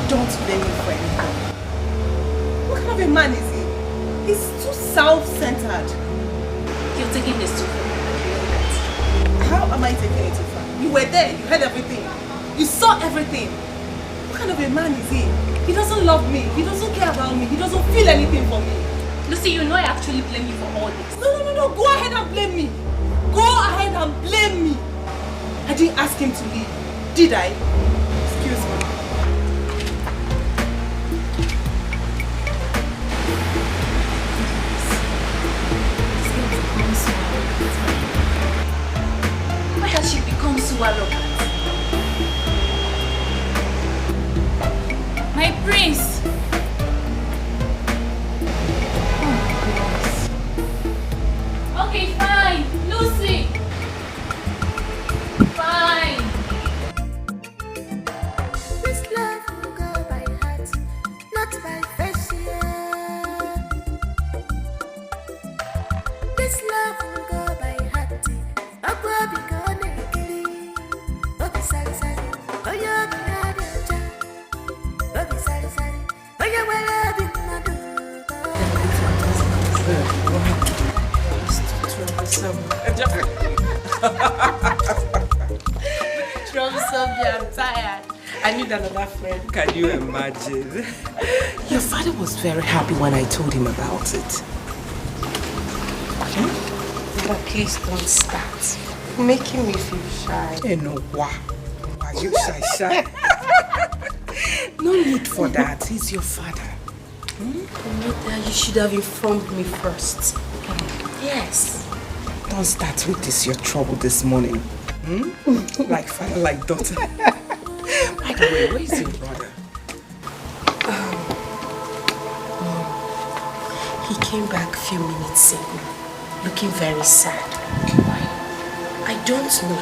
Don't blame me for anything. What kind of a man is he? He's too self-centered. You're taking this too far. How am I taking it too far? You were there, you heard everything. You saw everything. What kind of a man is he? He doesn't love me, he doesn't care about me, he doesn't feel anything for me. Lucy, you know I actually blame you for all this. No, go ahead and blame me. Go ahead and blame me. I didn't ask him to leave, did I? Excuse me. Why has she become so arrogant? My prince! Okay, fine. Lucy! Fine. This love will go by heart, not by face, yeah. This love will go by heart. Obo bi go nekiri. Obi sari sari. Oyo bi adeja. Obi sari sari. Oyo wele bi madu. Troublesome, I'm tired. I need another friend. Can you imagine? Your father was very happy when I told him about it. But please don't start. You're making me feel shy. You know why? Are you shy? No need for that. He's your father. You should have informed me first. Yes. Don't start with this, your trouble this morning. Like father, like daughter. By the way, where is your brother? He came back a few minutes ago, looking very sad. Why? I don't know.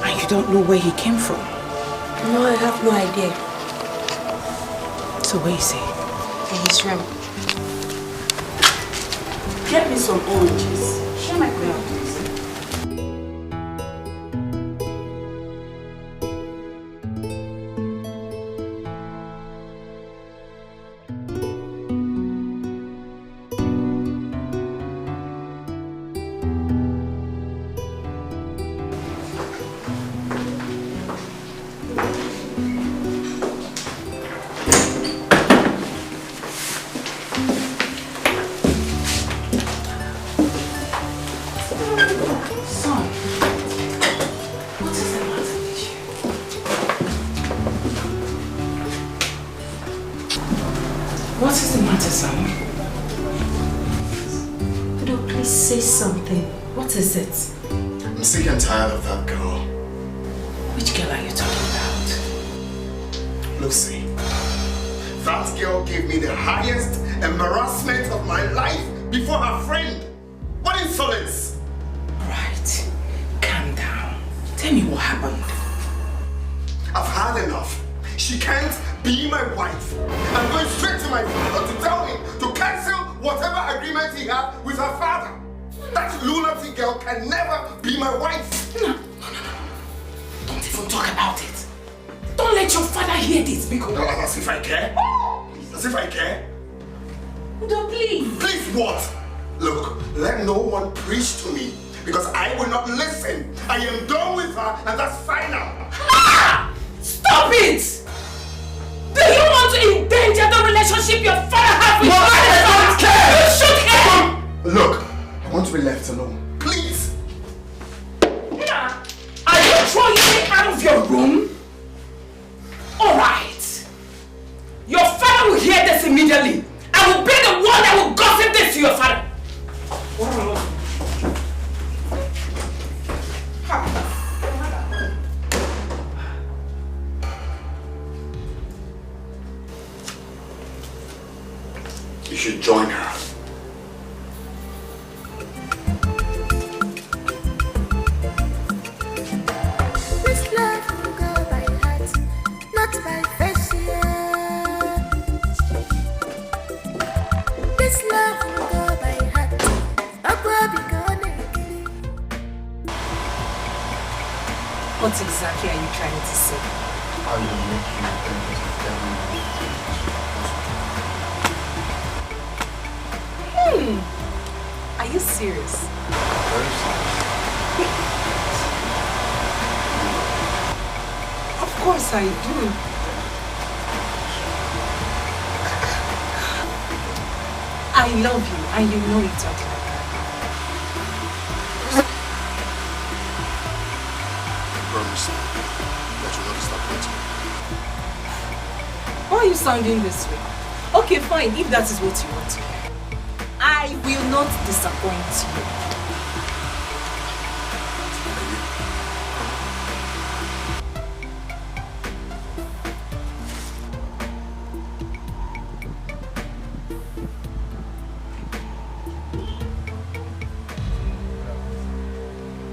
And you don't know where he came from? No, I have no idea. So where is he? In his room. Get me some oranges. Share my crown, please. What is the matter, son? Edo, please say something. What is it? I'm sick and tired of that girl. Which girl are you talking about? Lucy. That girl gave me the highest embarrassment of my life before her friend. What insolence! Right. Calm down. Tell me what happened. I've had enough. She can't be my wife. I'm going straight to my father to tell him to cancel whatever agreement he had with her father. That lunatic girl can never be my wife. No. Don't even talk about it. Don't let your father hear this because... As if I care? As if I care? Edo, please. Please what? Look, let no one preach to me because I will not listen. I am done with her and that's final. Ah! Stop it! Do you want to endanger the relationship your father has with your father? You should care! Look, I want to be left alone. Please! Yeah. Are you throwing me out of your room? Alright. Your father will hear this immediately. I will be the one that will gossip this to your father. You should join her. This love will go by heart, not by face, yeah. This love will go by heart. Obo bi go nekiri. What exactly are you trying to say? how you make me think of everyone. Are you serious? Very serious. Of course I do. I love you and you know it, Tonto. Promise that you'll not disappoint me. Why are you sounding this way? Okay, fine, if that is what you want to hear. I will not disappoint you.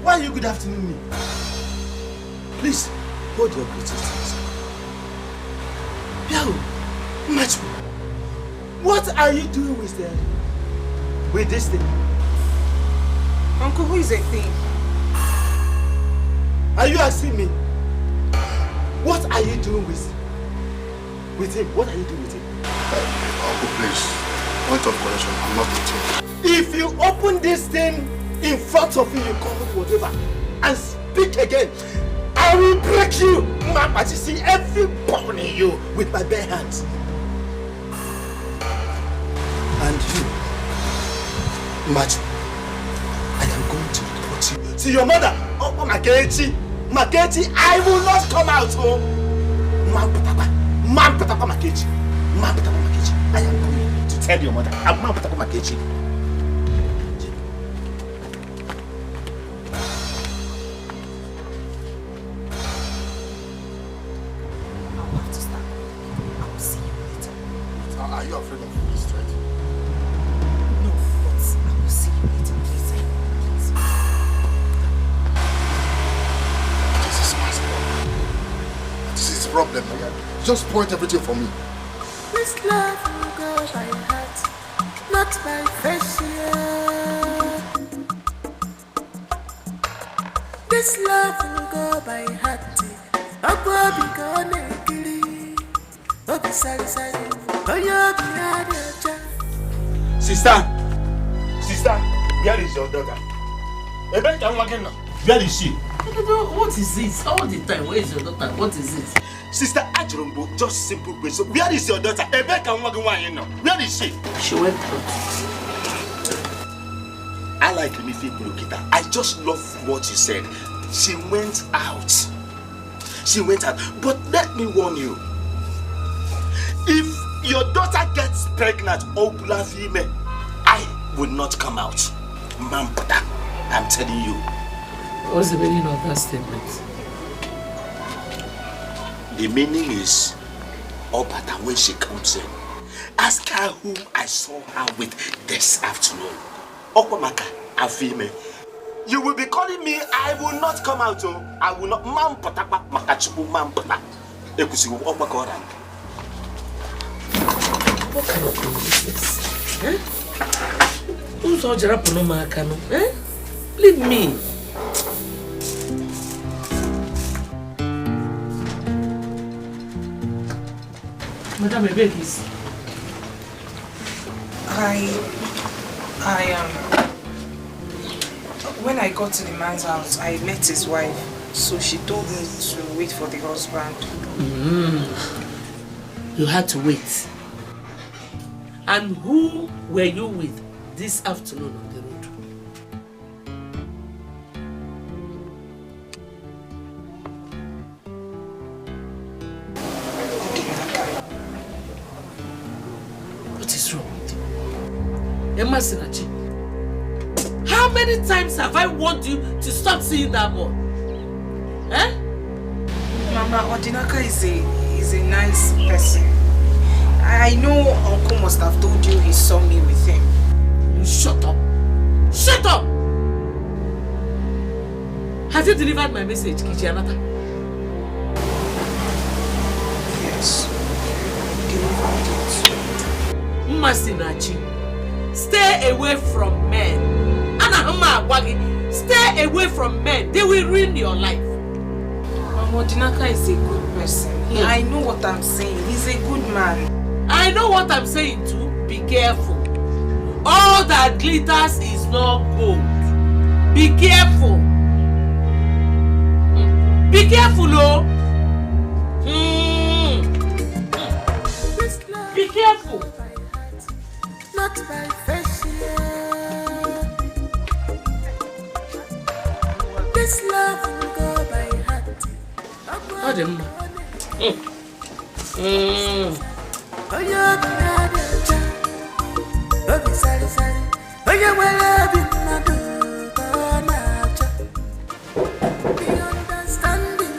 Why are you good afternoon me? Please, hold your greetings to yourself. Yo, Machu, what are you doing with this thing? Uncle, who is a thief? Are you asking me? What are you doing with him? What are you doing with him? Uncle, please. Point of correction, I'm not with him. If you open this thing in front of you, you call it whatever, and speak again, I will break you, Mama, to see every bone in you with my bare hands. And you, Machu, I am going to report you to your mother. Oh, Makechi, I will not come out. Oh, Mampatapa Makechi, I am going to tell your mother. I'm Mampatapa Makechi. Are you afraid of this threat? No, but I will see you later, please. This is my problem. This is his problem. Just point everything for me. This love will go by heart, not by face. This love will go by heart. Sister, where is your daughter? Where is she? What is this? All the time, where is your daughter? What is it? Sister Ajurumbo, just simple question. Where is your daughter? Where is she? She went out. I like Mifi Kulukita. I just love what you said. She went out. But let me warn you. If your daughter gets pregnant, Obula female, I will not come out. Mampata, I'm telling you. What's the meaning of that statement? The meaning is, Obata, when she comes in, ask her whom I saw her with this afternoon. Okwamaka, a female. You will be calling me, I will not come out. I will not. Mampata, makachubu mampata. Ekusi Okwakora. What kind of thing is this? Who's all Jarapono Makano? Leave me. Madam, I beg this. When I got to the man's house, I met his wife. So she told me to wait for the husband. You had to wait. And who were you with this afternoon on the road? What is wrong with you? Emma Sinachi, how many times have I warned you to stop seeing that boy? Mama, Odinaka is a nice person. I know Uncle must have told you he saw me with him. You shut up! Shut up! Have you delivered my message, Kichianata? Yes, delivered it. Masinachi, stay away from men. Anahama Wagi, stay away from men. They will ruin your life. Dinaka is a good person. I know what I'm saying. He's a good man. I know what I'm saying too. Be careful. All that glitters is not gold. Be careful. Be careful, oh. Be careful. Not by face, this love will go by heart. Adam. Oh, you're the other side. Oh, you're well, be understanding.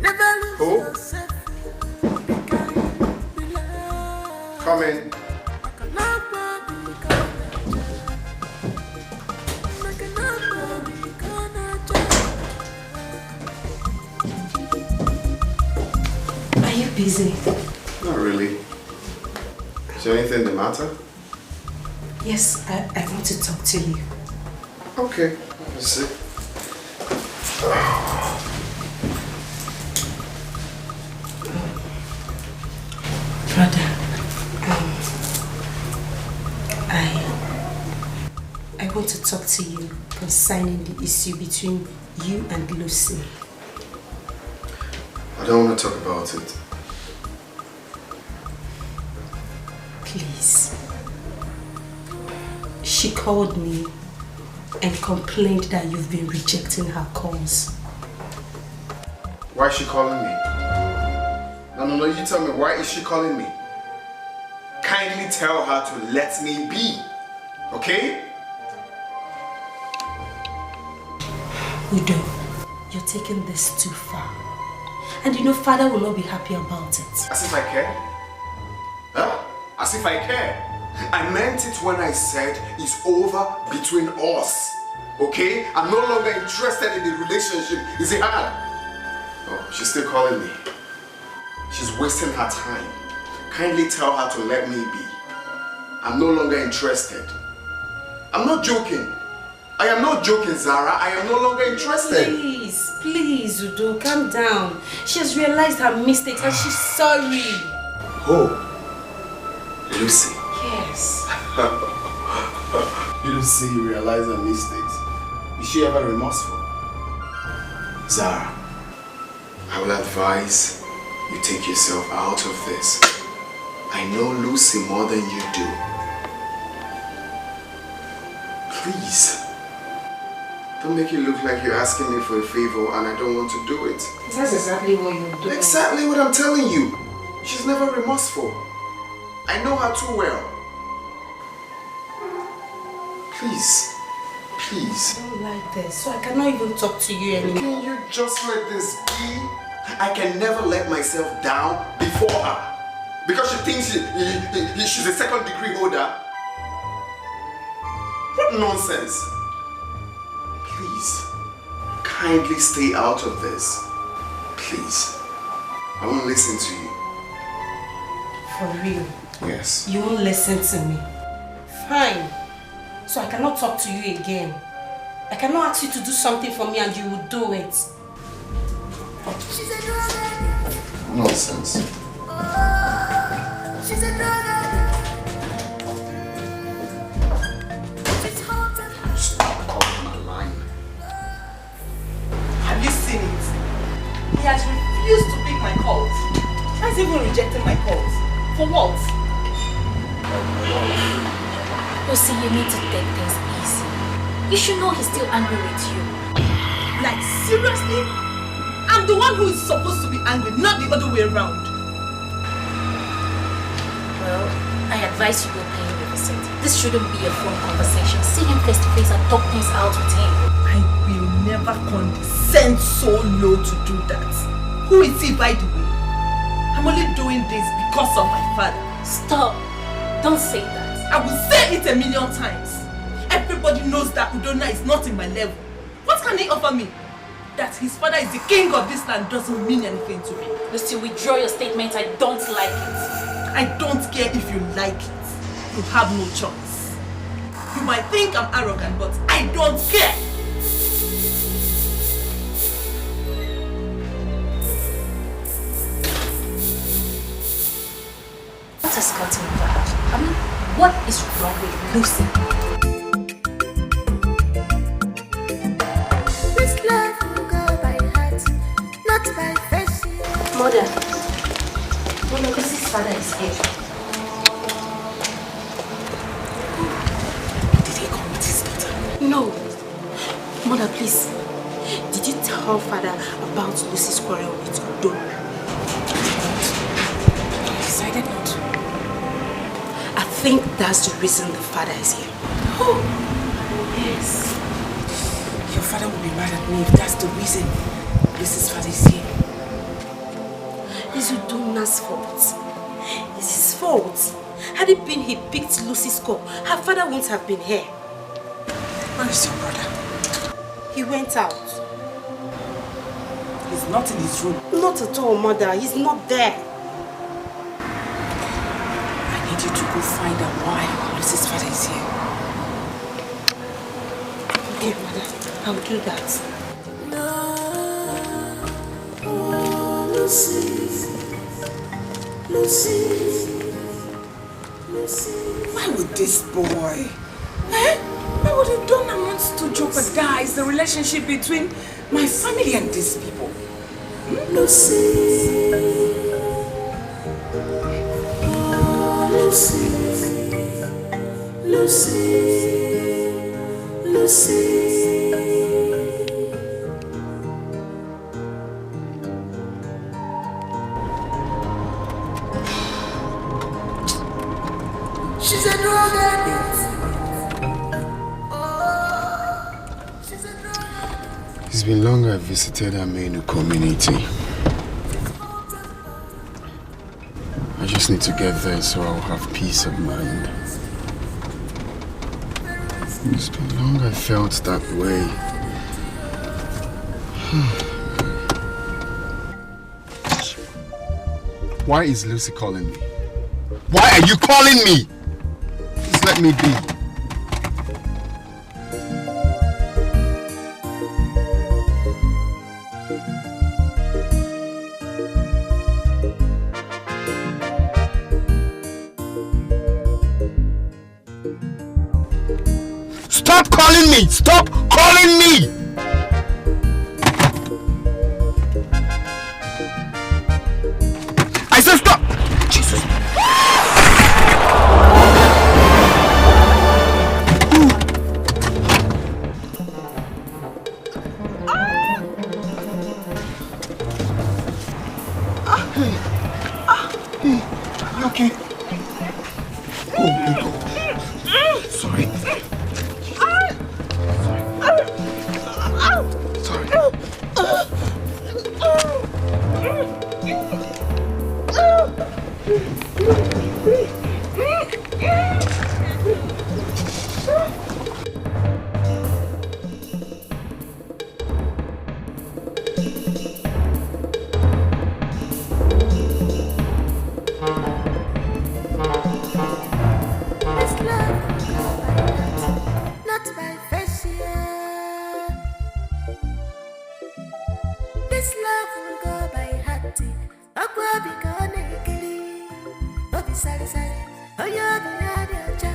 Never lose yourself. Come in. Are you busy? Not really. Is there anything the matter? Yes, I want to talk to you. Okay, let's see. Brother, I want to talk to you concerning the issue between you and Lucy. I don't want to talk about it. Please. She called me and complained that you've been rejecting her calls. Why is she calling me? No, you tell me, why is she calling me? Kindly tell her to let me be, okay? Udo, you're taking this too far. And you know Father will not be happy about it. As if I care? Huh? As if I care? I meant it when I said it's over between us, okay? I'm no longer interested in the relationship. Is it hard? Oh, she's still calling me. She's wasting her time. Kindly tell her to let me be. I'm no longer interested. I'm not joking. I am not joking, Zara. I am no longer interested. Please, Udo, calm down. She has realized her mistakes and she's sorry. Oh, Lucy. Yes. Lucy realized her mistakes. Is she ever remorseful? Zara, I will advise you take yourself out of this. I know Lucy more than you do. Please. Don't make it look like you're asking me for a favor and I don't want to do it. That's exactly what you're doing. Exactly what I'm telling you. She's never remorseful. I know her too well. Please. Please. I don't like this, so I cannot even talk to you anymore. Can you just let this be? I can never let myself down before her. Because she thinks she's a second degree holder. What nonsense. Please, kindly stay out of this. Please. I won't listen to you. For real? Yes. You won't listen to me. Fine. So I cannot talk to you again. I cannot ask you to do something for me and you will do it. She's a drug addict. Nonsense. She's a drug addict. She's haunted. Stop calling my line. Have you seen it? He has refused to pick my calls. He's even rejecting my calls. For what? Lucy, you need to take things easy. You should know he's still angry with you. Like, seriously? I'm the one who is supposed to be angry, not the other way around. Well, I advise you go pay him a visit. This shouldn't be a phone conversation. See him face to face and talk things out with him. I will never condescend so low to do that. Who is he, by the way? I'm only doing this because of my father. Stop. Don't say that. I will say it 1,000,000 times. Everybody knows that Udona is not in my level. What can he offer me? That his father is the king of this land doesn't mean anything to me. Lucy, withdraw your statement. I don't like it. I don't care if you like it. You have no choice. You might think I'm arrogant, but I don't care. has gotten over her? I mean, what is wrong with Lucy? This love will go by heart, not by face. Mother, Lucy's father is here. Did he come with his daughter? No. Mother, please. Did you tell father about Lucy's quarrel with Udo? I decided not to. I think that's the reason the father is here. Oh, yes. Your father will be mad at me if that's the reason Lucy's father is here. It's Udona's fault. It's his fault. Had it been he picked Lucy's call, her father wouldn't have been here. Where is your brother? He went out. He's not in his room. Not at all, Mother. He's not there. I need you to go find out why Lucy's father is here. Okay, Mother. I'll do that. Lucy, Lucy, Lucy. Why would this boy? Why would Udona want to jeopardize the relationship between my family and these people? Lucy, Lucy, Lucy, Lucy. She's a drug addict. She's a drug addict. It's been long I visited Aminu community. I just need to get there so I'll have peace of mind. It's been long I felt that way. Why is Lucy calling me? Why are you calling me? Just let me be. Stop calling me! Stop calling me! I said stop! Jesus! Hey, you okay? Oh my God. Sorry. This love will go by heart, not by face. This love will go by heart. Akwa bikone kili, obi sari sari, oyo biyadi aja,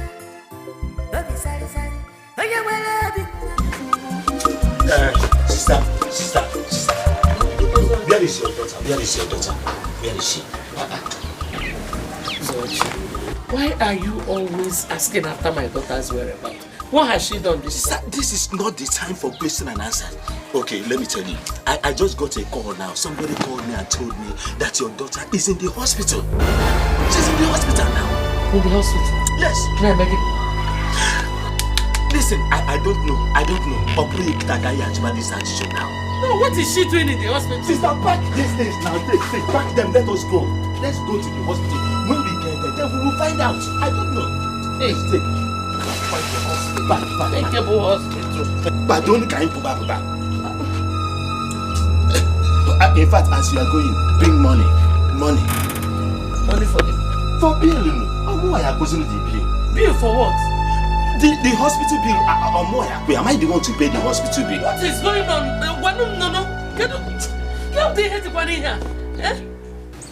obi sari sari, oyo wala bi. Sister. Where is your daughter? Where is your daughter? Where is she? Why are you always asking after my daughter's whereabouts? What has she done this time? This is not the time for question and answer. Okay, let me tell you. I just got a call now. Somebody called me and told me that your daughter is in the hospital. She's in the hospital now. In the hospital? Yes. Can I beg you? Listen, I don't know. No, what is she doing in the hospital? Sister, pack these things now. Take, pack them. Let us go. Let's go to the hospital. When we get there, then we will find out. I don't know. Hey, take. Find the hospital. Back. Take your hospital. But don't kind of back. In fact, as you are going, bring money. Money for them. For bill. Why are you going to the bill? Bill for what? The hospital bill. Am I the one to pay the hospital bill? What is going on? No. Get up the head of here.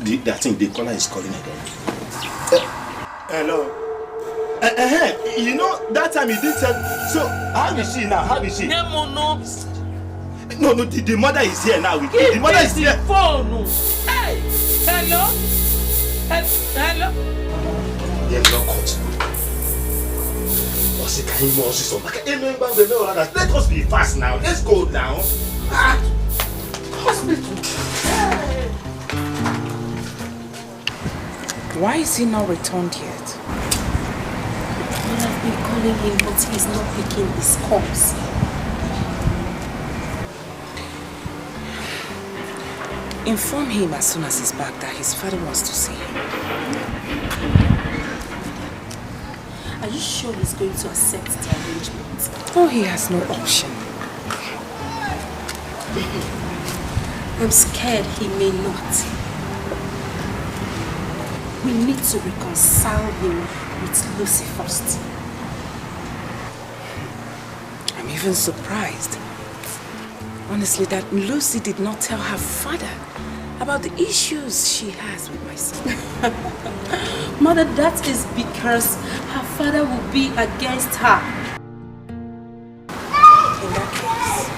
I think the caller is calling again. Hello. You know, that time you did tell. So, how is she now? How is she? No. No, the mother is here now. The mother is here. Phone. Hey, hello. Hello. Hello, coach. Let us be fast now. Let's go down. Hospital. Hey. Why is he not returned yet? I've been calling him, but he's not picking his calls. Inform him as soon as he's back that his father wants to see him. Are you sure he's going to accept the arrangement? Oh, he has no option. I'm scared he may not. We need to reconcile him with Lucy first. I'm even surprised, honestly, that Lucy did not tell her father about the issues she has with my son. Mother, that is because her father will be against her. In that case,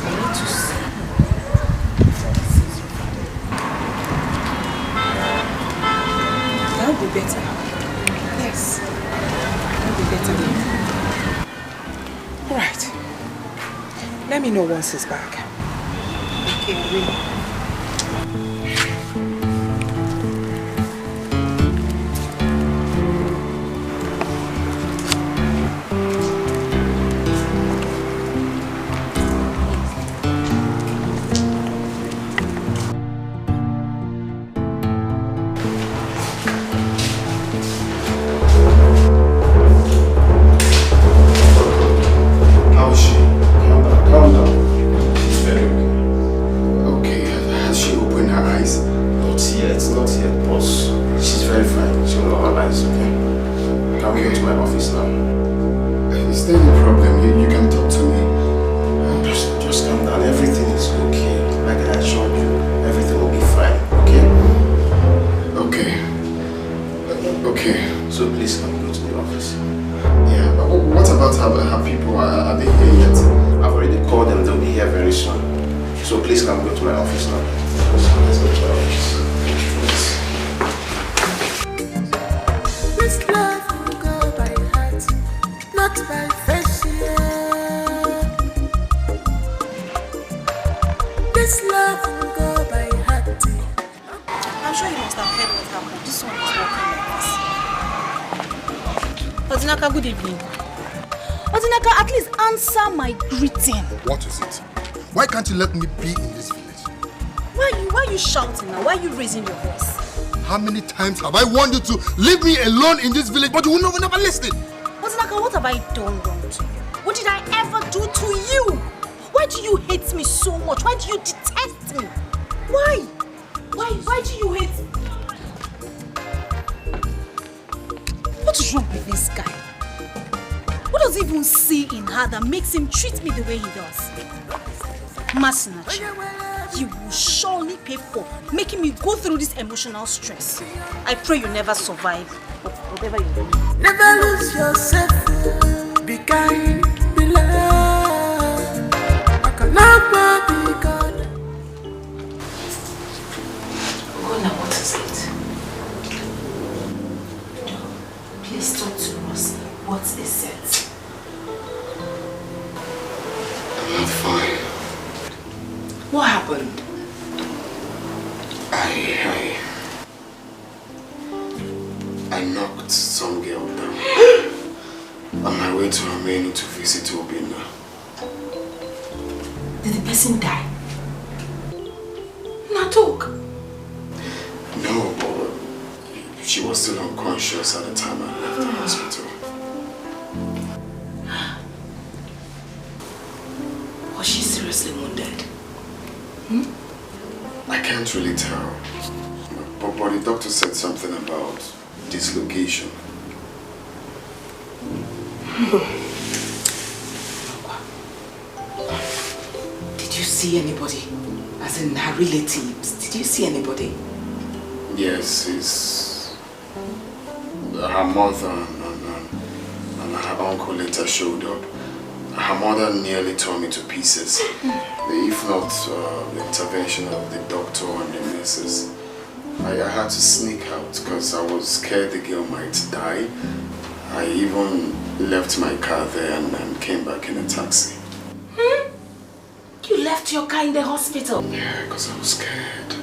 I need to see before he sees your father. That would be better. Yes, that would be better. All right. Let me know once he's back. Okay, I will. Good evening. Odinaka, at least answer my greeting. What is it? Why can't you let me be in this village? Why are you shouting now? Why are you raising your voice? How many times have I warned you to leave me alone in this village, but you will never listen? Odinaka, what have I done wrong to you? What did I ever do to you? Why do you hate me so much? Why do you detest me? Why? Why do you hate me? What is wrong with this guy? What does he even see in her that makes him treat me the way he does? Masinachi, you will surely pay for making me go through this emotional stress. I pray you never survive, whatever you do. Never lose yourself. Be kind, be loved. I can never be God. Gona, what is it? No, please talk to us. What is it? I'm not fine. What happened? I knocked some girl down on my way to Romania to visit Obina. Did the person die? Not talk. No, but she was still unconscious at the time I left the hospital. Was she seriously wounded? I can't really tell. But the doctor said something about dislocation. Did you see anybody? As in her relatives? Did you see anybody? Yes, his her mother and her uncle later showed up. Her mother nearly tore me to pieces. If not the intervention of the doctor and the nurses. I had to sneak out because I was scared the girl might die. I even left my car there and came back in a taxi. You left your car in the hospital? Yeah, because I was scared.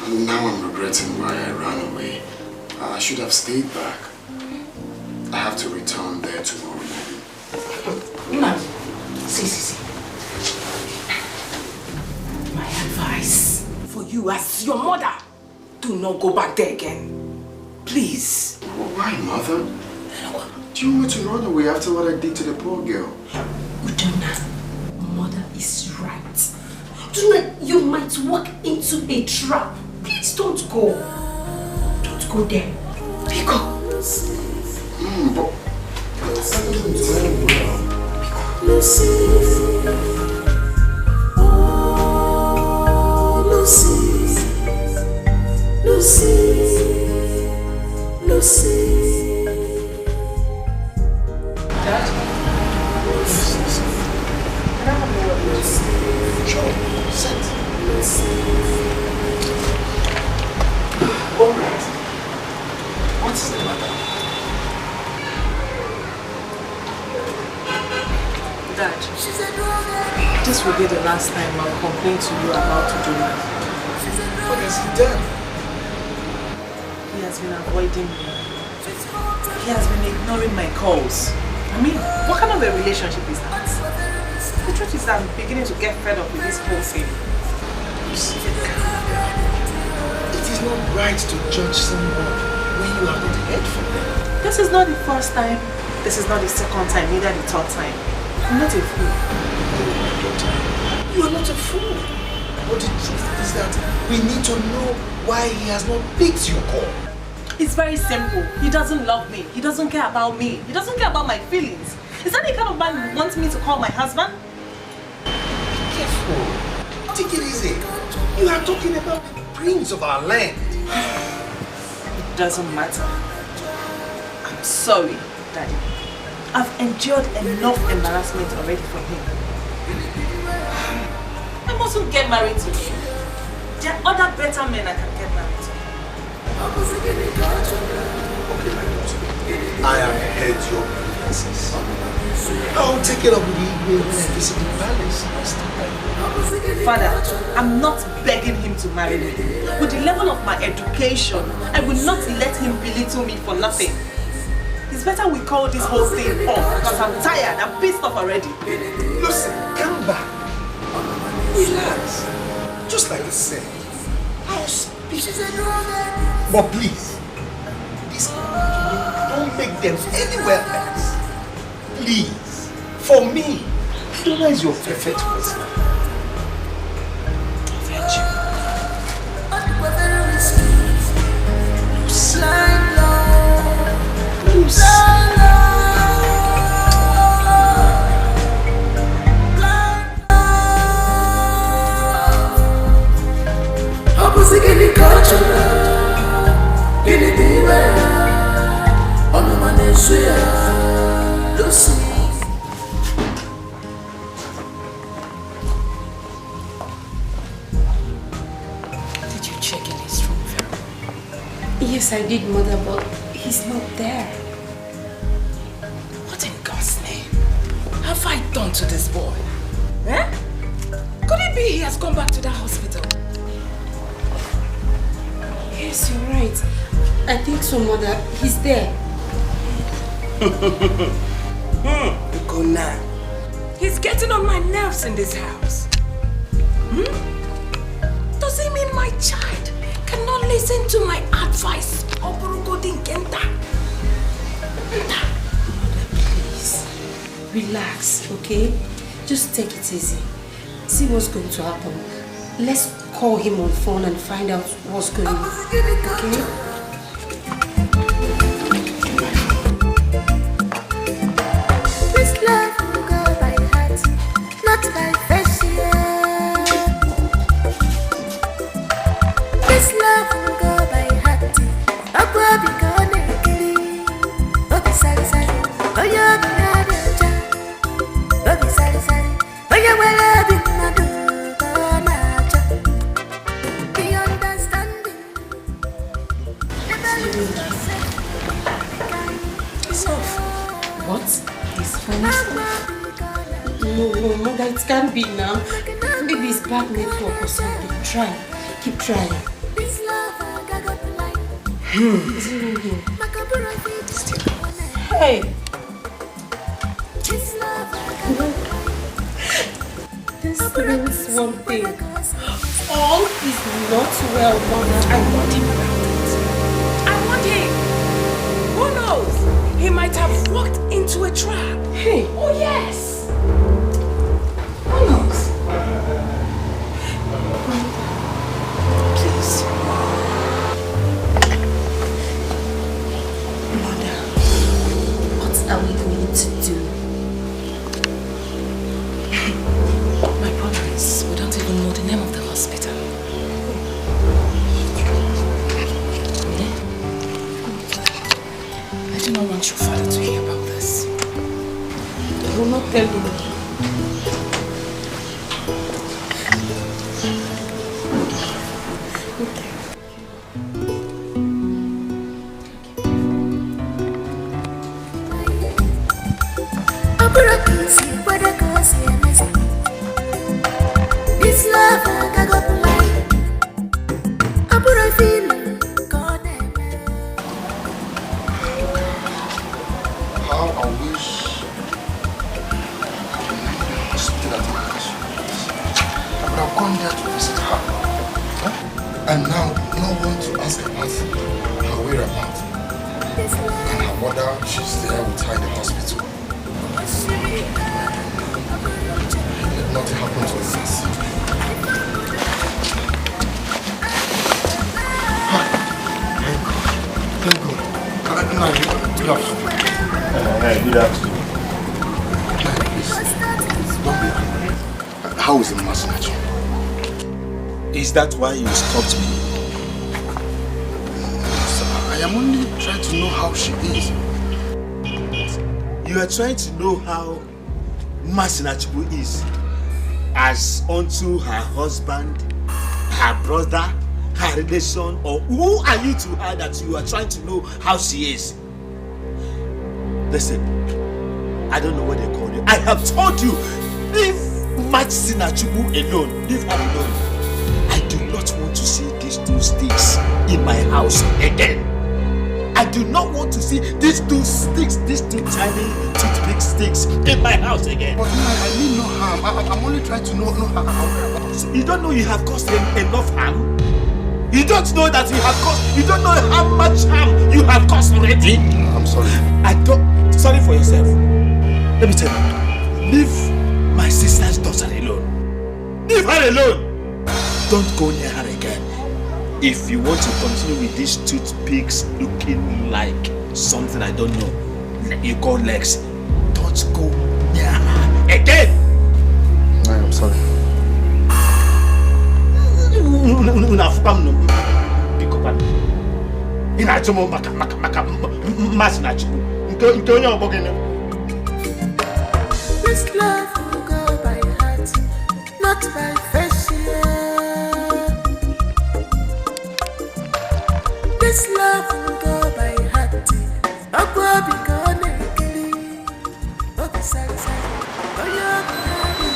And now I'm regretting why I ran away. I should have stayed back. I have to return there tomorrow morning. No. See. My advice for you as your mother, do not go back there again. Please. Why, Mother? Do you want me to run away after what I did to the poor girl? Udonna, Mother is right. Udonna, you might walk into a trap. Please don't go. Don't go there. Because... but... that doesn't end well. Lucy. Oh, Lucy. Lucy. Lucy. Dad? Can I have a word with you? Sure. Sit. All right. What's the matter? Dad, this will be the last time I'll complain to you about Udonna. What has he done? He has been avoiding me. He has been ignoring my calls. I mean, what kind of a relationship is that? The truth is that I'm beginning to get fed up with this whole thing. You see, calm down. It is not right to judge someone when you have not heard from them. This is not the first time. This is not the second time, neither the third time. I'm not a fool. Oh, my daughter, you are not a fool. But the truth is that we need to know why he has not picked your call. It's very simple. He doesn't love me. He doesn't care about me. He doesn't care about my feelings. Is that the kind of man who wants me to call my husband? Be careful. Take it easy. You are talking about the prince of our land. It doesn't matter. I'm sorry, Daddy. I've endured enough embarrassment already for him. I mustn't get married to him. There are other better men I can get married to. Okay, my daughter. I have heard your grievances. I'll take it up with you when I visit the palace next time. Father, I'm not begging him to marry me. With the level of my education, I will not let him belittle me for nothing. It's better we call this whole thing off because I'm tired. I'm pissed off already. Listen, come back. Relax. Just like I said, I'll speak. But please, this don't make them anywhere else. Please, for me, Udonna is your perfect husband. Did you check in his room, Phil? Yes, I did, Mother, but he's not there. What in God's name have I done to this boy? Eh? Could it be he has gone back to the hospital? Yes, you're right. I think so, Mother. He's there. Go now. He's getting on my nerves in this house. Does it mean my child cannot listen to my advice? Mother, please. Relax, okay? Just take it easy. See what's going to happen. Let's call him on phone and find out what's going on. Okay? This love will go by heart, not by fashion. No, Mother, it can't be now. Maybe it's bad network or something. Try. Keep trying. Hey! This means one thing. All is not well, Mother. I want him back. I want him. Who knows? He might have walked into a trap. Hey! Oh yes! Who knows? Please. Mother, what are we going to do? My problem is we don't even know the name of the hospital. I do not want your father to hear about this. I will not tell him. This love I got to lie. I feel God. How I wish still at my house. I would have gone there to visit her. And now no one to ask about her whereabouts. And her mother, she's there with her in the hospital. Let nothing happen to us. Thank God. Good afternoon. Good afternoon. Don't be angry. How is the message? Is that why you stopped me? Sir, I am only trying to know how she is. You are trying to know how Masinachibu is as unto her husband, her brother, her relation, or who are you to her that you are trying to know how she is? Listen, I don't know what they call you. I have told you, leave Masinachibu alone. Leave her alone. I do not want to see these two sticks in my house again. I do not want to see these two sticks, these two tiny toothpick sticks in my house again. But I mean no harm. I'm only trying to know her. You don't know you have caused enough harm? You don't know that you have caused, you don't know how much harm you have caused already? I'm sorry. Sorry for yourself. Let me tell you, leave my sister's daughter alone. Leave her alone. Don't go near her again. If you want to continue with these toothpicks looking like something I don't know, you call legs, don't go near her again. I am sorry. This love will go by heart, not by fashion. This love will go by heart. Akwa bikone kili. Obi sari sari. Oya bikone.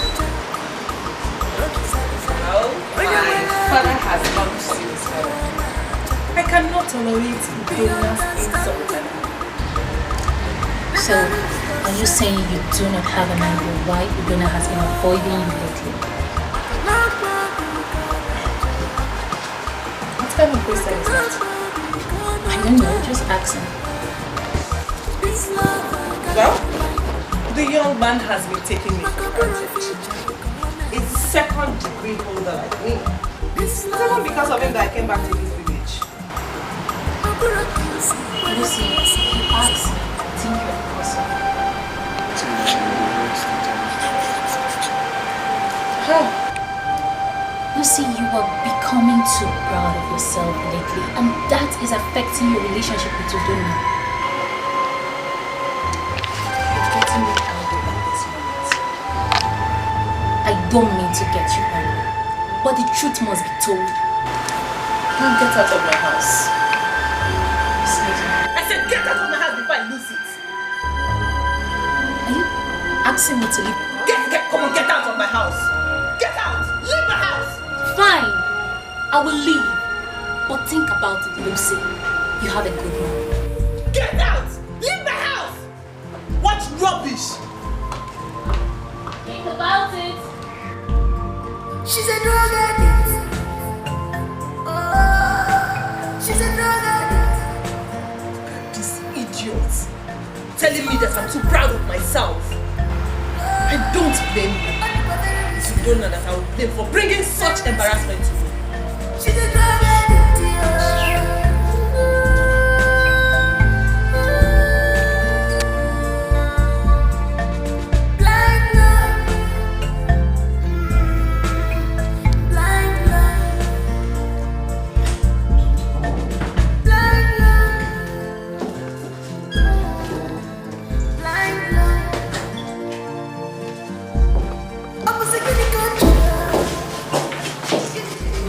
Obi sari sari. My father has gone suicidal. I cannot tolerate Idona's insult. So, are you saying you do not have an idea why Idona has been avoiding you lately? What kind of question is that? I don't know, just asking. Well, the young man has been taking me for granted. It's second degree holder like me. It's not because of him that I came back to this village. Lucy, he asks, I think you're a person. Lucy, you are becoming too proud of yourself lately, and that is affecting your relationship with Idona. You're getting me angry at this moment. I don't mean to get you angry, but the truth must be told. Now get out of my house. I said get out of my house before I lose it. Are you asking me to leave? Get Come on, get out of my house. Get out! Leave my house! Fine, I will leave. But think about it, Lucy. You have a good man. Get out! Leave my house! What rubbish! Think about it. She's a drug addict. Oh, she's a drug addict. This idiot telling me that I'm too proud of myself. I don't blame you. If you don't know that I will blame for bringing such embarrassment to me. She's a drug addict. Blind love. Blind love. Blind love. Blind love. I'm a second control.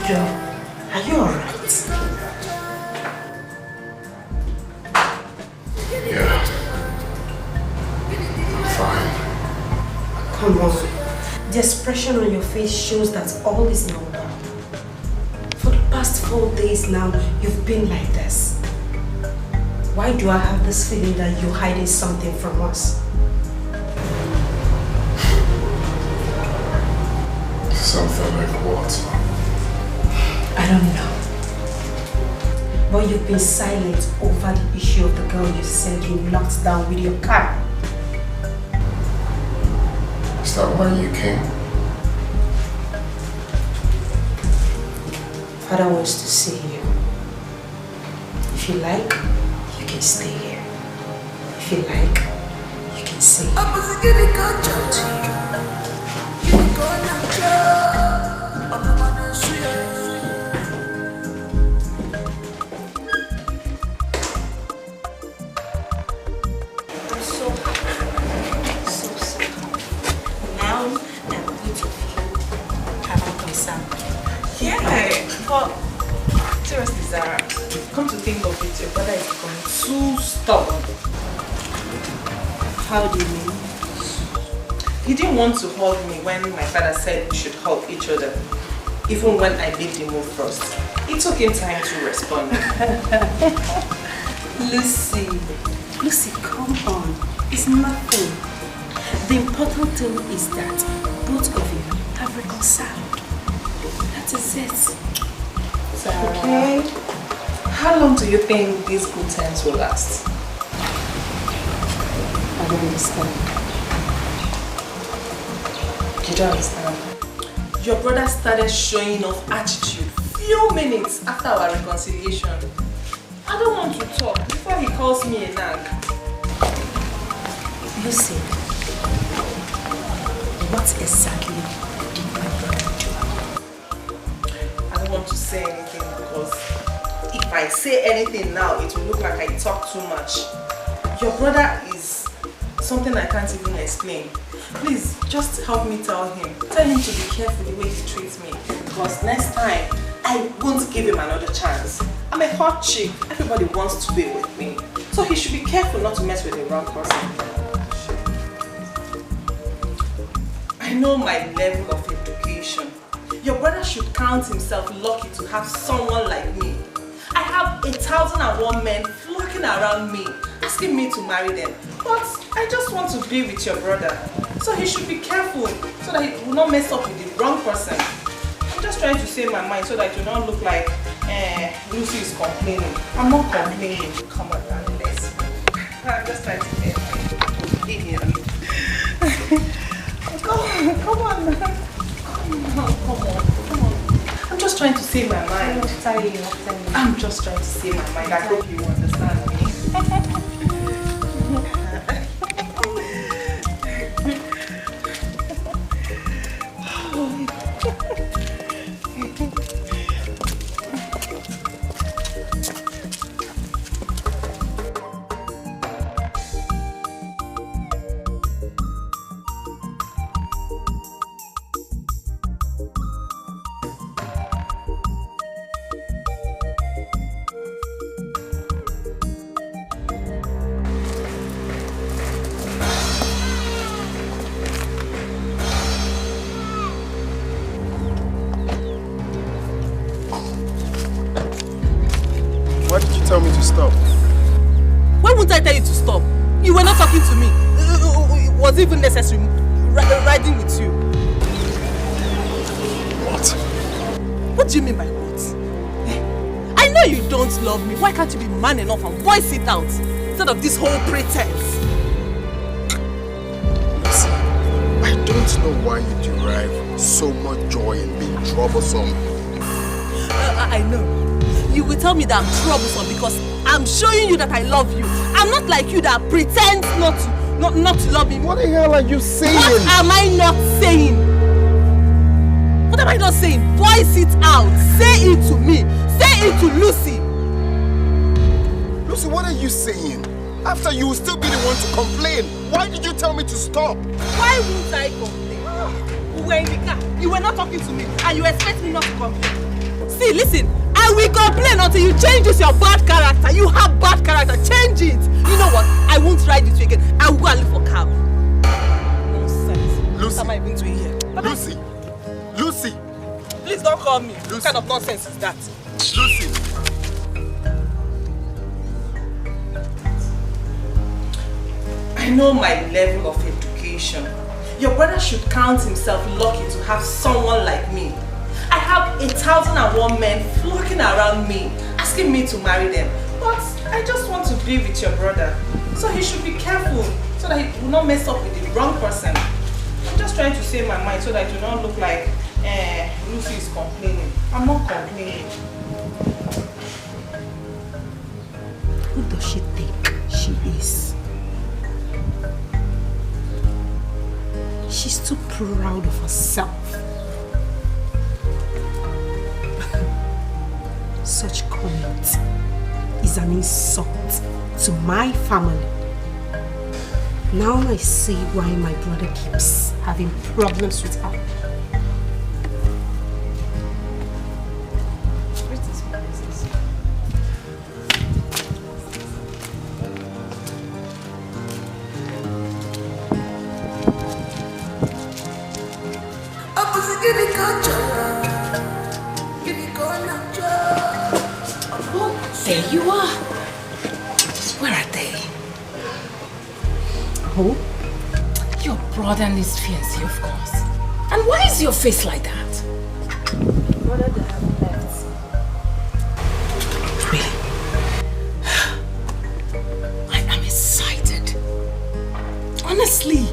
Joe, are you alright? Yeah. I'm fine. Come on. The expression on your face shows that all is not well. For the past 4 days now, you've been like this. Why do I have this feeling that you're hiding something from us? Something like what? I don't know. But you've been silent over the issue of the girl you said you locked down with your car. Is that why you came? Father wants to see you. If you like, you can stay here. If you like, you can stay here. I'm a second control. You go now. I'm the one who's sweet. I'm so happy. So happy. Now I'm going to feel about myself. Yeah, but seriously, Zara, come to think of it, your brother is becoming too stubborn. How do you mean? He didn't want to hug me when my father said we should hug each other, even when I made the move first. It took him time to respond. Lucy, come on. It's nothing. The important thing is that both of you have reconciled. That is it. Okay. How long do you think these good times will last? I don't understand. You don't understand. Your brother started showing off attitude few minutes after our reconciliation. I don't want to talk before he calls me a nag. Lucy, what exactly did my brother do? I don't want to say anything because if I say anything now, it will look like I talk too much. Your brother is something I can't even explain. Please, just help me tell him. Tell him to be careful the way he treats me. Because next time, I won't give him another chance. I'm a hot chick. Everybody wants to be with me. So he should be careful not to mess with the wrong person. I know my level of education. Your brother should count himself lucky to have someone like me. I have 1,001 men flocking around me, asking me to marry them. But I just want to be with your brother. So he should be careful so that he will not mess up with the wrong person. I'm just trying to say my mind so that it will not look like Lucy is complaining. I'm not complaining. Come on, darling, let's go. I'm just trying to say my opinion. Come on. I'm just trying to say my mind. I'm just trying to say my mind. I hope you understand me. to stop. Why won't I tell you to stop? You were not talking to me. It was even necessary riding with you. What? What do you mean by what? I know you don't love me. Why can't you be man enough and voice it out instead of this whole pretense? Listen, I don't know why you derive so much joy in being troublesome. I know. You will tell me that I'm troublesome because I'm showing you that I love you. I'm not like you that pretends not to love me. What the hell are you saying? What am I not saying? What am I not saying? Voice it out. Say it to me. Say it to Lucy. Lucy, what are you saying? After you will still be the one to complain. Why did you tell me to stop? Why won't I complain? We were in the car. You were not talking to me and you expect me not to complain. See, listen. I will complain until you change this your bad character. You have bad character. Change it. You know what? I won't ride with you again. I will go and look for cab. Nonsense. Lucy. What am I even doing here? Lucy. Lucy. Please don't call me. Lucy. What kind of nonsense is that? Lucy. I know my level of education. Your brother should count himself lucky to have someone like me. I have 1,001 men flocking around me, asking me to marry them. But I just want to be with your brother. So he should be careful so that he will not mess up with the wrong person. I'm just trying to say my mind so that it will not look like Lucy is complaining. I'm not complaining. Who does she think she is? She's too proud of herself. Such comment is an insult to my family. Now I see why my brother keeps having problems with her. There you are. Where are they? Who? Your brother and his fiancé, of course. And why is your face like that? Brother, they have left. Really? I am excited. Honestly.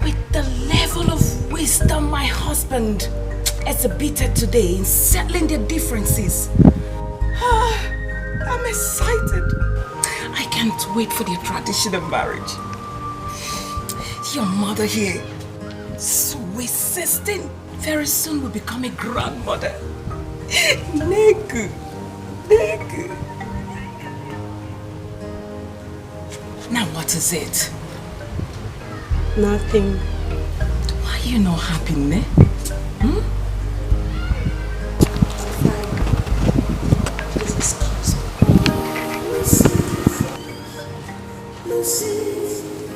With the level of wisdom my husband exhibited today in settling their differences. I'm excited. I can't wait for their traditional marriage. Your mother here, sweet sister, very soon will become a grandmother. Negu. Now what is it? Nothing. Why are you not happy, ne? Hmm?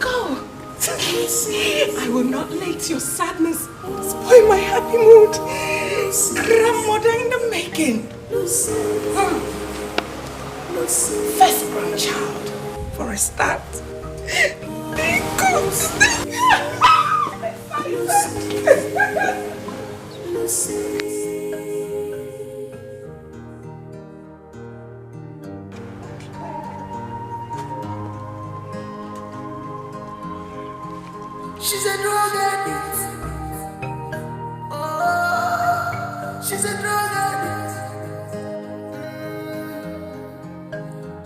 Go! I will not let your sadness spoil my happy mood. Grandmother in the making. First grandchild for a start. She's a drug addict. Oh, she's a drug addict.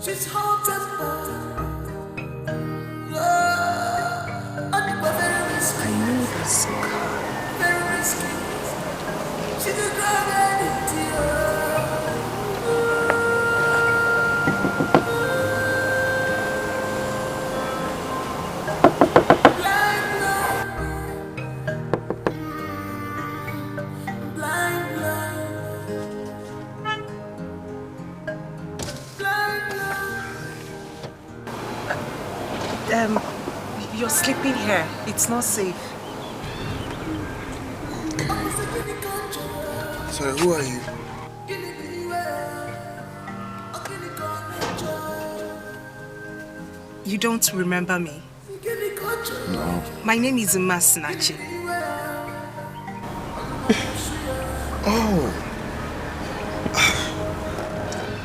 She's hot and bad. Very risky. I know this. Very risky. She's a drug addict. You're sleeping here. It's not safe. Sorry, who are you? You don't remember me? No. My name is Masinachi. Oh.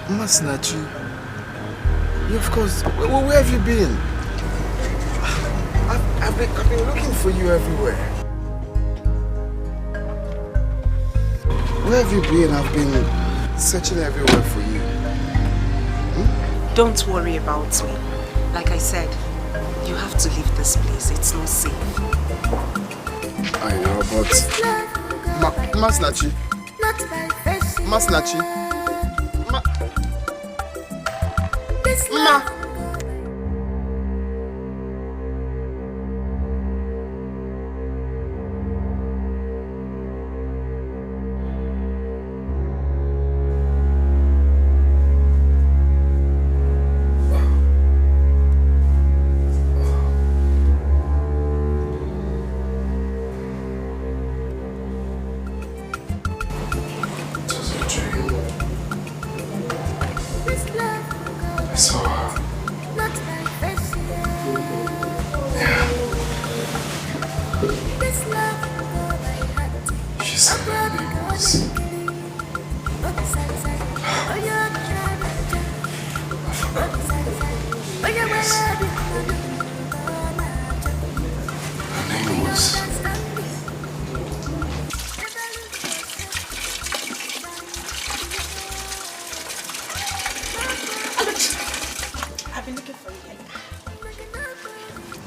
Masinachi. Yeah, of course. Where have you been? I've been looking for you everywhere. Where have you been? I've been searching everywhere for you. Don't worry about me. Like I said, you have to leave this place. It's not safe. I know, but... Masinachi. Masinachi. Ma.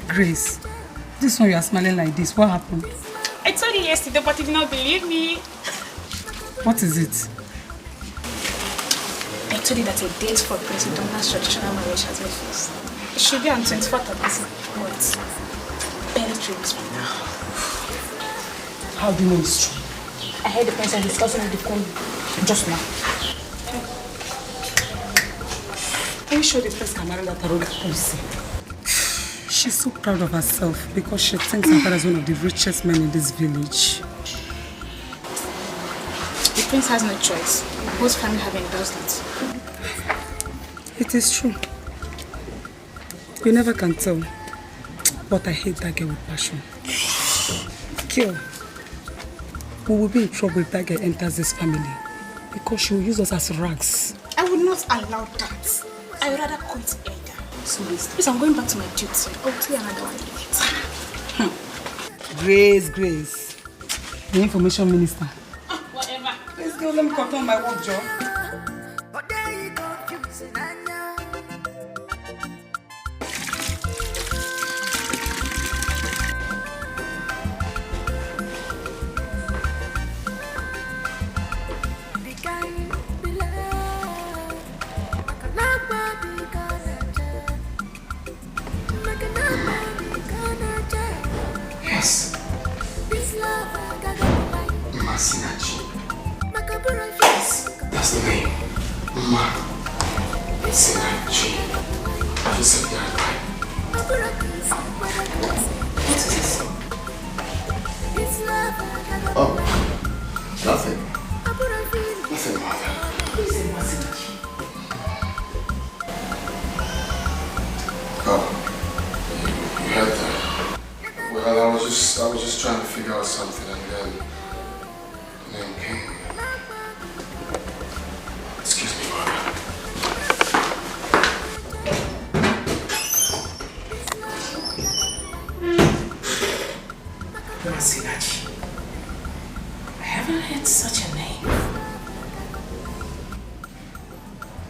Grace, this one you are smiling like this. What happened? I told you yesterday, but you did not believe me. What is it? I told you that a date for Prince Donald's traditional marriage has been fixed. It should be on 24th of this month. Barely 3 weeks from now. How do you know it's true? I heard the princess discussing with the queen just now. Are you sure the prince can marry that Aroga policy? She's so proud of herself because she thinks her father is one of the richest men in this village. The prince has no choice. Both families have endorsed it. It is true. You never can tell. But I hate that girl with passion. Kill. We will be in trouble if that girl enters this family. Because she will use us as rags. I would not allow that. I would rather quit Ada. So please, I'm going back to my duty. I'll tell you another one later. Grace. The information minister. Whatever. Let's go, let me cut on my work job. Yes. Masinachi. That's the name. Masinachi. Have you said that right? What is this? Oh, nothing. Nothing, mother. Who is it, Masinachi? Oh, you heard that? Well, I was just trying to figure out something, and then came. Excuse me, mother. Masinachi. I haven't heard such a name.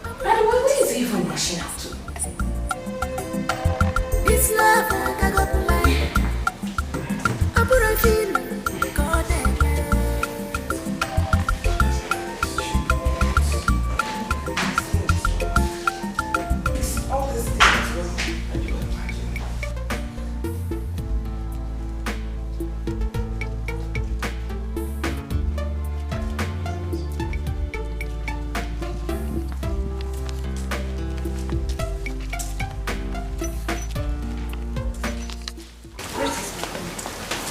By the way, where is he even rushing out to? This love I got to lie. I put a feeling God All these things, can you imagine?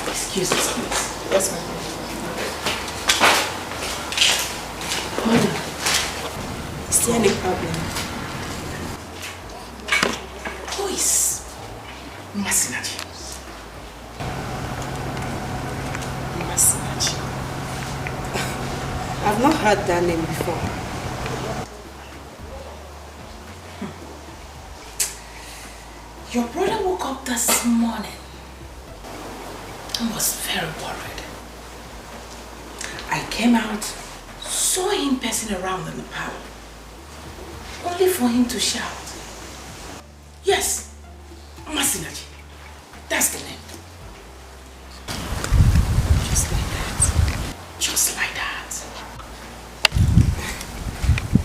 Excuse me, please. Yes, ma'am. Mother, is there any problem? Who is Masinachi. I've not heard that name before. Your brother woke up this morning and was very worried. I came out, saw him passing around in the parlor, only for him to shout, "Yes, Masinachi, that's the name." Just like that. Just like that.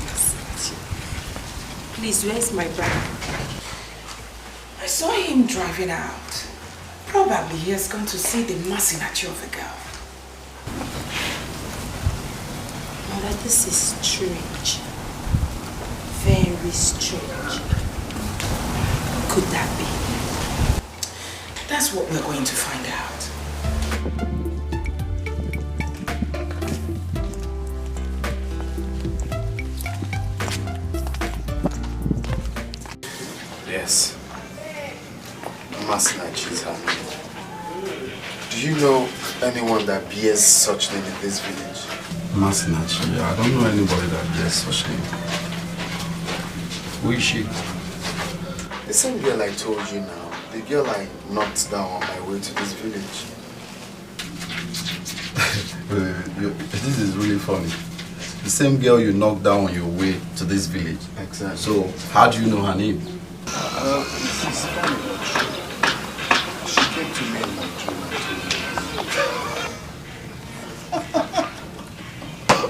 Masinachi. Please, where's my brother? I saw him driving out. Probably he has gone to see the Masinachi of the girl. Mother, this is strange. Very strange. Could that be? That's what we're going to find out. Yes. Masinachi is her name. Do you know anyone that bears such name in this village? Masinachi, I don't know anybody that bears such name. Who is she? The same girl I told you now. The girl I knocked down on my way to this village. This is really funny. The same girl you knocked down on your way to this village. Exactly. So, how do you know her name? It's funny. She came to me in my dream and told me.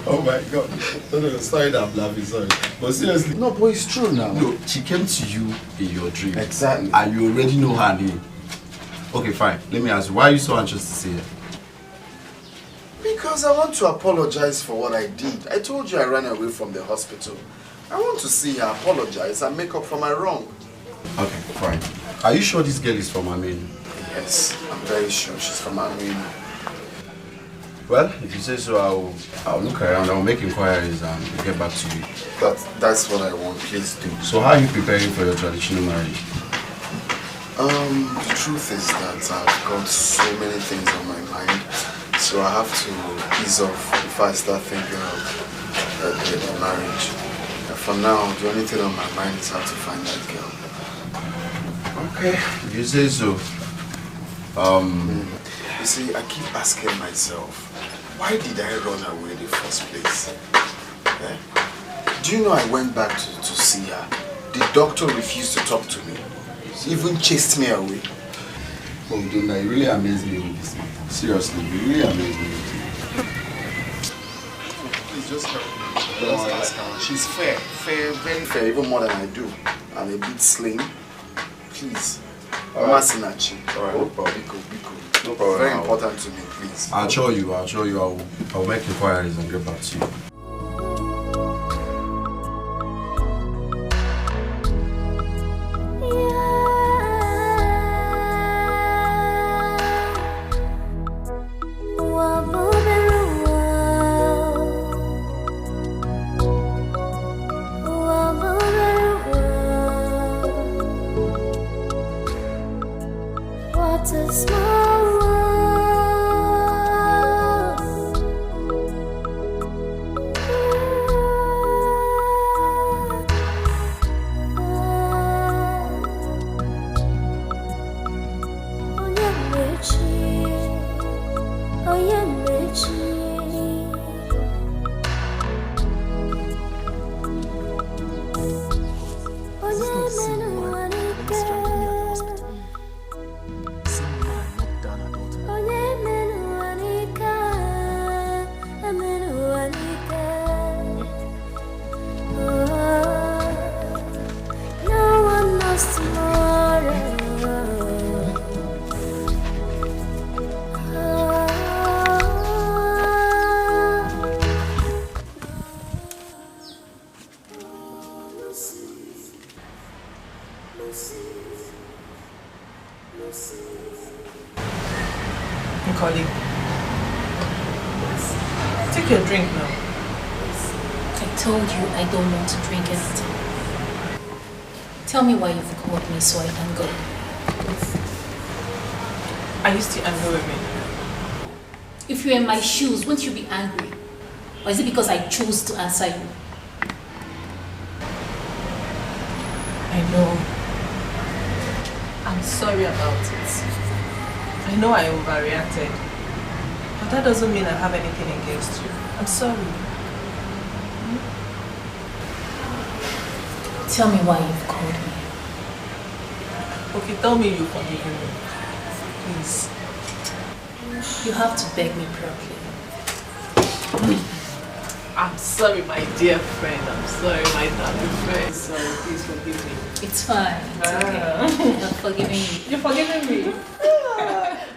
Oh my God. No, sorry that I'm laughing, sorry. But seriously. No, but it's true now. No, she came to you in your dream. Exactly. And you already know her name. Okay, fine. Let me ask you, why are you so anxious to see her? Because I want to apologize for what I did. I told you I ran away from the hospital. I want to see her apologize and make up for my wrong. Okay, fine. Are you sure this girl is from Armenia? Yes, I'm very sure she's from Armenia. Well, if you say so, I'll look around, I'll make inquiries and get back to you. That's what I want, please do. So how are you preparing for your traditional marriage? The truth is that I've got so many things on my mind, so I have to ease off before I start thinking of the marriage. For now, the only thing on my mind is how to find that girl. Okay, if you say so. You see, I keep asking myself, why did I run away in the first place? Do you know I went back to see her? The doctor refused to talk to me. He even chased me away. Oh, Dunda, you really amazed me with this matter. Seriously, you really amazed me with it. Please just help me. Just ask her. She's fair, very fair, even more than I do. I'm a bit slim. Please. Masinachi. Alright. Biko. No problem. Very important to me, please. I'll show you. I'll make inquiries and get back to you. Colleague, take your drink now. I told you I don't want to drink anything. Tell me why you've called me so I can go. Are you still angry with me? If you were in my shoes, wouldn't you be angry? Or is it because I chose to answer you? I know. I'm sorry about it. I know I overreacted. But that doesn't mean I have anything against you. I'm sorry. Tell me why you've called me. Okay, tell me you forgive me. Please. You have to beg me properly. I'm sorry, my dear friend. I'm sorry, my darling friend. Sorry, please forgive me. It's fine. It's okay. I'm forgiving you. You're forgiving me?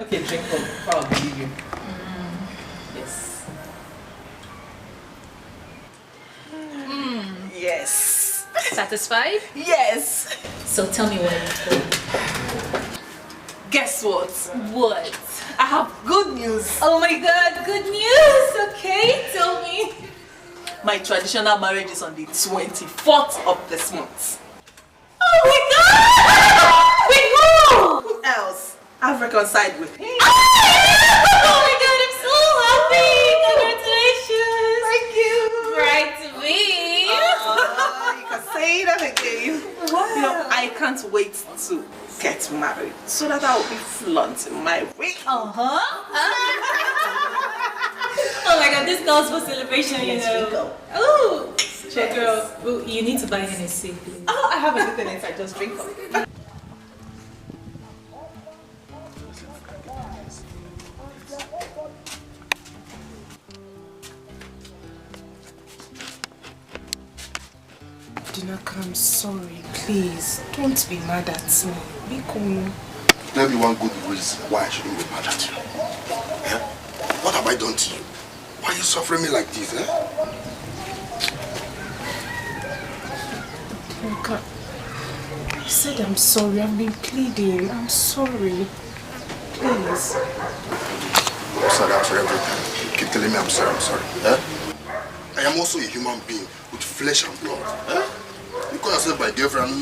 Okay, drink up before I'll believe you. Yes. Yes. Satisfied? Yes. So tell me why you've called me. Guess what? What? I have good news. Oh my god, good news! Okay, tell me. My traditional marriage is on the 24th of this month. Oh my god! Wait, who? Who else? I've reconciled with him. Oh my god, I'm so happy! Congratulations! Thank you. Bride to be. You can say that again. Wow. You know, I can't wait to get married so that I'll be flaunting my ring. Oh my god, this calls for celebration, you know. Oh, girl, you need to buy Hennessy, please. Oh, I have everything inside, just drink up. Dinaka, I'm sorry. Please, don't be mad at me. Be cool. Tell me one good reason why I shouldn't be mad at you. Eh? What have I done to you? Why are you suffering me like this, eh? Dinaka, I said I'm sorry. I've been pleading. I'm sorry. Please. I'm sorry everything. You keep telling me I'm sorry, eh? I am also a human being with flesh and blood, eh? You call yourself my girlfriend,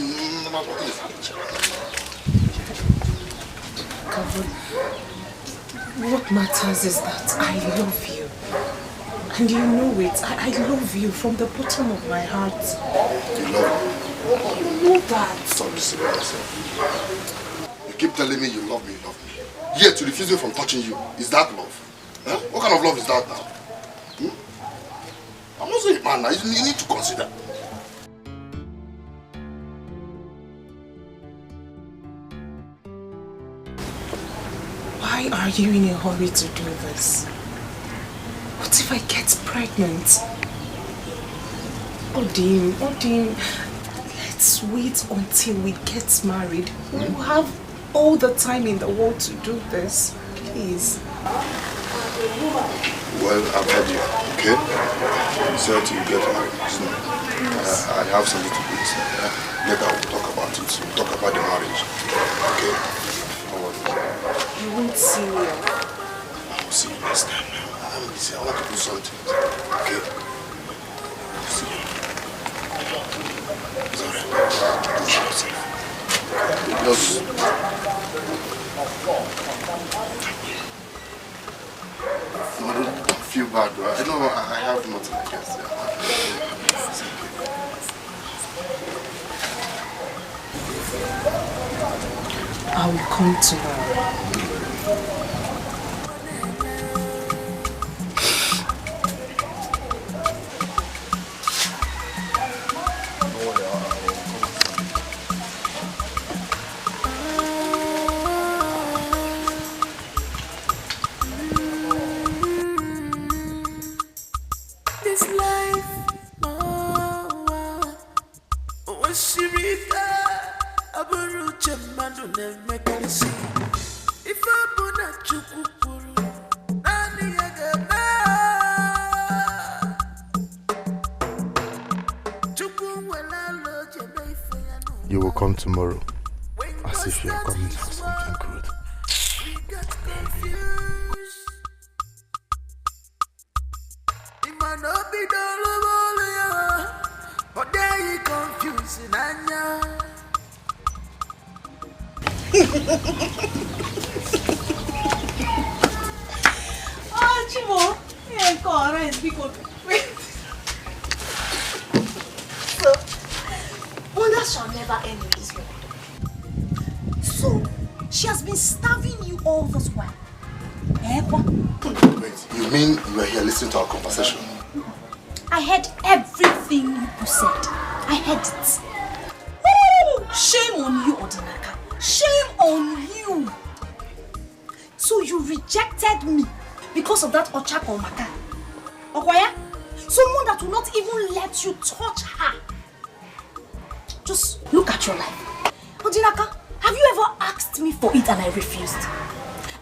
no matter what is happening. What matters is that I love you. And you know it. I love you from the bottom of my heart. You love me? You know that. Stop deceiving yourself. You keep telling me you love me. Yet to refuse me from touching you. Is that love? Eh? What kind of love is that now? I'm also a man now. You need to consider. Why are you in a hurry to do this? What if I get pregnant? Odin, let's wait until we get married. We'll have all the time in the world to do this. Please. Well, I've heard you, okay? You said you get married. So, I have something to do. Later we'll talk about it. We'll talk about the marriage. Okay? You won't see me. I will see you next time. I'm busy. I want to do something. Okay? See you. It's alright. Just... No, don't feel bad, bro. I know I have nothing against you. I will come tomorrow. This life, if I put a chukukuru, you will come tomorrow, as if you are coming for something good. Oh, Alright, people. Wait. So, wonders shall never end in this world. So, she has been starving you all this while. Wait, you mean you were here listening to our conversation? I heard everything you said. I heard it. Woo! Shame on you, Odinaka. Shame on you. So you rejected me because of that Ochako Maka. Okwaya? Someone that will not even let you touch her. Just look at your life. Odinaka, have you ever asked me for it and I refused?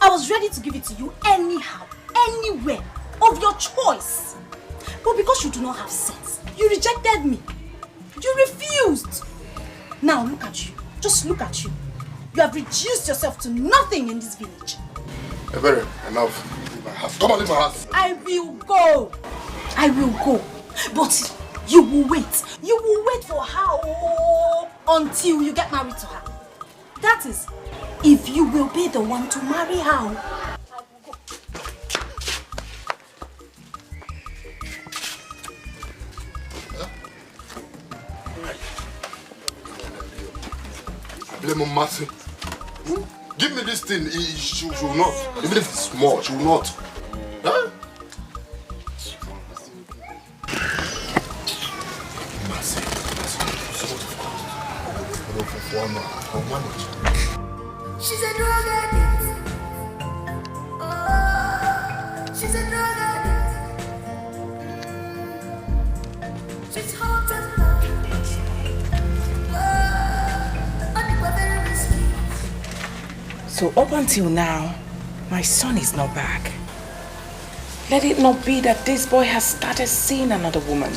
I was ready to give it to you anyhow, anywhere, of your choice. But because you do not have sense, you rejected me. You refused. Now look at you. Just look at you. You have reduced yourself to nothing in this village. Very enough. Leave my house. Come on, leave my house. I will go. I will go. But you will wait. You will wait for her until you get married to her. That is, if you will be the one to marry her. I blame on Martin. Give me this thing. She will not. Even if it's small, she will not. Huh? Martin, I'll manage. She's a drug addict. Oh, she's a drug addict. She's hot and very risky. So up until now, my son is not back. Let it not be that this boy has started seeing another woman.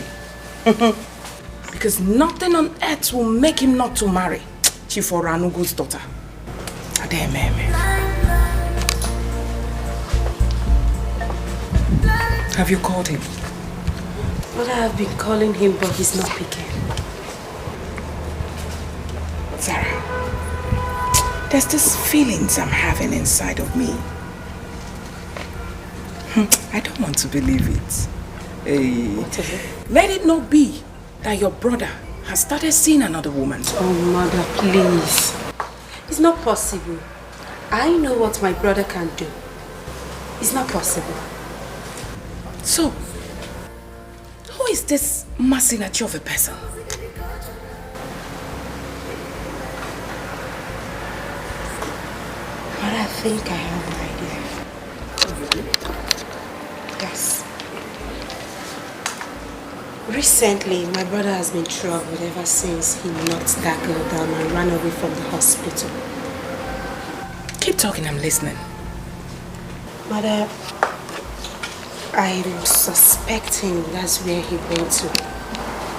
Because nothing on earth will make him not to marry Chief Oranugu's daughter. Have you called him? Well, I have been calling him, but he's not picking. Sarah, there's this feelings I'm having inside of me. I don't want to believe it. Hey. What is it? Let it not be that your brother has started seeing another woman. Oh, mother, please. It's not possible. I know what my brother can do. It's not possible. So, who is this Masinachi of a person? But I think I have an idea. Yes. Recently, my brother has been troubled ever since he knocked that girl down and ran away from the hospital. Keep talking, I'm listening. Mother, I'm suspecting that's where he went to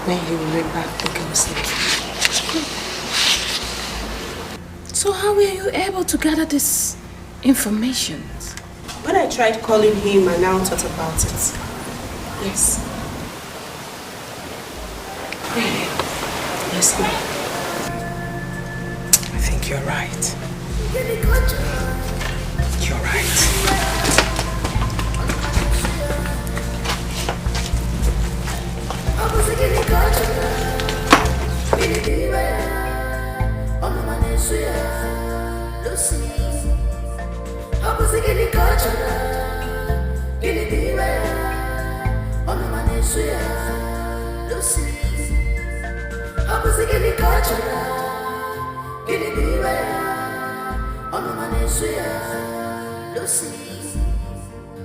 when he ran back the girl's life. So how were you able to gather this information? When I tried calling him, I now thought about it. Yes. Yes, ma'am. I think you're right. You're right.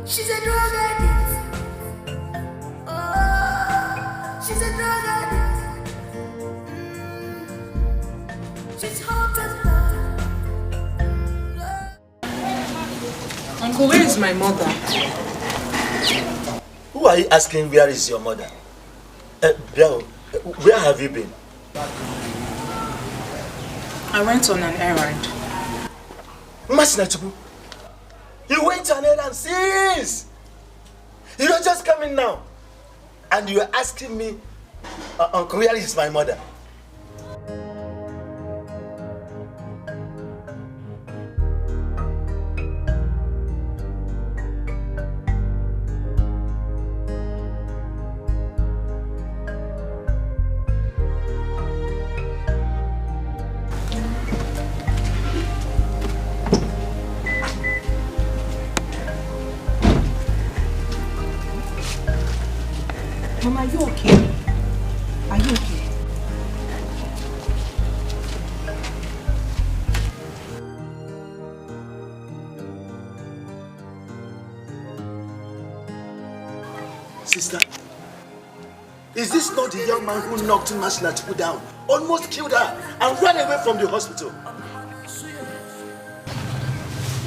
She's a drug addict. Oh, she's a drug addict. She's hot and Uncle, where is my mother? Who are you asking where is your mother? Where have you been? I went on an errand. Masinachubu, you went on an errand since. You don't just come in now. And you are asking me, Uncle, where is my mother? Mama, are you okay? Are you okay? Sister, is this not the young man who knocked Masinachi down, almost killed her, and ran away from the hospital?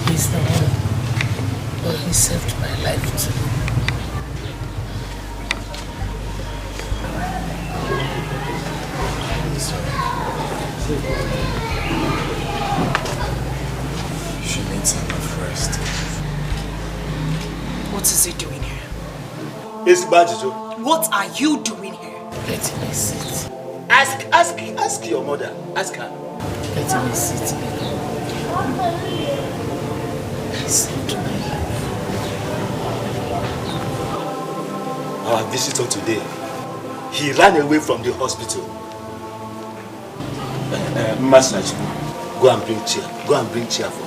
He's the one, but he saved my life too. She needs enough rest. What is he doing here? It's Bajijo. What are you doing here? Let me sit. Ask your mother. Ask her. Let me sit. He saved my life. Our visitor today, he ran away from the hospital. Masinachi, go and bring chair. Go and bring chair for him.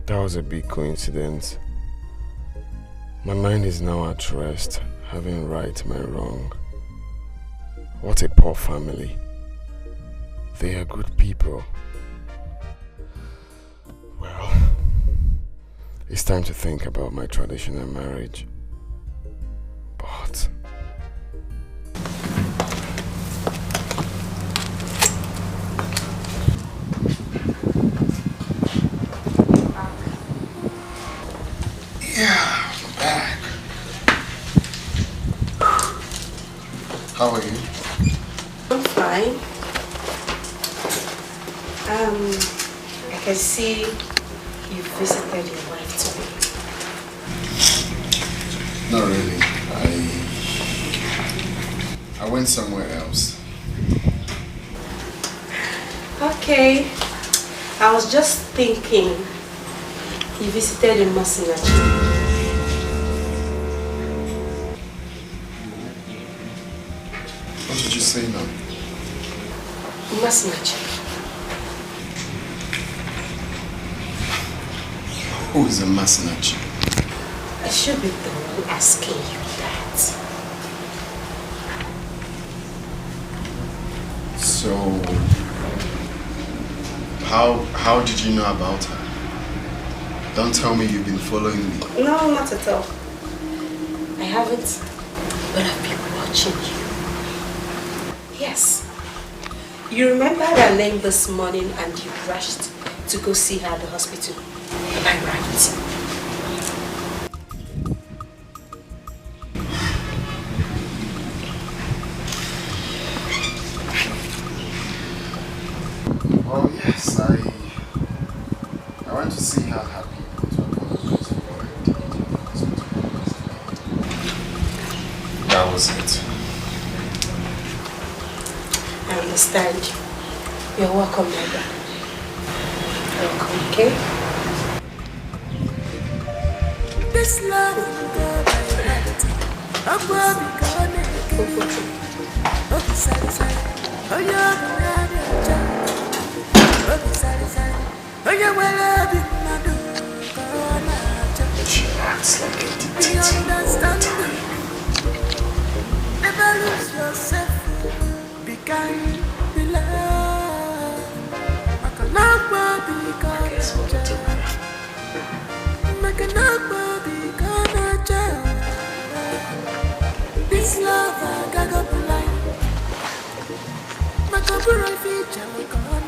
That was a big coincidence. My mind is now at rest, having right my wrong. What a poor family. They are good people. Well, it's time to think about my traditional marriage. But yeah, I'm back. How are you? I'm fine. I can see you visited your wife today. Not really. I went somewhere else. Okay. I was just thinking you visited in Masinachi. What did you say now? Masinachi. Who is a Masinachi? I should be the one asking you that. So, how did you know about her? Don't tell me you've been following me. No, not at all. I haven't, but I've been watching you. Yes. You remember that late this morning and you rushed to go see her at the hospital? Am I right? Oh yes, I went to see how happy that was it. I understand. You're welcome, my brother. Welcome, okay? This love will go by night. I'm going to be gone again. Oh, sorry, sorry. Oh, you're the man. Oh, sorry, sorry. Oh, you're well, She acts like a dictator. you understand me. Never lose yourself. Be kind, be love. I cannot be gone. I cannot be gone. This love I got up blind. My couple feature will go on.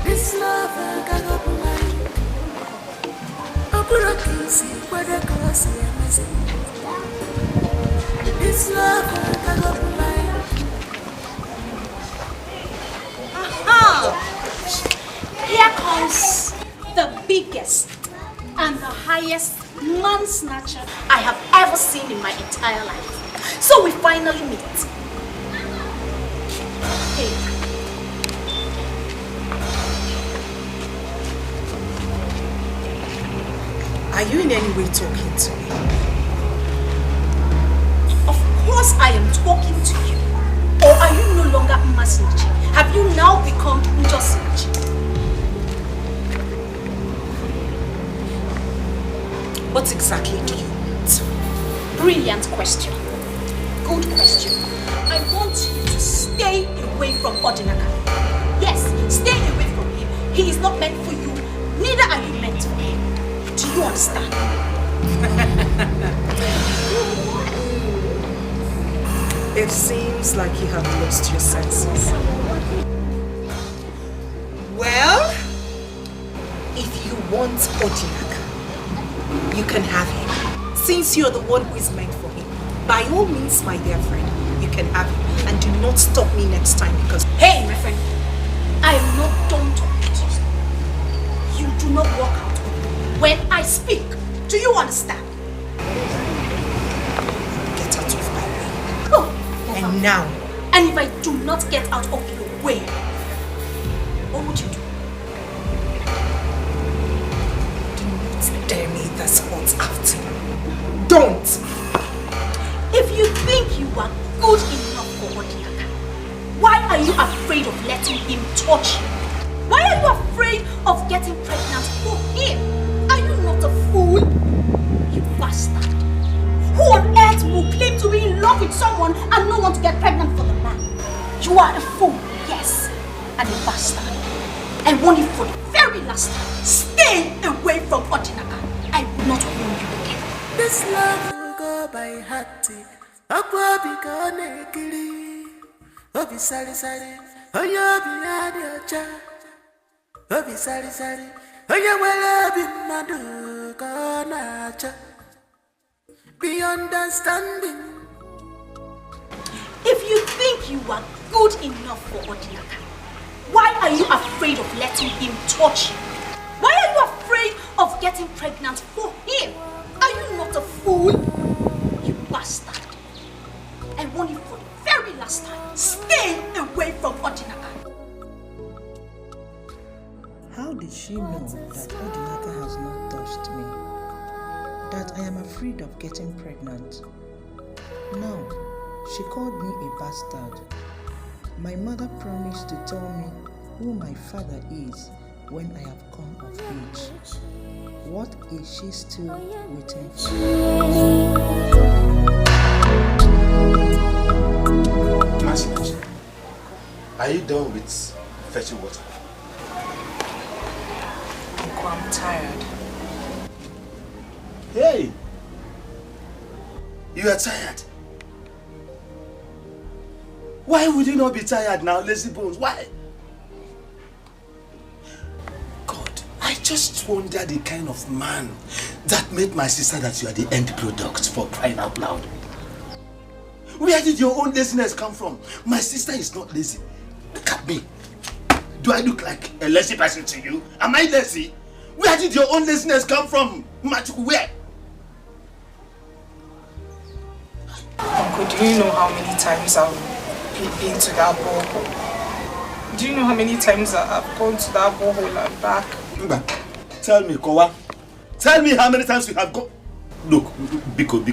This love I got up blind. I put a kiss in where the cross is. This love I got up blind. Aha! Here comes the biggest and the highest man snatcher I have ever seen in my entire life. So we finally meet. Hey. Are you in any way talking to me? because I am talking to you? Or are you no longer Masinachi? Have you now become Njosinachi? What exactly do you want? Brilliant question. Good question. I want you to stay away from Odinaka. Yes, stay away from him. He is not meant for you. Neither are you meant for him. Do you understand? It seems like you have lost your senses. Well, if you want Odinaka, you can have him. Since you're the one who is meant for him, by all means, my dear friend, you can have him. And do not stop me next time because... Hey, my friend, I am not done talking to you. You do not walk out when I speak. Do you understand? Get out of my way. Oh, and now. And if I do not get out of your way, what would you do? Do not dare me this hot afternoon. Don't! If you think you are good enough for Odiaka, why are you afraid of letting him touch you? Why are you afraid of getting pregnant for him? Are you not a fool? You bastard. Who on earth will claim to be in love with someone and not want to get pregnant for the man? You are a fool, yes, and a bastard. I warn you for the very last time. Stay away from Odinaka. I will not warn you again. This love will go by hearty. Akwa bika nekili. Obi sari sari. Oyo bi adiocha. Obi sari sari. Oyo wele bi madu konacha. Be understanding. If you think you are good enough for Odinaka, why are you afraid of letting him touch you? Why are you afraid of getting pregnant for him? Are you not a fool? You bastard. I warn you for the very last time. Stay away from Odinaka. How did she know that Odinaka has not touched me? That I am afraid of getting pregnant? No, she called me a bastard. My mother promised to tell me who my father is when I have come of age. What is she still waiting for? Masinachi, are you done with fetching water? Uncle, I'm tired. Hey! You are tired? Why would you not be tired now, lazy bones? Why? God, I just wonder the kind of man that made my sister that you are the end product, for crying out loud. Where did your own laziness come from? My sister is not lazy. Look at me. Do I look like a lazy person to you? Am I lazy? Where did your own laziness come from? Where? Uncle, do you know how many times I've been to that borehole? Do you know how many times I've gone to that borehole and back? Tell me, Kowa. Tell me how many times you have gone. Look, Biko,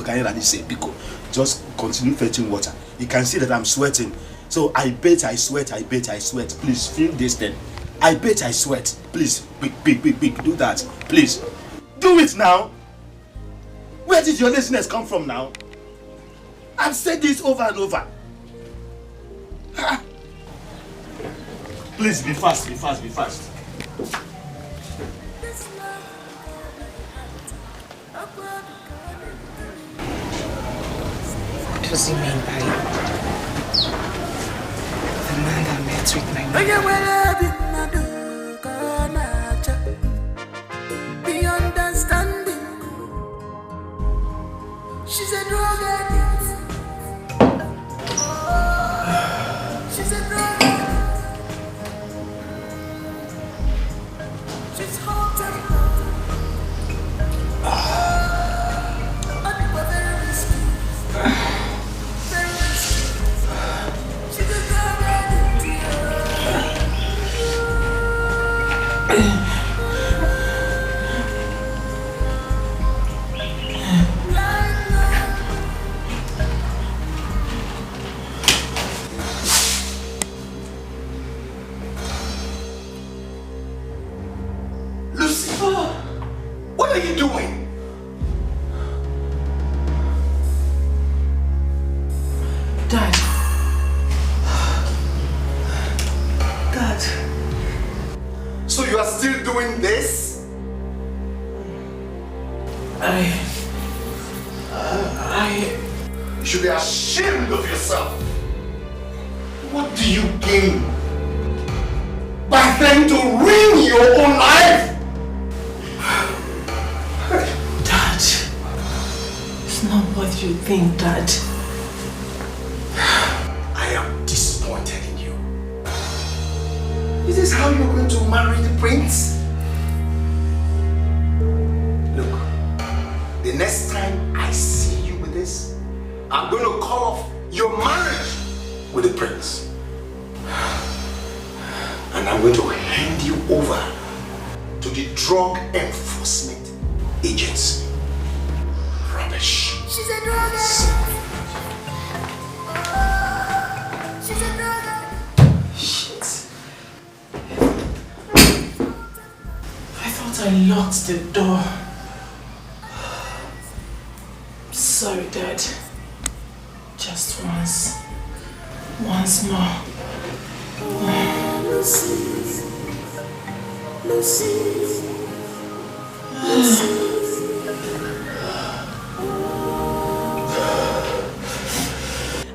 can you really say Biko? Just continue fetching water. You can see that I'm sweating. So I bet I sweat. Please, feel this then. I bet I sweat. Please, quick, do that. Please. Do it now. Where did your laziness come from now? I've said this over and over. Please, be fast. What does he mean by the man that met with my mother? Be understanding. She's a drug addict. She's a drug addict. She's hot and very risky. Very risky. She's a drug addict. are you doing? Dad. Dad. So you are still doing this? You should be ashamed of yourself. What do you gain by trying to ruin your own life? Dad, it's not what you think, Dad. I am disappointed in you. Is this how you're going to marry the prince? Look, the next time I see you with this, I'm going to call off your marriage with the prince. And I'm going to hand you over to the Drug Enforcement Agency. Rubbish. She's a drug addict. She's a drug addict. Shit. I thought I locked the door. Sorry, Dad. Just once. Once more.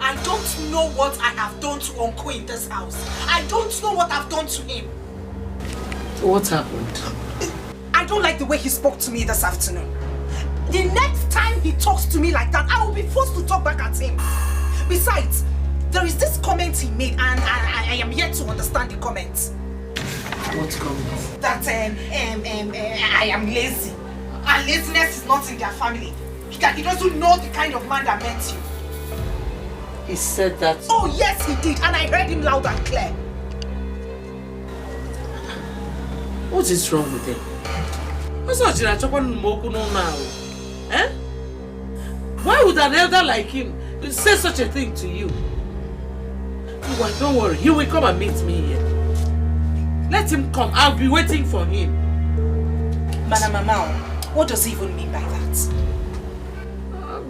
I don't know what I have done to Uncle in this house. I don't know what I've done to him. What happened? I don't like the way he spoke to me this afternoon. The next time he talks to me like that, I will be forced to talk back at him. Besides, there is this comment he made and I am yet to understand the comment. What comment? That I am lazy. And laziness is not in their family. He doesn't know the kind of man that met you. He said that? Oh yes, he did. And I heard him loud and clear. What is wrong with him? Eh? Why would an elder like him say such a thing to you? Well, don't worry, he will come and meet me here. Let him come, I'll be waiting for him. Mama, what does he even mean by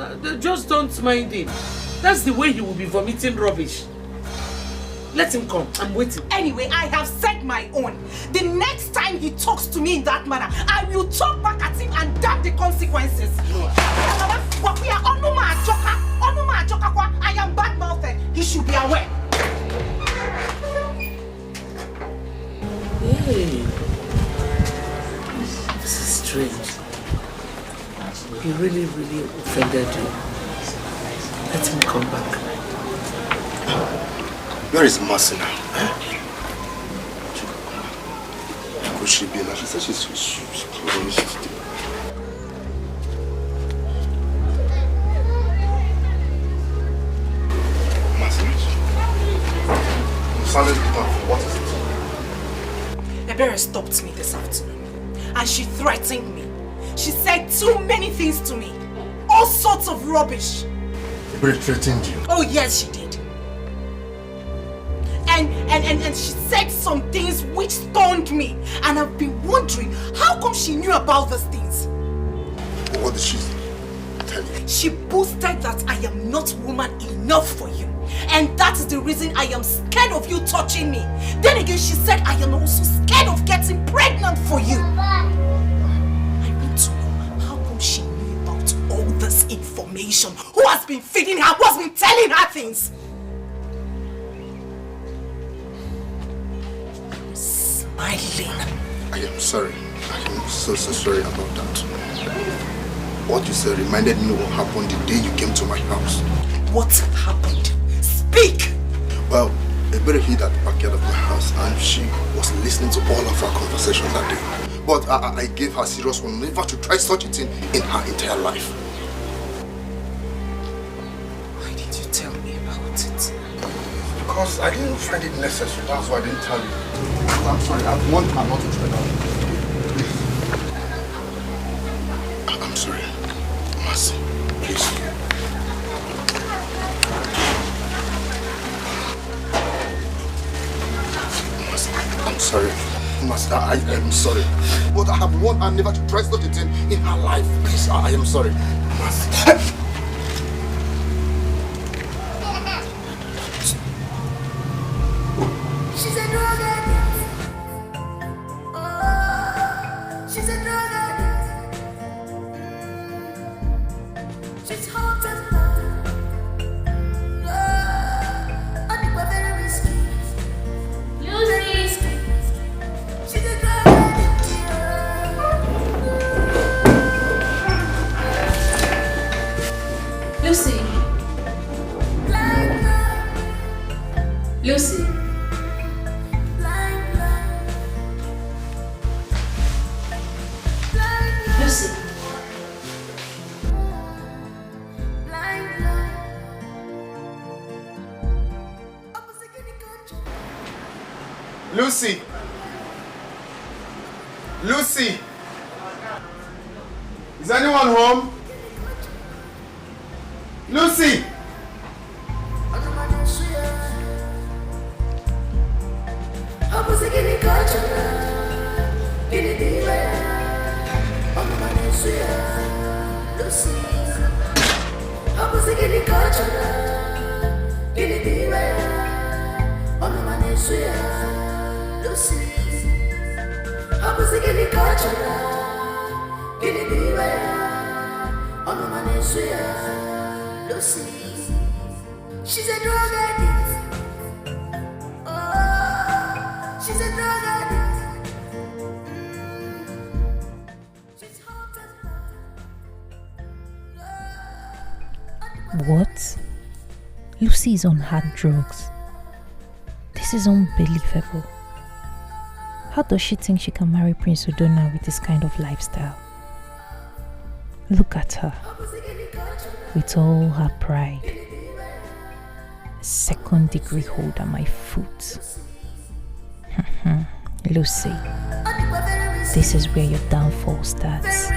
that? Just don't mind him. That's the way he will be vomiting rubbish. Let him come, I'm waiting. Anyway, I have said my own. The next time he talks to me in that manner, I will talk back at him and damn the consequences. I am bad-mouthed. He should be aware. Hey, this is strange. He really offended you. Let him come back. Where is Mercy now? Could she be now? She said she's close. Mercy? You sounded tough. What is it? Ebere stopped me this afternoon and she threatened me. She said too many things to me. All sorts of rubbish. Ebere threatened you? Oh yes, she did. And she said some things which stunned me. And I've been wondering, how come she knew about these things? What did she tell you? She boasted that I am not woman enough for you. And that is the reason I am scared of you touching me. Then again, she said I am also scared of getting pregnant for you. I need to know, how come she knew about all this information? Who has been feeding her? Who has been telling her things? Smiling. I am sorry. I am so sorry about that. What you said reminded me what happened the day you came to my house. What happened? Speak! Well, Ebere hid at the backyard of my house and she was listening to all of our conversations that day. But I gave her serious warning never to try such a thing in her entire life. Why did you tell me about it? Because I didn't find it necessary. That's why I didn't tell you. I'm sorry. I want her not to try that. Please. I'm sorry. Mercy, please. Mercy, I'm sorry. Master, I am sorry. But I have warned her never to try such a thing in her life. Please, I am sorry. Master. She's a drug addict. Oh, she's a drug addict. She's hot and cold. Oh, and we're very risky. Lucy. She's a drug addict. Lucy. Lucy. Lucy. Lucy! Lucy! Is anyone home? Lucy! She's a drug addict. Oh, she's a drug addict. She's hot and What? Lucy is on hard drugs. This is unbelievable. How does she think she can marry Prince Udona with this kind of lifestyle? Look at her. With all her pride. A second-degree hold on my foot. Lucy, this is where your downfall starts.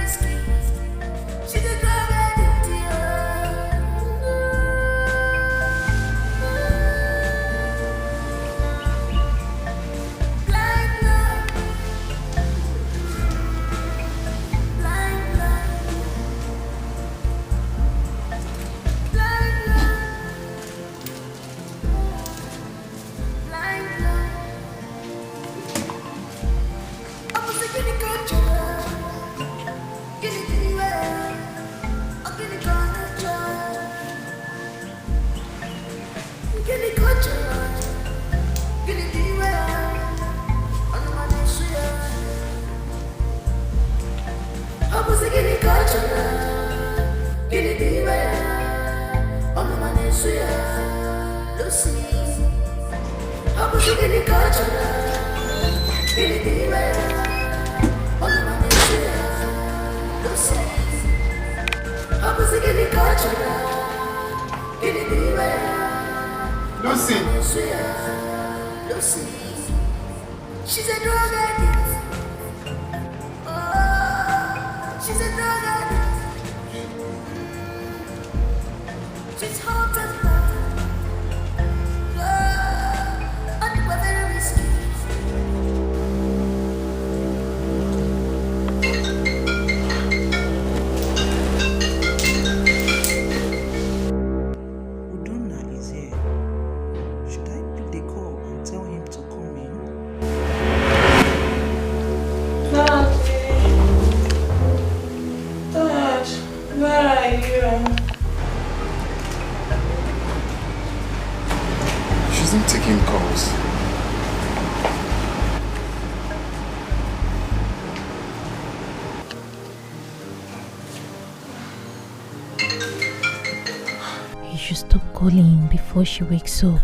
Lucy. She's a drug addict. Oh, she's a drug addict. She's hot and cold. Oh, and we're very risky. Udona is here. Should I pick the call and tell him to come in? Dad, where are you? She isn't taking calls. You should stop calling before she wakes up.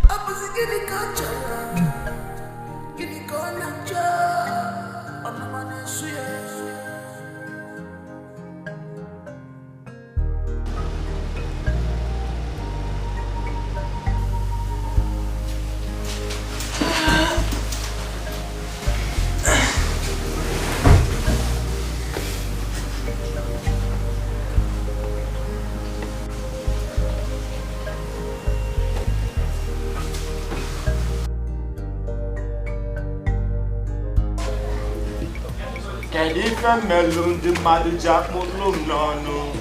Melon, the mother jack molum no.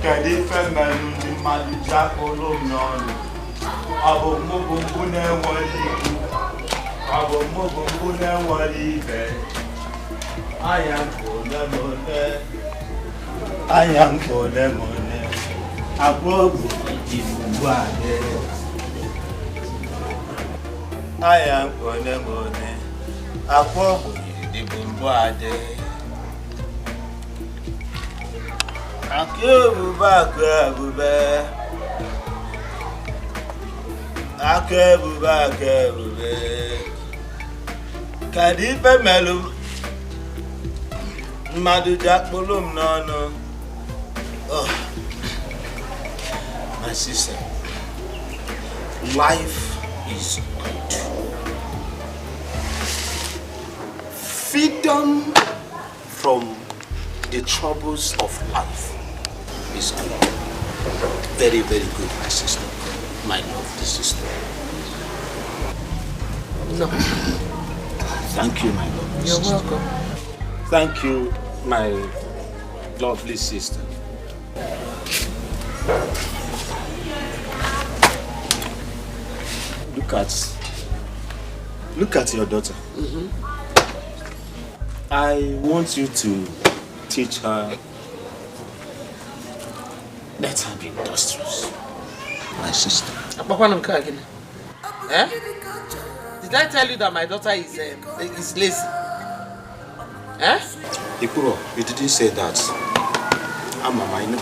Kadife melon, the mother jack molum no. Abo mugune wali. Abo mugune wali be. I am for the money. Abo ifuade. I am for the money. Abo ifuade. Akebu be. Akebu be. Kadife melum. Madu Jack Bolum, no. Oh, my sister, life is good. Freedom from the troubles of life is good. Very, very good, my sister. My lovely sister. No. Thank you, my lovely sister. You're welcome. Thank you, my lovely sister. Look at your daughter. I want you to teach her. Let her be industrious, my sister. Eh? Did I tell you that my daughter is lazy? Eh? Ikuro, you didn't say that. I know.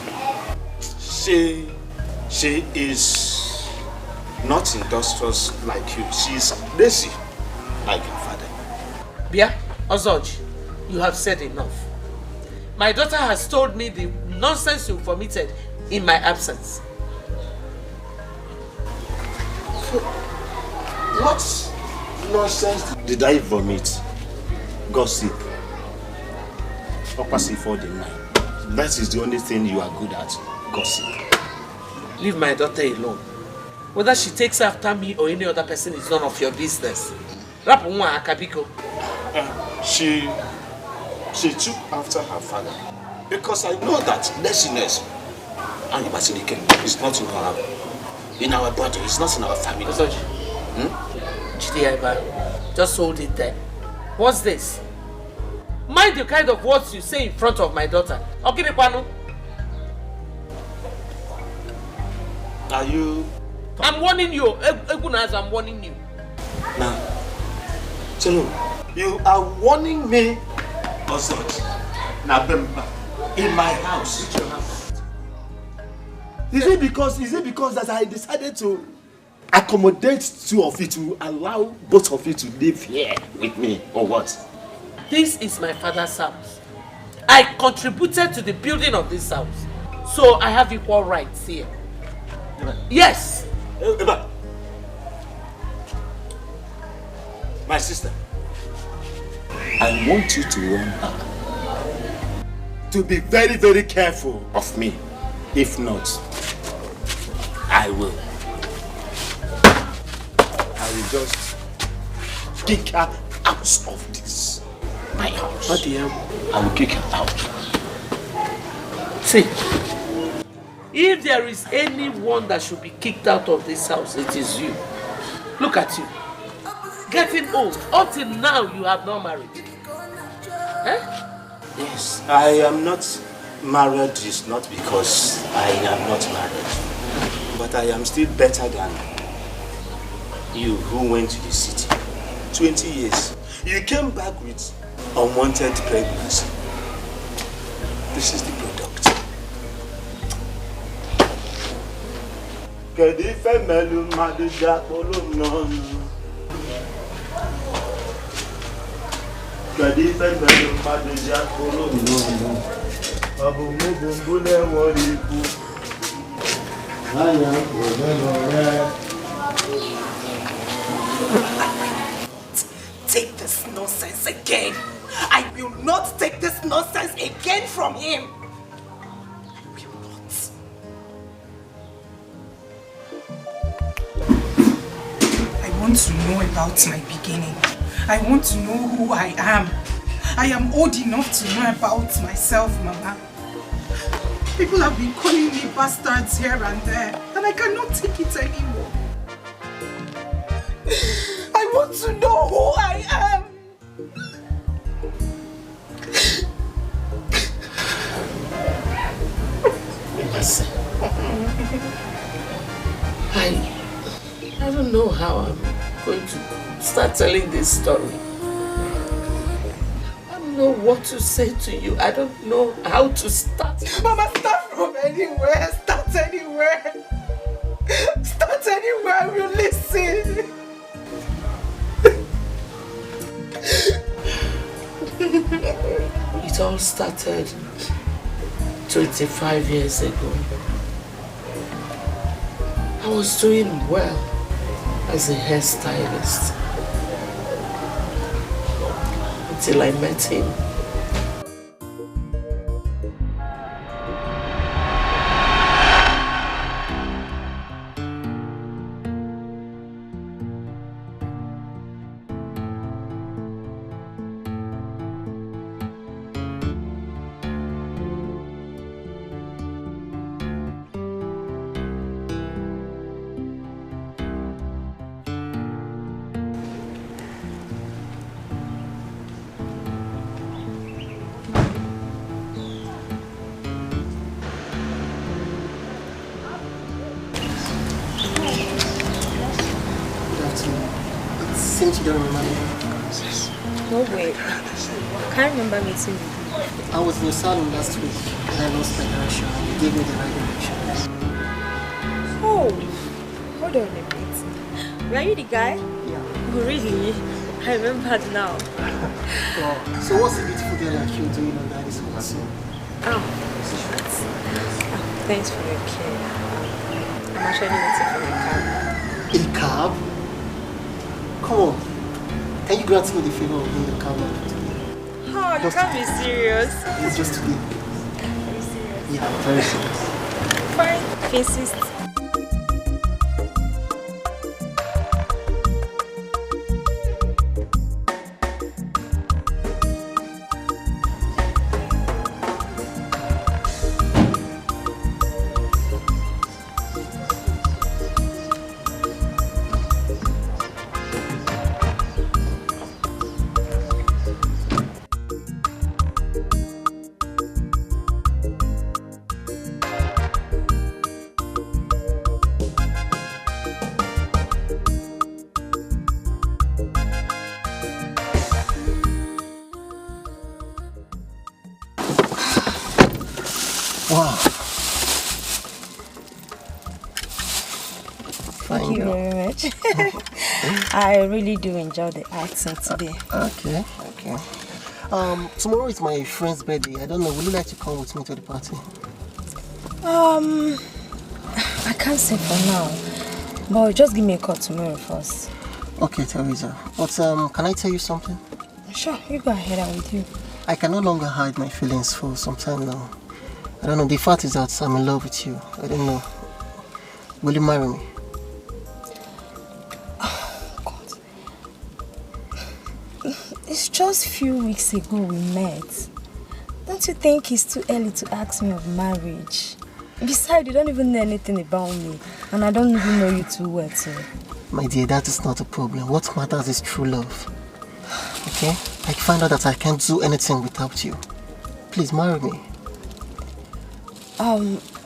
She is not industrious like you. She is lazy like her father. Bia, Ozoj, you have said enough. My daughter has told me the nonsense you vomited in my absence. What nonsense did I vomit? Gossip. Opposite for the night. That is the only thing you are good at. Gossip. Leave my daughter alone. Whether she takes after me or any other person is none of your business. She took after her father because I know that laziness and is not in our body, it's not in our family. Just hold it there. What's this? Mind the kind of words you say in front of my daughter. Okay, are you? I'm warning you. I'm warning you. Now, Chelo, you are warning me also. In my house. Is it because that I decided to accommodate two of you, to allow both of you to live here with me, or what? This is my father's house. I contributed to the building of this house, so I have equal rights here. Yes. My sister, I want you to learn to be very, very careful of me. If not, I will just kick her out of this, my house. What do you have? I will kick her out. See, if there is anyone that should be kicked out of this house, it is you. Look at you. Getting old. Until now, you have not married. Eh? Yes, I am not married. Is not because I am not married, but I am still better than you who went to the city. 20 years. You came back with unwanted pregnancy. This is the product. Take this nonsense again. I will not take this nonsense again from him. I will not. I want to know about my beginning. I want to know who I am. I am old enough to know about myself, Mama. People have been calling me bastards here and there, and I cannot take it anymore. I want to know who I am. Listen, I don't know how I'm going to start telling this story. I don't know what to say to you. I don't know how to start. Mama, start from anywhere. Start anywhere. Start anywhere. I will listen. It all started 25 years ago. I was doing well as a hairstylist until I met him. Since you don't remember me. No way. I can't remember meeting you. I was in your salon last week and I lost my direction and you gave me the right direction. Oh, hold on a bit. Were you the guy? Yeah. Really? I remembered now. Wow. So what's a beautiful girl like you doing on that is so? Oh, thanks for your care. I'm actually waiting for my cab. A cab? Come on. Can you grant me the favor of being the cab today? Oh, you can't be serious. It's just today. Are you serious? Yeah, I'm very serious. Fine, if you insist. Wow. Thank you very much. I really do enjoy the acting today. Okay. Tomorrow is my friend's birthday. I don't know, would you like to come with me to the party? I can't say for now, but just give me a call tomorrow first. Okay, Teresa. But can I tell you something? Sure, you go ahead, I'm with you. I can no longer hide my feelings for some time now. I don't know, the fact is that I'm in love with you. I don't know. Will you marry me? Oh, God. It's just a few weeks ago we met. Don't you think it's too early to ask me of marriage? Besides, you don't even know anything about me. And I don't even know you too well, too. My dear, that is not a problem. What matters is true love. Okay? I find out that I can't do anything without you. Please marry me.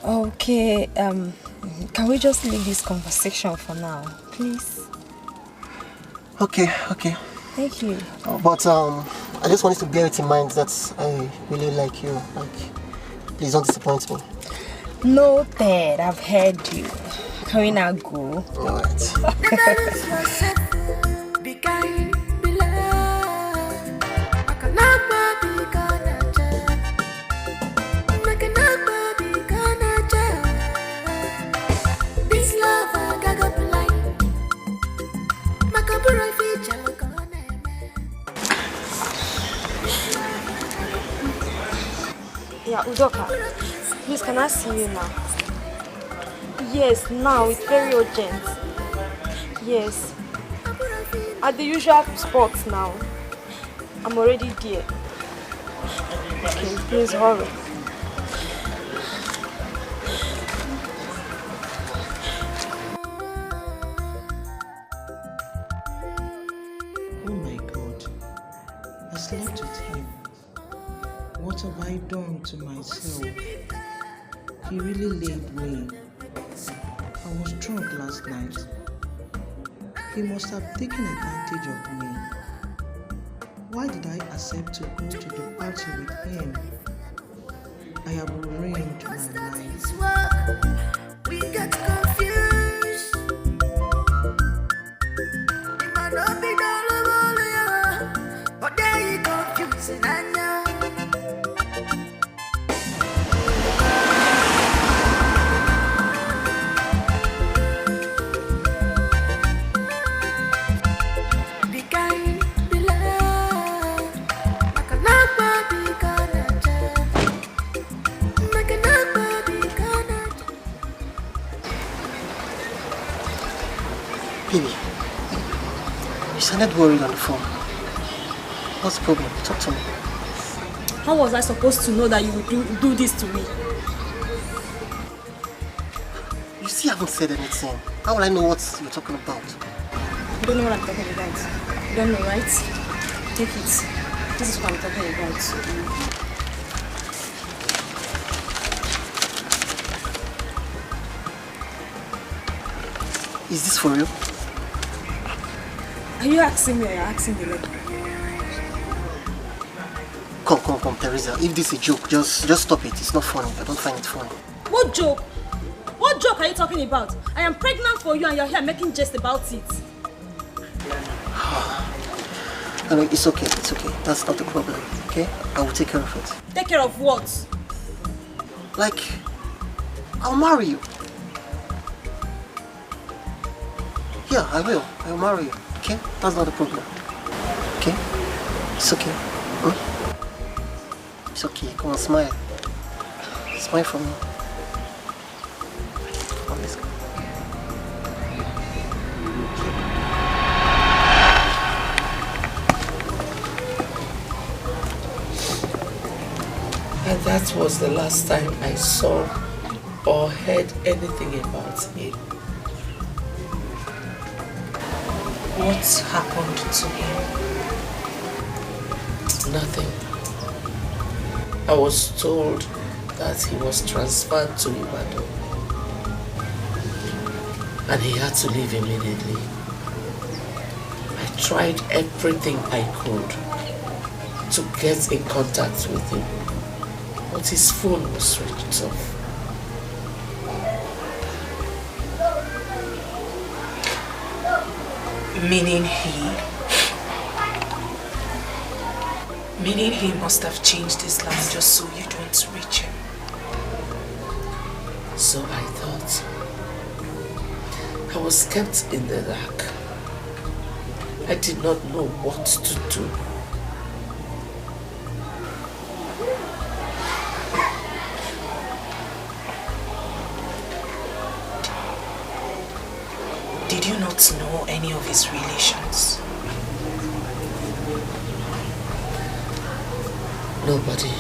Okay, can we just leave this conversation for now, please? Okay. Thank you. But I just want you to bear it in mind that I really like you. Please don't disappoint me. Noted, I've heard you. Can we now go? Alright. Be kind, be loved. I can never be gonna judge. I can never be gonna judge. This love I got blind. Makabura feature look on Yeah, Udoka, please can I see you now? Yes, now, it's very urgent. Yes. At the usual spot now. I'm already there. Okay, please hurry. Oh my God. I slept with him. What have I done to myself? He really laid me. I was drunk last night. He must have taken advantage of me. Why did I accept to go to the party with him? I have ruined my life. We get confused. It might not be normal, but there you confusing and now. Baby, you sounded worried on the phone. What's the problem? Talk to me. How was I supposed to know that you would do this to me? You still haven't said anything. How will I know what you're talking about? You don't know what I'm talking about. You don't know, right? Take it. This is what I'm talking about. Is this for real? Are you asking me or you're asking the lady? Come, Teresa. If this is a joke, just stop it. It's not funny. I don't find it funny. What joke? What joke are you talking about? I am pregnant for you and you're here making jest about it. No, it's okay. It's okay. That's not the problem. Okay? I will take care of it. Take care of what? Like, I'll marry you. Yeah, I will. I'll marry you. Okay? That's not the problem. Okay? It's okay. It's okay. Come on, smile. Smile for me. Come on, let's go. And that was the last time I saw or heard anything about him. What happened to him? Nothing. I was told that he was transferred to Ibadan and he had to leave immediately. I tried everything I could to get in contact with him, but his phone was switched off. Meaning he must have changed his life just so you don't reach him. So I thought. I was kept in the dark. I did not know what to do. Did you not know any of his relations? Nobody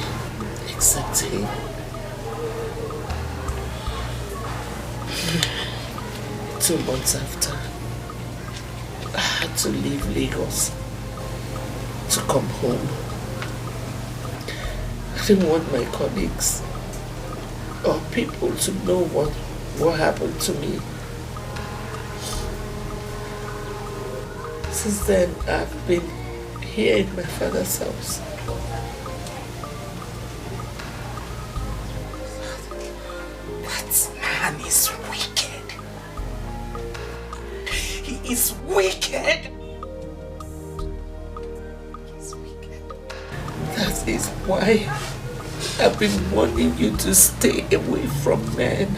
except him. 2 months after, I had to leave Lagos to come home. I didn't want my colleagues or people to know what happened to me. Since then, I've been here in my father's house. That man is wicked. He is wicked. He's wicked. That is why I've been warning you to stay away from men.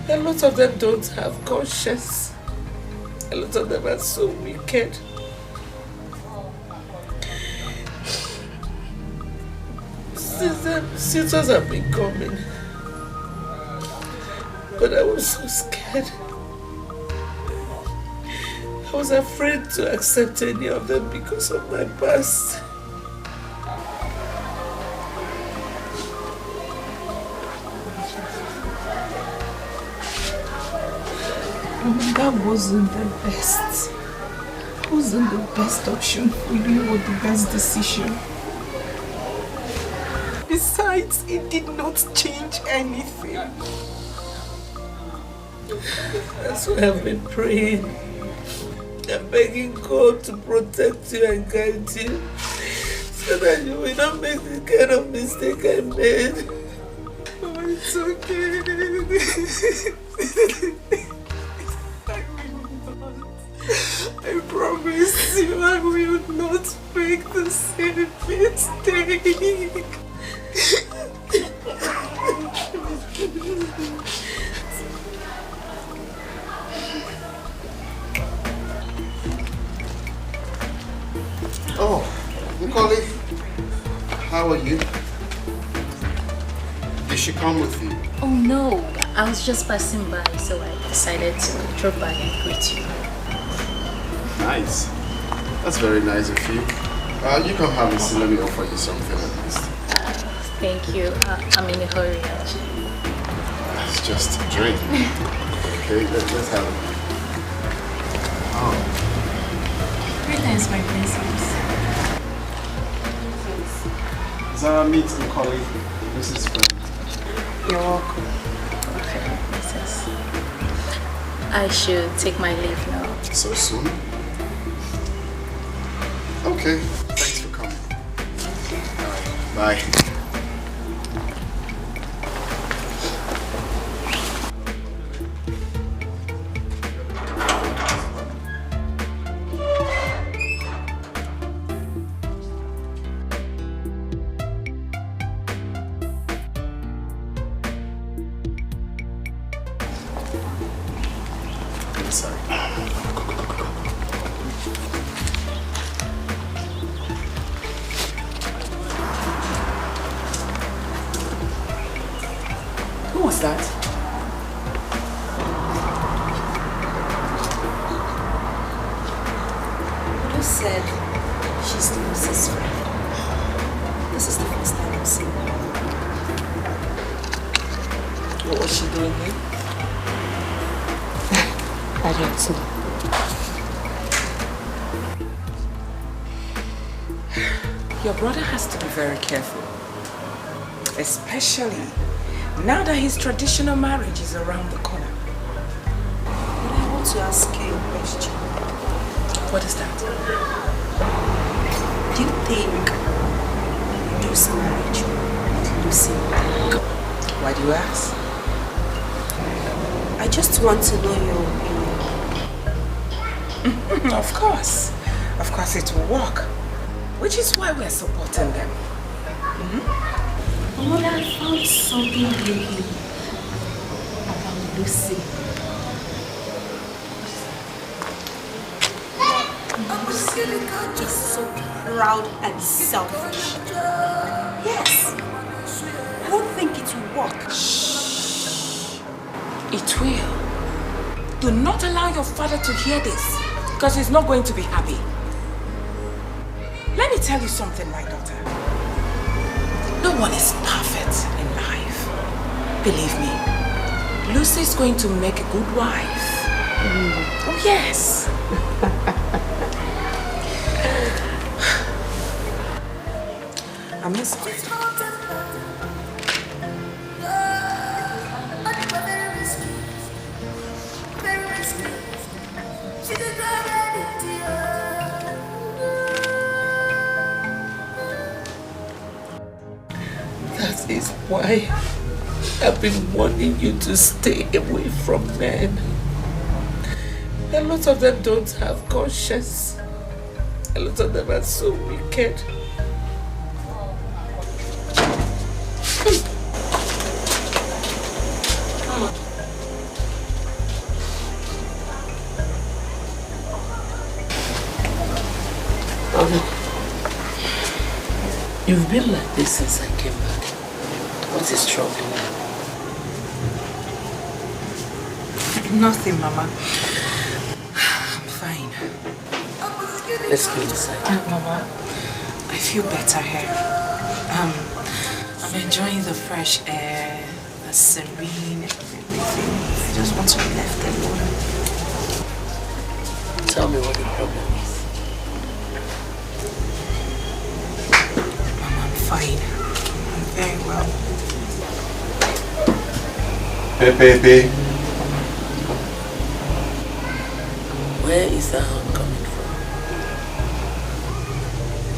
A lot of them don't have conscience. A lot of them are so wicked. Suitors have been coming. But I was so scared. I was afraid to accept any of them because of my past. That wasn't the best. That wasn't the best option for you or the best decision. Besides, it did not change anything. That's why I've been praying and begging God to protect you and guide you so that you will not make the kind of mistake I made. Oh, it's okay. I promise you I will not make the same mistake. Oh, Nkoli, how are you? Did she come with you? Oh no, I was just passing by, so I decided to drop by and greet you. Nice. That's very nice of you. You can have a seat. Let me offer you something at least. Thank you. I'm in a hurry actually. It's just a drink. Okay, let's have it. Oh. Greetings, my princess. Zara, meet Nkoli. This is friend. You're welcome. Okay, princess. I should take my leave now. So soon? Okay, thanks for coming. Bye. Who was that? Who said she's the Lucy's friend? This is the first time I've seen her. What was she doing here? I don't know. Your brother has to be very careful. Especially now that his traditional marriage is around the corner. But I want to ask you a question. What is that? Do you think this marriage with Lucy will work? Why do you ask? I just want to know your opinion. Of course it will work. Which is why we're supporting them. But I found something lately about Lucy. Lucy is so proud and selfish. Yes. I don't think it will work. It will. Do not allow your father to hear this, because he's not going to be happy. Let me tell you something, my daughter. No one is perfect in life. Believe me, Lucy's going to make a good wife. Oh, yes. I miss her. That is why I've been wanting you to stay away from men. A lot of them don't have conscience. A lot of them are so wicked. You've been like this since I came back. What is troubling you? Nothing, Mama. I'm fine. Let's go inside. Mama, I feel better here. I'm enjoying the fresh air, the serene, everything. I just want to be left alone. Tell me what the problem is. I'm fine. I'm very well. Pepe. Where is the hand coming from?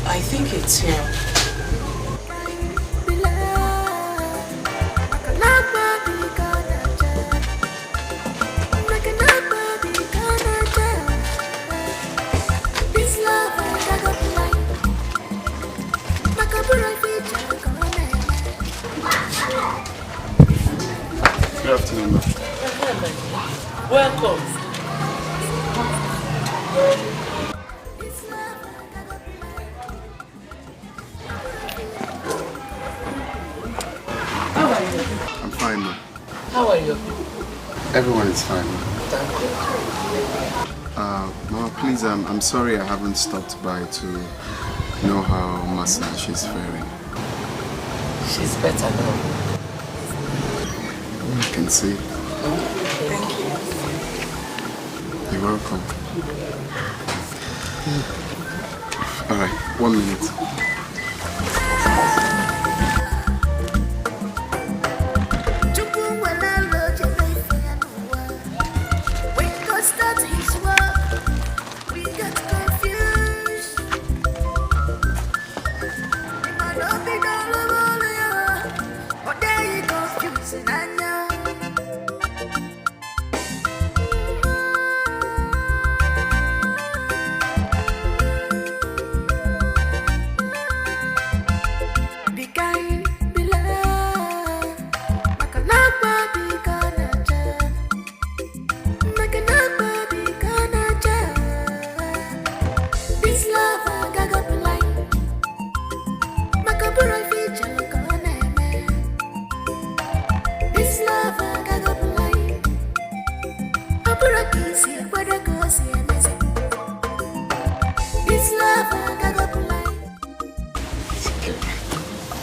I think it's here. Good afternoon, ma'am. Welcome. I'm fine, ma'am. How are you? Everyone is fine, ma'am. Thank God. Mama, please, I'm sorry I haven't stopped by to know how Masa she's faring. She's better now. I can see. Thank you. You're welcome. Alright, 1 minute.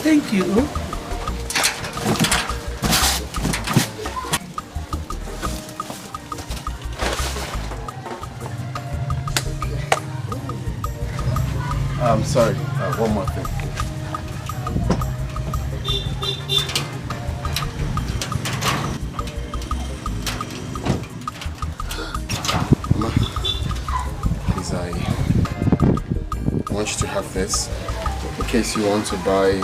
Thank you. I'm sorry, one more thing. Mama, please, I want you to have this in case you want to buy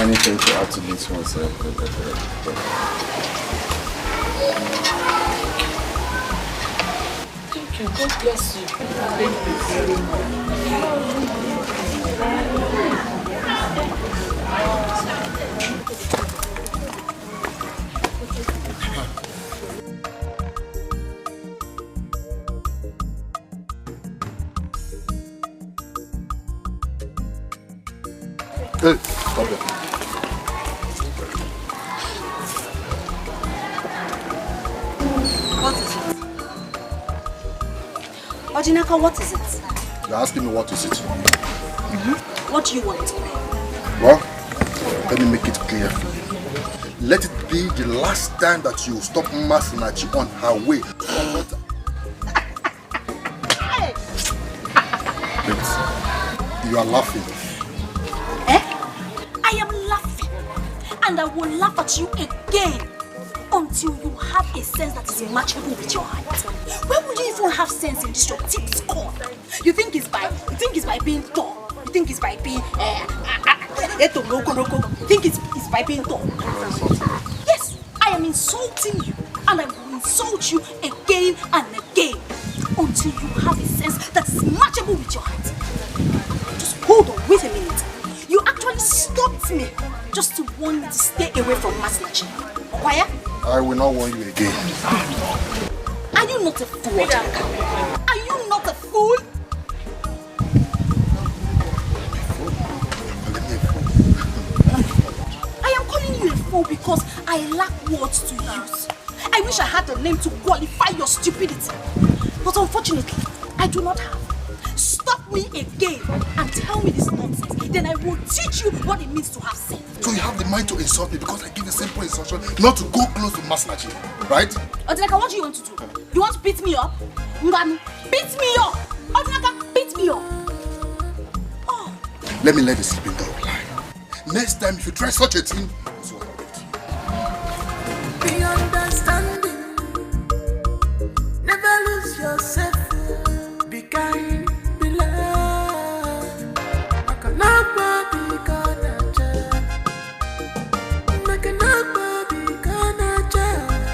anything to add to this one, sir. Thank you. God bless you. Thank you very Hey, stop it. What is it? Odinaka, what is it? You're asking me what is it? What do you want? Well, let me make it clear. Let it be the last time that you stop Masinachi on her way. You are laughing. I am laughing, and I will laugh at you again until you have a sense that is matchable with your height. Where would you even have sense in this your tip score? You think it's by being tall? You think it's by being you think it's by being tall? Yes, I am insulting you, and I will insult you again and again until you have a sense that is matchable with your height. Just hold on, wait a minute. You actually stopped me just to warn me to stay away from Masinachi. Why? I will not warn you again. Are you not a fool? Are you not a fool? I am calling you a fool because I lack words to use. I wish I had a name to qualify your stupidity. But unfortunately, I do not have. Stop me again and tell me this nonsense. Then I will teach you what it means to have sense. So you have the mind to insult me because I give a simple instruction not to go close to Masinachi, right? Odinaka, what do you want to do? You want to beat me up? Ngani, beat me up. Odinaka, beat me up. Let me let the sleeping dog lie. Next time, if you try such a thing, it's what I'll do. Be understanding. Never lose yourself. Be kind, be loved. I cannot be gonna judge. I cannot be gonna judge.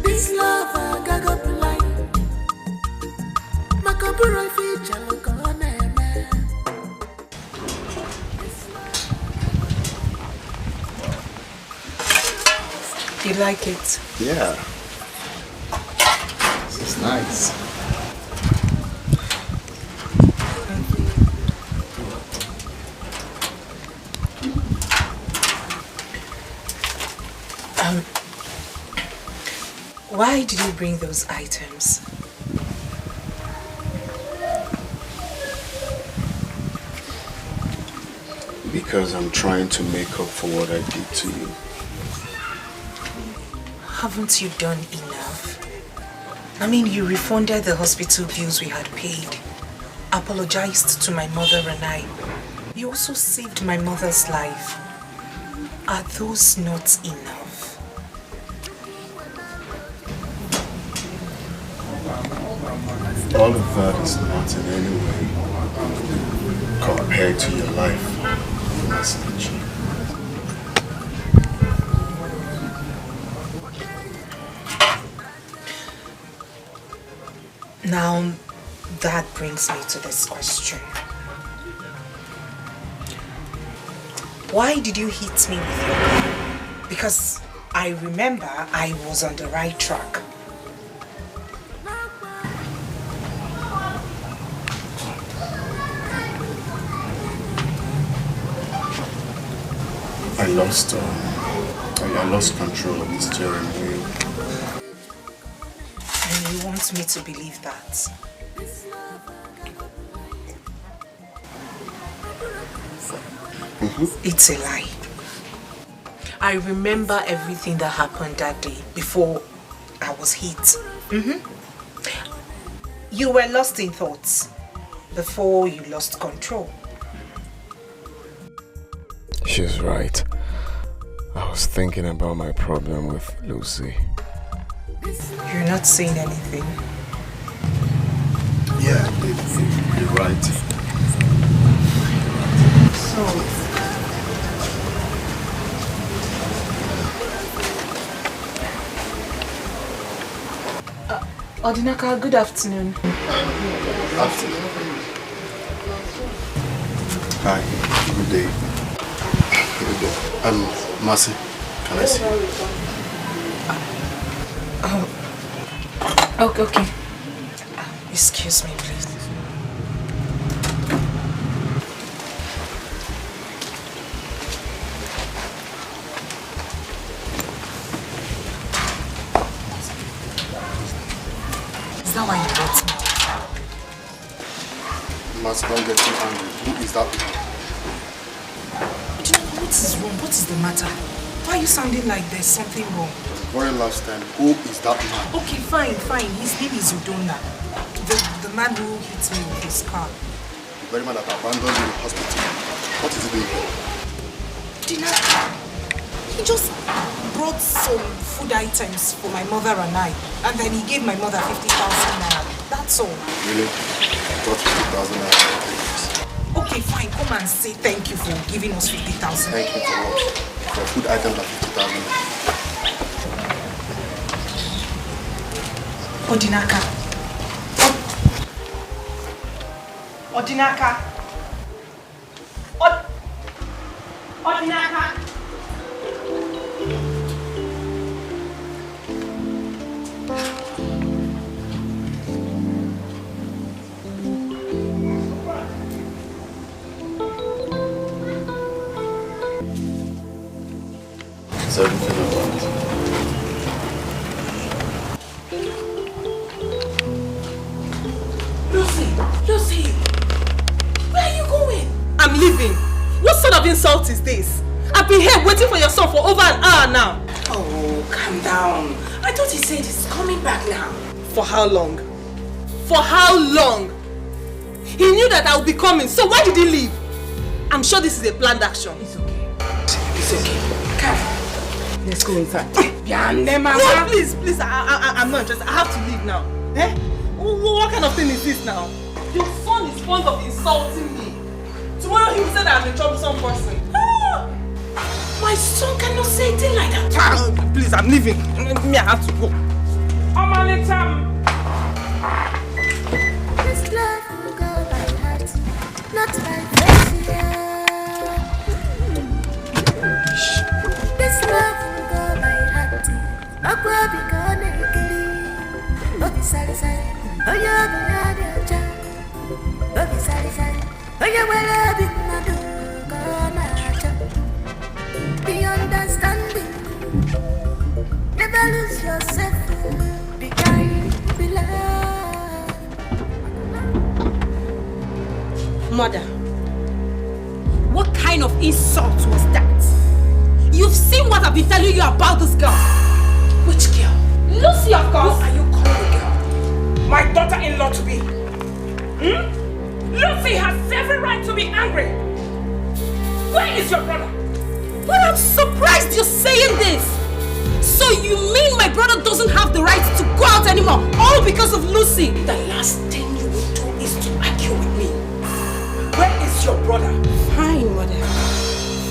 This love I got up blind. Makabura feature look on You like it? Yeah. This is nice. Why did you bring those items? Because I'm trying to make up for what I did to you. Haven't you done enough? I mean, you refunded the hospital bills we had paid, apologized to my mother and I. You also saved my mother's life. Are those not enough? All of that is not in any way compared to your life, Master. Now, that brings me to this question. Why did you hit me with your gun? Because I remember I was on the right track. I lost control of the steering wheel. And you want me to believe that? It's a lie. I remember everything that happened that day before I was hit. You were lost in thoughts before you lost control. She's right. I was thinking about my problem with Lucy. You're not saying anything. Yeah, you're right. So, Odinaka, good afternoon. Afternoon. Hi, good day. Good day. Mercy, can I see you? Okay. Excuse me, please. Is that why you brought me? Mercy, don't get too angry. Who is that man? What is wrong? What is the matter? Why are you sounding like there's something wrong? The very last time, who is that man? Okay, fine. His name is Udona. The man who hit me with his car. The very man that abandoned you in the hospital. What is he doing here? Dinner. He just brought some food items for my mother and I. And then he gave my mother 50,000 naira. That's all. Really? I thought 50,000 naira. Okay, fine. Come and say thank you for giving us 50,000. Thank you for what? For food items at 50,000. Odinaka. Odinaka. Odinaka. Is everything alright? Lucy, where are you going? I'm leaving. What sort of insult is this? I've been here waiting for your son for over an hour now. Oh, calm down. I thought he said he's coming back now. For how long? For how long? He knew that I would be coming, so why did he leave? I'm sure this is a planned action. It's okay. It's okay. Come. Let's go inside. No, please, I'm not interested. I have to leave now. Eh? What kind of thing is this now? Your son is fond of insulting me. Tomorrow he will say that I'm a troublesome person. My son cannot say a thing like that. Please, I'm leaving. Me, I have to go. This love will go by heart, not by face. This love will go by heart. Akwa bikone ikili. Obi sari sari. Oya biyadi aja. Obi sari sari. Oya wala bimadu kona aja. Be understanding. Never lose yourself. Be kind, be loved. Mother, what kind of insult was that? You've seen what I've been telling you about this girl. Which girl? Lucy, of course. What are you calling a girl? My daughter-in-law to be. Lucy has every right to be angry. Where is your brother? But I'm surprised you're saying this. So you mean my brother doesn't have the right to go out anymore, all because of Lucy? The last thing you will do is to argue with me. Where is your brother? Fine, mother.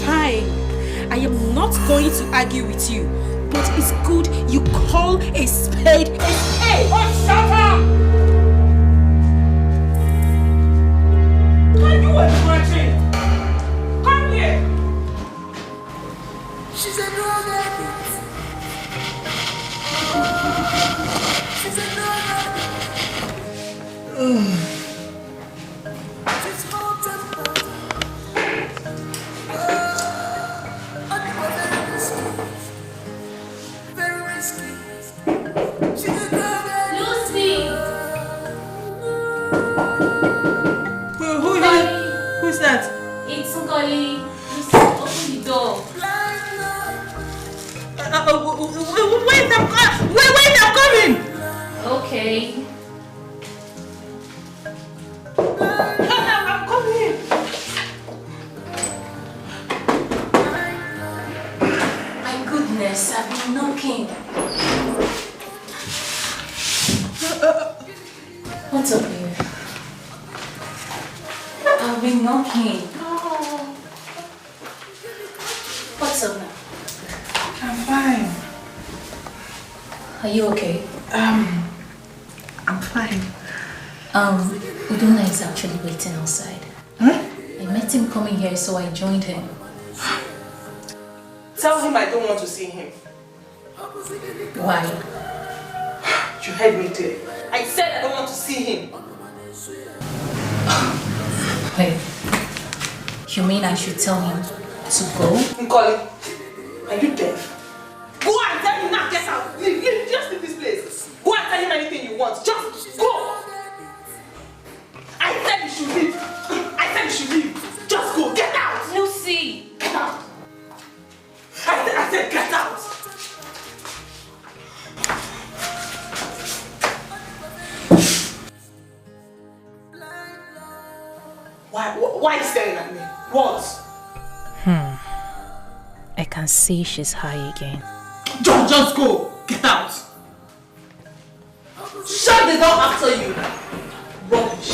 Fine. I am not going to argue with you, but it's good you call a spade a spade. Oh, shut up! Can you imagine? Come here. She's a drug addict. She's a drug addict. She's hot and hot. Very risky. She's a drug addict. Lucy! Who's that? It's Ngoli. Lucy, open the door. Wait, I'm coming! Okay. I'm coming! My goodness, I've been knocking. What's up here? I've been knocking. What's up now? I'm fine. Are you okay? I'm fine. Udona is actually waiting outside. Huh? I met him coming here, so I joined him. Tell him I don't want to see him. Why? You heard me clear. I said I don't want to see him. Wait. You mean I should tell him to go? Nkoli, are you deaf? Go and tell him now, get out. Just leave this place. Go and tell him anything you want. Just go. I said you should leave. I said you should leave. Just go. Get out. Lucy. Get out. I said get out. Why are you staring at me? What? I can see she's high again. Just go. Get out. Shut the door after you. Rubbish.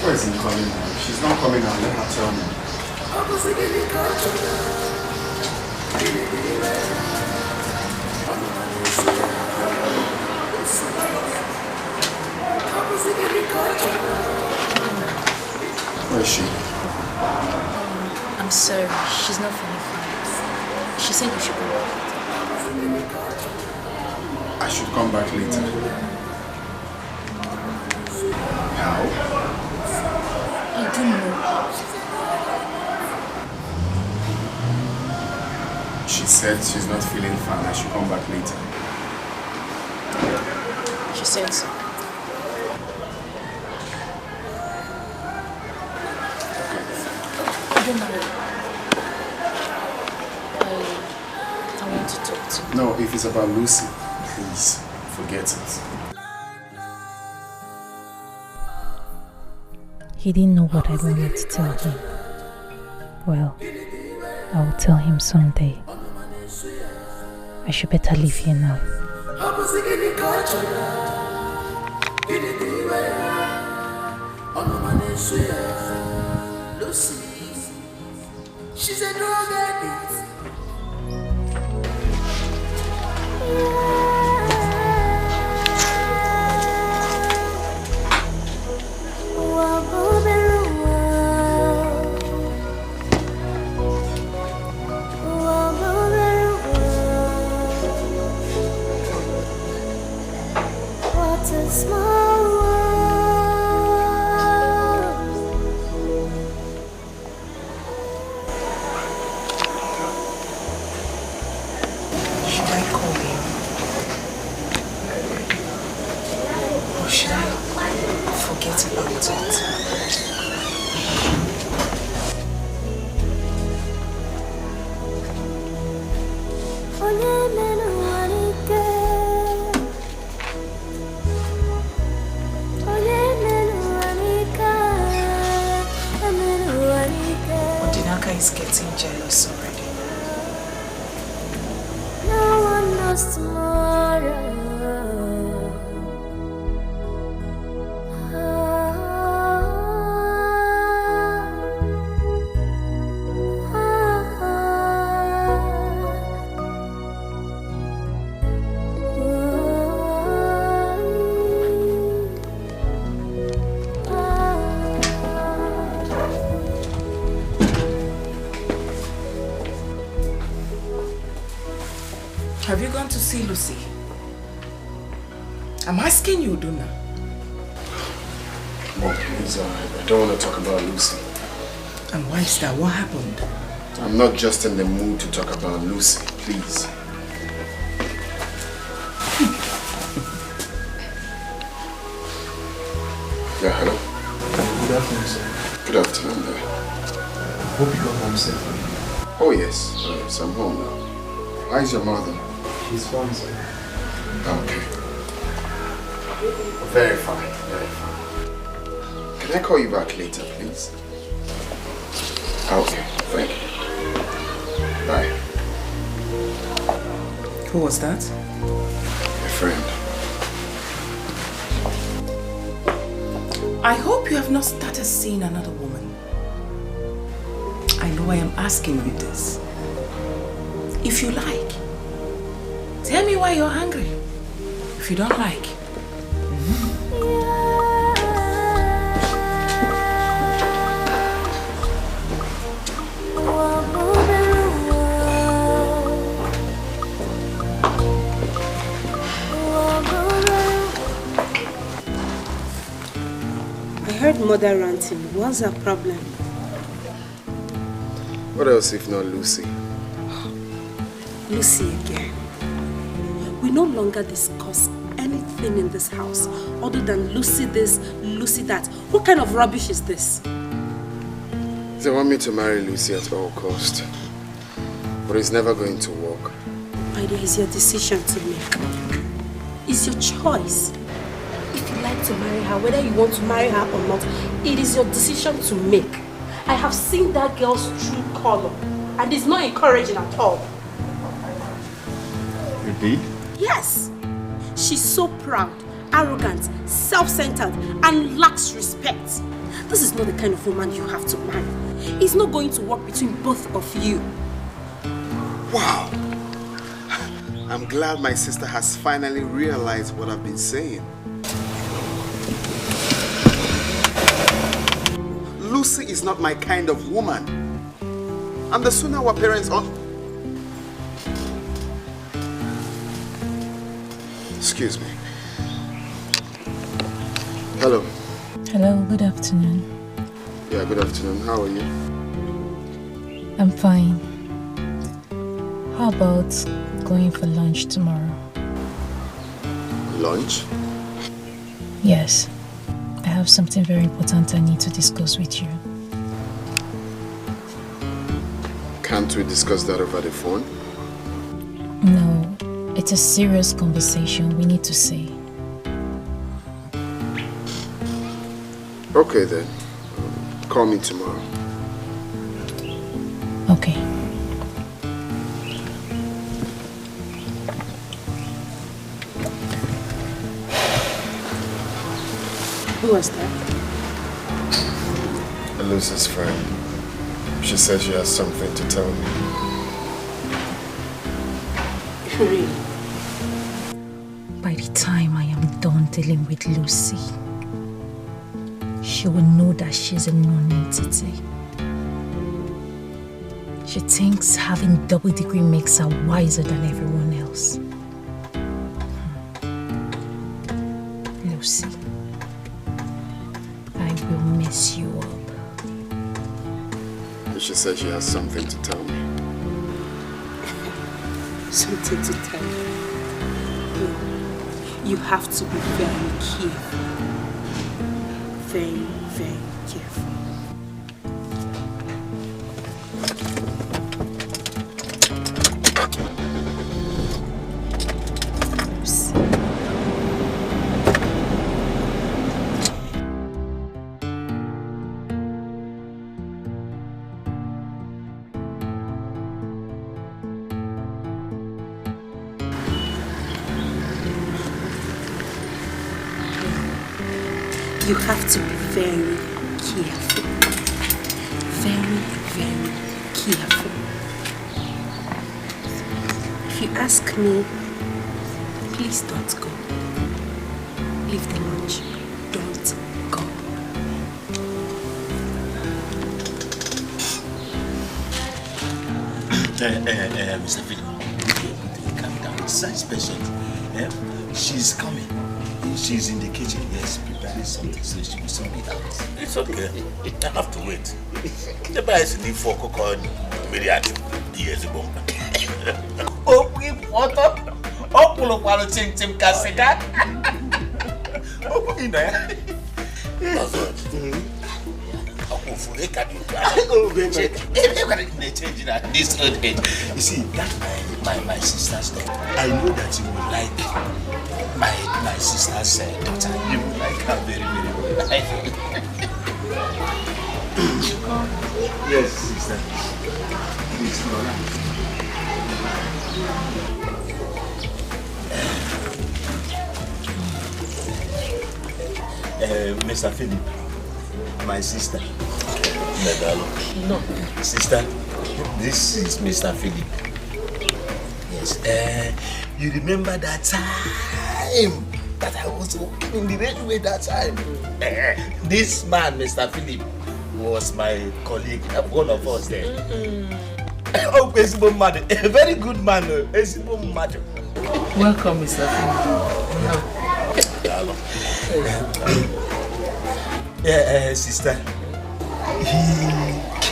Where is he coming now? She's not coming out. Let her tell me. Where is she? I'm sorry, she's not feeling fine. She said you should go back. I should come back later. How? I don't know. She said she's not feeling fine. I should come back later. said so. Don't worry. I want to talk to you. No, if it's about Lucy, please forget it. He didn't know what I wanted to tell him. Well, I'll tell him someday. I should better leave here now. Lucy, she's a drug addict. What a small Should I call him? Or should I forget about it? Odinaka is getting jealous already. No one knows tomorrow. Have you gone to see Lucy? I'm asking you, Duna. Mom, please, I don't want to talk about Lucy. And why is that? What happened? I'm not just in the mood to talk about Lucy, please. Yeah, hello? Good afternoon, sir. Good afternoon there. Hope you got home safely. Oh yes, yes, I'm home now. How is your mother? She's fine, sir. Okay. Very fine, very fine. Can I call you back later, please? Okay, thank you. Bye. Who was that? A friend. I hope you have not started seeing another woman. I know I am asking you this. If you like, tell me why you're angry. If you don't like, I heard mother ranting. What's her problem? What else if not Lucy? Lucy again. We no longer discuss anything in this house other than Lucy this, Lucy that. What kind of rubbish is this? They want me to marry Lucy at all cost. But it's never going to work. My dear, it's your decision to make. It's your choice. If you like to marry her, whether you want to marry her or not, it is your decision to make. I have seen that girl's true color, and it's not encouraging at all. You did? Yes. She's so proud, arrogant, self-centered, and lacks respect. This is not the kind of woman you have to marry. It's not going to work between both of you. Wow! I'm glad my sister has finally realized what I've been saying. Lucy is not my kind of woman. And the sooner our parents are... Excuse me. Hello. Hello, good afternoon. Yeah, good afternoon. How are you? I'm fine. How about going for lunch tomorrow? Lunch? Yes. I have something very important I need to discuss with you. Can't we discuss that over the phone? No, it's a serious conversation we need to say. Okay then. Call me tomorrow. Okay. Who was that? Lucy's friend. She says she has something to tell me. Really? By the time I am done dealing with Lucy, she will know that she's a non-entity. She thinks having double degree makes her wiser than everyone else. Lucy, I will mess you up. She says she has something to tell me. Something to tell you. You have to be very careful. Very, very careful. You have to be very careful. Very, very careful. If you ask me, please don't go. Leave the lodge. Don't go. Mr. Philmond, calm down. It's a patient. She's coming. She's in the kitchen, yes, preparing something, so she will soon be out. It's okay. I have to wait. The buy is need for cocoa, Miriam, years ago. Oh, we water. Oh, pull up while Tim Cassica. Oh, in there. That's what. This old age. You see, that's my sister's daughter. I know that you will like my sister's daughter. You will like her very, very well. Yes, sister. Please, Lola. Mr. Philip, my sister. No. Sister, this is Mr. Philip. Yes. You remember that time that I was working in the railway that time? This man, Mr. Philip, was my colleague, one of us there. Oh, a very good man. Welcome, Mr. Philip. Yeah, sister. He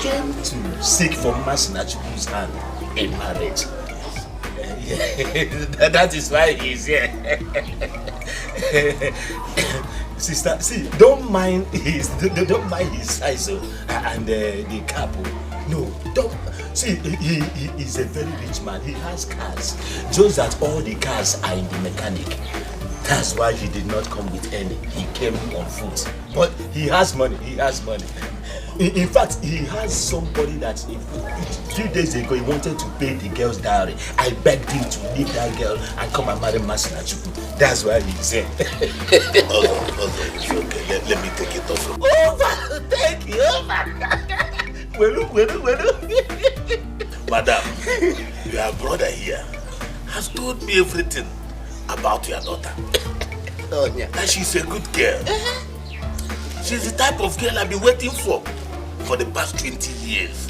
came to seek for Masinachukwu's hand in marriage. That is why he's here. Sister, see, don't mind his size and the couple. No, don't. See, he is a very rich man. He has cars. Just that all the cars are in the mechanic. That's why he did not come with any. He came on foot. But he has money. He has money. In fact, he has somebody that a few days ago he wanted to pay the girl's dowry. I begged him to leave that girl and come and marry Masinachuku. That's why he's here. It's okay. Let me take it off. Over! Take it over! Madam, your brother here has told me everything about your daughter. Oh, yeah. And she's a good girl. She's the type of girl I've been waiting for the past 20 years.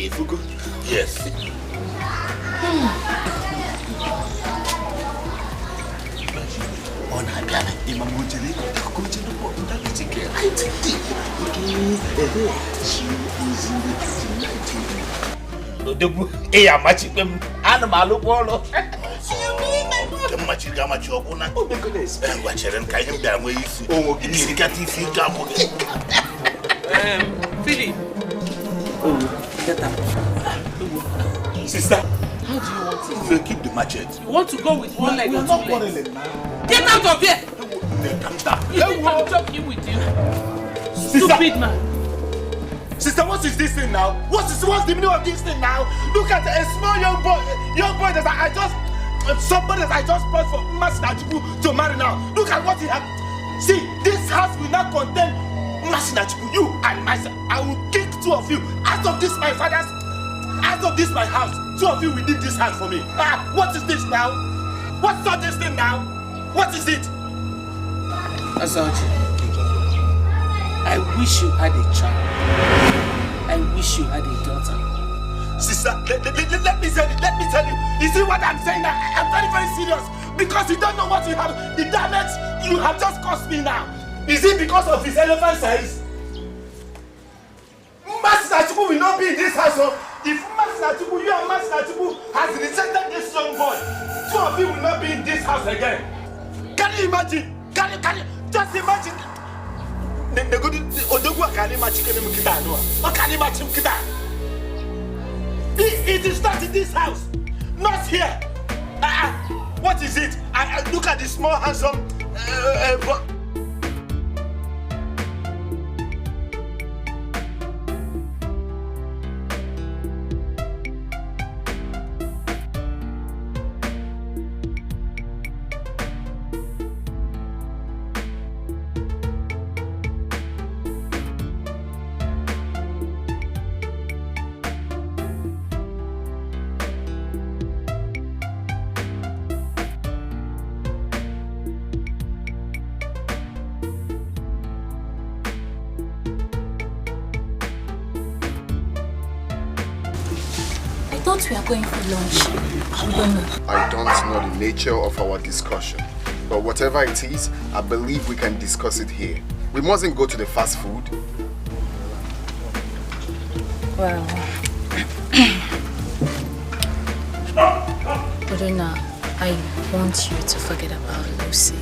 Yes. Oh my goodness. Philip. Get up. Sister, how do you want to keep the machete? You want to go with one leg or two legs? Get out of here! You think I'm joking with you? Stupid man. Sister, what is this thing now? What's the meaning of this thing now? Look at a small young boy that somebody that I just brought for Masinachuku to marry now. Look at what he has. See, this house will not contain Masinachuku, you and myself. I will kick two of you out of this my house. Two of you will leave this house for me. What is this now? What's all this thing now? What is it? Asachi, I wish you had a child. I wish you had a daughter. Sister, let me tell you. You see what I'm saying now? I'm very, very serious. Because you don't know what you have. The damage you have just caused me now. Is it because of his elephant size? Masinachuku will not be in this house. If Masinachuku, you and Masinachuku has rejected this young boy, two of you will not be in this house again. Can you imagine? Can you just imagine? It is not in this house, not here. What is it? I look at the small handsome boy. We are going for lunch. We don't know. I don't know the nature of our discussion. But whatever it is, I believe we can discuss it here. We mustn't go to the fast food. Well, Odona, I want you to forget about Lucy.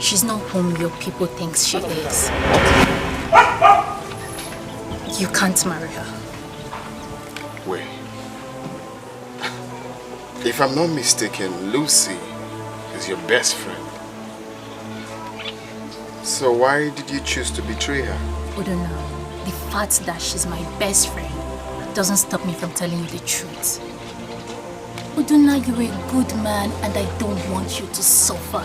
She's not whom your people think she is. You can't marry her. Wait. If I'm not mistaken, Lucy is your best friend. So why did you choose to betray her? Odona, the fact that she's my best friend doesn't stop me from telling you the truth. Odona, you're a good man and I don't want you to suffer.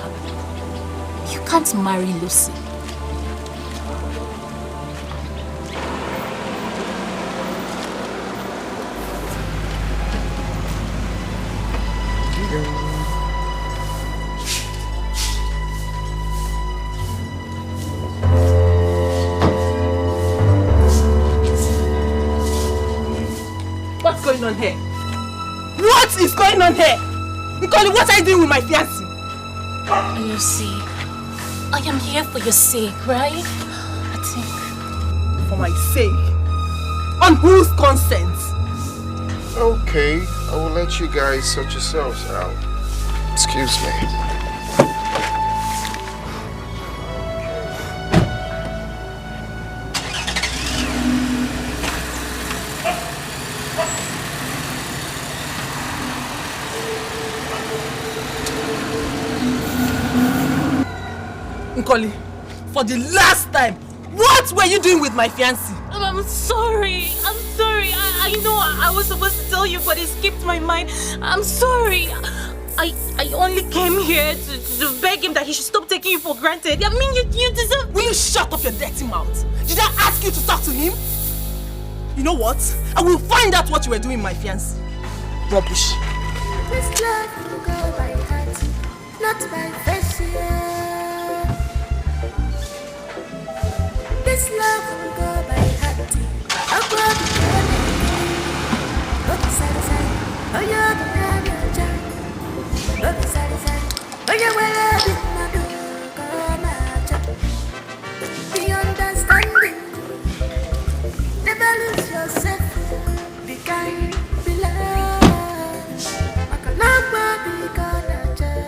You can't marry Lucy. What's going on here? What is going on here? Nicole, what are you doing with my fiancé? Lucy, I am here for your sake, right? I think. For my sake? On whose consent? Okay, I will let you guys sort yourselves out. Excuse me. Nkoli, for the last time, what were you doing with my fiancé? I'm sorry. I know I was supposed to tell you, but it skipped my mind. I'm sorry. I only came here to beg him that he should stop taking you for granted. I mean, you deserve... Will you shut up your dirty mouth? Did I ask you to talk to him? You know what? I will find out what you were doing with my fiancé. Rubbish. This love will go by heart, not by face. This love will go by heart. I'll go by oh, you're the man, you're Jack. Oh, you're well, be understanding. Never lose yourself. Be kind, be loved. I can love, be gonna judge.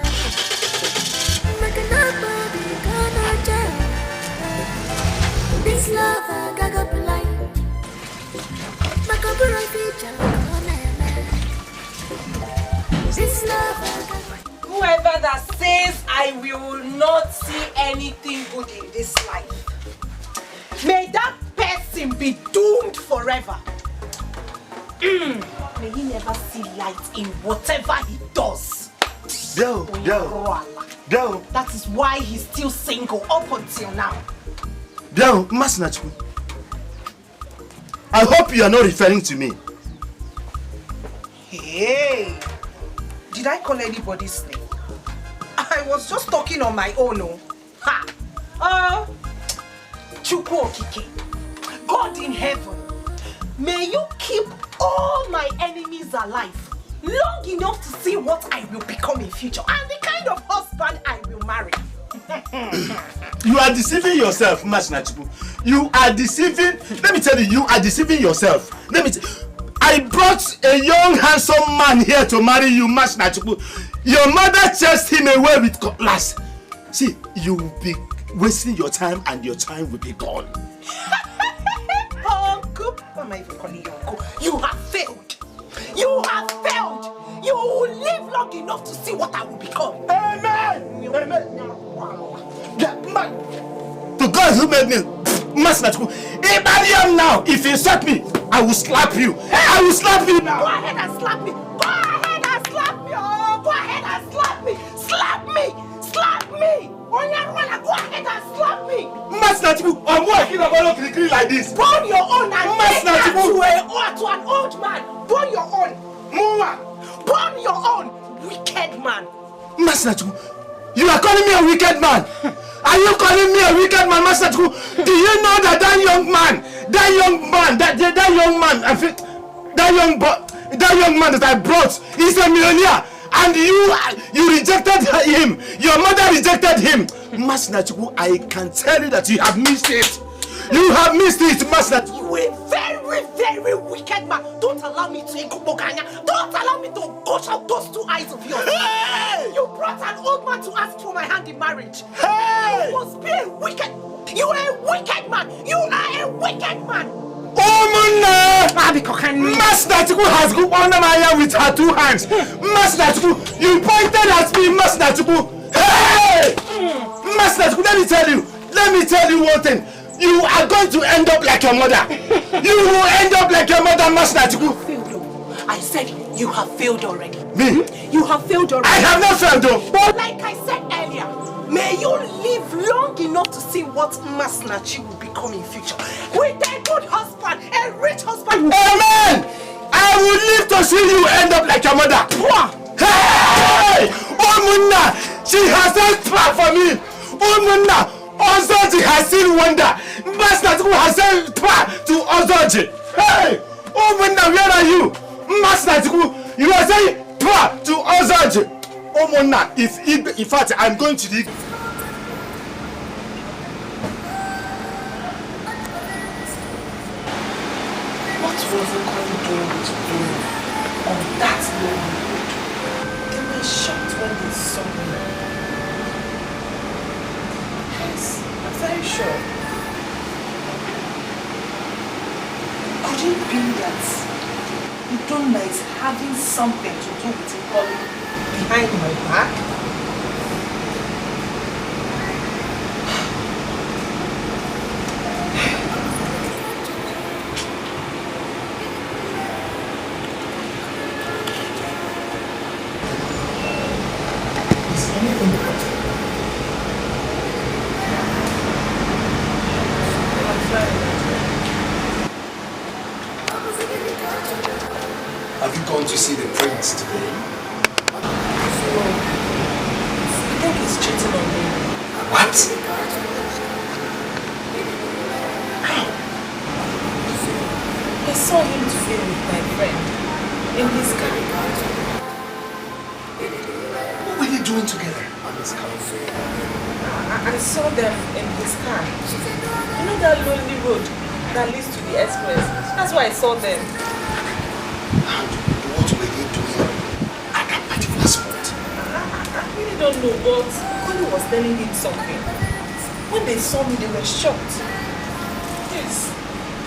Whoever that says I will not see anything good in this life, may that person be doomed forever. May he never see light in whatever he does. Girl. That is why he's still single up until now. Girl, Masinachu. I hope you are not referring to me. Hey, did I call anybody's name? I was just talking on my own. Oh. Ha! Chukwu Okike, God in heaven, may you keep all my enemies alive long enough to see what I will become in future and the kind of husband I will marry. You are deceiving yourself, Masinachu. You are deceiving. Let me tell you, you are deceiving yourself. I brought a young, handsome man here to marry you, Masinachu. Your mother chased him away with cutlass. See, you will be wasting your time and your time will be gone. Uncle, why am I even calling you uncle? You have failed. You have failed. You will live long enough to see what I will become. Amen. The God who made me, Masinachu, if I am now, if you insult me, I will slap you. I will slap you now. Go ahead and slap me. Go ahead and slap me. Oh, go ahead and slap me. Slap me. Slap me. Go ahead and slap me. Masinachu, I'm working about it like this. Burn your own and take that to an old man. Burn your own. Burn your own, wicked man. Masinachu, you are calling me a wicked man. Are you calling me a wicked man, Masinachu? Do you know that that young man that I brought is a millionaire, and you rejected him. Your mother rejected him. Masinachu, I can tell you that you have missed it. You have missed it, Masinachu. You a very, very wicked man. Don't allow me to Ekuboganya. Don't allow me to gush out those two eyes of yours. Hey! You brought an old man to ask for my hand in marriage. Hey! You must be a wicked. You are a wicked man. You are a wicked man. Oh, Masinachu has go under my hair with her two hands. Masinachu, you pointed at me, Masinachu. Hey! Masinachu, let me tell you one thing. You are going to end up like your mother. You will end up like your mother, Masinachu. I said you have failed already. Me? You have failed already. I have not failed though. But like I said earlier, may you live long enough to see what Masinachu will become in future. With a good husband, a rich husband. Amen! I will live to see you end up like your mother. Hey! Oh, Munna! She has done plan for me. Oh, Munna! Ozoji has seen wonder. Masinachu has sent plan to Ozoji. Hey! Oh, Munna, where are you? Masinachu, you are saying plan to Ozoji. Oh, Munna, in fact, I'm going to the... What was the corridor doing on that long road? They were shocked when they saw me. Yes, I'm very sure. Could it be that Udonna is having something to do with Ikoli behind my back? Have you gone to see the prince today? No. I think he's cheating on me. What? I saw him today with my friend in his car. What were they doing together on his car? I saw them in his car. You know that lonely road that leads to the express? That's why I saw them. What were they doing at that particular spot? I really don't know, but Connie was telling him something. When they saw me, they were shocked. Yes,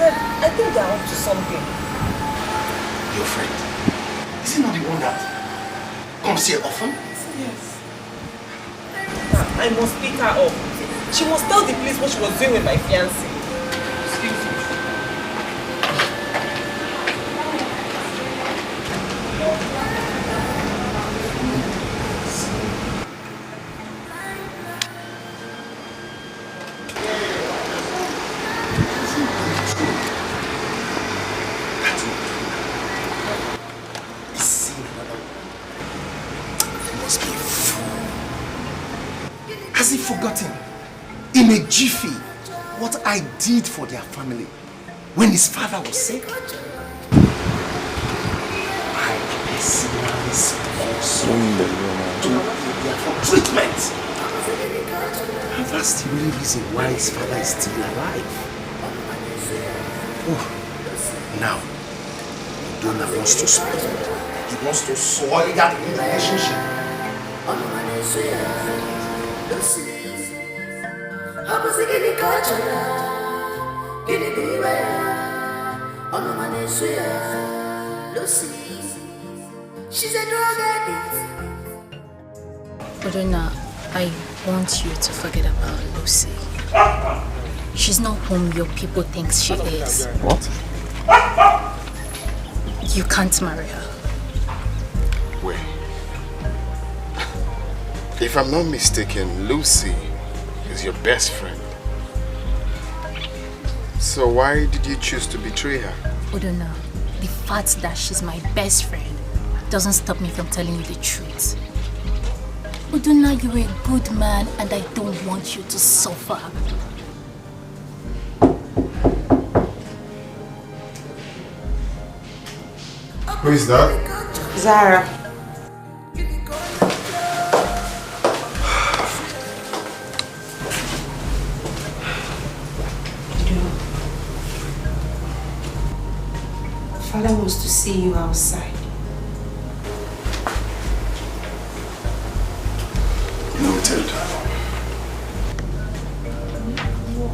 I think they're up to something. Your friend? Is he not the one that comes here often? Yes. I must pick her up. She must tell the police what she was doing with my fiancé. Excuse me. Has he forgotten in a jiffy what I did for their family when his father was sick? I personally sponsored for treatment. And that's the only reason why his father is still alive. Oh, now, Donna wants to spoil. He wants to soil that relationship. She's a drug addict. Odona, I want you to forget about Lucy. She's not whom your people think she is. What? You can't marry her. Wait. If I'm not mistaken, Lucy is your best friend. So why did you choose to betray her? Odona, the fact that she's my best friend doesn't stop me from telling you the truth. Odona, you're a good man and I don't want you to suffer. Who is that? Zara. Father wants to see you outside. Noted.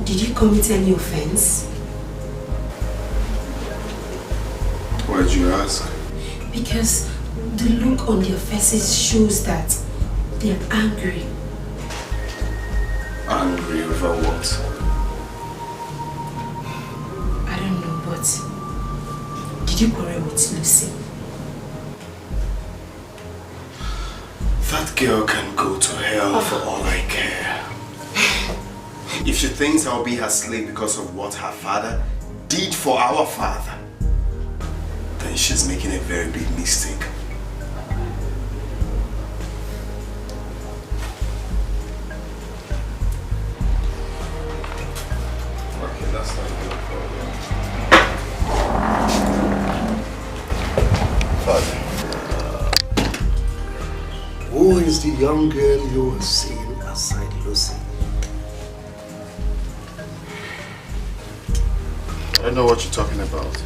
Did you commit any offense? Why'd you ask? Because the look on their faces shows that they're angry. Angry over what? I don't know, but did you quarrel with Lucy? That girl can go to hell for all I care. If she thinks I'll be her slave because of what her father did for our father, then she's making a very big mistake. Okay, that's not a problem. Father, who is the young girl you were seeing aside Lucy? I don't know what you're talking about.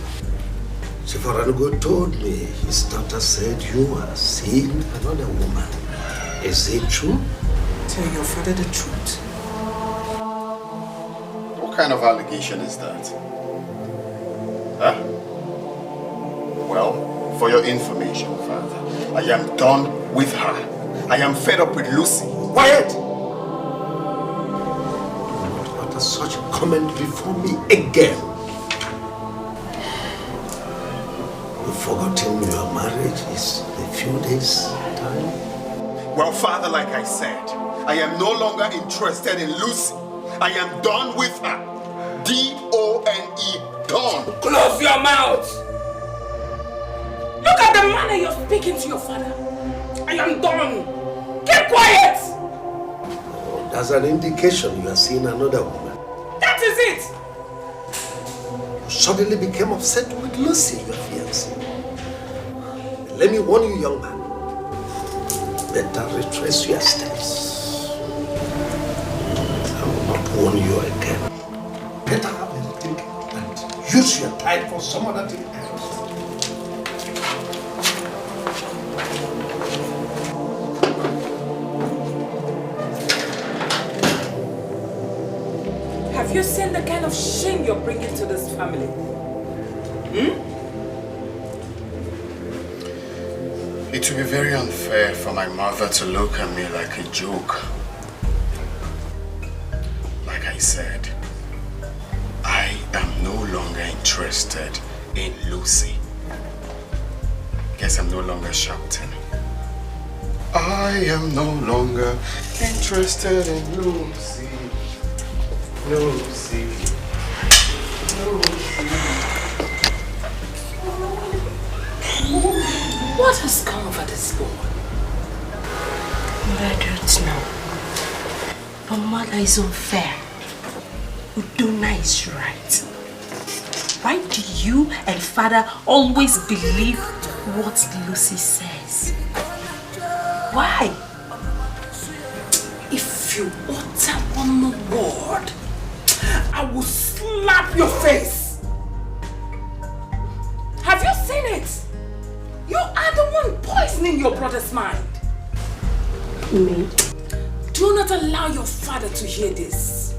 Sifaranugo told me his daughter said you are seeing another woman. Is it true? Tell your father the truth. What kind of allegation is that? Huh? Well, for your information, Father, I am done with her. I am fed up with Lucy. Quiet! Do not utter such a comment before me again. You've forgotten your marriage is a few days' time? Well, Father, like I said, I am no longer interested in Lucy. I am done with her. D-O-N-E, done. Close your mouth! Look at the manner you're speaking to your father. I am done. Keep quiet! Oh, that's an indication you are seeing another woman. That is it! You suddenly became upset with Lucy, your fiancée. Let me warn you, young man. Better retrace your steps. I will not warn you again. Better have a rethink and use your time for some other thing else. Have you seen the kind of shame you're bringing to this family? It would be very unfair for my mother to look at me like a joke. Like I said, I am no longer interested in Lucy. Guess I'm no longer shouting. I am no longer interested in Lucy. Lucy. What has come over this boy? I don't know. But mother is unfair. Udona is right. Why do you and father always believe what Lucy says? Why? If you utter one more word, I will slap your face. Have you seen it? You are the one poisoning your brother's mind. Me? Do not allow your father to hear this.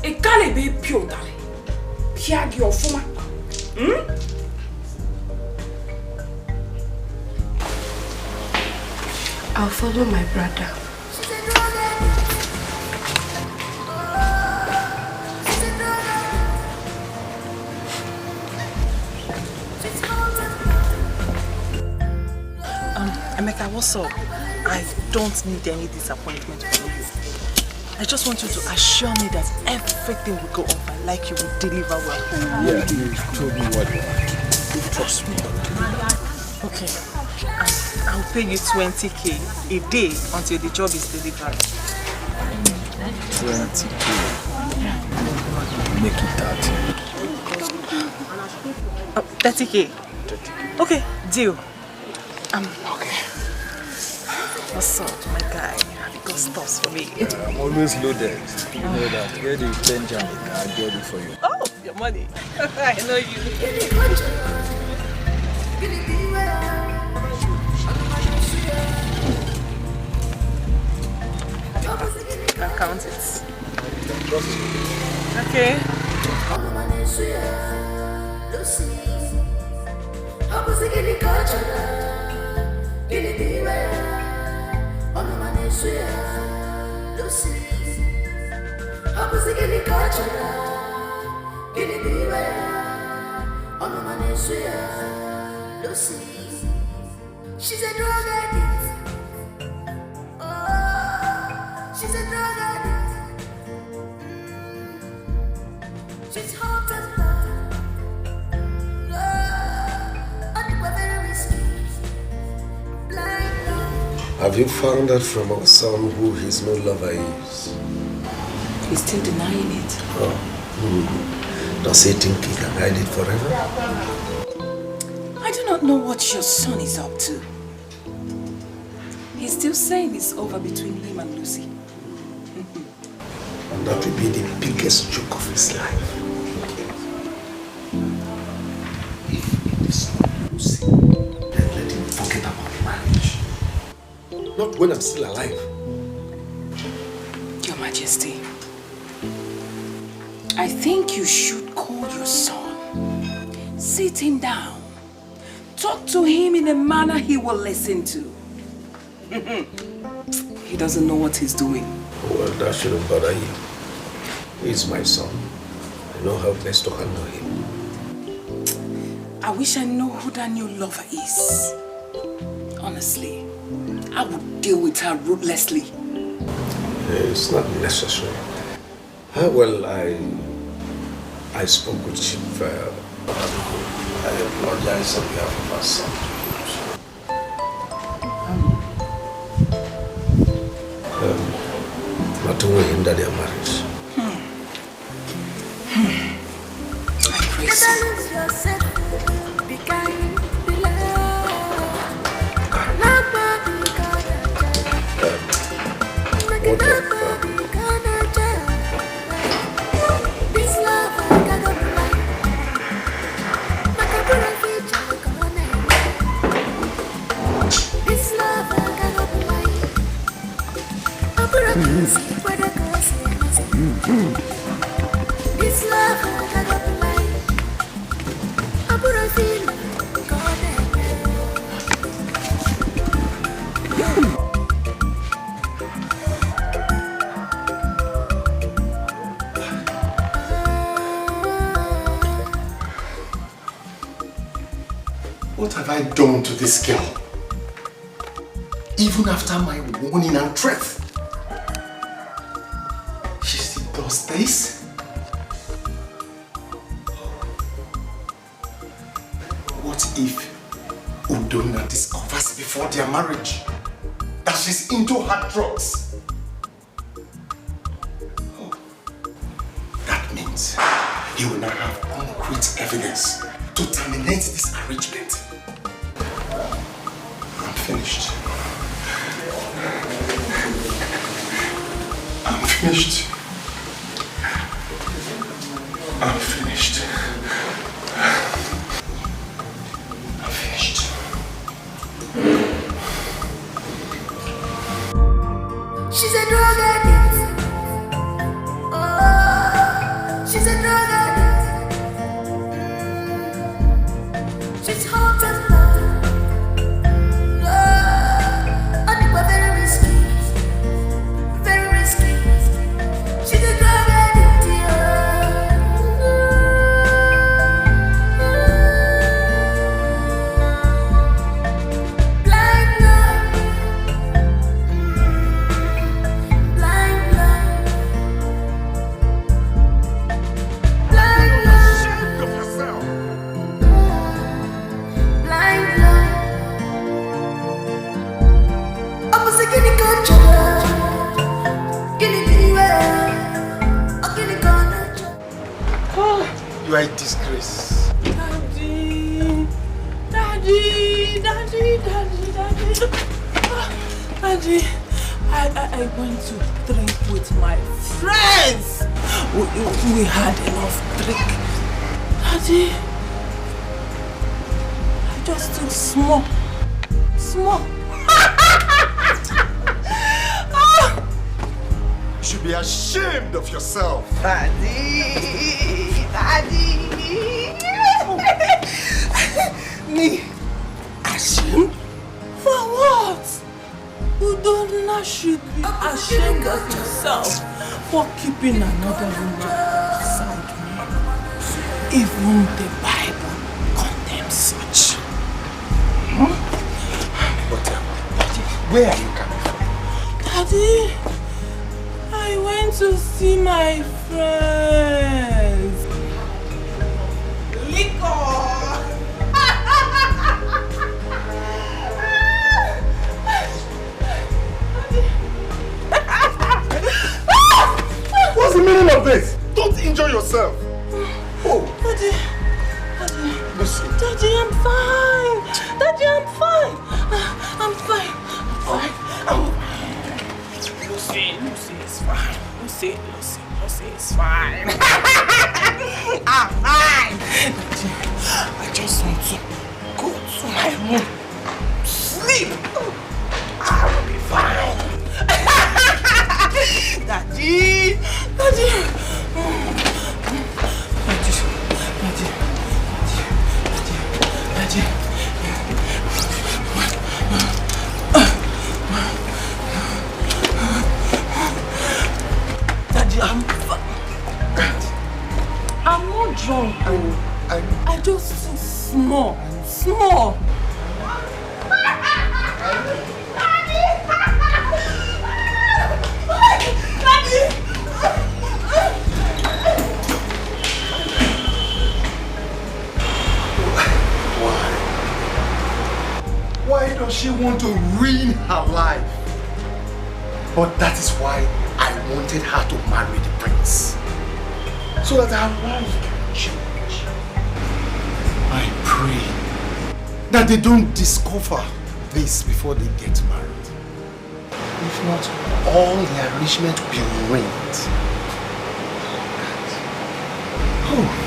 It can't be pure, darling. Piag your former. I'll follow my brother. Emeka, what's up? I don't need any disappointment from you. I just want you to assure me that everything will go off and like you will deliver well. Yeah, you told me what you want. Trust me. Okay. I'll pay you 20k a day until the job is delivered. 20k. Make it 30. 30k. Okay, deal. Okay. What's up, my guy? Have you got stuff for me? I'm always loaded. You know that. Where the Benjamin, I'll get it for you. Oh, your money. I know you. I'll count it. Okay. She's a drug addict. Oh, she's a drug addict. She's hot and Have you found out from our son who his new lover is? He's still denying it. Oh. Does he think he can hide it forever? I do not know what your son is up to. He's still saying it's over between him and Lucy. And that will be the biggest joke of his life. If it is not Lucy, then let him forget about marriage. Not when I'm still alive. Your Majesty, I think you should call your son. Sit him down. Talk to him in a manner he will listen to. He doesn't know what he's doing. Well, that shouldn't bother you. He's my son. I know how best to handle him. I wish I know who that new lover is. Honestly, I would deal with her ruthlessly. It's not necessary. Well, I spoke with Chief. I apologize on behalf of our son. Not to hinder their marriage. I praise you. Be kind, be loved. This love I got up This love I got up This love I got up What have I done to this girl? Even after my warning and threat, she still does this? What if Udonna discovers before their marriage that she's into hard drugs? Oh, that means he will not have concrete evidence to terminate this arrangement. I'm finished. I'm finished. I'm finished. I'm finished. She's a drug addict. Oh, she's a drug addict. She's hot as blood. Oh, and very risky. Very risky. She's a drug addict. Blind love. Blind love. Blind love. Ashamed of yourself. Blind love. I'm a second culture. You are a disgrace. Daddy, I went to drink with my friends. We had enough drink. Daddy, I just took small. You should be ashamed of yourself. Daddy. Me? Ashamed? For what? Udonna should be ashamed of himself for keeping another woman beside me. Even the Bible condemns such. But where are you coming from? Daddy, I went to see my friends. Liquor! What's the meaning of this? Don't injure yourself. Oh. Daddy, Lucy. Daddy, I'm fine. Daddy, I'm fine. I'm fine. Lucy is fine. Lucy is fine. I'm fine. Daddy, I just want to go to my room, sleep. I will be fine. Daddy. I'm not drunk. I just took small. Why does she want to ruin her life? But that is why I wanted her to marry the prince. So that her life can change. I pray that they don't discover this before they get married. If not, all the arrangement will be ruined. Oh.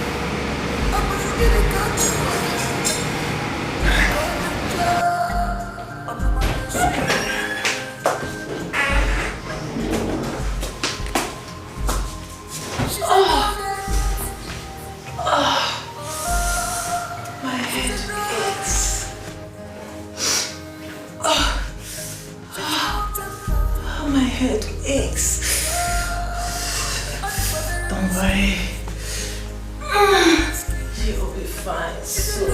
You'll be fine soon.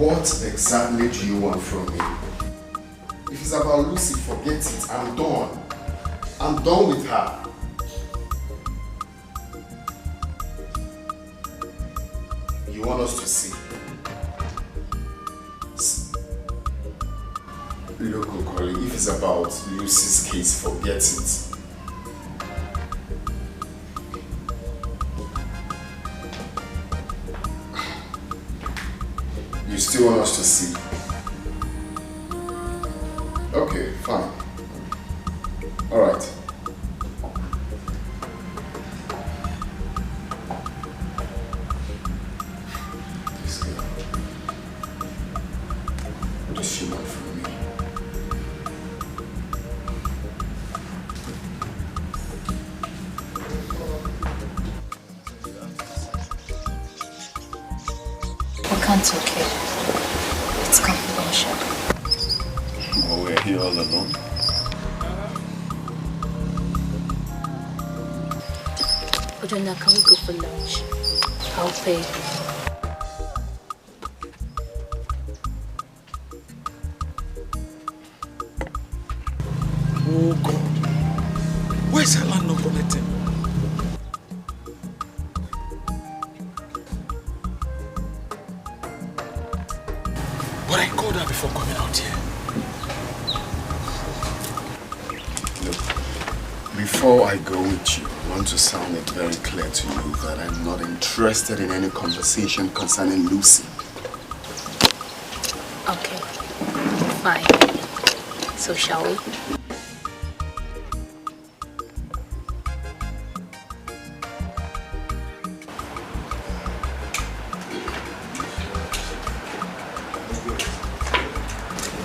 What exactly do you want from me? If it's about Lucy, forget it. I'm done. I'm done with her. You want us to see? Look, Okoli, if it's about Lucy's case, forget it. You still want us to see? Okay, fine. Alright. This girl. What does she want from me? We can't talk here. It's confidential. Oh, we're here all alone. Odonna, can we go for lunch? I'll pay. Oh God. Where's her land not connecting? But I called her before coming out here. Look, before I go with you, I want to sound it very clear to you that I'm not interested in any conversation concerning Lucy. Okay, fine. So shall we?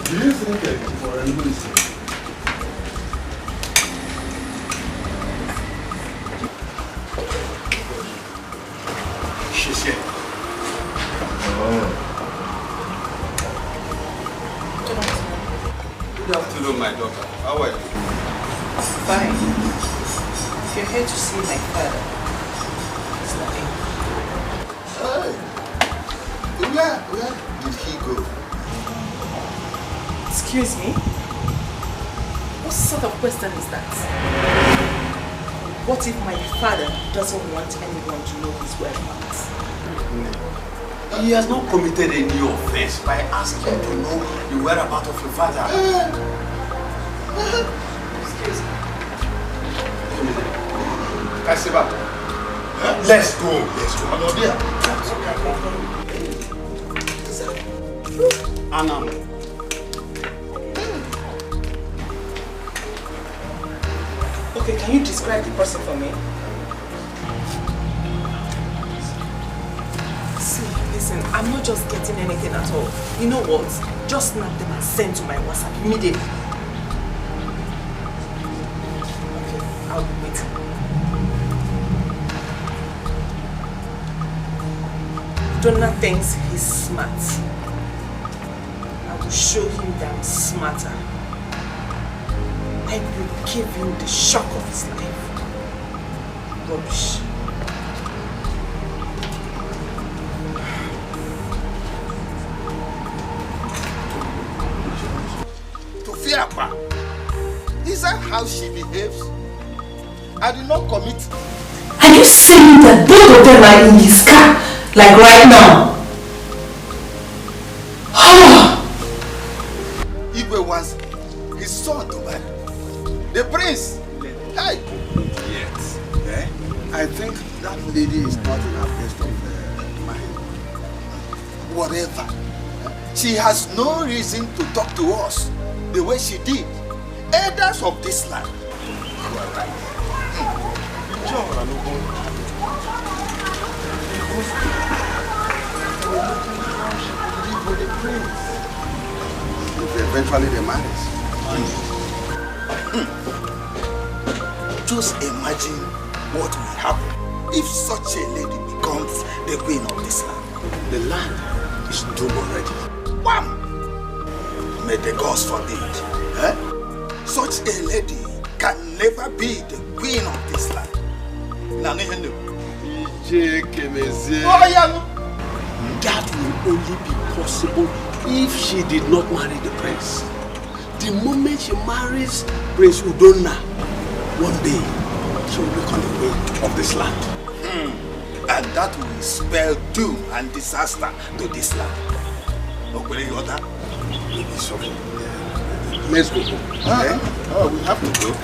Do you think I can for Lucy? She's here. Good afternoon, my daughter. How are you? Fine. If you're here to see my father, it's nothing. Hey, where did he go? Excuse me? What sort of question is that? What if my father doesn't want anyone to know his whereabouts? He has not committed any offense by asking to know the whereabouts of your father. Excuse me. Kasiba, let's go. Let's go. Anam. Okay, can you describe the person for me? See, listen, I'm not just getting anything at all. You know what? Just snap them and send to my WhatsApp immediately. Okay, I'll be waiting. Donna thinks he's smart. I will show him that I'm smarter. I will give him the shock of his life. Rubbish. Tofiapa, is that how she behaves? I did not commit. Are you saying that both of them are in his car, like right now? Igwe wants his son to marry. The prince. Hey. Yes. Eh? I think that lady is not in her best of mind. Whatever. She has no reason to talk to us the way she did. Elders of this land. You are right. Eventually they marry. Just imagine what will happen if such a lady becomes the queen of this land. The land is doomed already. Wham! May the gods forbid. Eh? Such a lady can never be the queen of this land. Oh, yeah. That will only be possible if she did not marry the prince. The moment she marries Prince Udonna, one day she will become the queen of this land. And that will spell doom and disaster to this land. Okay, you order? Let's go home. We have to go.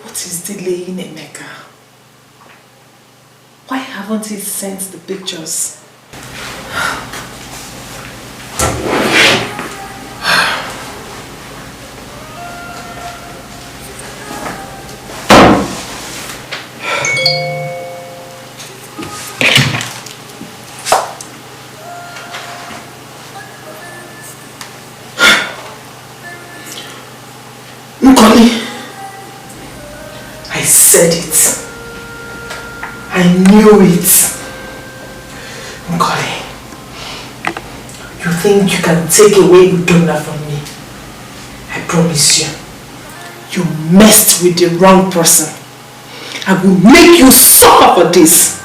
What is delaying Emeka? Why haven't he sent the pictures? I said it. I knew it. Nkoli, you think you can take away Udonna from me? I promise you, you messed with the wrong person. I will make you suffer for this.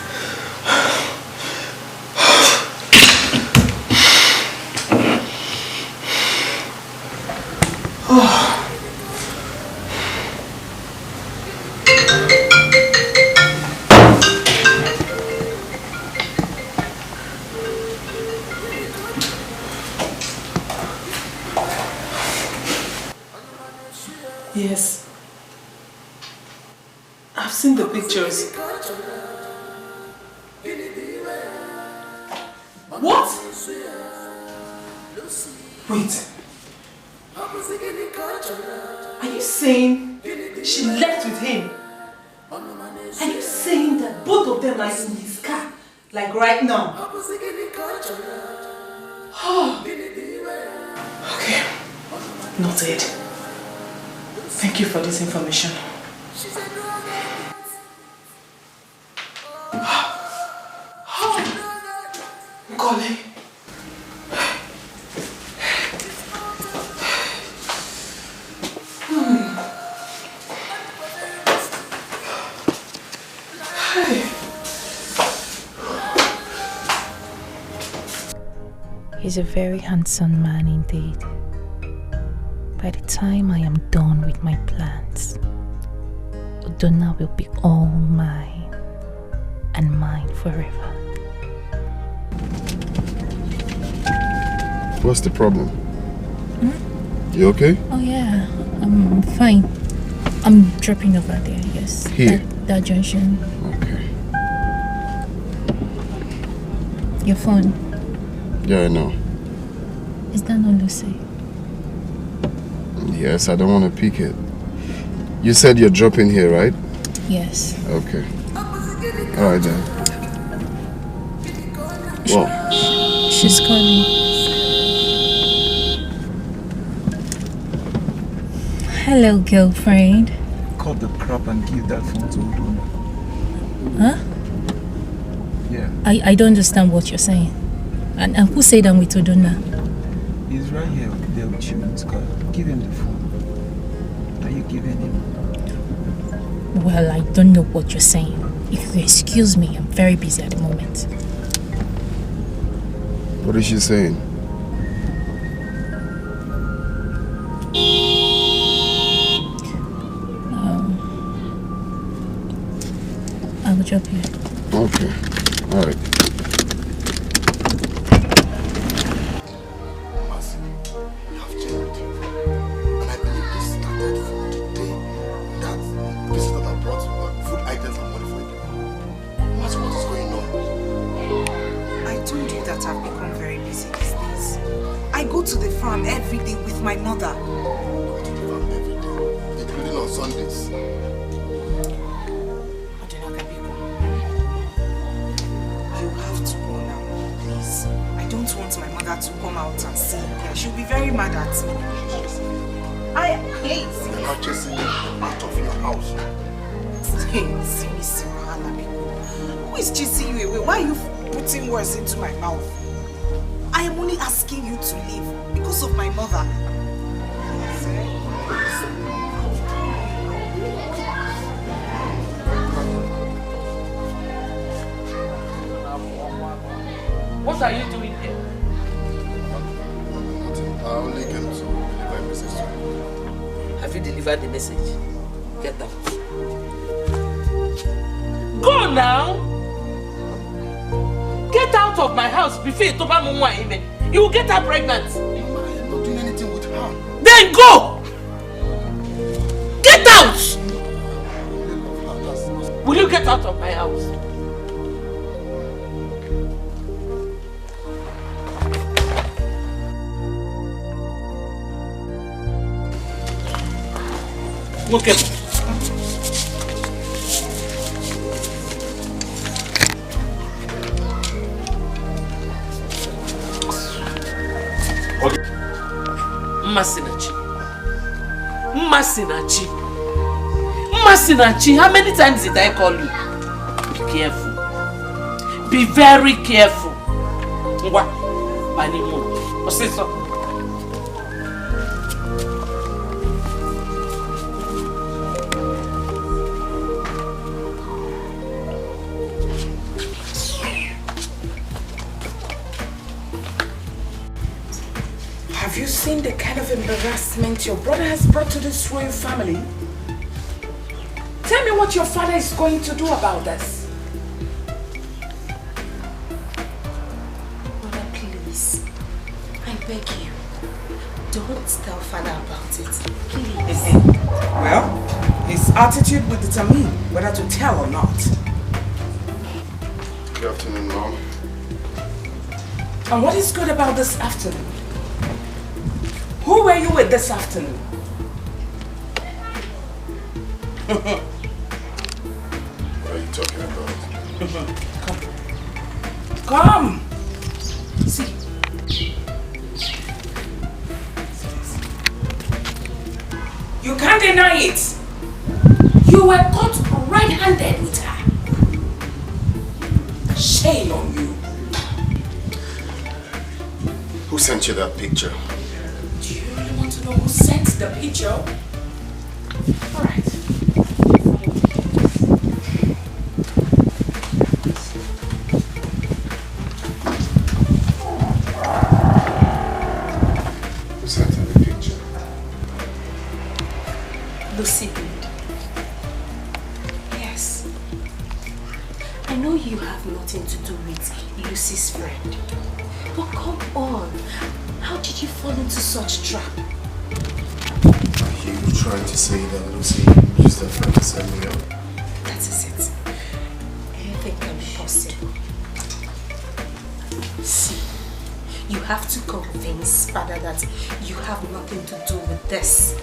Yes. I've seen the pictures. What? Wait. Are you saying she left with him? Are you saying that both of them are in his car? Like right now? Oh. Okay. Noted. Thank you for this information. Nkoli. He's a very handsome man indeed. By the time I am done with my plans, Udonna will be all mine and mine forever. What's the problem? You okay? Oh yeah, I'm fine. I'm dropping over there, yes. Here? That junction. Okay. Your phone, Yeah, I know. is that not Lucy? Yes, I don't want to pick it. You said you're dropping here, right? Yes. Okay. Alright then. Well, She's calling. Hello, girlfriend. Cut the crap and give that phone to Udonna. Huh? Yeah. I don't understand what you're saying. And who said I'm with Udonna? He's right here there with you in his car. Give him the phone. Are you giving him? Well, I don't know what you're saying. If you excuse me, I'm very busy at the moment. what is she saying? I will drop you. Okay. Alright. To the farm every day with my mother. Including on Sundays. You have to go now, please. want my mother to come out and see. Yeah, she'll be very mad at me. Please. You're not chasing me out of your house. Who is chasing you away? Why are you putting words into my mouth? I am only asking you to leave because of my mother. What are you doing here? I only came to deliver a message to you. Have you delivered the message? Get out. Go now! Get out of my house before you toba mumwa ime. You will get her pregnant. I am not doing anything with her. Then go! Get out! Will you get out of my house? Look at me. Masinachi, how many times did I call you? Be careful. Be very careful. Ngwa, banimo. Osiso. Have you seen the kind of embarrassment your brother has brought to this royal family? Tell me what your father is going to do about this. Mother, please. I beg you. Don't tell father about it. Please. Well, his attitude will determine whether to tell or not. Good afternoon, Mom. And what is good about this afternoon? Who were you with this afternoon? What are you talking about? Come. See. You can't deny it. You were caught red-handed with her. Shame on you. Who sent you that picture? Do you really want to know who sent the picture? All right. Who sent her the picture? Lucy did. Yes. I know you have nothing to do with Lucy's friend. But come on. How did you fall into such trap? Are you trying to say that Lucy used her friend to set me up? That is it. Anything can be possible. See, you have to convince father that you have nothing to do with this.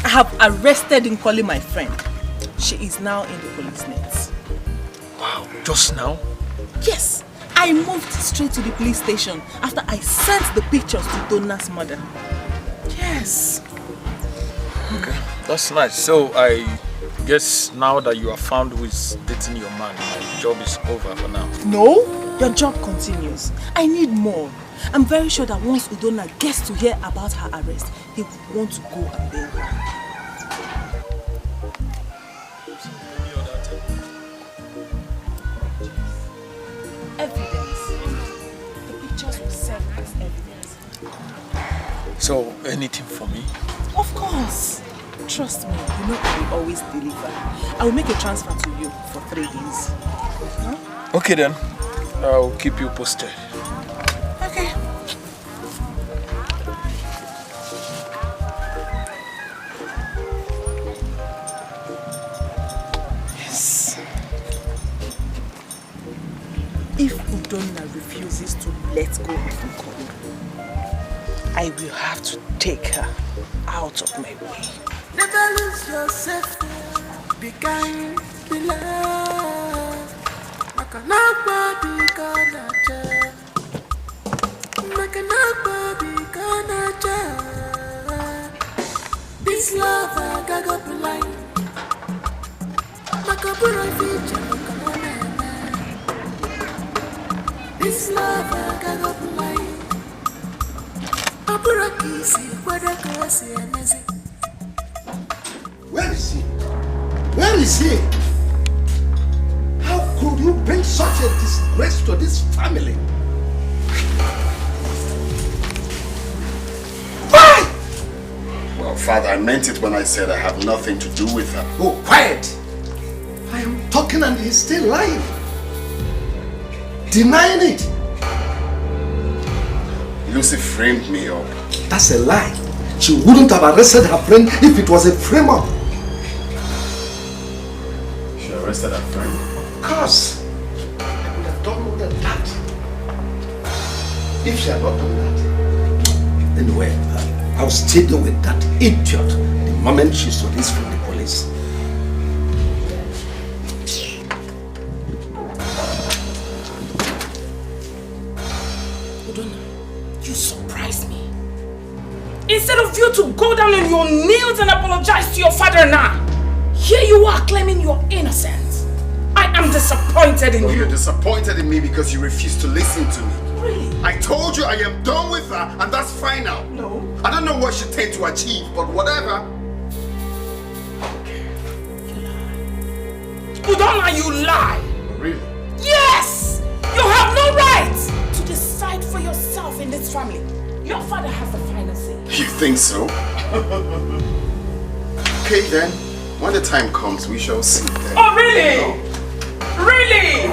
I have arrested Nkoli, my friend. She is now in the police nets. Wow, just now? Yes, I moved straight to the police station after I sent the pictures to Donna's mother. Yes. Okay, that's nice. So I guess now that you have found who is dating your man, my job is over for now. No, your job continues. I need more. I'm very sure that once Udonna gets to hear about her arrest, he will want to go and bail her. Evidence. The pictures will serve as evidence. So, anything for me? Of course. Trust me, you know I will always deliver. I will make a transfer to you for 3 days. Huh? Okay then, I'll keep you posted. Okay. Yes. If Udonna refuses to let go of Nkoli, I I will have to take her out of my way. Never lose yourself. Be kind, be love. Makanakwa be kanacha. Makanakwa be kanacha. This love I got up line. Makabura feature. This love I got up line. Apura kisi, wada kasi anezi. Where is he? Where is he? How could you bring such a disgrace to this family? Why? Well, Father, I meant it when I said I have nothing to do with her. Oh, quiet! I am talking and he's still lying. Denying it. Lucy framed me up. That's a lie. She wouldn't have arrested her friend if it was a frame-up. She arrested her friend? Of course. I would have done more than that. If she had not done that. Anyway, I'll still deal with that idiot the moment she's released from the police. You surprised me. Instead of you to go down on your knees and apologize to your father now, here you are claiming you're innocent. I am disappointed in you. You're disappointed in me because you refuse to listen to me. Really? I told you I am done with her and that's final. No. I don't know what she tend to achieve, but whatever. Udonna, you lie. Really? Yes! You have no right to decide for yourself in this family. Your father has the final say. You think so? Okay then, when the time comes, we shall see then. Oh really? Really?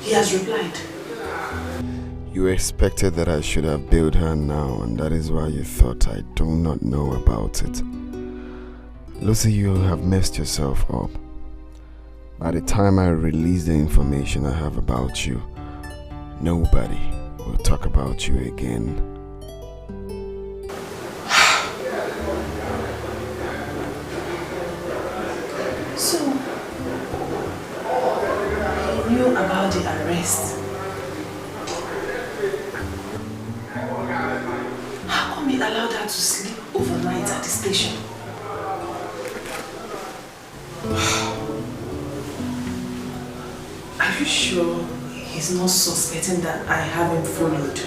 He has replied. You expected that I should have billed her now, and that is why you thought I do not know about it. Lucy, you have messed yourself up. By the time I release the information I have about you, nobody will talk about you again. So, he knew about the arrest. How come he allowed her to sleep overnight at the station? Are you sure he's not suspecting that I have him followed?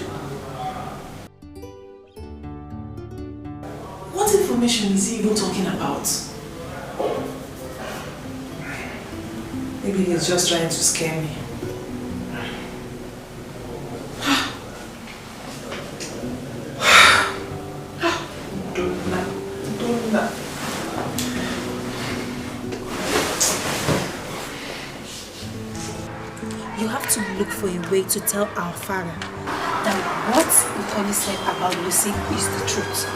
What information is he even talking about? Maybe he's just trying to scare me. You have to look for a way to tell our father that what Nicole said about Lucy is the truth.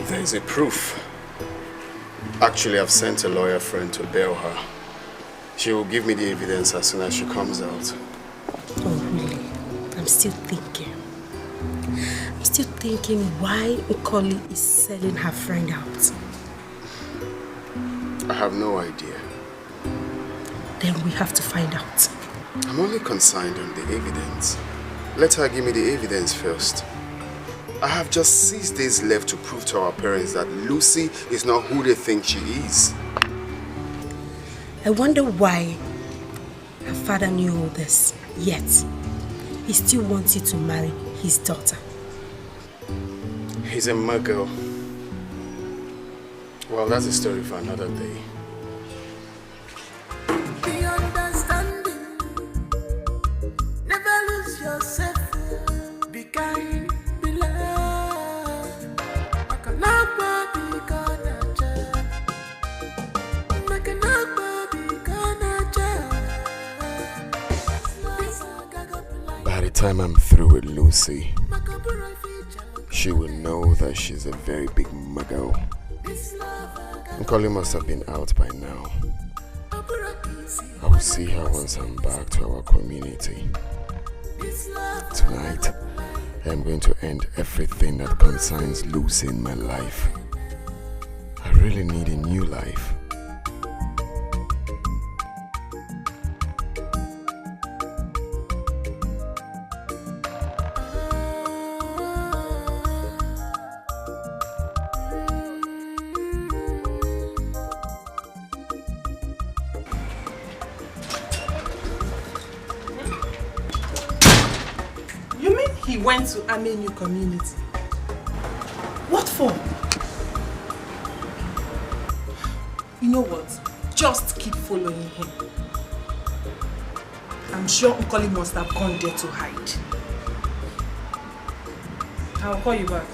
There is a proof. Actually, I've sent a lawyer friend to bail her. She will give me the evidence as soon as she comes out. Oh, really? I'm still thinking why Nicole is selling her friend out. I have no idea. Then we have to find out. I'm only concerned on the evidence. Let her give me the evidence first. I have just 6 days left to prove to our parents that Lucy is not who they think she is. I wonder why her father knew all this, yet he still wants you to marry his daughter. He's a muggle. Well, that's a story for another day. Be understanding. Never lose yourself. Be kind, be love. Makanakwa be kanacha. Makanakwa be kanacha. time I'm through with Lucy, she will know that she's a very big muggle. Nkoli must have been out by now. I will see her once I'm back to our community. Tonight, I am going to end everything that concerns Lucy in my life. I really need a new life. He went to Amenu community. What for? You know what? Just keep following him. I'm sure Nkoli must have gone there to hide. I'll call you back.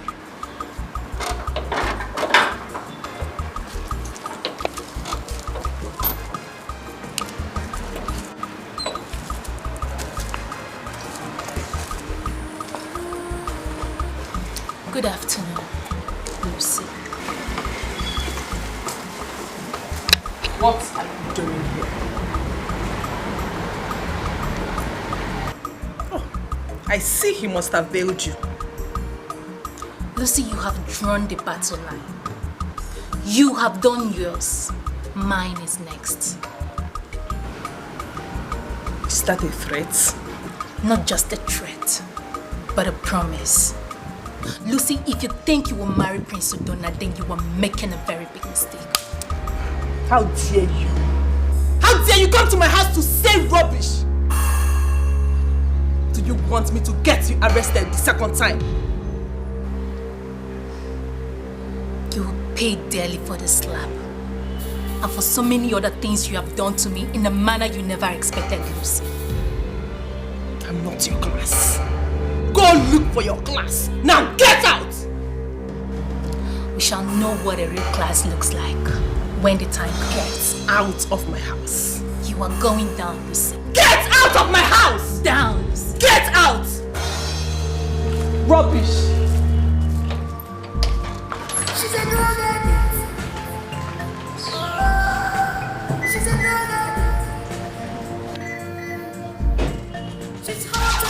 Good afternoon, Lucy. What are you doing here? Oh, I see he must have bailed you. Lucy, you have drawn the battle line. You have done yours. Mine is next. Is that a threat? Not just a threat, but a promise. Lucy, if you think you will marry Prince Udona, then you are making a very big mistake. How dare you? How dare you come to my house to say rubbish? Do you want me to get you arrested the second time? You will pay dearly for the slap. And for so many other things you have done to me in a manner you never expected, Lucy. I'm not your class. Go look for your class. Now get out! We shall know what a real class looks like when the time comes. Get out of my house. You are going down, Lucy. Get out of my house! Down, Lucy. Get out! Rubbish. She's a drug addict. She's a drug addict. She's hot.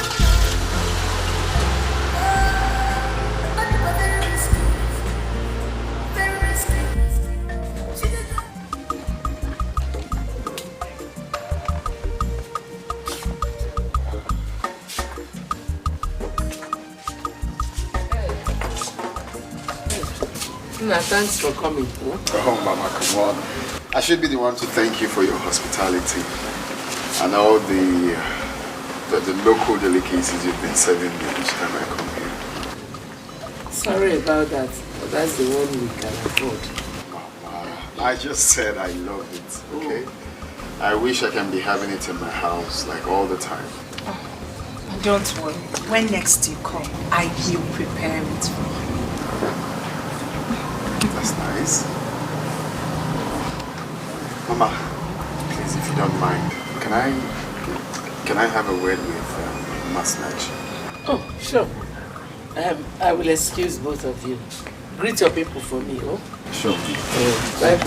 Thanks for coming. Oh, Mama, come on. I should be the one to thank you for your hospitality and all the local delicacies you've been serving me each time I come here. Sorry about that, but that's the one we can afford. Mama, I just said I love it, okay? I wish I can be having it in my house like all the time. Oh, don't worry. When next you come, I will prepare it for you. That's nice. Mama, please, if you don't mind, can I have a word with Masnach? Oh, sure. I will excuse both of you. Greet your people for me, oh? Sure. Bye.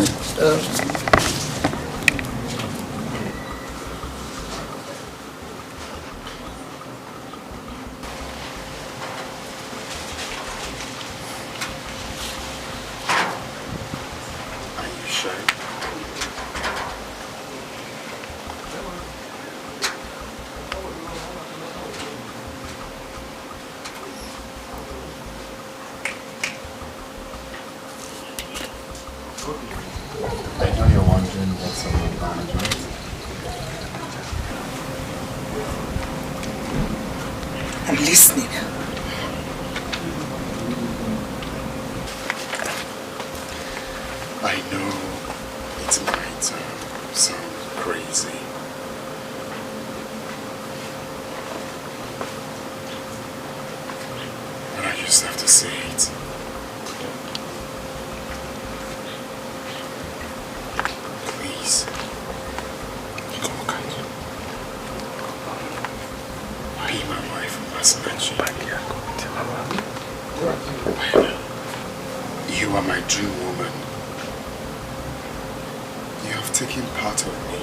I know you're wondering what's on my mind, right? I'm listening. I know it might sound crazy. But I just have to say it. Please. Be my wife. You are my dream woman. You have taken part of me.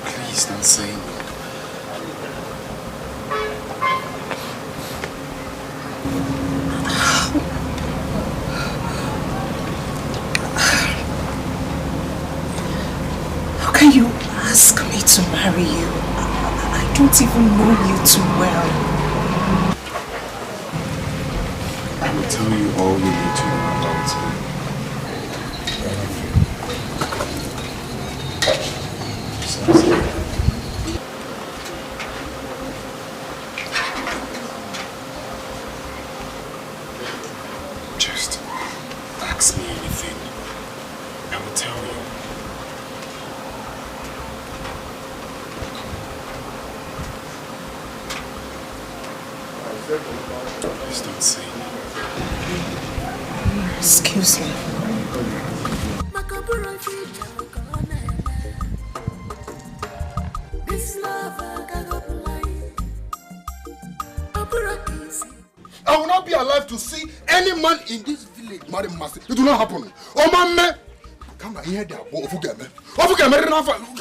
Please don't say no. How can you ask me to marry you? I don't even know you too well. I will tell you all you need to know about me. Just ask me anything. I will tell you. Please don't say no. Excuse me. I will not be alive to see any man in this village marry Mercy. It will not happen. Oh, man, come on here, there.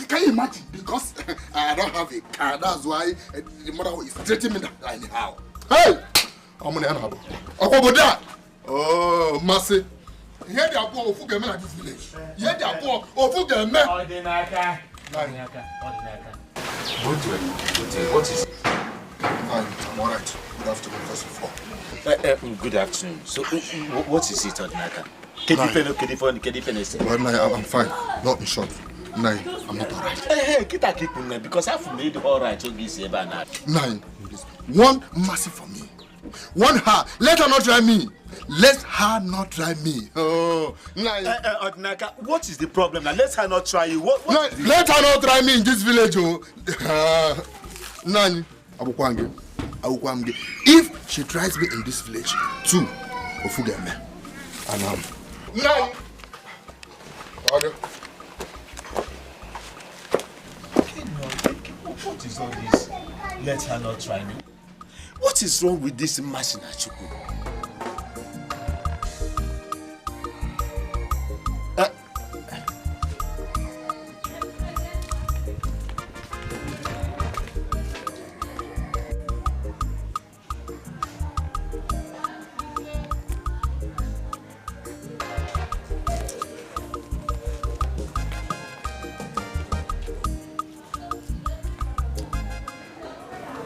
Can you imagine? Because I don't have a car. That's why the mother is treating me that anyhow. Hey! I'm going to have a oh, Mercy. Here they are poor of Fugame at this village. Here they are poor of Fugame. What is it? I'm alright. Good afternoon, first of all. Good afternoon. So, what is it, Odinaka? Well, I'm fine. Not in short. Nine, I'm not alright. Hey, because I've made alright. Nine, one Mercy for me. One her. Let her not try me. Let her not try me. Oh, nine. Odinaka, what is the problem now? Let her not try you. What let her not try me in this village. Oh. Nine, Abukwamge. If she tries me in this village, two, Ofugeme. And nine. Okay. What is all this? Let her not try me. What is wrong with this machine, Achukwu?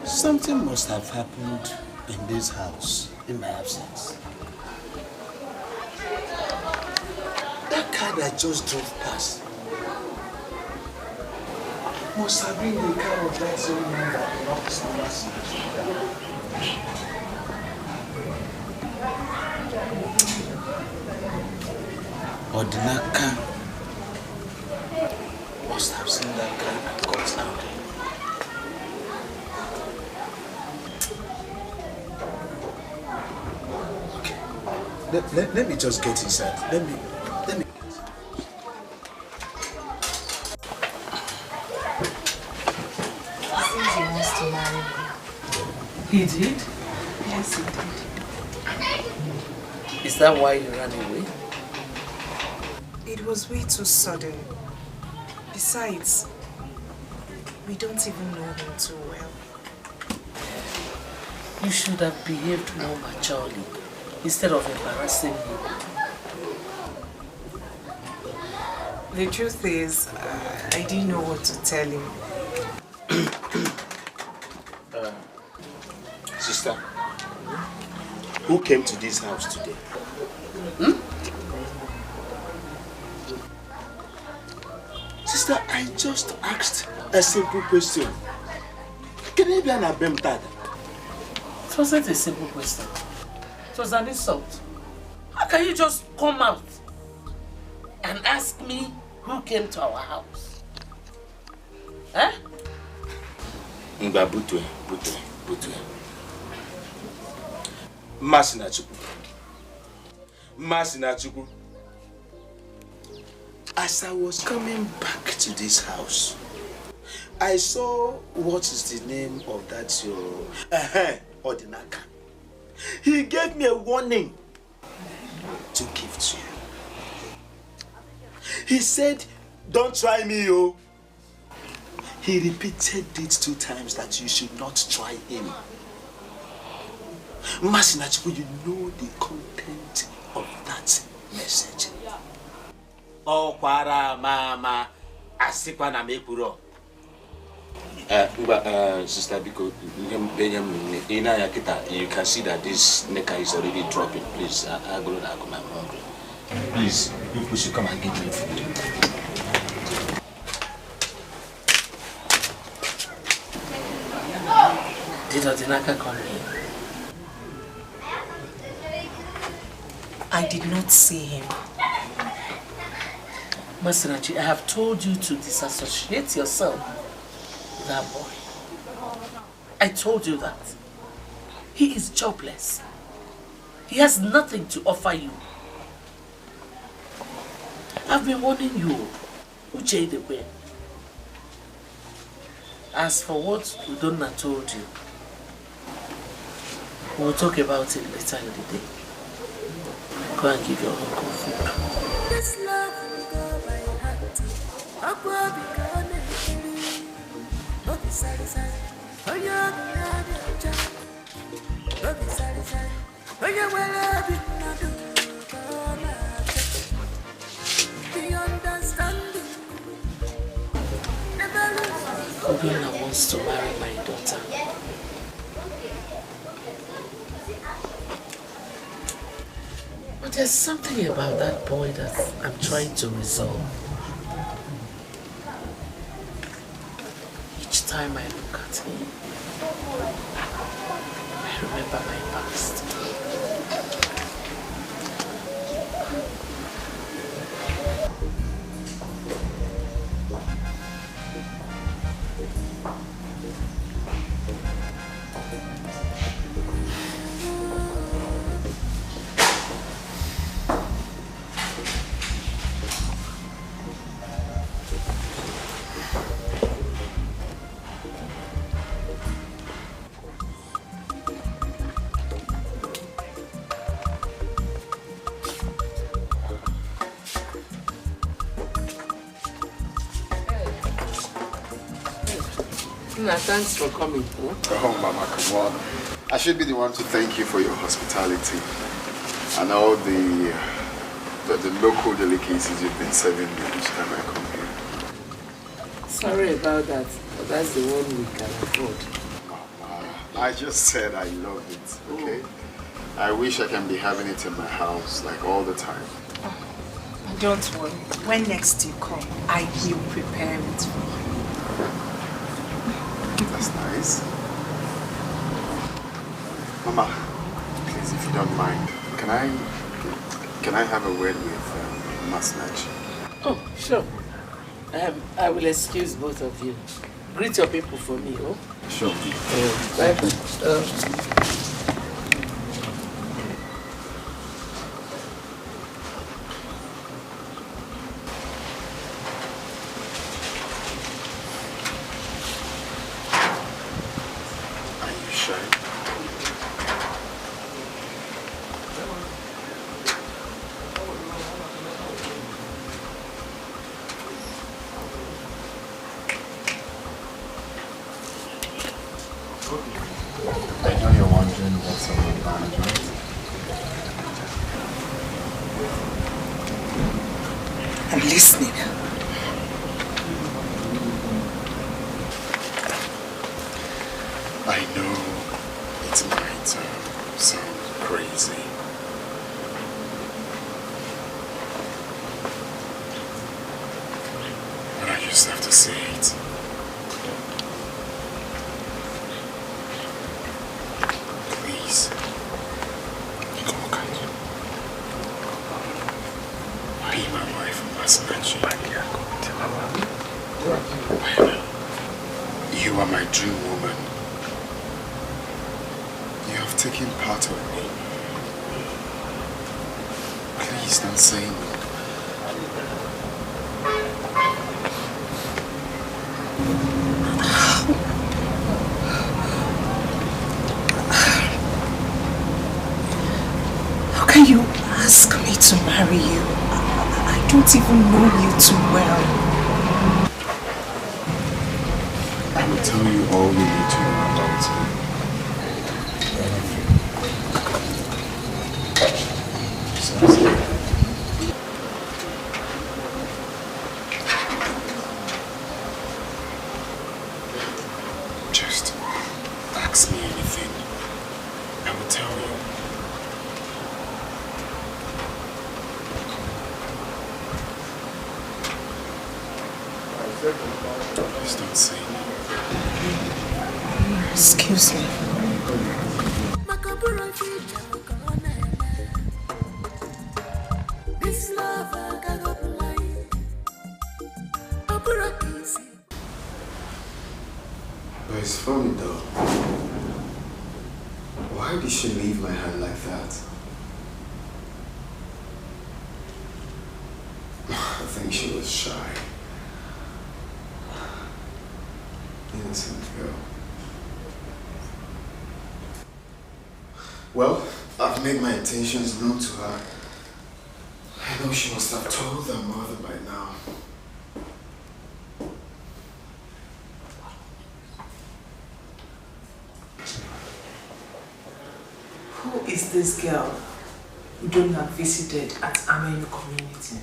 Something must have happened in this house in my absence. That car that just drove past must have been the car of that same man that knocks Mercy down. Odinaka must have seen that car and got out. Let me just get inside. Let me. He says he wants to marry me. He did? Yes, he did. Is that why you ran away? It was way too sudden. Besides, we don't even know him too well. You should have behaved more maturely instead of embarrassing me. The truth is, I didn't know what to tell him. Sister, who came to this house today? Sister, I just asked a simple question. Can you be an abemtad? It wasn't a simple question. It was an insult. How can you just come out and ask me who came to our house? Eh? Butwe. Masinachuku. As I was coming back to this house, I saw, what is the name of that your Ordinaka. He gave me a warning to give to you. He said, don't try me, yo. He repeated it 2 times that you should not try him. Masinachi, you know the content of that message. Oh, kwara mama, asikwa na mekuro. Sister Biko, you can see that this neka is already dropping. Please, I'm hungry. Please, you should come and give me food. Did Odinaka come here? I did not see him. Masinachi, I have told you to disassociate yourself with that boy. I told you that. He is jobless. He has nothing to offer you. I've been warning you. Uche the way. As for what Udonna told you, we'll talk about it later in the day. Go and give your uncle food. This love will go by heart. Aqua be gone. Oh, sorry, sorry. Oh, you're the sorry, sorry. Oh, you're well, the understanding. Obina wants to marry my daughter. But there's something about that boy that I'm trying to resolve. Each time I look at him, I remember my past. Thanks for coming. Oh, Mama, come on. I should be the one to thank you for your hospitality and all the local delicacies you've been serving me each time I come here. Sorry about that, but that's the one we can afford. I just said I love it, okay? I wish I can be having it in my house like all the time. Don't worry. When next you come, I will prepare it for you. That's nice. Mama, please, if you don't mind, can I have a word with Masinachi? Oh, sure. I will excuse both of you. Greet your people for me, oh? Sure. Bye. I know you're wondering what's on my mind, right? I'm listening. I know it might sound crazy. But I just have to say it. Please. Be my wife, Masinachi. You are my dream woman. You have taken part of me. Please don't say no. How can you ask me to marry you? I don't even know you too well. I will tell you all you need to know about it. Just ask me anything. I will tell you. Please don't say no. Excuse me. But it's funny though. Why did she leave my hand like that? I think she was shy. Innocent girl. Well, I've made my intentions known to her. I know she must have told her mother by now. Who is this girl you don't have visited at Amenu community?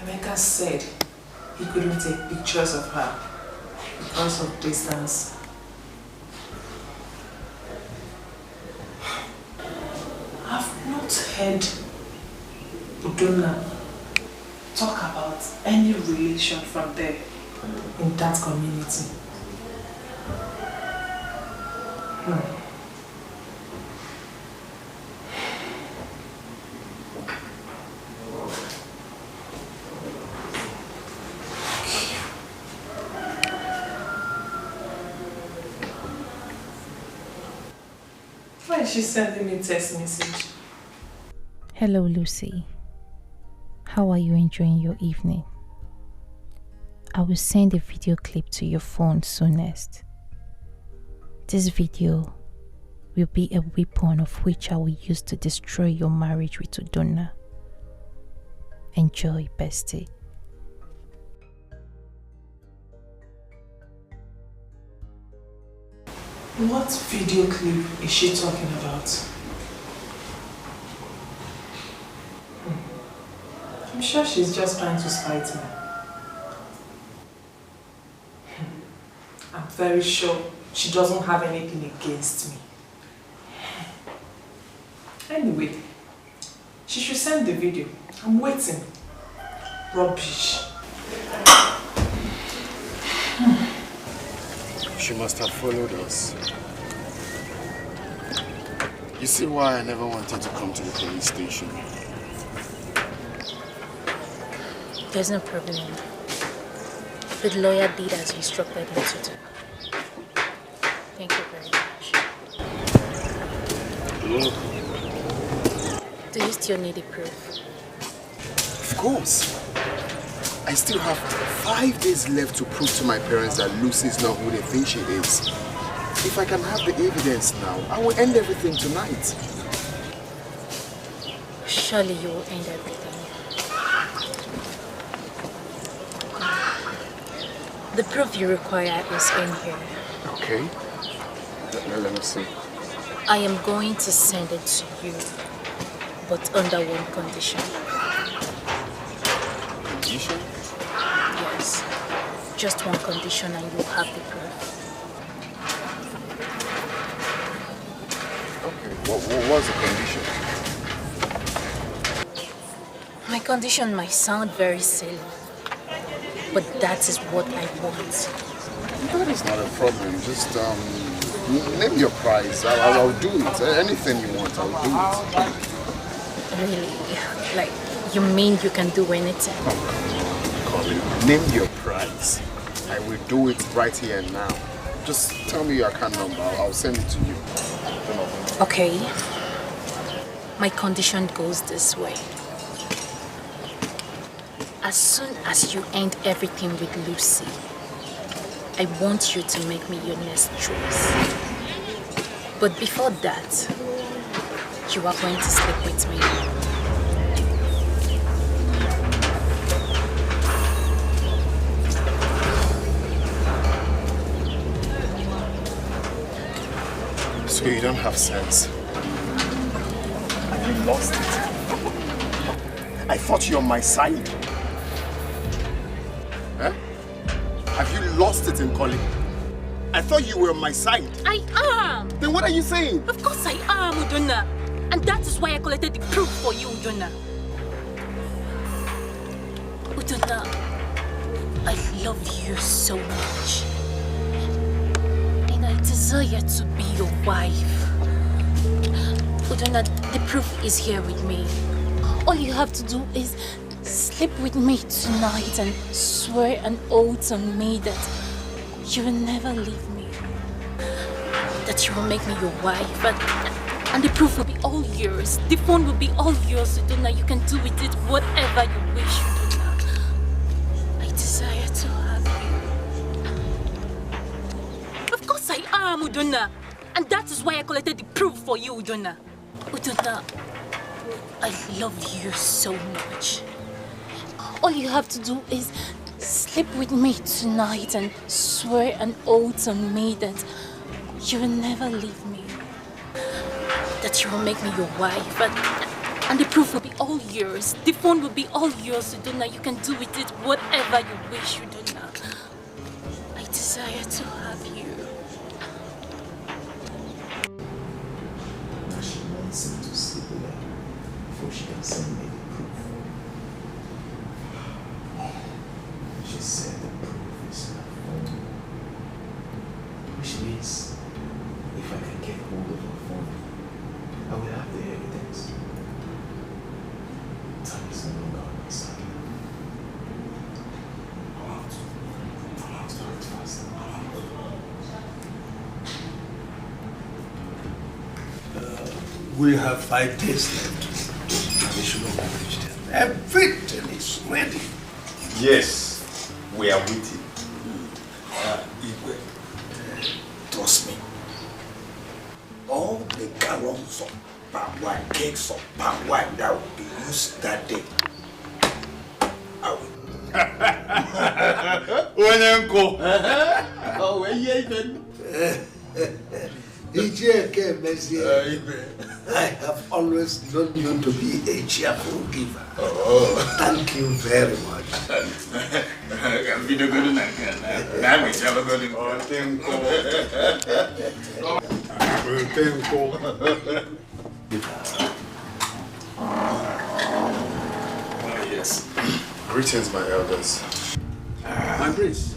Emeka said he couldn't take pictures of her because of distance. I've not heard Udonna talk about any relation from there in that community. Why is she sending me a text message? Hello, Lucy. How are you enjoying your evening? I will send a video clip to your phone soonest. This video will be a weapon of which I will use to destroy your marriage with Udonna. Enjoy, bestie. What video clip is she talking about? I'm sure she's just trying to spite me. I'm very sure she doesn't have anything against me. Anyway, she should send the video. I'm waiting. Rubbish. She must have followed us. You see why I never wanted to come to the police station? There's no problem. The lawyer did as you instructed him to do. Thank you very much. Do you still need a proof? Of course. I still have 5 days left to prove to my parents that Lucy is not who they think she is. If I can have the evidence now, I will end everything tonight. Surely you will end everything. The proof you require is in here. Okay. Let me see. I am going to send it to you, but under one condition. Condition? Yes. Just one condition and you'll have the proof. Okay. What was the condition? My condition might sound very silly, but that is what I want. That is not a problem. Just name your price. I'll do it. Anything you want, I'll do it. Really? Like, you mean you can do anything? Colin, name your price. I will do it right here and now. Just tell me your account number. I'll send it to you. Okay. My condition goes this way. As soon as you end everything with Lucy, I want you to make me your next choice. But before that, you are going to sleep with me. So you don't have sense. Have you lost it? I thought you're on my side. Huh? Have you lost it in calling? I thought you were on my side. I am! Then what are you saying? Of course I am, Udonna. And that is why I collected the proof for you, Udonna. Udonna, I love you so much. And I desire to be your wife. Udonna, the proof is here with me. All you have to do is sleep with me tonight and swear an oath on me that you will never leave me. That you will make me your wife. And the proof will be all yours. The phone will be all yours, Udonna. You can do with it whatever you wish, Udonna. I desire to have you. Of course I am, Udonna. And that is why I collected the proof for you, Udonna. Udonna, I love you so much. All you have to do is sleep with me tonight and swear an oath on me that you will never leave me. That you will make me your wife. And the proof will be all yours. The phone will be all yours, Udonna. You can do with it whatever you wish, Udonna. I desire to have you. She wants him to sleep with her before she can send me the proof. She said the proof is her phone. Which means if I can get hold of her phone, I will have the evidence. Time is no longer on my side. I'll have to do it fast. We have 5 days left. Traditional marriage. Everything is ready. Yes, we are waiting. Igwe, trust me. All the gallons of palm wine, cakes of palm wine that will be used that day, I will. Oh, where you even? I have always known you to be a cheerful giver. Oh. Thank you very much. Yes. Greetings, my elders. My prince.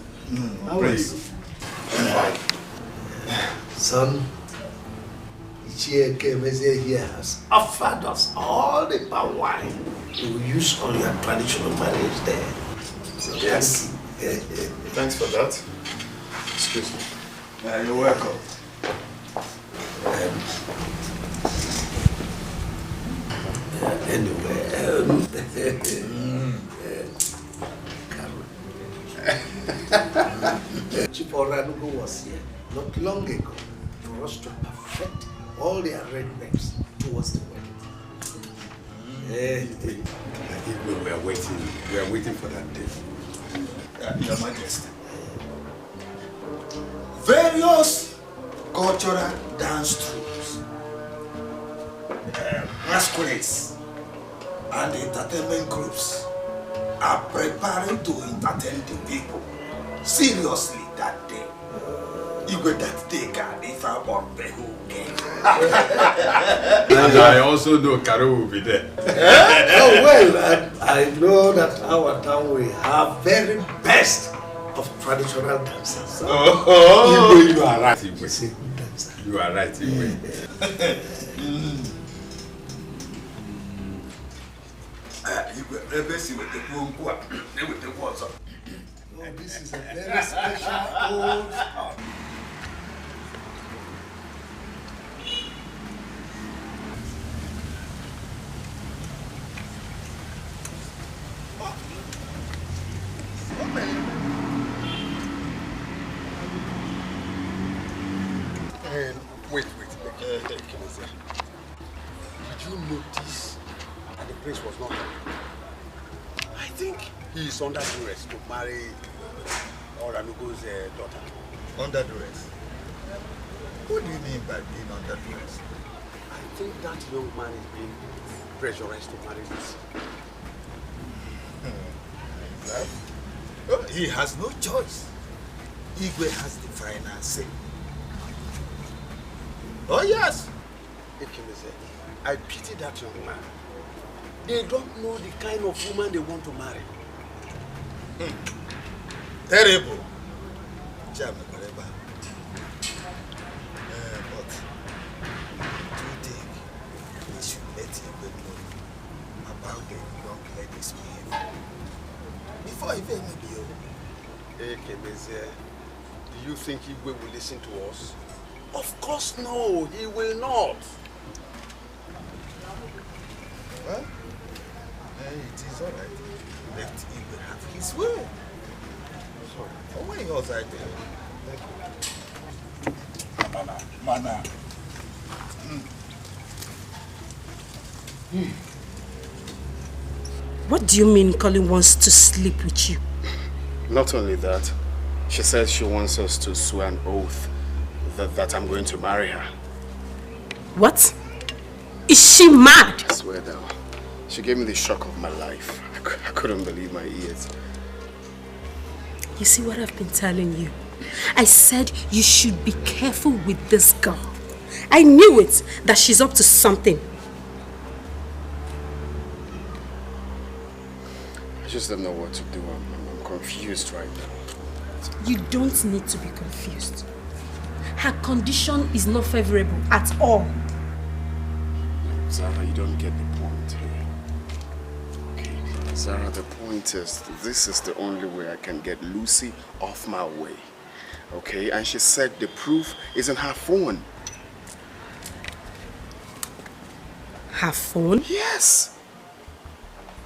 How are you? Son, Ichieke Meze here has offered us all the palm wine we will use on your traditional marriage there. So yes. Thanks for that. Excuse me. You're welcome. Chief Oranugo was here not long ago for us to perfect all the arrangements towards the wedding. We are waiting. We are waiting for that day. Your Majesty. Various cultural dance troupes, masquerades, and entertainment groups are preparing to entertain the people seriously that day. Igwe that day can if I want the whole game. And I also know Karo will be there. Oh well, I know that our town will have very best of traditional dancers. Igwe, you are right, Igwe. You are right, Igwe. This is a very special old house. Wait. Did you notice that the prince was not happy? I think he is under duress to marry Oranugo's daughter. Under duress? What do you mean by being under duress? I think that young man is being pressurized to marry this. Right? Oh, he has no choice. Igwe has the final say. Oh yes! I pity that young man. They don't know the kind of woman they want to marry. Terrible. Whatever. But do you think we should let Igwe know about the young lady's behavior before he may be over? Do you think Igwe will listen to us? Of course no, he will not. Well, it is alright. Let Igwe have his way. Sorry. Oh, why else I tell you? Mana. What do you mean Colin wants to sleep with you? Not only that, she says she wants us to swear an oath that I'm going to marry her. What? Is she mad? I swear down. She gave me the shock of my life. I couldn't believe my ears. You see what I've been telling you? I said you should be careful with this girl. I knew it, that she's up to something. I just don't know what to do. I'm confused right now. You don't need to be confused. Her condition is not favorable at all. Zara, you don't get the point here. Okay, Zara, the point is, this is the only way I can get Lucy off my way. Okay, and she said the proof is in her phone. Her phone? Yes.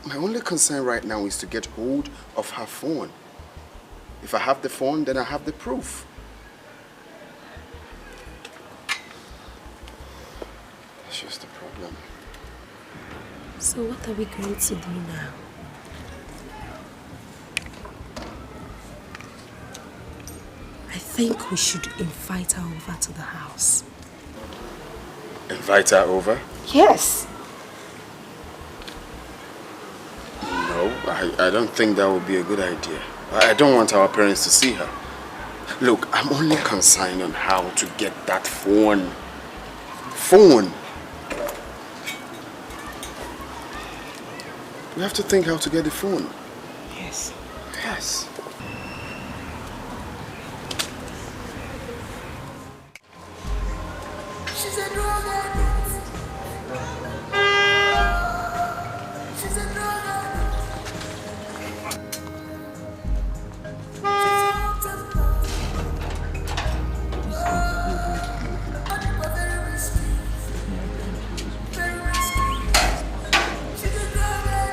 My only concern right now is to get hold of her phone. If I have the phone, then I have the proof. That's just the problem. So what are we going to do now? I think we should invite her over to the house. Invite her over? Yes. No, I don't think that would be a good idea. I don't want our parents to see her. Look, I'm only concerned on how to get that phone. Phone! We have to think how to get the phone. Yes. Yes. She's a drug addict. She's a drug addict. Very risky. Very risky. She's a drug addict.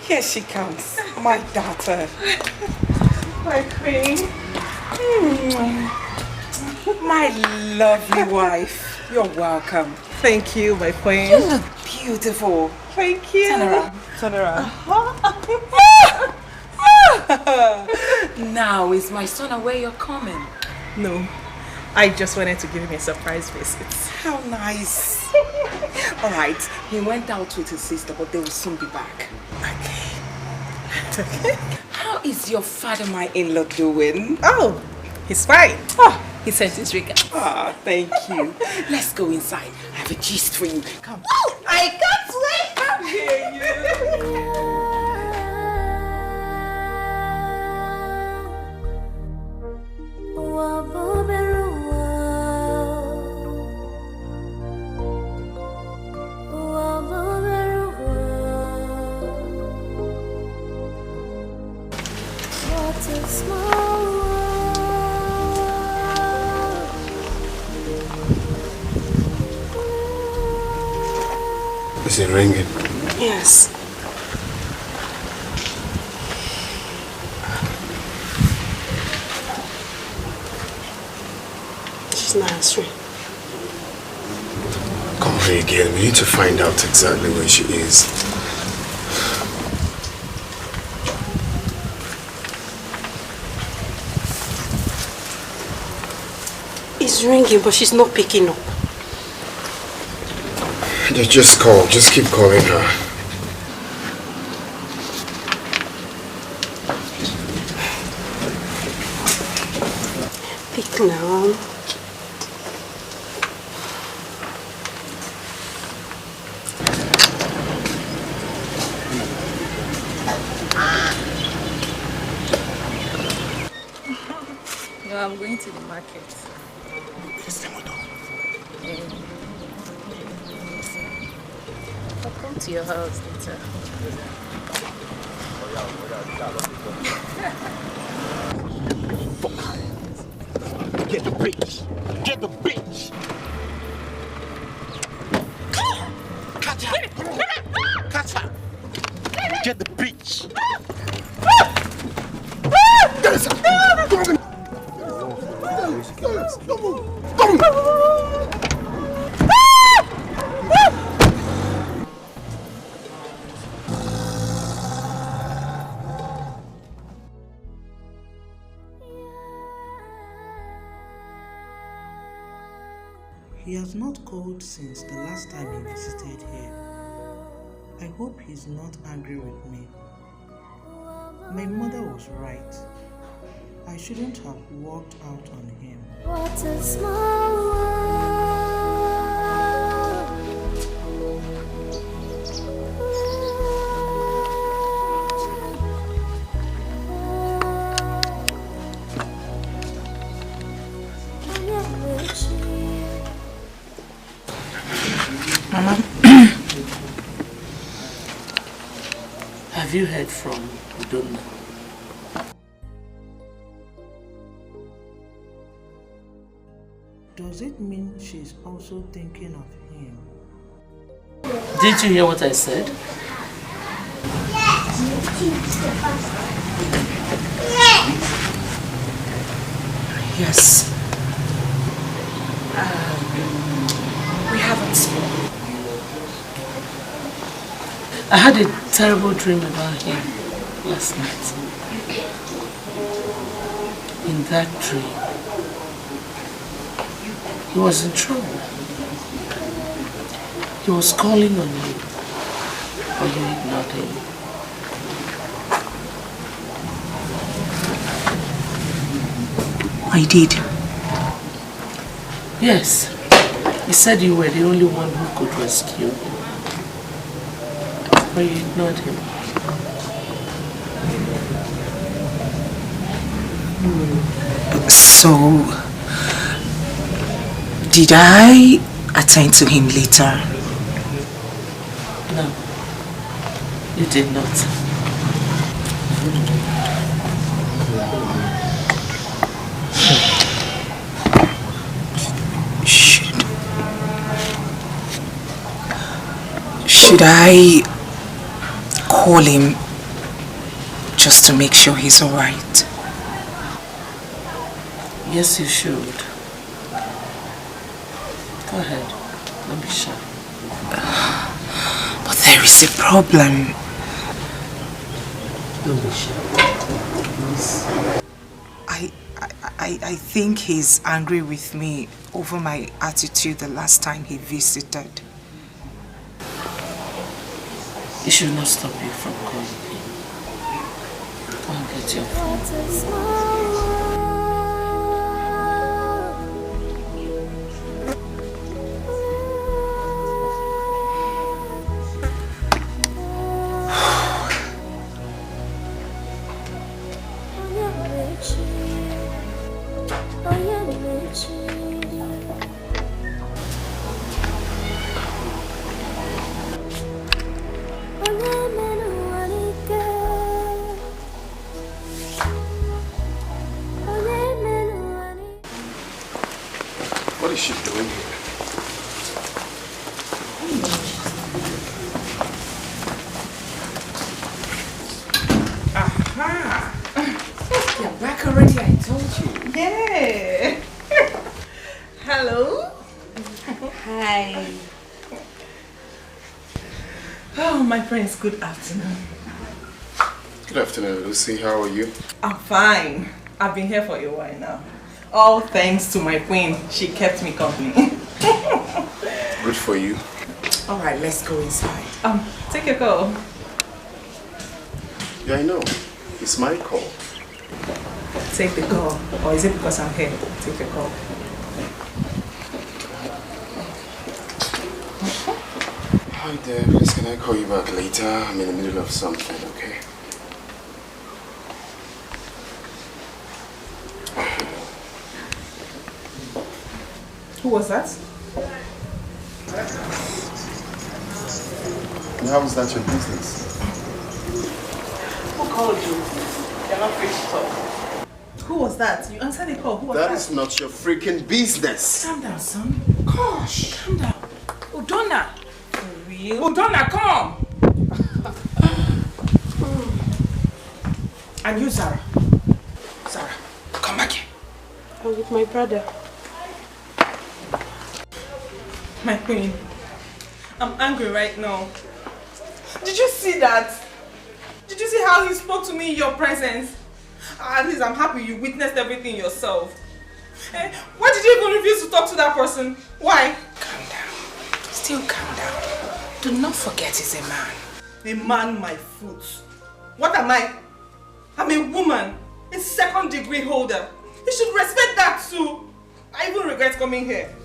Here she comes, my daughter. My queen. My lovely wife. You're welcome. Thank you, my queen. You look beautiful. Thank you. Turn around. Turn around. Now is my son aware you're coming? No, I just wanted to give him a surprise visit. How nice. All right, he went out with his sister, but they will soon be back. Okay. How is your father, my in-law, doing? Oh, he's fine. Oh, he sent his regards. Ah, thank you. Let's go inside. I have a gist for you. Come. Oh, I can't wait to hear you. What a small world. Is it ringing? Yes. She's not answering. Come here again. We need to find out exactly where she is. It's ringing, but she's not picking up. Just call. Just keep calling her. Pick now. No, I'm going to the market. I'll come to your house later. Get the bitch! Get the bitch! Catch her! Catch her! Get the bitch! He has not called since the last time he visited here. I hope he's not angry with me. My mother was right. I shouldn't have walked out on him. What a small world. Mama, have you heard from Udonna? Does it mean she's also thinking of him? Did you hear what I said? Yes. We haven't spoken. I had a terrible dream about him last night. In that dream, he was in trouble. He was calling on you, but you ignored him. I did. Yes. He said you were the only one who could rescue him. But you ignored him. So, did I attend to him later? No, you did not. Should I call him just to make sure he's alright? Yes, you should. Go ahead. Don't be shy. But there is a problem. Don't be shy. Please. I think he's angry with me over my attitude the last time he visited. It should not stop you from calling him. Go and get your phone. is she doing here? Aha! You're back already, I told you. Yeah. Hello. Hi. Oh, my friends, good afternoon. Good afternoon, Lucy. How are you? I'm fine. I've been here for a while now. All thanks to my queen. She kept me company. Good for you. Alright, let's go inside. Take your call. Yeah, I know. It's my call. Take the call. Or is it because I'm here? Take the call. Hi there, please can I call you back later? I'm in the middle of something, okay? Who was that? And how is that your business? Who called you? You're not free to talk. Who was that? You answered the call. Who was that? That is not your freaking business. Calm down, son. Gosh, calm down. Udonna. For real? Udonna, come! And you, Sarah. Sarah, come back here. I'm with my brother. My queen, I'm angry right now. Did you see that? Did you see how he spoke to me in your presence? At least I'm happy you witnessed everything yourself. Why did you even refuse to talk to that person? Why? Calm down. Still calm down. Do not forget he's a man. A man, my foot. What am I? I'm a woman. A second-degree holder. You should respect that too. I even regret coming here.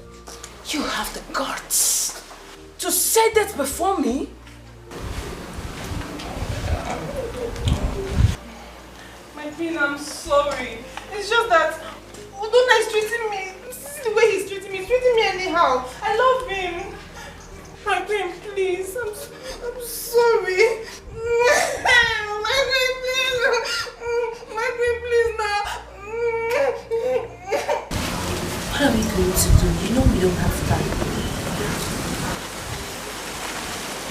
You have the guts to say that before me? My queen, I'm sorry. It's just that Udonna is treating me. This is the way he's treating me. He's treating me anyhow. I love him. My queen, please. I'm sorry. My queen, please now. What are we going to do? You know we don't have time.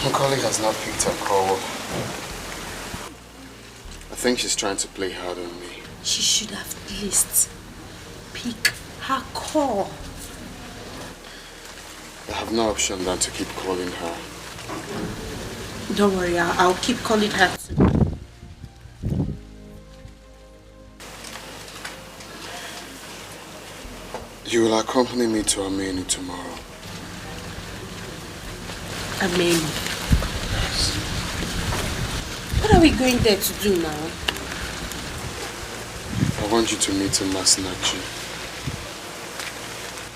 My colleague has not picked her call. I think she's trying to play hard on me. She should have at least pick her call. I have no option than to keep calling her. Don't worry, I'll keep calling her too. You will accompany me to Ameni tomorrow. Ameni? What are we going there to do now? I want you to meet Masinachi.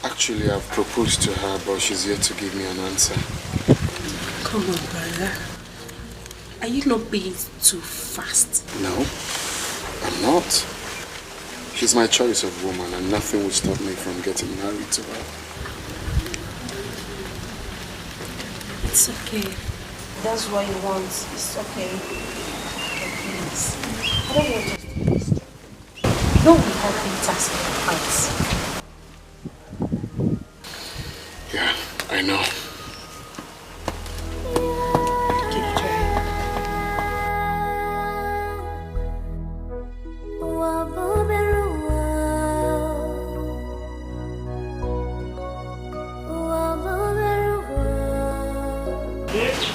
Actually, I've proposed to her, but she's yet to give me an answer. Come on, brother. Are you not being too fast? No, I'm not. She's my choice of woman, and nothing will stop me from getting married to her. It's okay. That's what you want. It's okay. But please, I don't want us to be distracted. No, we have been tasked with fights. Yeah, I know.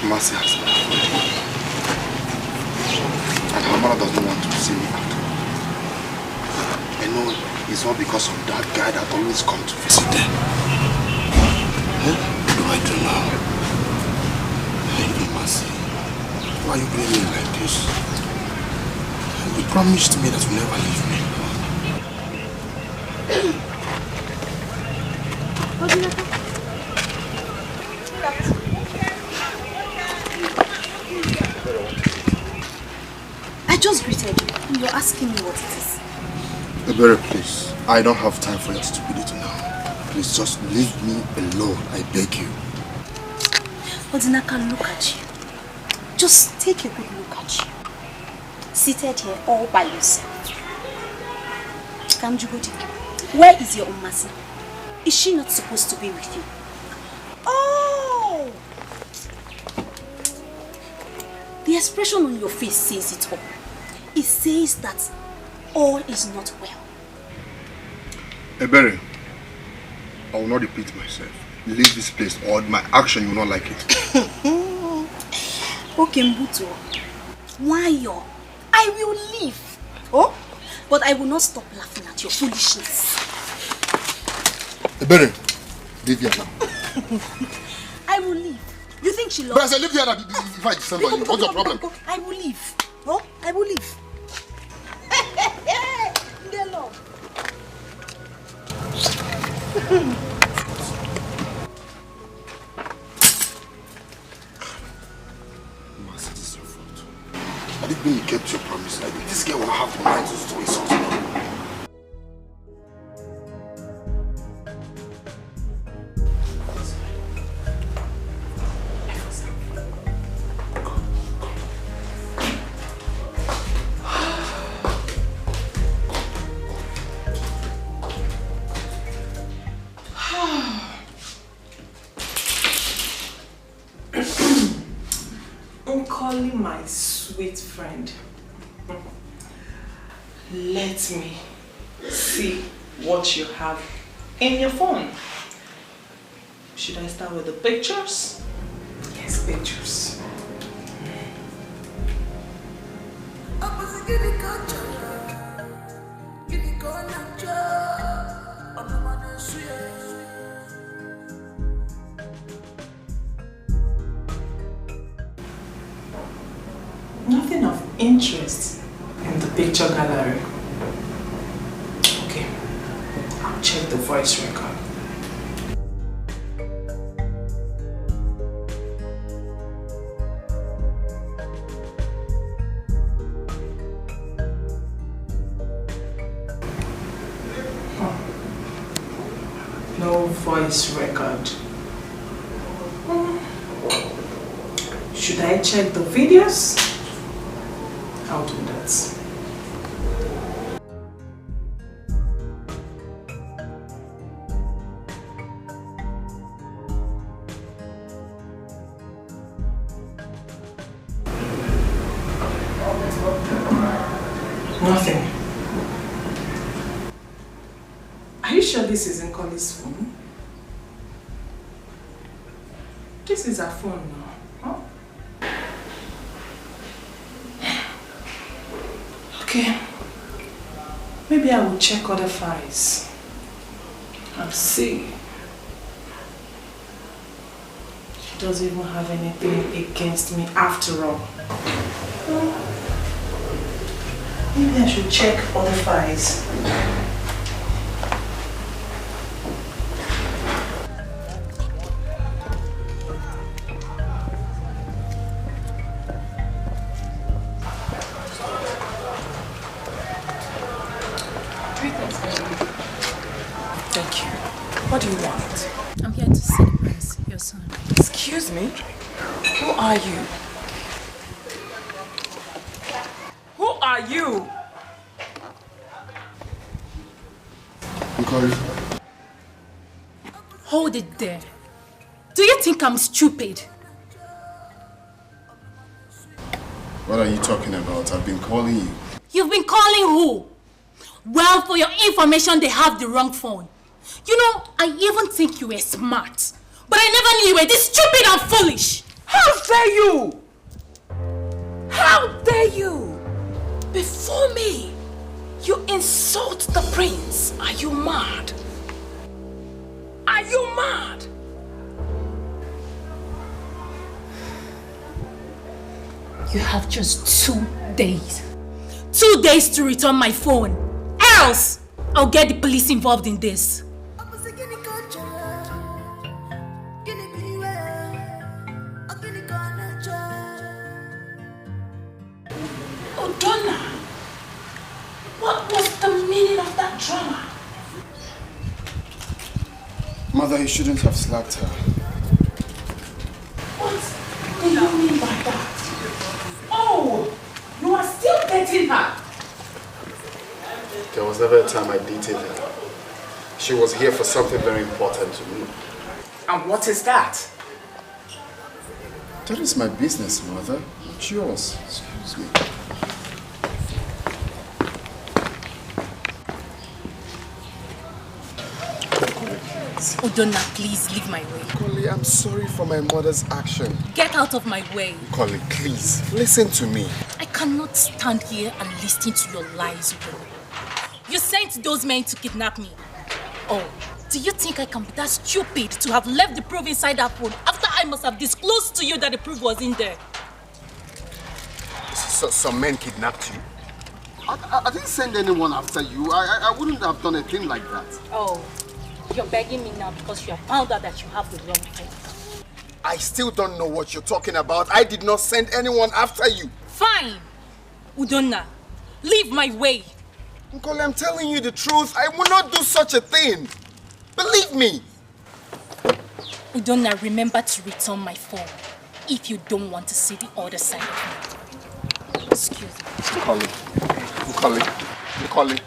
Mercy has left. And her mother doesn't want to see me at all. I know it's all because of that guy that always comes to visit them. What do I do now? Hey, Mercy, why are you playing me like this? You promised me that you never leave me. I just greeted you. You're asking me what it is. Ebere, please. I don't have time for your stupidity now. Please just leave me alone. I beg you. Odinaka, look at you. Just take a good look at you. Seated here all by yourself. Kamjugodi, where is your Umasi? Is she not supposed to be with you? Oh! The expression on your face says it all. It says that all is not well. Ebere, I will not repeat myself. Leave this place or my action, you will not like it. Okay, Mbuto. Why? I will leave. Oh? But I will not stop laughing at your foolishness. Ebere, leave here now. I will leave. You think she loves But I said leave here now if I descend on you. What's your problem? I will leave. Oh? I will leave. Ndelo. I didn't mean you kept your promise. Like this girl will have the mind to do something. Calling my sweet friend. Let me see what you have in your phone. Should I start with the pictures? Yes, pictures. Nothing of interest in the picture gallery. Okay, I'll check the voice record. No voice record. Should I check the videos? I'll do that. Nothing. Are you sure this isn't Collie's phone? This is her phone now. Huh? Okay. Maybe I will check other files and see. She doesn't even have anything against me after all. Maybe I should check other files. Thank you. What do you want? I'm here to see the prince, your son. Excuse me? Who are you? Who are you? Hold it there. Do you think I'm stupid? What are you talking about? I've been calling you. You've been calling who? Well, for your information, they have the wrong phone. You know, I even think you were smart. But I never knew you were this stupid and foolish. How dare you? How dare you? Before me, you insult the prince. Are you mad? Are you mad? You have just 2 days. 2 days to return my phone. Else, I'll get the police involved in this. Oh, Donna, what was the meaning of that drama? Mother, you shouldn't have slapped her. What do you mean by that? Oh, you are still dating her. There was never a time I dated her. She was here for something very important to me. And what is that? That is my business, Mother. It's yours. Excuse me. Udonna, please leave my way. Collie, I'm sorry for my mother's action. Get out of my way. Collie, please, listen to me. I cannot stand here and listen to your lies, Udonna. You sent those men to kidnap me. Oh, do you think I can be that stupid to have left the proof inside that phone after I must have disclosed to you that the proof was in there? So, some men kidnapped you? I didn't send anyone after you. I wouldn't have done a thing like that. Oh, you're begging me now because you have found out that you have the wrong phone. I still don't know what you're talking about. I did not send anyone after you. Fine. Udonna, leave my way. Nkole, I'm telling you the truth. I will not do such a thing. Believe me. Udonna, remember to return my phone if you don't want to see the other side of me. Excuse me. Nkole.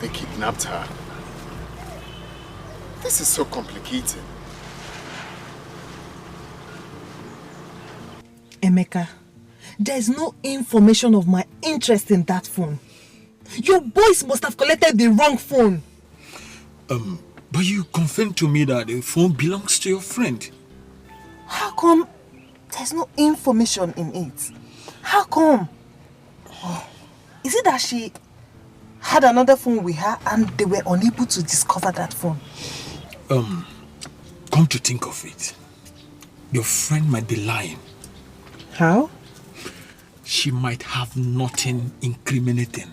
They kidnapped her. This is so complicated. Emeka, there's no information of my interest in that phone. Your boys must have collected the wrong phone. But you confirmed to me that the phone belongs to your friend. How come there's no information in it? How come? Is it that she had another phone with her and they were unable to discover that phone? Come to think of it, your friend might be lying. How? She might have nothing incriminating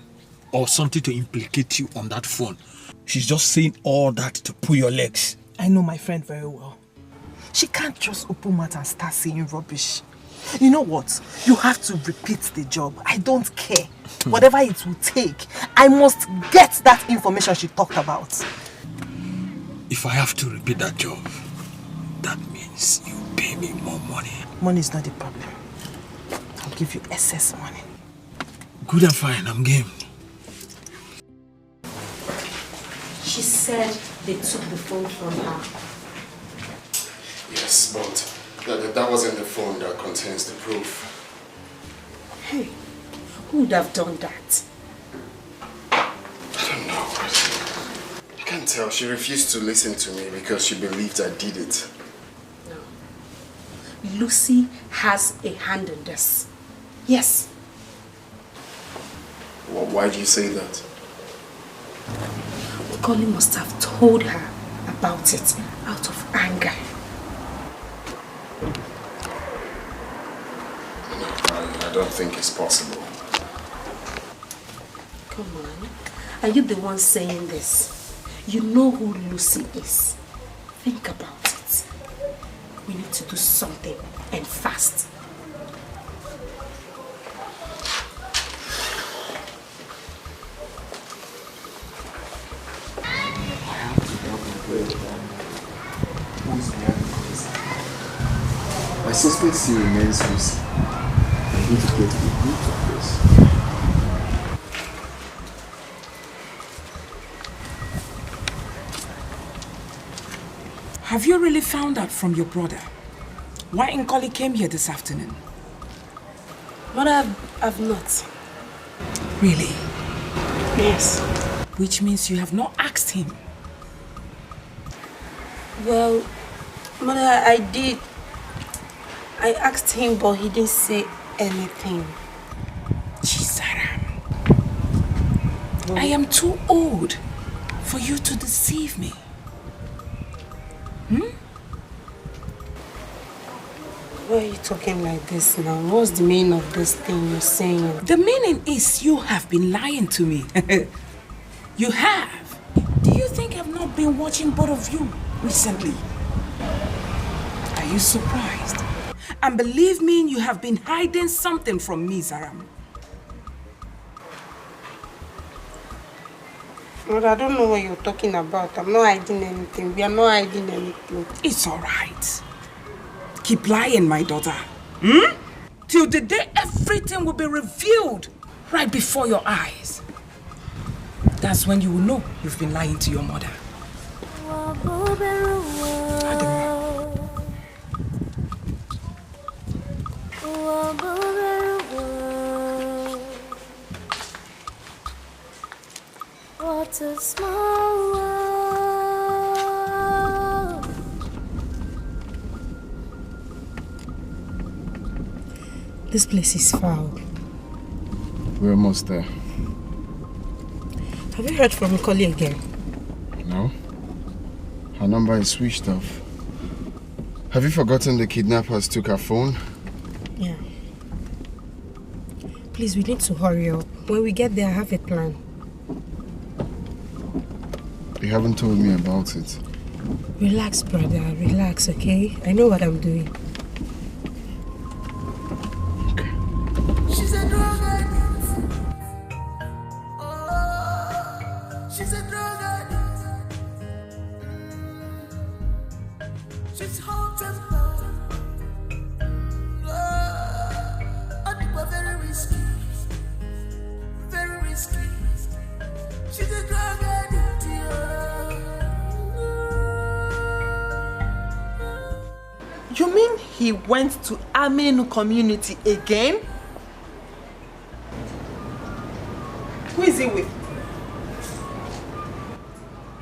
or something to implicate you on that phone. She's just saying all that to pull your legs. I know my friend very well. She can't just open mouth and start saying rubbish. You know what? You have to repeat the job. I don't care. Whatever it will take, I must get that information she talked about. If I have to repeat that job, that means you pay me more money. Money is not the problem. I'll give you excess money. Good and fine, I'm game. She said they took the phone from her. Yes, but that wasn't the phone that contains the proof. Hey, who would have done that? I don't know. I can't tell. She refused to listen to me because she believed I did it. No. Lucy has a hand in this. Yes. Well, why do you say that? Colin must have told her about it out of anger. No, I don't think it's possible. Come on. Are you the one saying this? You know who Lucy is. Think about it. We need to do something and fast. My suspect still remains Lucy. I'm going to get to the root of this. Have you really found out from your brother why Nkoli came here this afternoon? Mother, I've not. Really? Yes. Which means you have not asked him. Well, Mother, I did. I asked him, but he didn't say anything. Chisaram, I am too old for you to deceive me. Why are you talking like this now? What's the meaning of this thing you're saying? The meaning is you have been lying to me. You have. Do you think I've not been watching both of you recently? Are you surprised? And believe me, you have been hiding something from me, Zaram. But I don't know what you're talking about. I'm not hiding anything. We are not hiding anything. It's alright. Keep lying, my daughter. Till the day everything will be revealed right before your eyes. That's when you will know you've been lying to your mother. What a small world. This place is foul. We're almost there. Have you heard from Collie again? No. Her number is switched off. Have you forgotten the kidnappers took her phone? Yeah. Please, we need to hurry up. When we get there, I have a plan. You haven't told me about it. Relax, brother. Relax, okay? I know what I'm doing. She's a drug addict. She's a drug addict. She's hot as blood. I think we're very risky. Very risky. She's a drug addict. You mean he went to Aminu community again? Who is he with?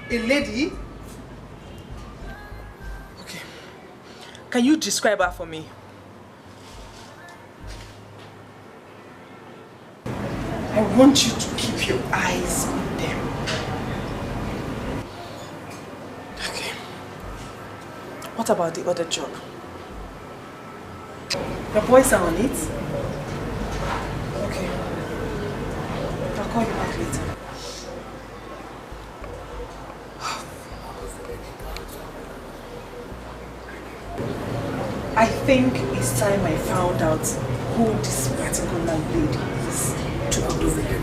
A lady? Okay. Can you describe her for me? I want you to keep your eyes on them. Okay. What about the other job? Your boys are on it? Okay. I'll call you back later. I think it's time I found out who this particular lady is to Odori.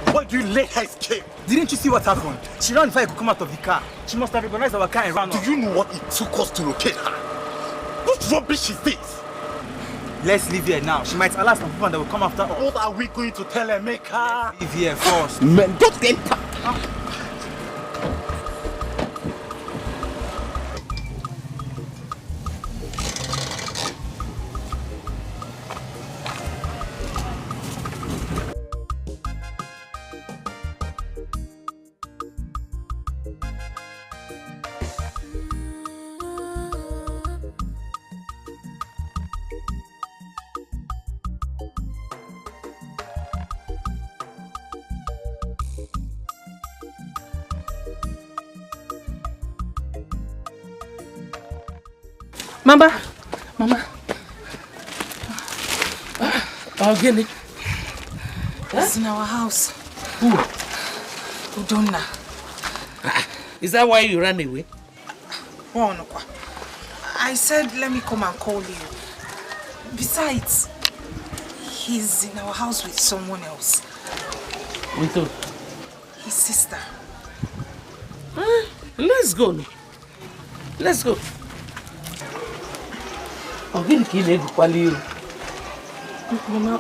Why do you let her escape? Didn't you see what happened? She ran before I could come out of the car. She must have recognized our car and ran off. Do you know what it took us to locate her? What rubbish is this? Let's leave here now. She might allow some people and they will come after us. What are we going to tell Emeka? Leave here first. Man, don't enter. Mama. Again. It's in our house. Who? Udonna. Is that why you ran away? I said, let me come and call you. Besides, he's in our house with someone else. With who? His sister. Let's go. Let's go. Mama,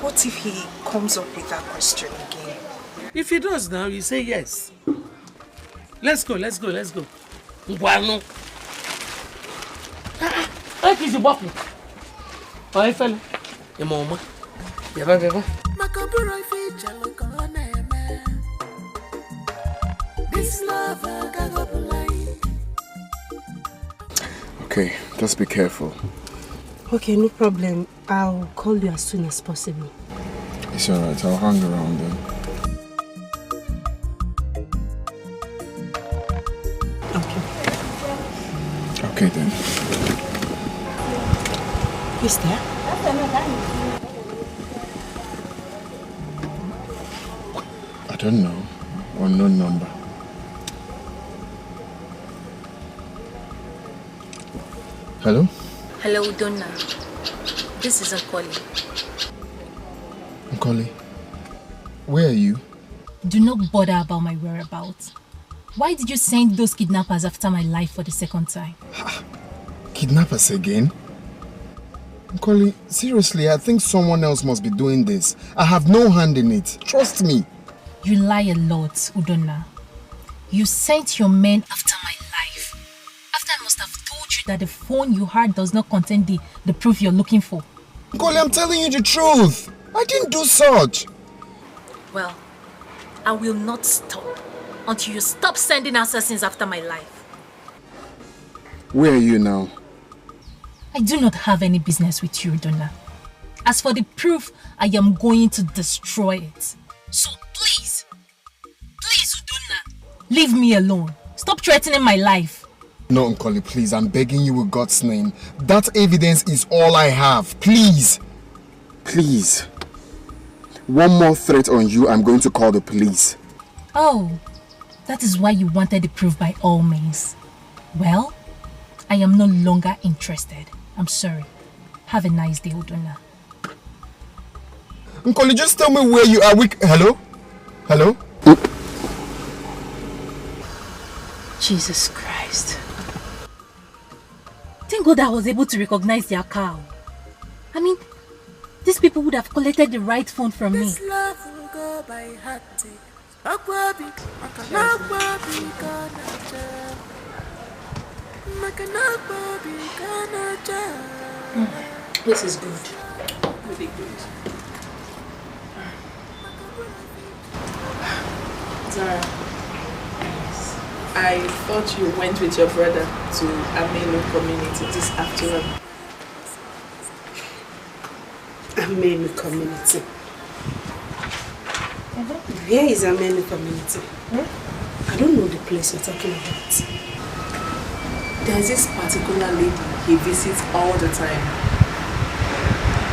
what if he comes up with that question again? If he does now, you say yes. Let's go. Guano. What is the bottle? Why, fella? Your mama. Beba. This love can go blind. Okay, just be careful. Okay, no problem. I'll call you as soon as possible. It's alright, I'll hang around then. Okay. Okay then. Who's there? I don't know. Unknown number. Hello? Hello, Donna. This is Nkoli. Nkoli, where are you? Do not bother about my whereabouts. Why did you send those kidnappers after my life for the second time? Kidnappers again? Nkoli, seriously, I think someone else must be doing this. I have no hand in it. Trust me. You lie a lot, Udonna. You sent your men after my life. After I must have told you that the phone you had does not contain the proof you're looking for. Nkoli, I'm telling you the truth. I didn't do such. Well, I will not stop until you stop sending assassins after my life. Where are you now? I do not have any business with you, Donna. As for the proof, I am going to destroy it. So please, Udonna, leave me alone. Stop threatening my life. No, Nkoli, please, I'm begging you with God's name. That evidence is all I have. Please. Please. One more threat on you, I'm going to call the police. Oh, that is why you wanted the proof by all means. Well, I am no longer interested. I'm sorry. Have a nice day, Udonna. Nkoli, just tell me where you are. Hello? Hello? Jesus Christ. Thank God I was able to recognize their car. I mean, these people would have collected the right phone from me. This love will go by hearty. This is good. Really good. Zara, I thought you went with your brother to Amelu community this afternoon. Amelu community. Where is Amelu community? I don't know the place you're talking about. There's this particular lady he visits all the time.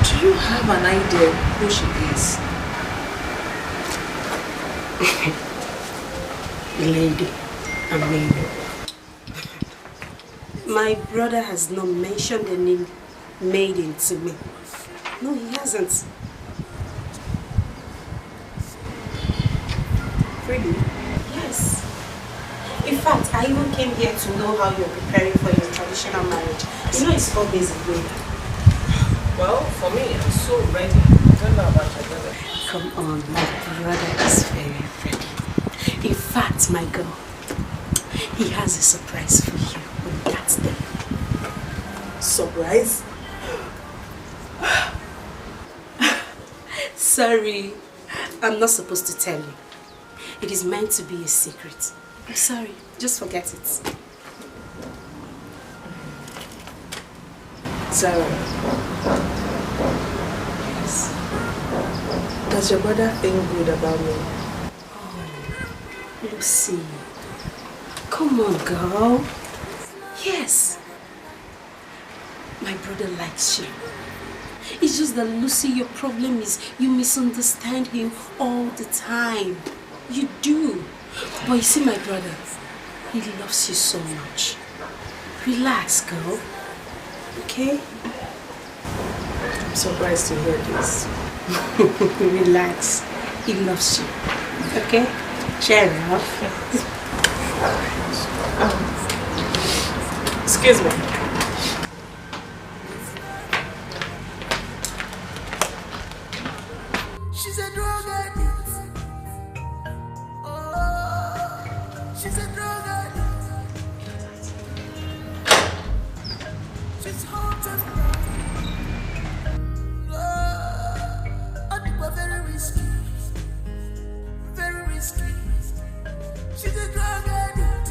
Do you have an idea who she is? Lady Amelu. My brother has not mentioned the name Maiden to me. No, he hasn't. Really? Yes. In fact, I even came here to know how you're preparing for your traditional marriage. You know it's 4 days away. Well, for me, I'm so ready. I don't know about your brother. Come on, my brother is very ready. In fact, my girl, he has a surprise for you on that day. Surprise? Sorry, I'm not supposed to tell you. It is meant to be a secret. I'm sorry, just forget it. Sarah. Yes. Does your brother think good about me? Oh, Lucy. Come on, girl. Yes. My brother likes you. It's just that, Lucy, your problem is you misunderstand him all the time. You do. But you see, my brother, he loves you so much. Relax, girl. Okay? I'm surprised to hear this. Relax. He loves you. Okay? Cheer up. Excuse me. She's a drug addict. Oh, she's a drug addict. She's haunted. I think we're very risky. Very risky. She's a drug addict.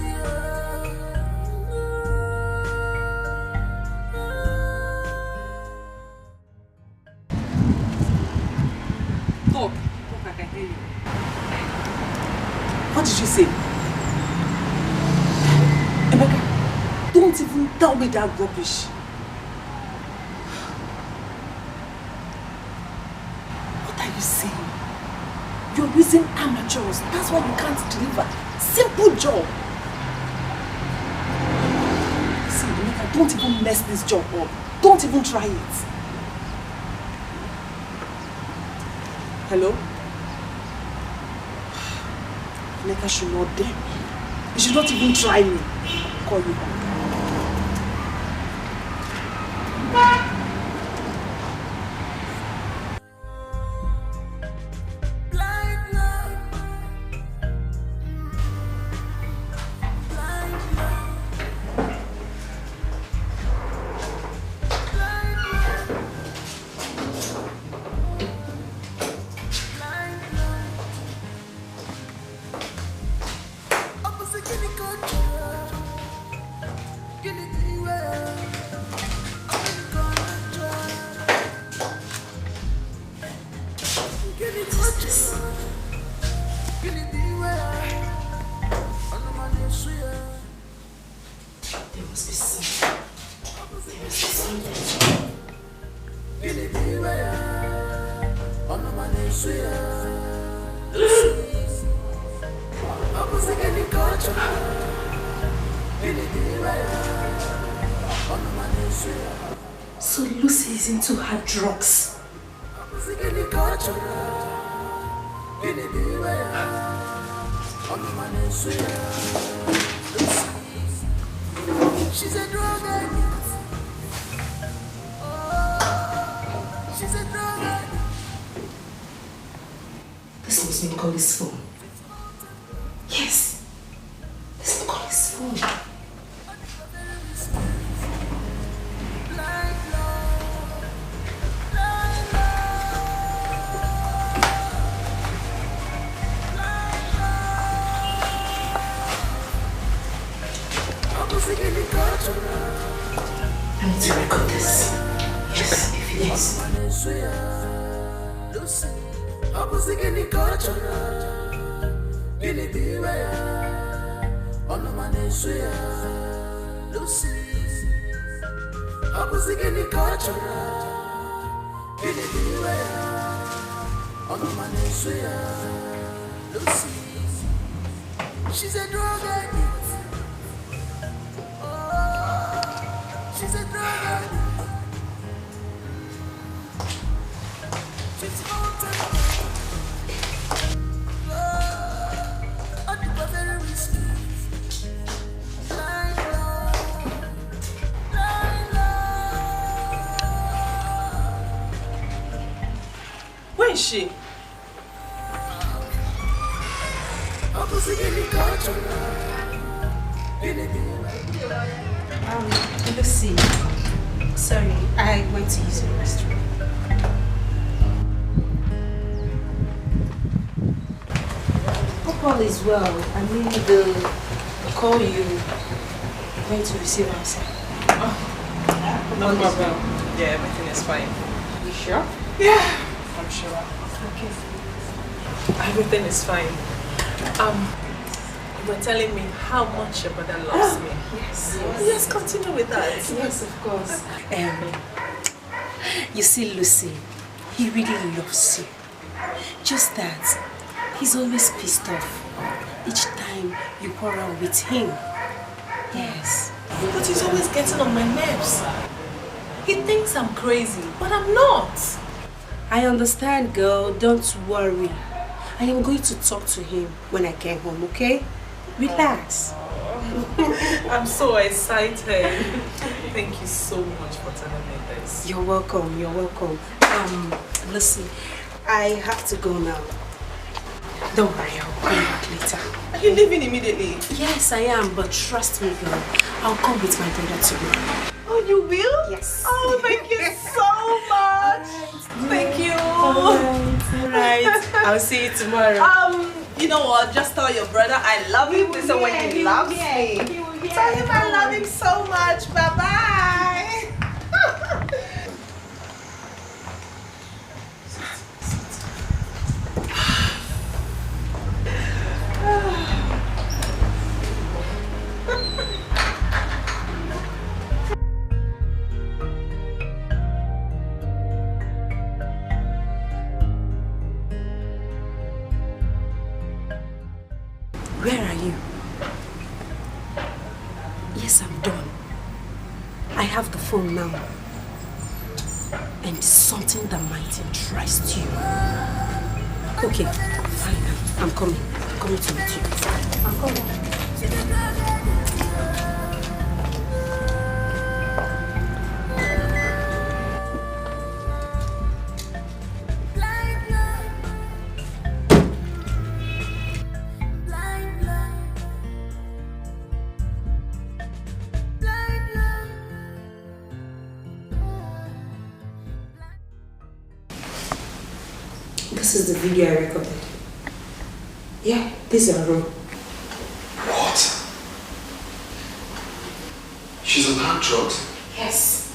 Talk, I can hear you. What did you say? Emeka, don't even tell me that rubbish. you saying? You're using amateurs. That's why you can't deliver. Simple job. See, Emeka, don't even mess this job up. Don't even try it. Hello? Emeka should not dare me. You should not even try me. I'll call you back. So Lucy is into her drugs. She's a drug addict. She's a drug addict. This must be Nicola's phone. Yes, this is Nicola's phone. I need to record this. Yes, evidence. She's a drug addict. She's a drug addict. She's haunted. Very risky. Where is she? Lucy, sorry, I went to use the restroom. Hope all is well. I mean, the call you went to receive outside. No problem. Yeah, everything is fine. You sure? Yeah, I'm sure. Okay. Everything is fine. You were telling me how much your brother loves me. Yes. Yes, continue with that. Yes, of course. You see, Lucy, he really loves you. Just that, he's always pissed off each time you quarrel with him. Yes. But he's always getting on my nerves. He thinks I'm crazy, but I'm not. I understand, girl. Don't worry. I am going to talk to him when I get home, okay? Relax. I'm so excited. Thank you so much for telling me this. You're welcome. You're welcome. Listen, I have to go now. Don't worry, I'll come back later. Are you leaving immediately? Yes, I am, but trust me, girl. I'll come with my brother tomorrow. Oh, you will? Yes. Oh, thank you so much. Thank you. Alright. I'll see you tomorrow. You know what? Just tell your brother I love him. This is when he loves me. Tell him I love him so much. Bye-bye. Where are you? Yes, I'm done. I have the phone now. And it's something that might interest you. Okay, fine. I'm coming. I'm coming to meet you. I'm coming. This is the video I recorded. Yeah, this is our room. What? She's on hard drugs? Yes.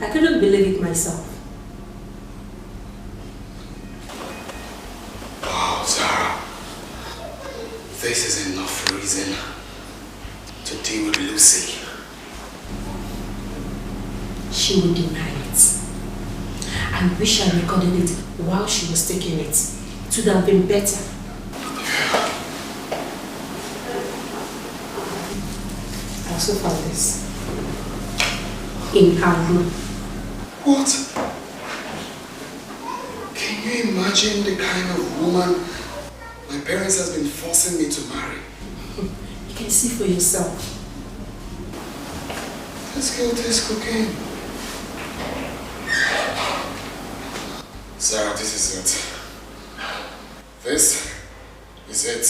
I couldn't believe it myself. Wow, Zara. This is enough reason to deal with Lucy. She would deny it. I wish I recorded it while she was taking it. It would have been better. I also found this in her room. What? Can you imagine the kind of woman my parents have been forcing me to marry? You can see for yourself. This girl tastes cocaine. Sarah, this is it. This is it.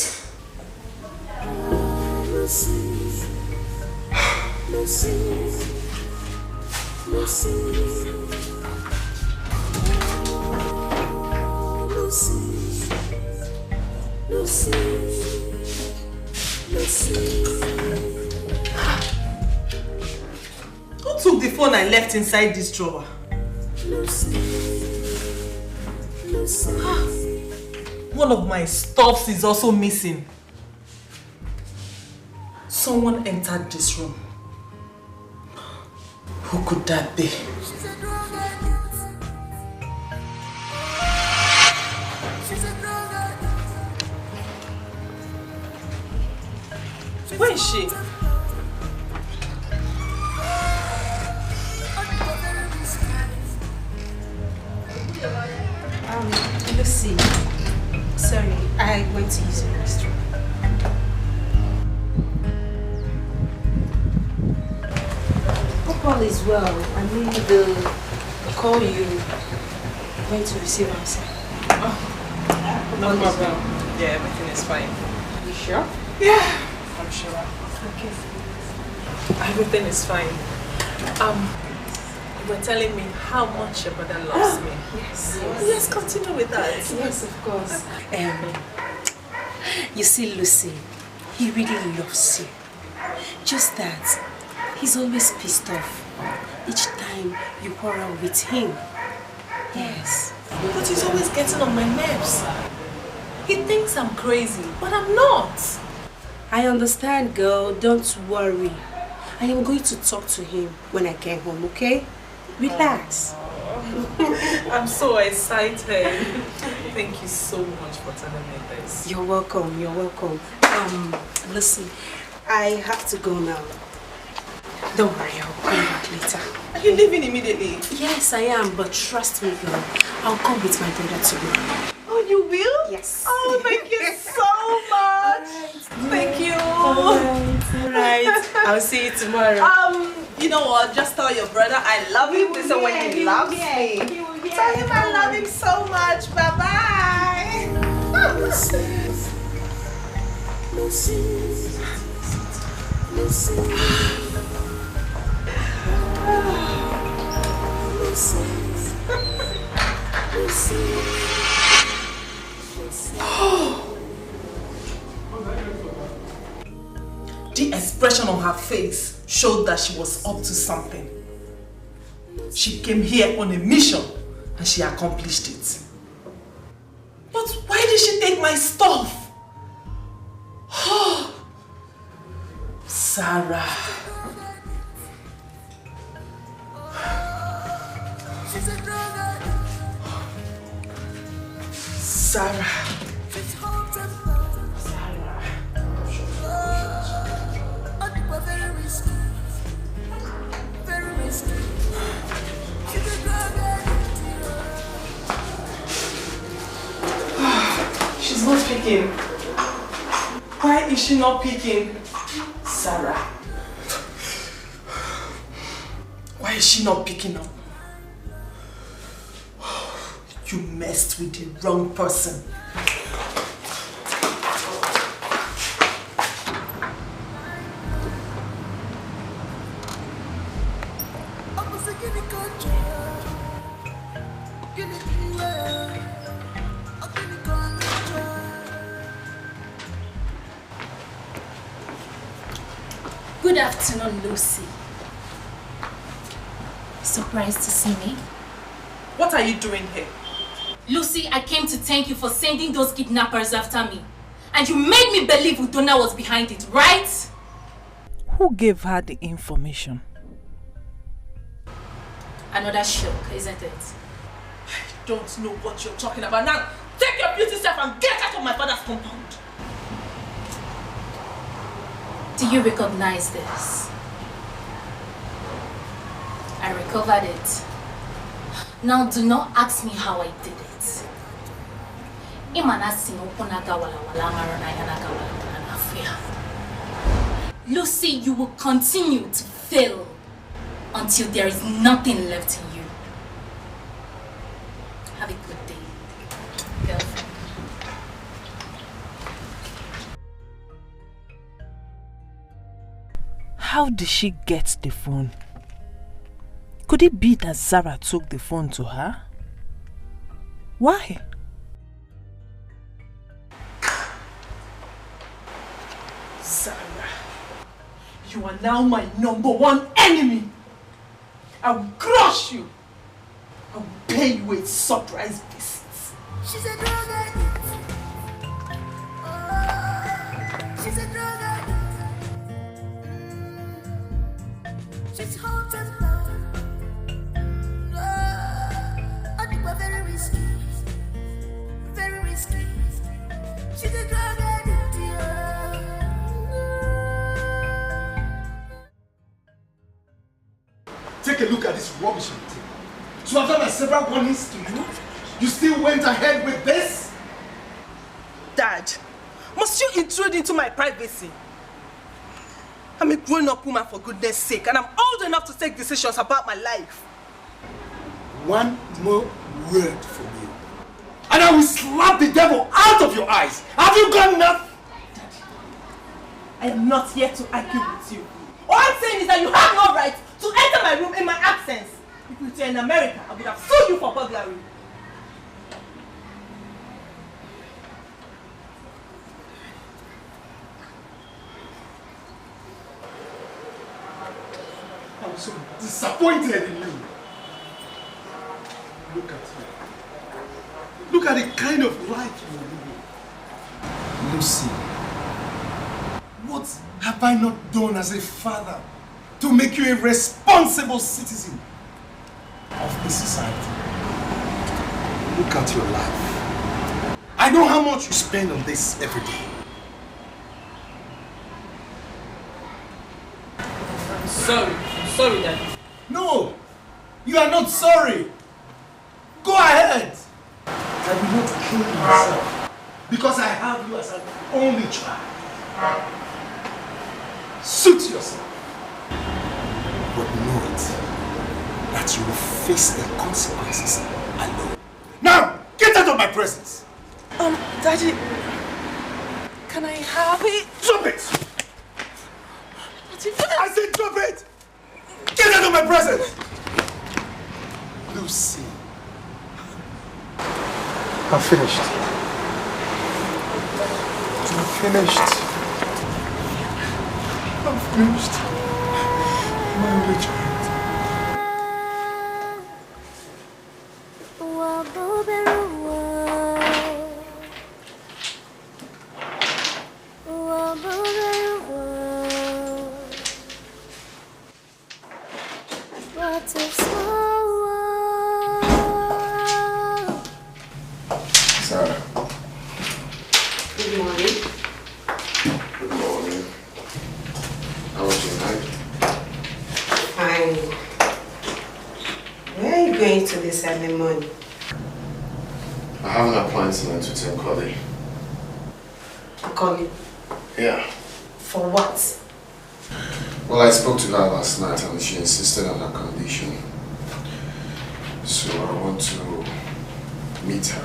Who took the phone I left inside this drawer? One of my stuffs is also missing. Someone entered this room. Who could that be? Where is she? Lucy. Sorry, I went to use the restroom. Hope all is well. I mean, the call you went to receive answer. Oh, no problem. Yeah, everything is fine. You sure? Yeah, I'm sure. Okay. Everything is fine. You were telling me how much your brother loves me. Yes. Let's continue with that. Yes, of course. You see, Lucy, he really loves you. Just that he's always pissed off each time you quarrel with him. Yes. But he's always getting on my nerves. He thinks I'm crazy, but I'm not. I understand, girl. Don't worry. I am going to talk to him when I get home, okay? Relax. I'm so excited. Thank you so much for telling me this. You're welcome. You're welcome. Listen, I have to go now. Don't worry, I'll come back later. Are you leaving immediately? Yes, I am, but trust me, girl. I'll come with my brother tomorrow. Oh, you will? Yes. Oh, thank you so much. Thank you. Alright. I'll see you tomorrow. You know what? Just tell your brother I love him. This is when he loves me. Tell him I love him so much. Bye-bye. The expression on her face showed that she was up to something. She came here on a mission and she accomplished it. But why did she take my stuff? Sarah. Sarah. picking? Why is she not picking? Sarah. Why is she not picking up? You messed with the wrong person. Good afternoon, Lucy. Surprised to see me? What are you doing here? Lucy, I came to thank you for sending those kidnappers after me. And you made me believe Udona was behind it, right? Who gave her the information? Another shock, isn't it? I don't know what you're talking about. Now, take your beauty self and get out of my father's compound. Do you recognize this? I recovered it. Now do not ask me how I did it. Lucy, you will continue to fail until there is nothing left in you. Have a good day, girlfriend. How did she get the phone? Could it be that Zara took the phone to her? Why? Zara, you are now my #1 enemy. I will crush you. I will pay you a surprise visit. She's a drug addict. She's a drug addict. She's hot and cold. I think we're very risky. Very risky. She's a drug addict. Take a look at this rubbish material. So after my several warnings to you, you still went ahead with this? Dad, must you intrude into my privacy? I'm a grown-up woman, for goodness sake, and I'm old enough to take decisions about my life. One more word from you, and I will slap the devil out of your eyes. Have you got enough? I am not here to argue with you. All I'm saying is that you have no right to enter my room in my absence. If you were in America, I would have sued you for burglary. I'm so disappointed in you. Look at you. Look at the kind of life you're living. Lucy, what have I not done as a father to make you a responsible citizen of this society? Look at your life. I know how much you spend on this every day. I'm sorry, Daddy. No, you are not sorry. Go ahead. I will not kill myself because I have you as an only child. Suit yourself. But know it, that you will face the consequences alone. Now, get out of my presence. Daddy, can I have it? Drop it! I said drop it! Get out of my presence! Lucy. I'm finished. I'm finished. I'm finished. My only child. calling. Yeah. For what? Well, I spoke to her last night and she insisted on her condition. So I want to meet her.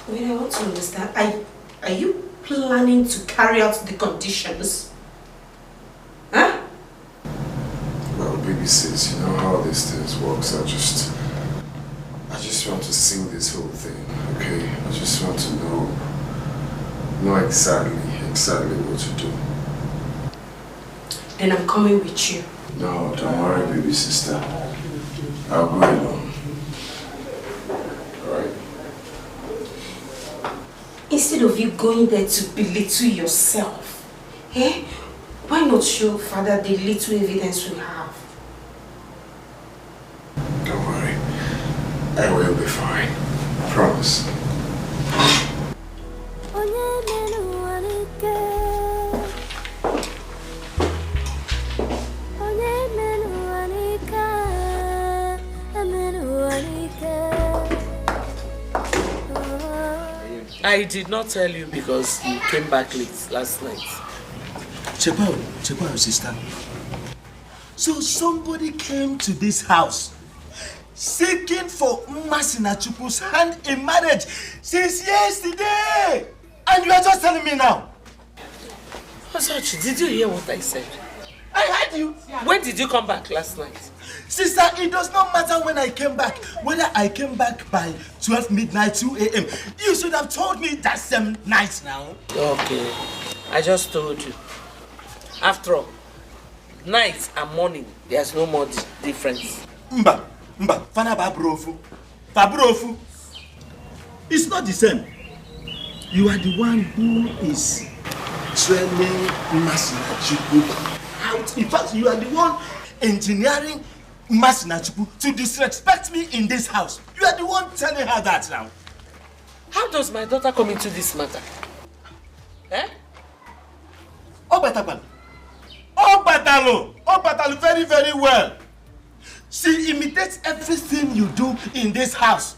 Wait, I want to understand. Are you planning to carry out the conditions? Huh? Well, baby sis, you know how these things works. I just want to sing this whole thing, okay? I just want to know exactly what to do. Then I'm coming with you. No, don't worry, baby sister. I'll go alone. Alright? Instead of you going there to belittle yourself, why not show Father the little evidence we have? Don't worry. I will be fine. I promise. I did not tell you because you came back late last night. Check out, sister. So somebody came to this house seeking for Masinachukwu's hand in marriage since yesterday! And you are just telling me now? Osachi, did you hear what I said? I heard you. When did you come back last night? Sister, it does not matter when I came back. Whether I came back by 12 midnight, 2 a.m. You should have told me that same night now. Okay. I just told you. After all, night and morning, there's no more difference. Mba, Fana Babrofu. It's not the same. You are the one who is training Masinachuku out. In fact, you are the one engineering Masinachuku to disrespect me in this house. You are the one telling her that now. How does my daughter come into this matter? Obatalo very, very well. She imitates everything you do in this house.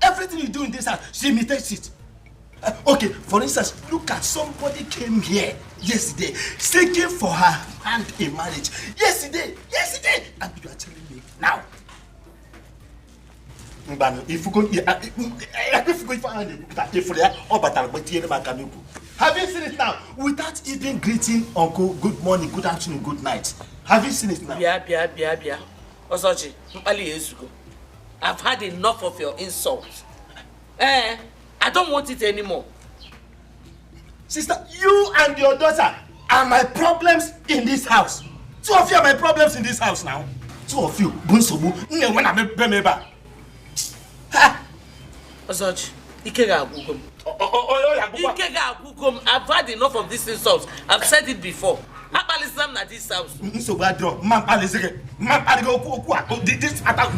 Everything you do in this house, she imitates it. Okay, for instance, look at somebody came here yesterday seeking for her hand in marriage. Yesterday, and you are telling me now. Have you seen it now? Without even greeting Uncle, good morning, good afternoon, good night. Have you seen it now? Bia. Osachi, I've had enough of your insults. I don't want it anymore. Sister, you and your daughter are my problems in this house. Two of you are my problems in this house now. Two of you, Bunsobu, Bemeba. Osachi, I've had enough of these insults. I've said it before. Abalisam at this house. So bad, this attack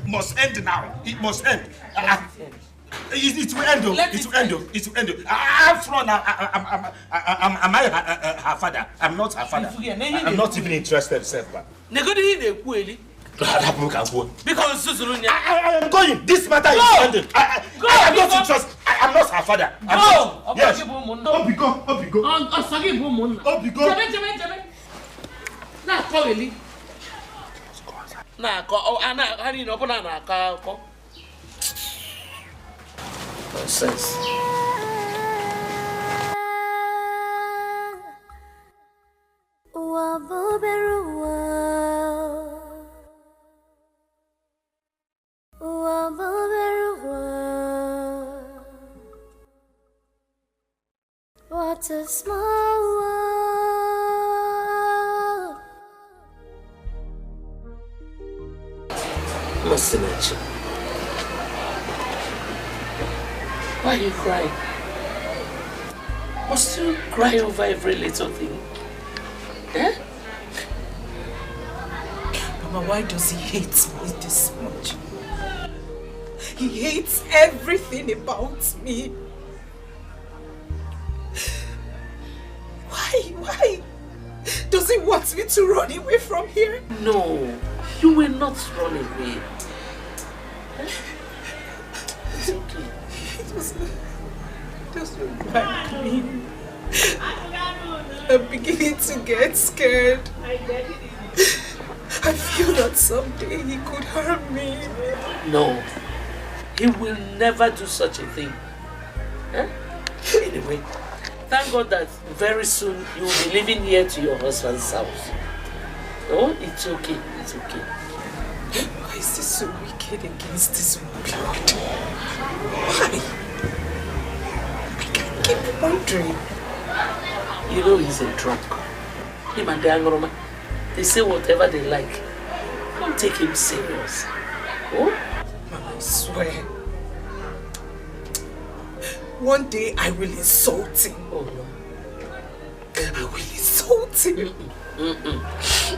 must end now. It must end. It will end. It will end. Am I her father? I'm not her father. I'm not even interested, self. Because I am going. This matter is ended. I am not interested. I am not her father. Go. Yes. Nonsense. What a small world. Masinachi, why are you crying? Must you cry over every little thing? Mama, why does he hate me this much? He hates everything about me. Why? Does he want me to run away from here? No, you will not run away. It's okay. Just remind me. I'm beginning to get scared. I feel that someday he could harm me. No, he will never do such a thing. Huh? Anyway, thank God that very soon you will be living here to your husband's house. Oh, it's okay, it's okay. Why is this so wicked against this blood? Why? I can't keep wondering. You know he's a drunk. Him and the Angroma, they say whatever they like. Don't take him serious. Oh? Mama, I swear. One day I will insult him. Oh no. I will insult him.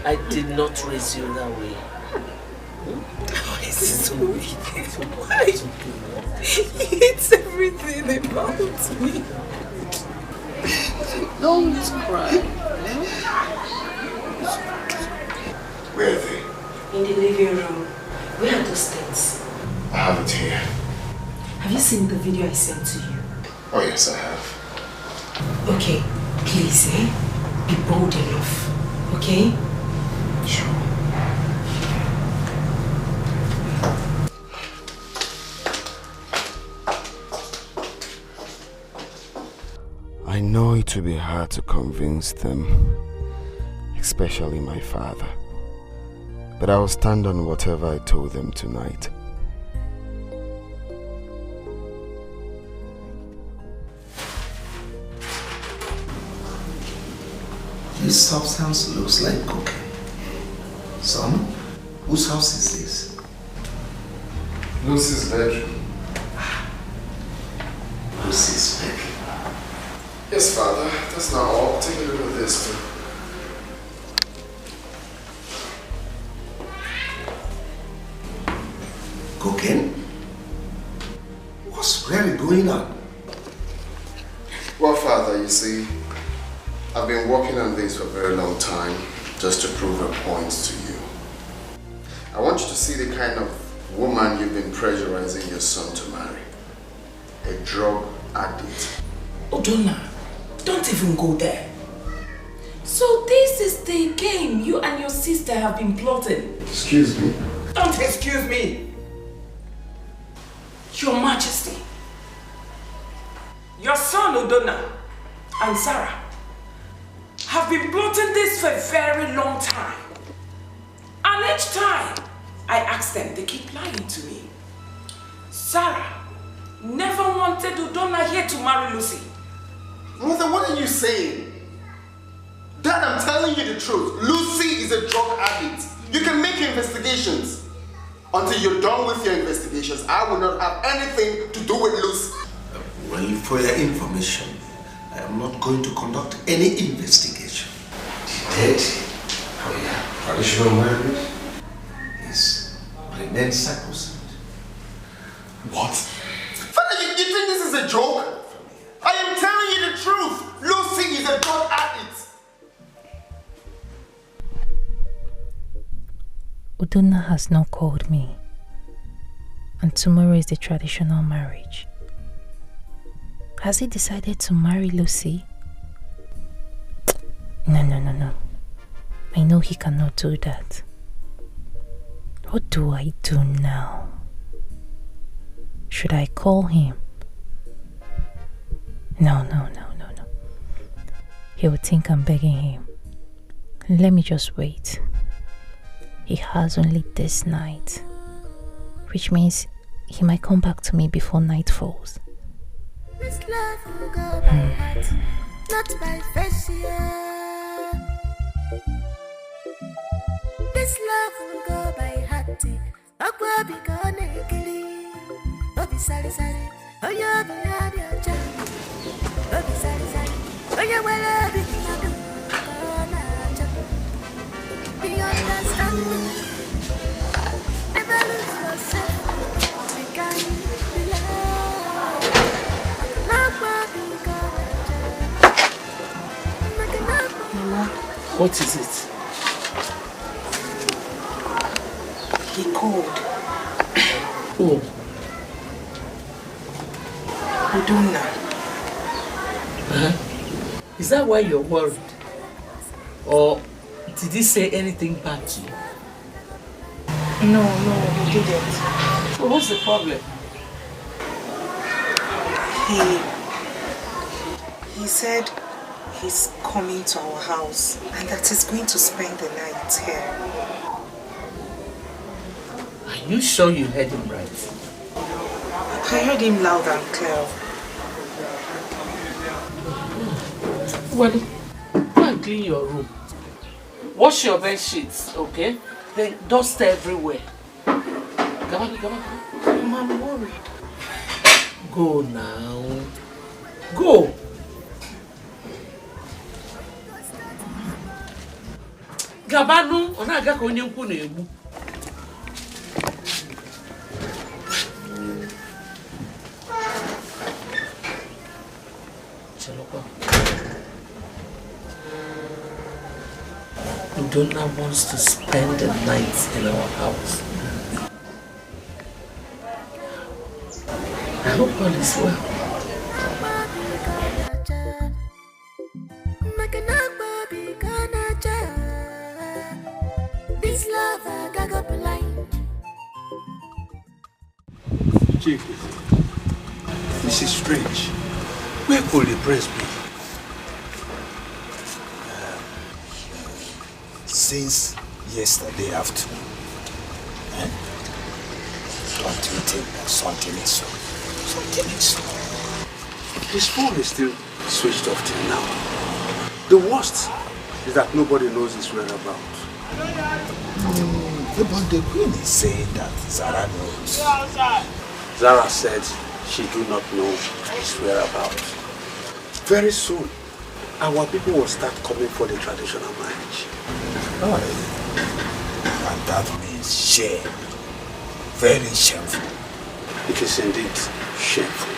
I did not raise you that way. Why is this so wicked? Why? He hates everything about me. Don't cry. Where are they? In the living room. Where are those things? I have it here. Have you seen the video I sent to you? Oh yes, I have. Okay, please, be bold enough, okay? Sure. I know it will be hard to convince them, especially my father. But I will stand on whatever I told them tonight. This substance looks like cocaine. Son, whose house is this? Lucy's bedroom. Lucy's bedroom. Yes, Father. That's not all. Take a look at this too. Cocaine? What's really going on? Well, Father, you see, I've been working on this for a very long time just to prove a point to you. I want you to see the kind of woman you've been pressurizing your son to marry. A drug addict. Odonna, don't even go there. So this is the game you and your sister have been plotting. Excuse me? Don't excuse me. Your Majesty, your son Odonna and Sarah have been plotting this for a very long time. And each time I ask them, they keep lying to me. Sarah never wanted Odonna here to marry Lucy. Mother, what are you saying? Dad, I'm telling you the truth. Lucy is a drug addict. You can make investigations. Until you're done with your investigations, I will not have anything to do with Lucy. Well, for your information, I am not going to conduct any investigation. The traditional marriage is remain sacrosanct. What? Father, you think this is a joke? I am telling you the truth. Lucy is a drug addict. Odonna has not called me, and tomorrow is the traditional marriage. Has he decided to marry Lucy? No. I know he cannot do that. What do I do now? Should I call him? No. He would think I'm begging him. Let me just wait. He has only this night, which means he might come back to me before night falls. This love will go by heart, not by face, yeah. This love will go by heart, Aqua be gone, Bobby Sally Sally, oh, you're the idea, Bobby Sally Sally, oh, you're well, be you understand me? Never lose yourself. We can be loved. Mama, what is it? He called. Who? Udonna. Is that why you're worried? Or did he say anything bad to you? No, he didn't. So what's the problem? He said he's coming to our house and that he's going to spend the night here. Are you sure you heard him right? I heard him loud and clear. Well, go and clean your room. Wash your bed sheets, okay? Then dust everywhere. Come on. I'm worried. Go now. Go. Gabanu, onaga ka onye nkwu na-egbu. Udonna wants to spend the night in our house. I hope all is well. This love I got blind. Chief, this is strange. Where could the prince be? Since yesterday afternoon. Don't you think that something is wrong? Something is wrong. His phone is still switched off till now. The worst is that nobody knows his whereabouts. But the queen is saying that Zara knows. Zara said she do not know his whereabouts. Very soon, our people will start coming for the traditional marriage. Oh, and that means shame. Very shameful. It is indeed shameful.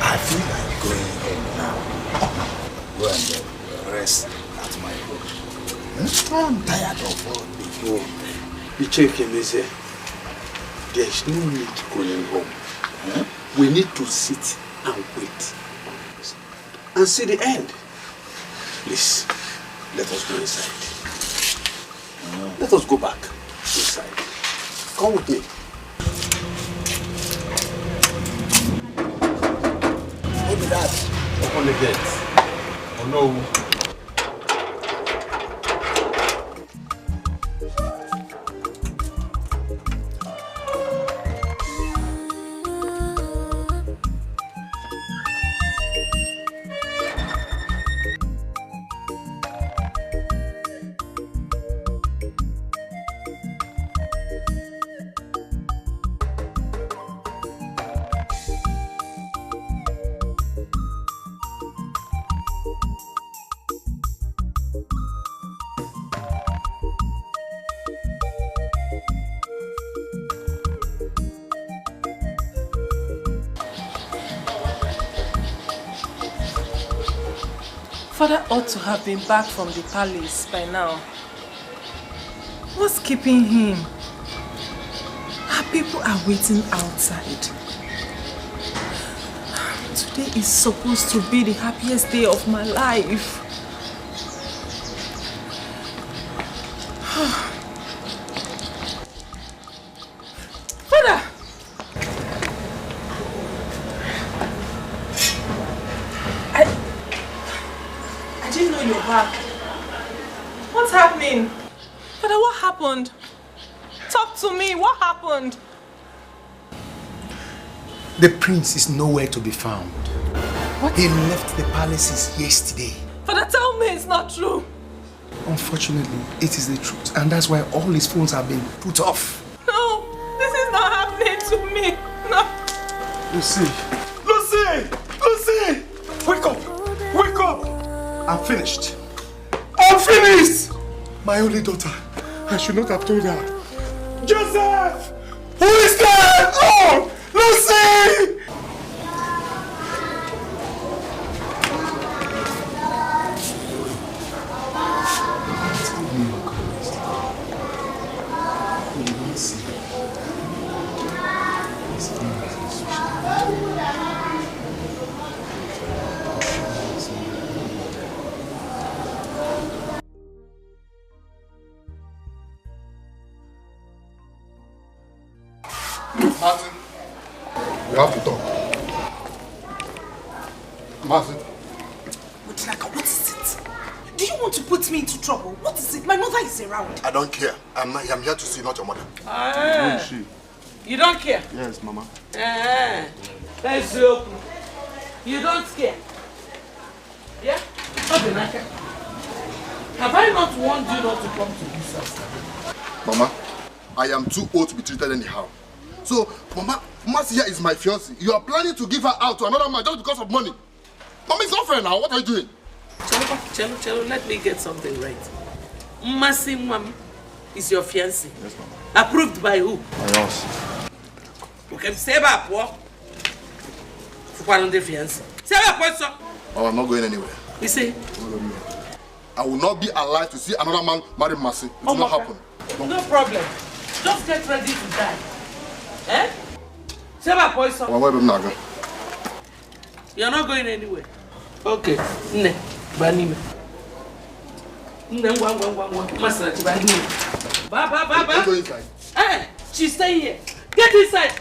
I feel like going home now. Go and rest at my home. I'm tired of all this. No, you check him, easy. There is no need going home. We need to sit and wait and see the end. Please, let us go inside. Let us go back inside. Come with me. Maybe that. Open the gate. Oh no. Father ought to have been back from the palace by now. What's keeping him? Our people are waiting outside. Today is supposed to be the happiest day of my life. Father! I didn't know you were back. What's happening? Father, what happened? Talk to me. What happened? The prince is nowhere to be found. What? He left the palaces yesterday. Father, tell me it's not true. Unfortunately, it is the truth, and that's why all his phones have been put off. No, this is not happening to me. No. Lucy! Lucy! Lucy! Wake up! Wake up! I'm finished. I'm finished! My only daughter. I should not have told her. Joseph! Who is there? Oh! Lucy! Martin, we have to talk. Martin. Odinaka, what is it? Do you want to put me into trouble? What is it? My mother is around. I don't care. I'm here to see, not your mother. Ah. Who is she? You don't care? Yes, Mama. Let's go. You don't care? Yeah? Odinaka. Have I not warned you not to come to this house? Mama, I am too old to be treated anyhow. So, Mama, Marcia is my fiancée. You are planning to give her out to another man just because of money. Mama, it's not fair now. What are you doing? Chelo, let me get something right. Mmasi Mwam is your fiancé. Yes, Mama. Approved by who? My house. Okay, say about what? For one of the fiancé. Say about what, sir? Oh, I'm not going anywhere. You see? I will not be alive to see another man marry Mercy. It will not happen. No problem. Just get ready to die. Eh? Say about what, sir? You're not going anywhere. Okay. Ne. Banime. Ne, Master, Banime. Ba. Go inside. Eh, she's staying here. Get inside.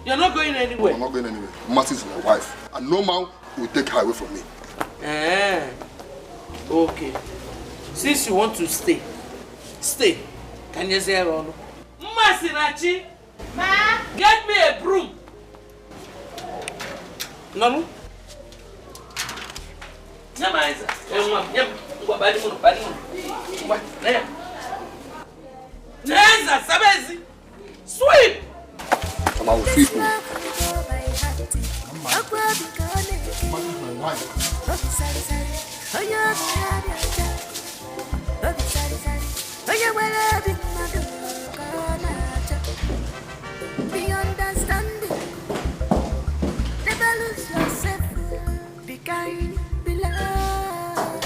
You're not going anywhere. I'm not going anywhere. Mercy is my wife. And no man will take her away from me. Okay. Since you want to stay, stay. Can you say hello? Masinachi, Ma, get me a broom. No. Sweep. Come on, sweep. Be understanding, never lose yourself. Be kind, be loved.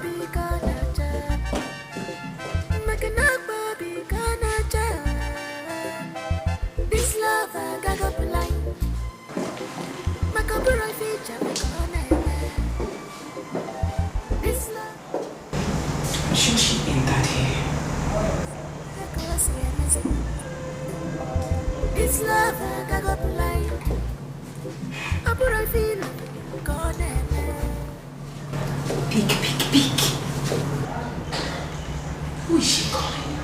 Be this love I got up line. This love. Should she enter here? This love I got up line. I feel Peek. Who is she calling?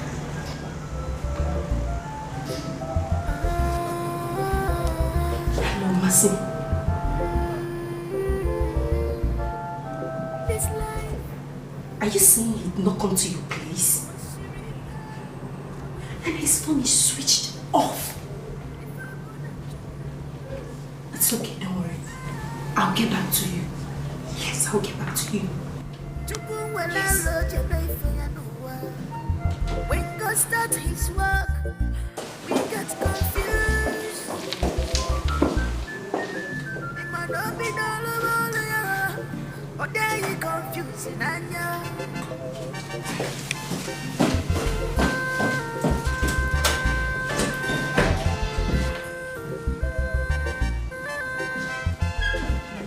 Hello, Masi. Are you saying he'd not come to your place? And his phone is switched off. It's okay, don't worry. I'll get back to you. Yes, I'll get back to you. Yes. When God starts his work, we get confused. It might not be or there you confusing and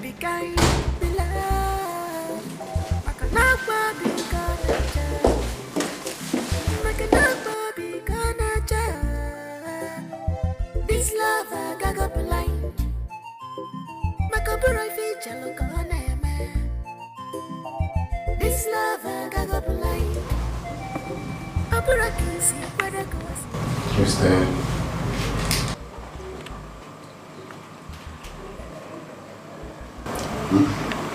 be kind, be love. I can never be gonna this love I got up line. Makabura feature look on this love I got up line. Abura can see where it goes. Who's there?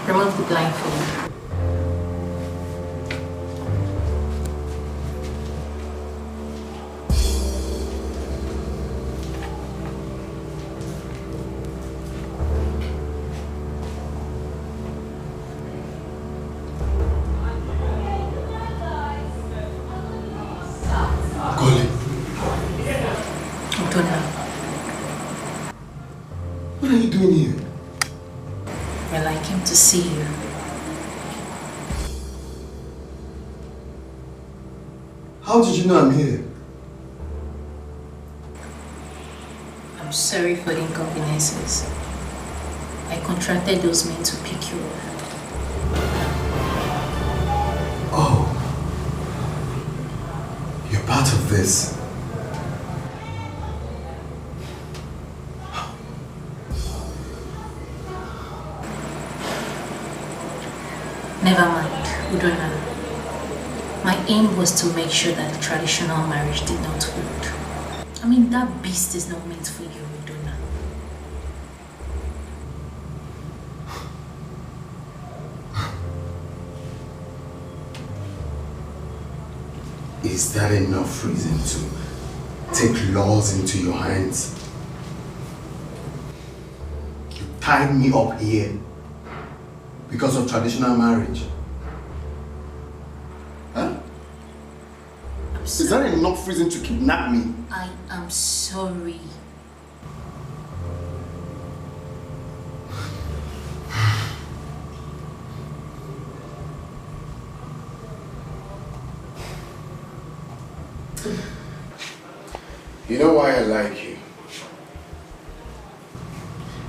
Remove the blindfold. What are you doing here? Well, I came to see you. How did you know I'm here? I'm sorry for the inconveniences. I contracted those men to pick you up. part of this. Never mind, Udona. My aim was to make sure that the traditional marriage did not hold. I mean, that beast is not meant for you, Udona. Is that enough reason to take laws into your hands? You tied me up here because of traditional marriage. Huh? Is that enough reason to kidnap me? I am sorry. You know why I like you?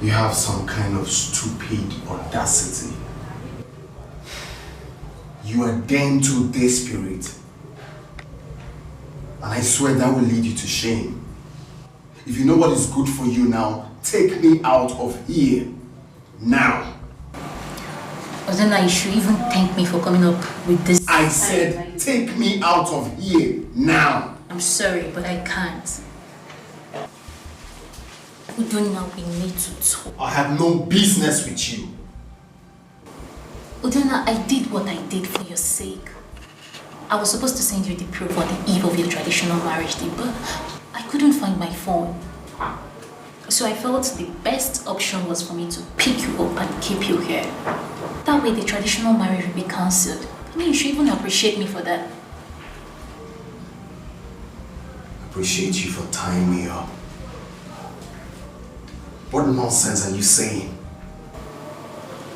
You have some kind of stupid audacity. You are damned to desperate. And I swear that will lead you to shame. If you know what is good for you now, take me out of here. Now. Ozena, you should even thank me for coming up with this. I said, take me out of here. Now. I'm sorry, but I can't. Udona, we need to talk. I have no business with you. Udona, I did what I did for your sake. I was supposed to send you the proof on the eve of your traditional marriage day, but I couldn't find my phone. So I felt the best option was for me to pick you up and keep you here. That way the traditional marriage will be cancelled. I mean, you should even appreciate me for that. Appreciate you for tying me up. What nonsense are you saying?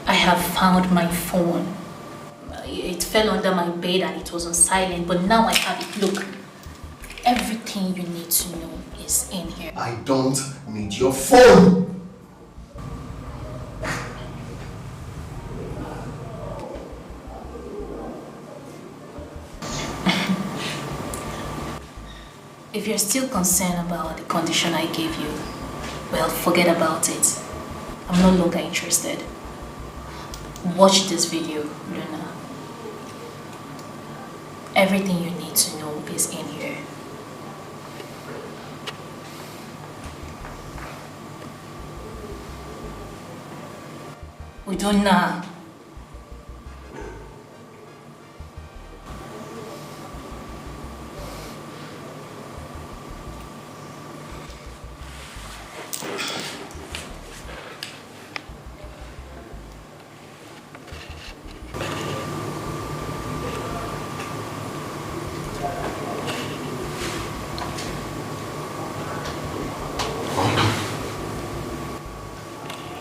I have found my phone. It fell under my bed and it was on silent, but now I have it. Look, everything you need to know is in here. I don't need your phone! If you're still concerned about the condition I gave you, well, forget about it. I'm no longer interested. Watch this video, Luna. Everything you need to know is in here. Udona.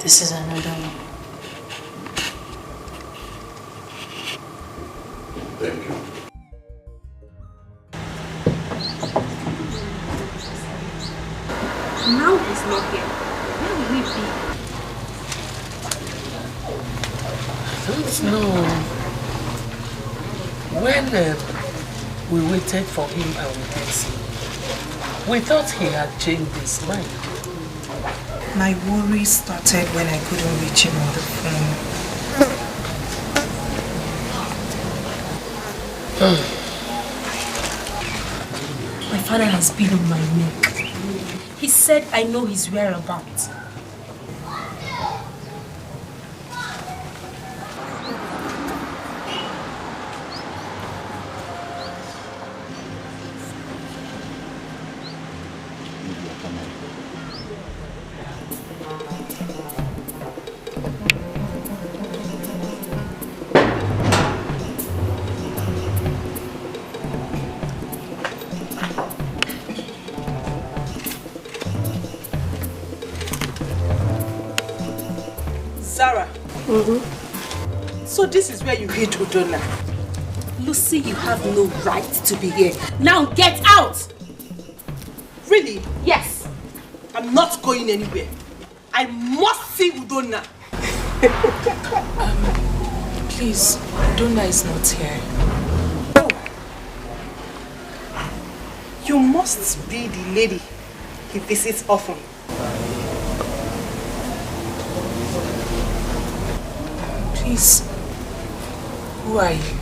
This is another one. Thank you. Now he's not here. Where will he be? I don't know. When we waited for him and we didn't see him, we thought he had changed his mind. My worry started when I couldn't reach him on the phone. My father has been on my neck. He said I know his whereabouts. So this is where you hid Udona. Lucy, you have no right to be here. Now get out! Really? Yes. I'm not going anywhere. I must see Udona. Please, Udona is not here. You must be the lady he visits often. Please, who are you?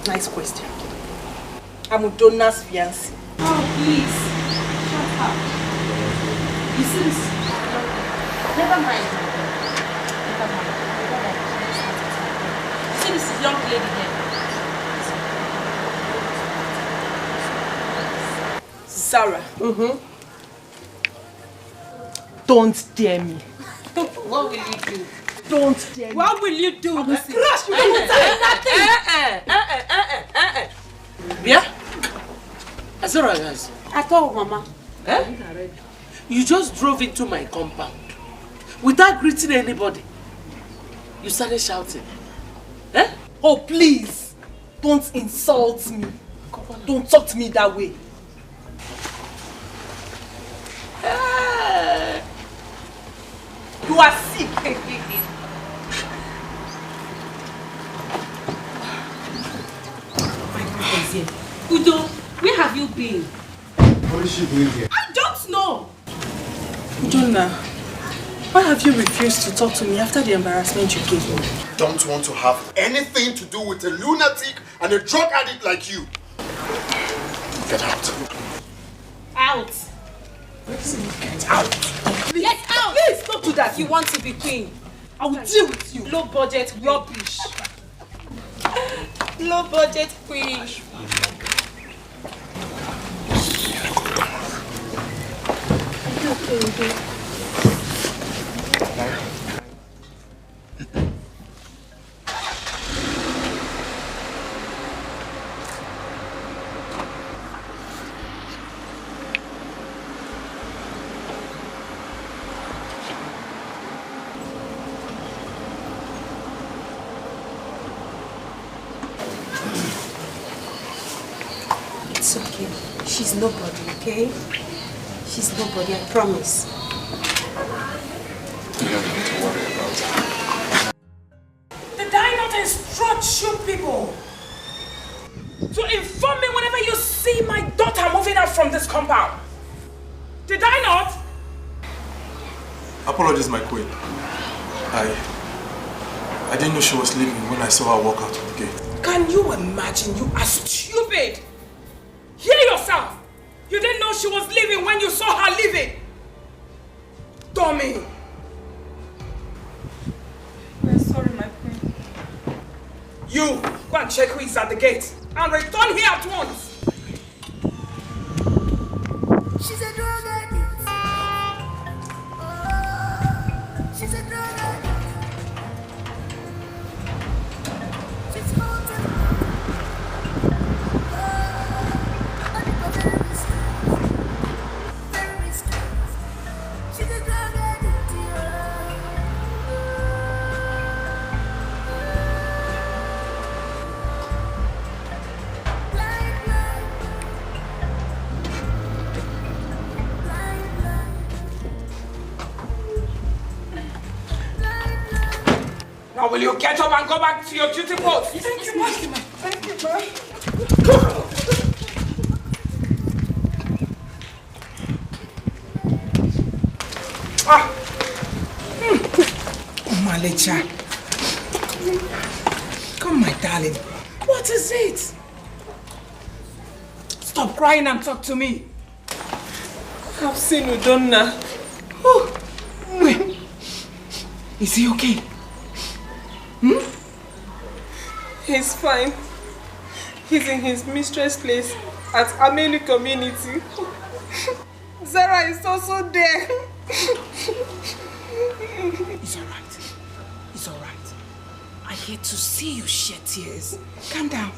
Nice question. I'm Udona's fiancé. Oh, please. Shut up. You see, never mind. Never mind. You see this young lady here? Sarah. Don't dare me. What will you do? Don't dare me. What will you do? Crash you nothing. Yeah? Sarah, guys. At all, Mama. You just drove into my compound without greeting anybody. You started shouting. Oh, please. Don't insult me. Don't talk to me that way. You are sick. Udo, where have you been? What is she doing here? I don't know. Udonna, why have you refused to talk to me after the embarrassment you gave me? Don't want to have anything to do with a lunatic and a drug addict like you. Get out. Out. Get out. Please. Get out. Please, don't do that. You want to be queen. I will deal with you. Low budget rubbish. Low budget queen. Okay. It's okay. She's nobody, okay? She's nobody, I promise. You don't need to worry about her. Did I not instruct you people to inform me whenever you see my daughter moving out from this compound? Did I not? Apologies, my queen. I didn't know she was leaving when I saw her walk out of the gate. Can you imagine? You are stupid. Hear yourself. You didn't know she was leaving when you saw her leaving. Dummy. We're sorry, my queen. You, go and check who is at the gate and return here at once. She's a drug addict. She's a drug addict. She's haunted. Very strange. She's a drug addict. Now will you get up and go back to your duty post? Thank you, ma. Thank you, ma. Oh, Malecha. Come, my darling. What is it? Stop crying and talk to me. I've seen Udonna. Oh, wait. Is he okay? He's fine. He's in his mistress' place at Amelu community. Zara is also there. It's alright. It's alright. I hate to see you shed tears. Calm down.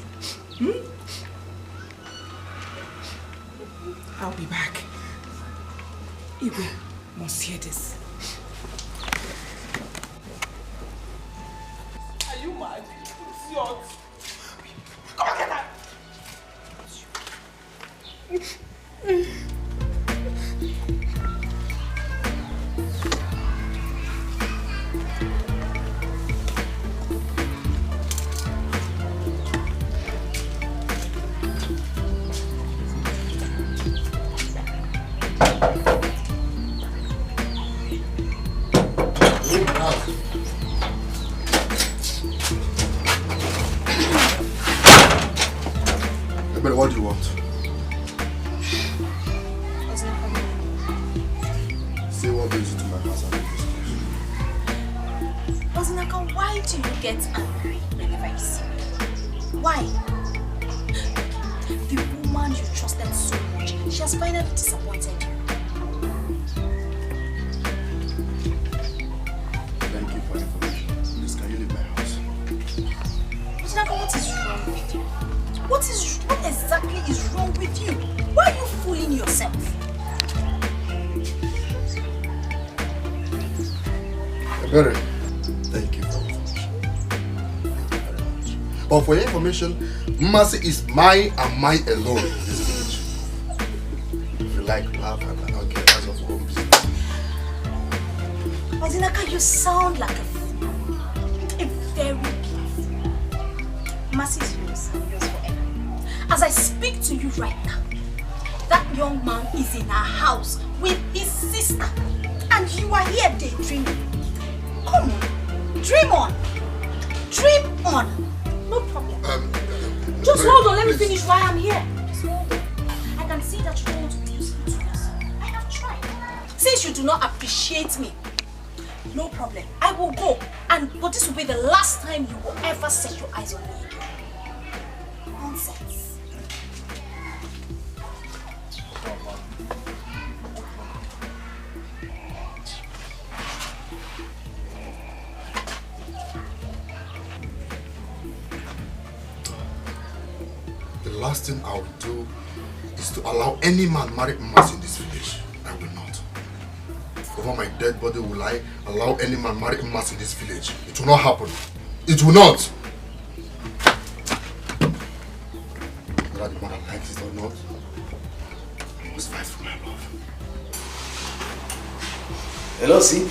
I'll be back. Igwe must hear this. Are you mad? It's yours. Come on, get out. But what do you want? Say what brings you to my house and Ozinaka, why do you get angry whenever you see me? Why? The woman you trusted so much, she has finally disappointed you. Thank you for the information. Please, can you leave my house? Ozinaka, what is wrong with you? What exactly is wrong with you? Why are you fooling yourself? Better. Thank you for the information. Thank you very much. But for your information, Mercy is mine and mine alone in this village. If you like, laugh and I don't care as of home business. Ozinaka, you sound like a fool. A very big fool. Mercy is yours and yours forever. As I speak to you right now, that young man is in our house with his sister. And you are here daydreaming. Come on, dream on. Dream on. No problem. Just hold on, let me finish why I'm here. Just hold on. I can see that you don't want to do something to yourself. I have tried. Since you do not appreciate me, no problem. I will go. But this will be the last time you will ever set your eyes on me again. Nonsense. The last thing I will do is to allow any man marry Mercy in this village. I will not. Over my dead body will I allow any man marry Mercy in this village. It will not happen. It will not. Whether the mother likes it or not, I must fight for my love. Hello, CP.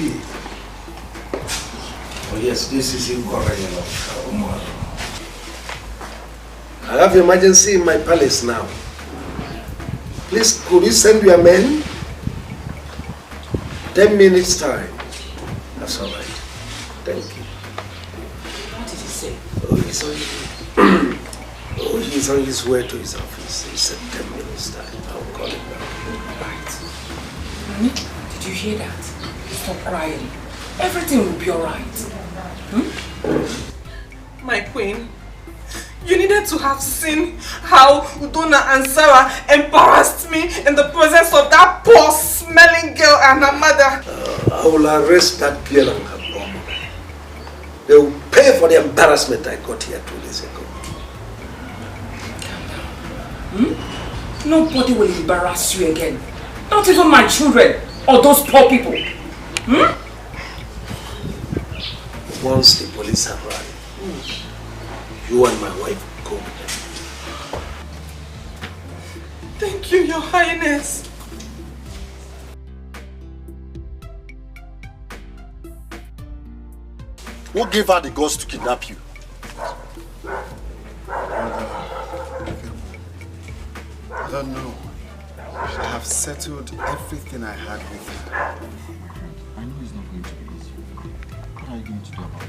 Oh yes, this is Incorrect. I have emergency in my palace now. Please, could you send your men? 10 minutes time. That's all right. Thank you. What did he say? He's on his way to his office. He said 10 minutes time. I'll call him now. Right. Did you hear that? Stop crying. Everything will be alright. My queen, you needed to have seen how Udona and Sarah embarrassed me in the presence of that poor smelling girl and her mother. I will arrest that girl and her mom. They will pay for the embarrassment I got here 2 days ago. Nobody will embarrass you again. Not even my children or those poor people. Once the police arrive, you and my wife go with them. Thank you, Your Highness. Who gave her the guts to kidnap you? I don't know. I have settled everything I had with her. I know it's not going to be easy. What are you going to do about it?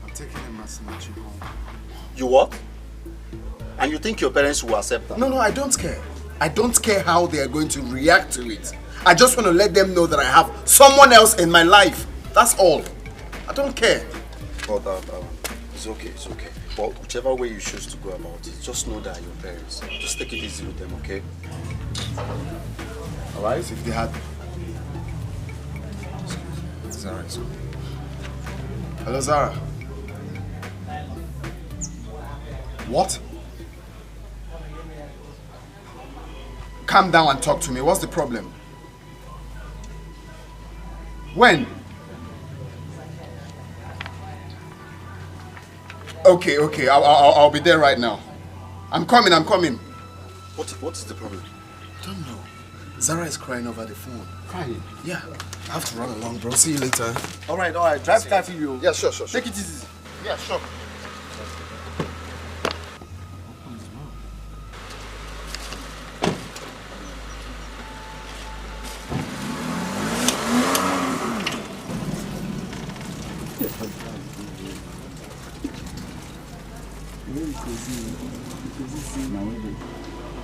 I'm taking a Masinachi home. You what? And you think your parents will accept that? No, I don't care. I don't care how they are going to react to it. I just want to let them know that I have someone else in my life. That's all. I don't care. Oh, it's okay. But whichever way you choose to go about it, just know that your parents. Just take it easy with them, okay? Alright, if they had... Zara is okay. Hello, Zara. What? Calm down and talk to me. What's the problem? When? Okay. I'll be there right now. I'm coming. What is the problem? I don't know. Zara is crying over the phone. Crying? Yeah. I have to run along, bro. See you later. Alright. Drive carefully, you. Yeah, sure. Take it easy. Yeah, sure.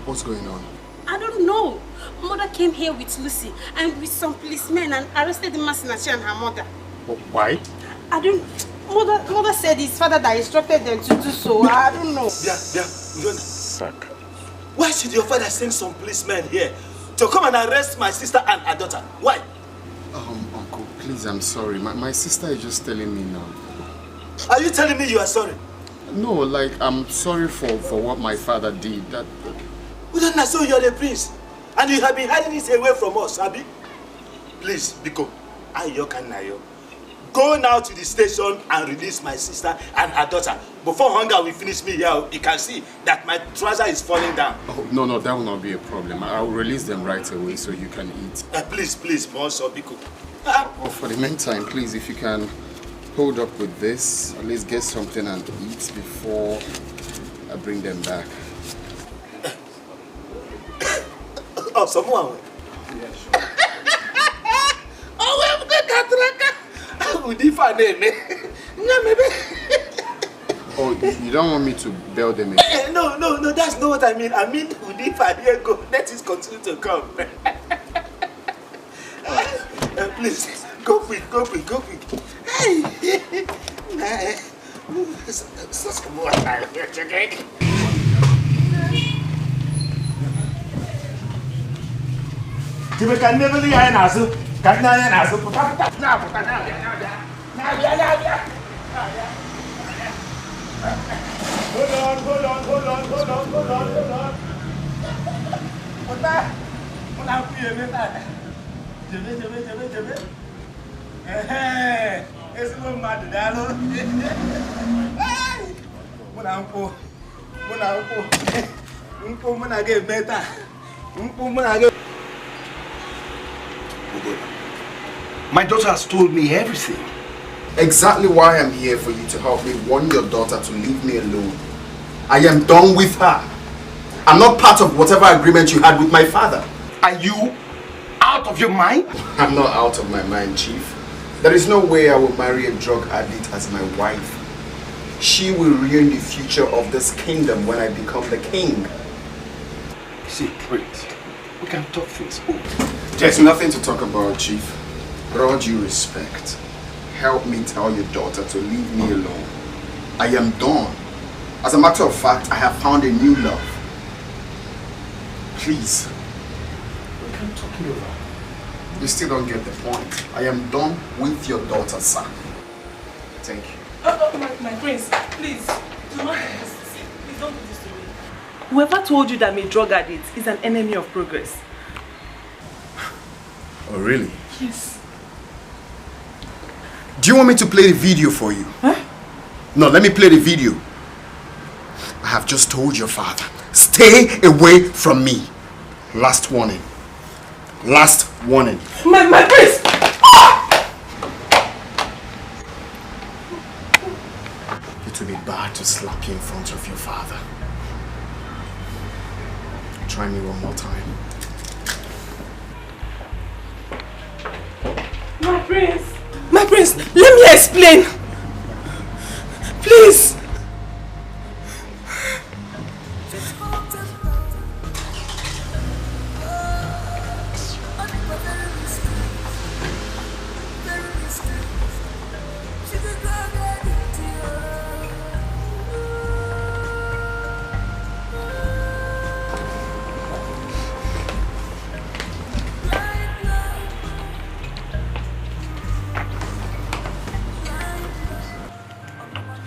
What's going on? I don't know. Mother came here with Lucy and with some policemen and arrested Masinachi and her mother. Why? I don't... Mother said his father that instructed them to do so. I don't know. Why should your father send some policemen here to come and arrest my sister and her daughter? Why? Uncle, please, I'm sorry. My sister is just telling me now. Are you telling me you are sorry? No, like, I'm sorry for what my father did. Udonna, so you're the prince. And you have been hiding it away from us, Abi? Please, Biko, Ayo. Go now to the station and release my sister and her daughter. Before hunger will finish me here, you can see that my trouser is falling down. Oh, no, that will not be a problem. I'll release them right away so you can eat. Please, Monso, Biko. For the meantime, please, if you can hold up with this, at least get something and eat before I bring them back. Oh, someone. Yeah, sure. Oh, you don't want me to bail them in? No, that's not what I mean. I mean, Udifa, here go. Let us continue to come. Please, go quick. Hey! Such more time here, okay? You can never leave an answer. Can I answer? Hold on. What that? What happened here, man? Jebe. It's no matter, Dalo. What uncle? Uncle, when I get better. My daughter has told me everything. Exactly why I'm here, for you to help me warn your daughter to leave me alone. I am done with her. I'm not part of whatever agreement you had with my father. Are you out of your mind? I'm not out of my mind, Chief. There is no way I will marry a drug addict as my wife. She will ruin the future of this kingdom when I become the king. See, Prince, we can talk things over. There's nothing to talk about, Chief. With all due respect, help me tell your daughter to leave me alone. I am done. As a matter of fact, I have found a new love. Please. We can talk it over. You still don't get the point. I am done with your daughter, sir. Thank you. My prince, please, do not do this. Please don't do this to me. Whoever told you that I'm a drug addict is an enemy of progress. Oh, really? Yes. Do you want me to play the video for you? Huh? No, let me play the video. I have just told your father, stay away from me. Last warning. Last warning. My prince! It will be bad to slap you in front of your father. Try me one more time. My prince, let me explain. Please.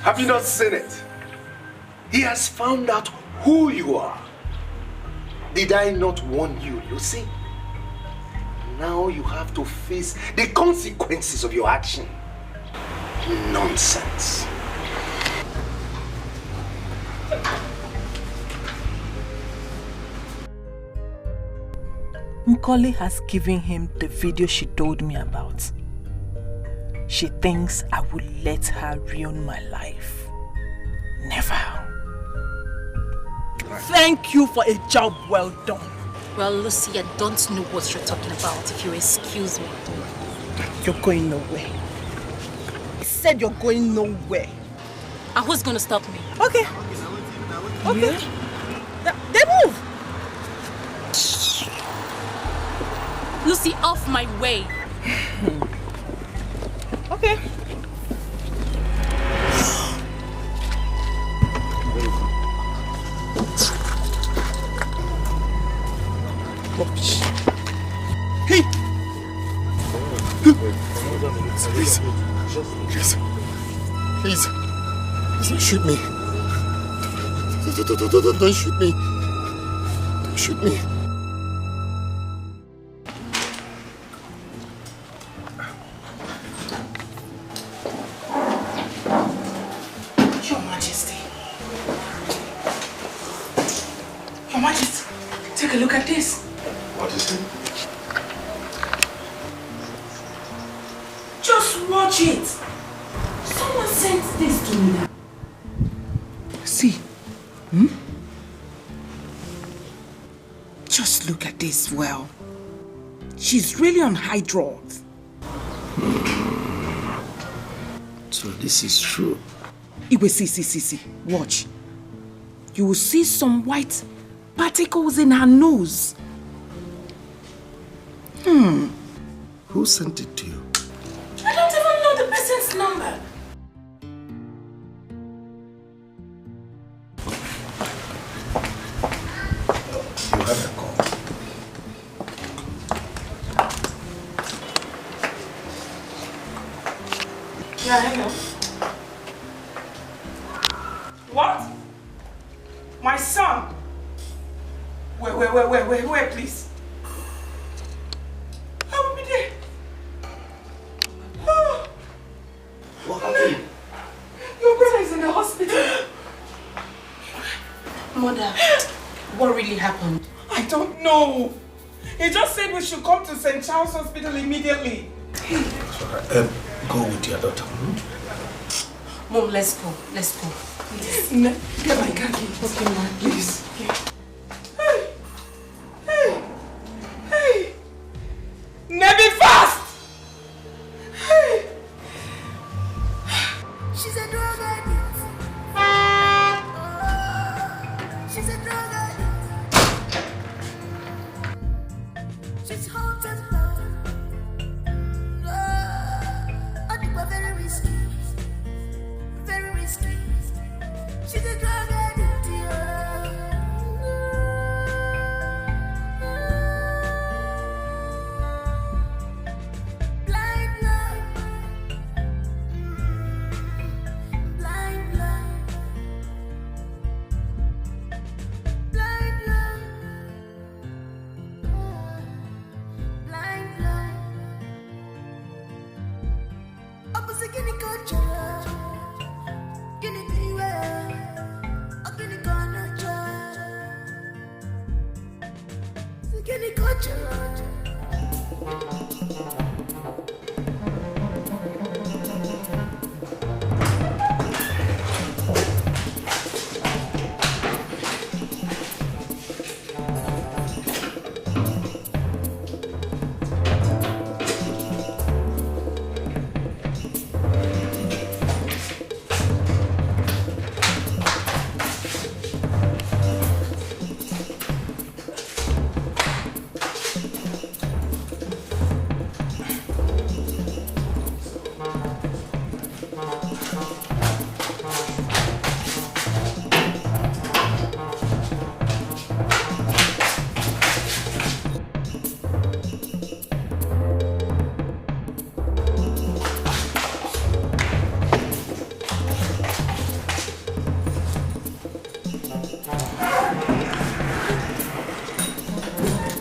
Have you not seen it? He has found out who you are. Did I not warn you, Lucy? Now you have to face the consequences of your action. Nonsense. Nkoli has given him the video she told me about. She thinks I will let her ruin my life. Never. Thank you for a job well done. Well, Lucy, I don't know what you're talking about, if you excuse me. You're going nowhere. I said you're going nowhere. And who's going to stop me? Okay. Okay. Yeah? They move! Lucy, off my way. Okay. Hey! Please. Please. Please. Please don't shoot me. Don't shoot me. Don't shoot me. Your Majesty. Your Majesty, take a look at this. What is it? Just watch it. Someone sent this to me. See. Just look at this well. She's really on high drugs. So this is true. Iwe, see. Watch. You will see some white particles in her nose. Who sent it to you? I don't even know the person's number. You had a call. Yeah, hello. What? My son? Where, please? I will be there. What happened? Your brother is in the hospital. Mother, what really happened? I don't know. He just said we should come to St. Charles Hospital immediately. Go with your daughter. Mom, let's go. Let's go. Please. Get my car key. Okay, Mom. Please. Hey! Never fast! Hey! She's a drug addict. She's a drug addict. She's hot and low. I think we're very risky. Very risky. She's a drug addict. Blind love. Blind love. Blind love. Blind love. Opposite guinea culture. Guinea beware. A guinea corner child. Guinea culture.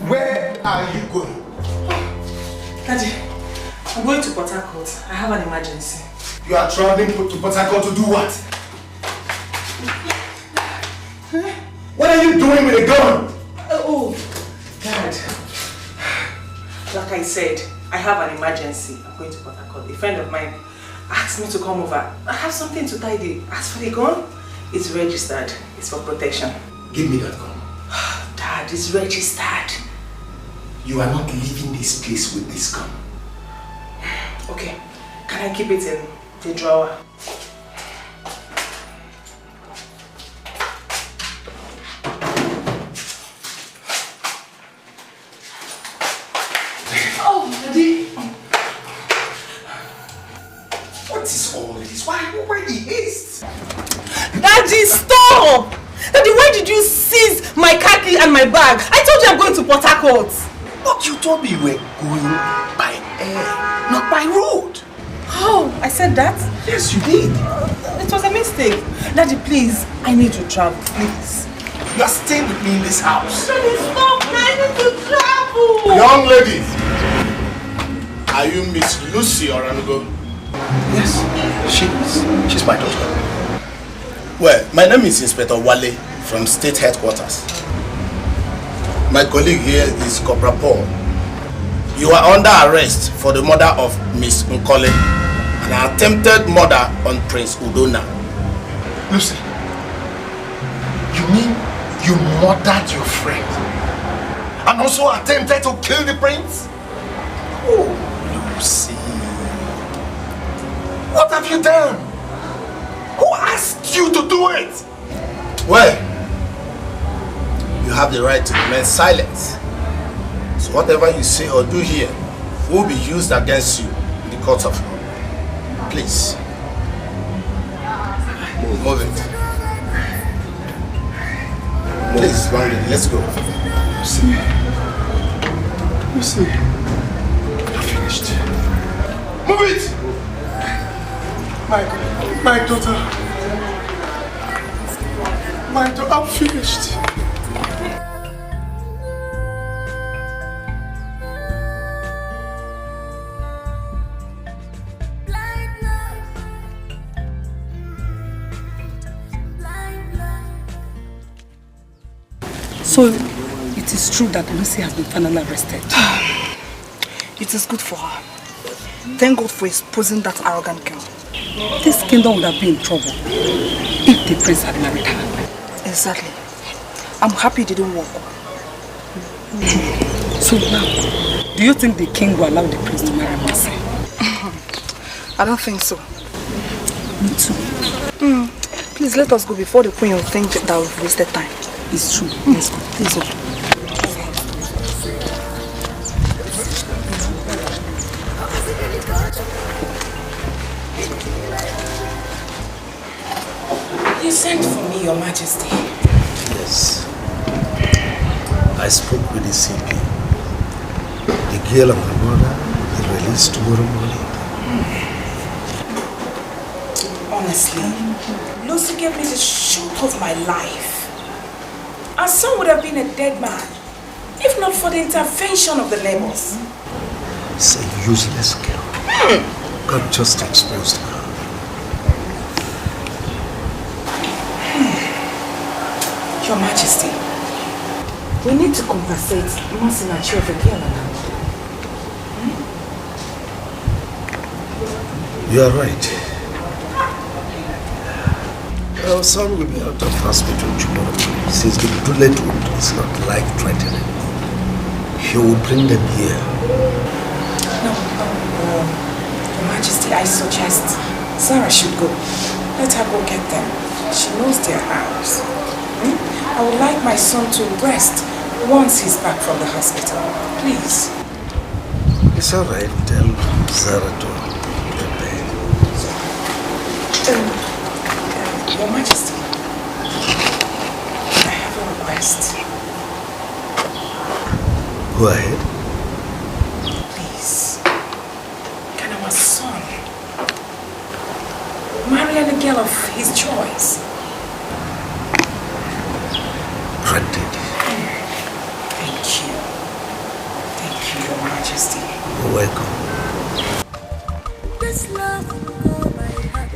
Where are you going? Daddy, I'm going to Port Harcourt. I have an emergency. You are traveling to Port Harcourt to do what? What are you doing with a gun? Dad. Like I said, I have an emergency. I'm going to Port Harcourt. A friend of mine asked me to come over. I have something to tidy. As for the gun, it's registered. It's for protection. Give me that gun. Dad, it's registered. You are not leaving this place with this gun. Okay. Can I keep it in the drawer? Why the haste? Daddy, stop! Daddy, why did you seize my car key and my bag? I told you I'm going to Port Harcourt. But you told me you were going by air, not by road. Oh, I said that? Yes, you did. It was a mistake. Daddy, please, I need to travel, please. You are staying with me in this house. Daddy, stop! I need to travel! Young lady, are you Miss Lucy Oranugo? Yes, she's my daughter. Well, my name is Inspector Wale from State Headquarters. My colleague here is Corporal Paul. You are under arrest for the murder of Miss Nkole and an attempted murder on Prince Udona. Lucy, you mean you murdered your friend and also attempted to kill the prince? Oh, Lucy. What have you done? Who asked you to do it? Well, you have the right to remain silent. So whatever you say or do here will be used against you in the court of law. Please. Move it. Please, young lady, let's go. Lucy, I'm finished. Move it! My daughter. I'm finished. So, it is true that Lucy has been finally arrested. It is good for her. Thank God for exposing that arrogant girl. This kingdom would have been in trouble if the prince had married her. Exactly. I'm happy it didn't work. So now, do you think the king will allow the prince to marry Mercy? I don't think so. Me too. Please let us go before the queen will think that we've wasted time. It's true. Let's go. Let's go. You sent for me, Your Majesty. Yes. I spoke with the CP. The girl and her mother will be released tomorrow morning. Honestly, Lucy gave me the shock of my life. Our son would have been a dead man, if not for the intervention of the neighbors. It's a useless girl. God just exposed her. Your Majesty, we need to compensate Masinachi of a girl and her mother. You are right. Our son will be out of hospital tomorrow since the bullet wound is not life-threatening. He will bring them here. No. Your Majesty, I suggest Sarah should go. Let her go get them. She knows their house. I would like my son to rest once he's back from the hospital. Please. It's all right. Tell Sarah to prepare. Your Majesty, I have a request. Go ahead. Please, can our son marry a girl of his choice? Granted. Thank you. Thank you, Your Majesty. You're welcome. This love will go by heart.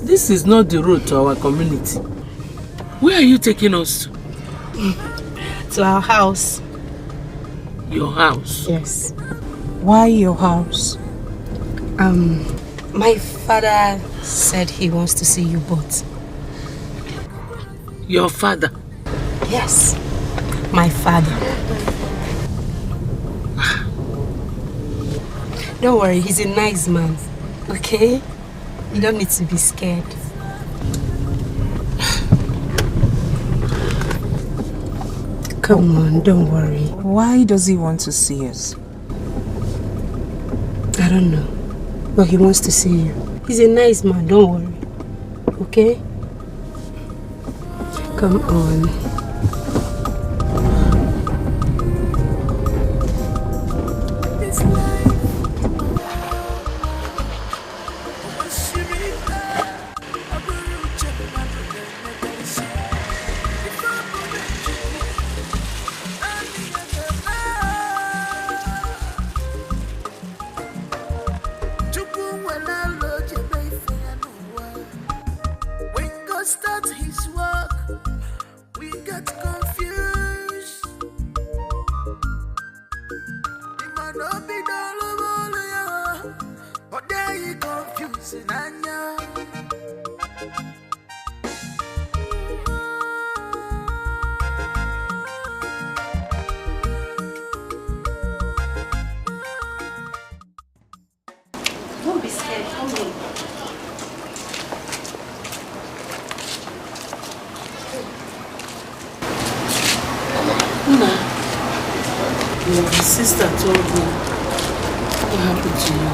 This is not the road to our community. Where are you taking us to? To our house. Your house? Yes. Why your house? My father said he wants to see you both. Your father? Yes, my father. Don't worry, he's a nice man. Okay? You don't need to be scared. Come on, don't worry. Why does he want to see us? I don't know. But he wants to see you. He's a nice man, don't worry. Okay? Come on. Don't be scared, come in. Una, your sister told me what happened to you.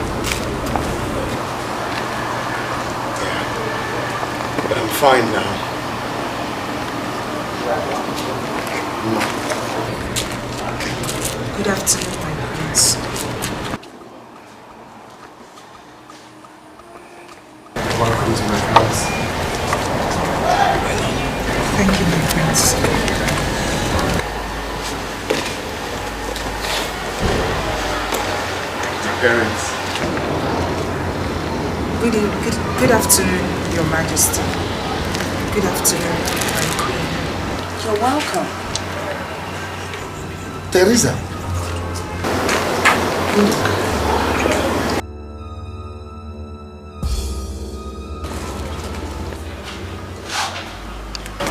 But I'm fine now. Good afternoon, my prince. Welcome to my house. Thank you, my prince. Parents. Good afternoon, Your Majesty. Good afternoon, my queen. You're welcome. Teresa.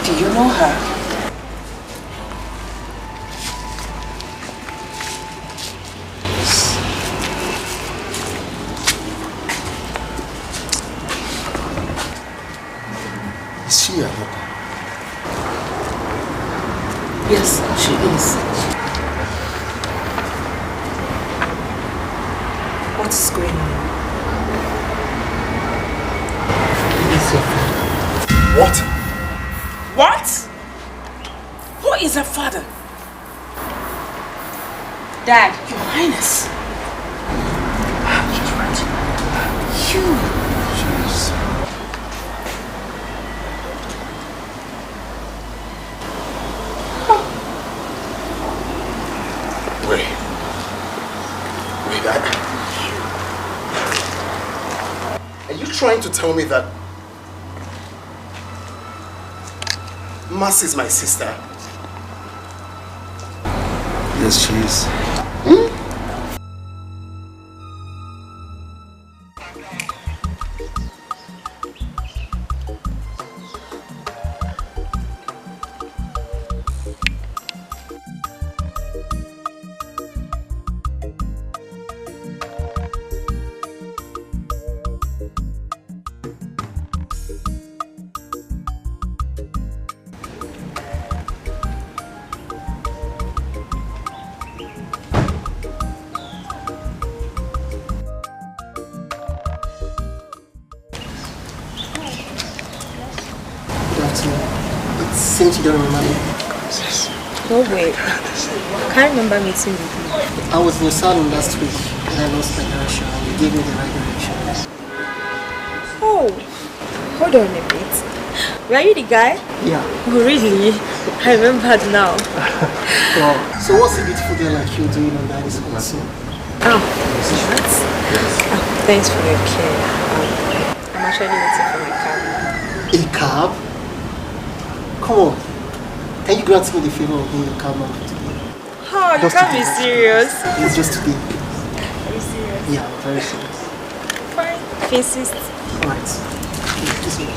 Do you know her? Is she your daughter? Yes, she is. What is going on? What? What? Who is her father? Dad. Your Highness. She's right. You. She's... Wait, are you trying to tell me that Mas is my sister? Yes, she is. Since you don't remember me. No way. I can't remember meeting with you. I was in your salon last week and I lost my direction and you gave me the right direction. Oh, hold on a bit. Were you the guy? Yeah. Oh, really? I remembered now. Wow. So what's a beautiful girl like you doing on that is awesome? Oh, what? Oh, thanks for your care. I'm actually waiting for my cab. A cab? Come on. Can you grant me the favor of being a cabman for today? Oh, you can't be serious. It's just today. Are you serious? Yeah, I'm very serious. Fine. If you insist. Alright. This way.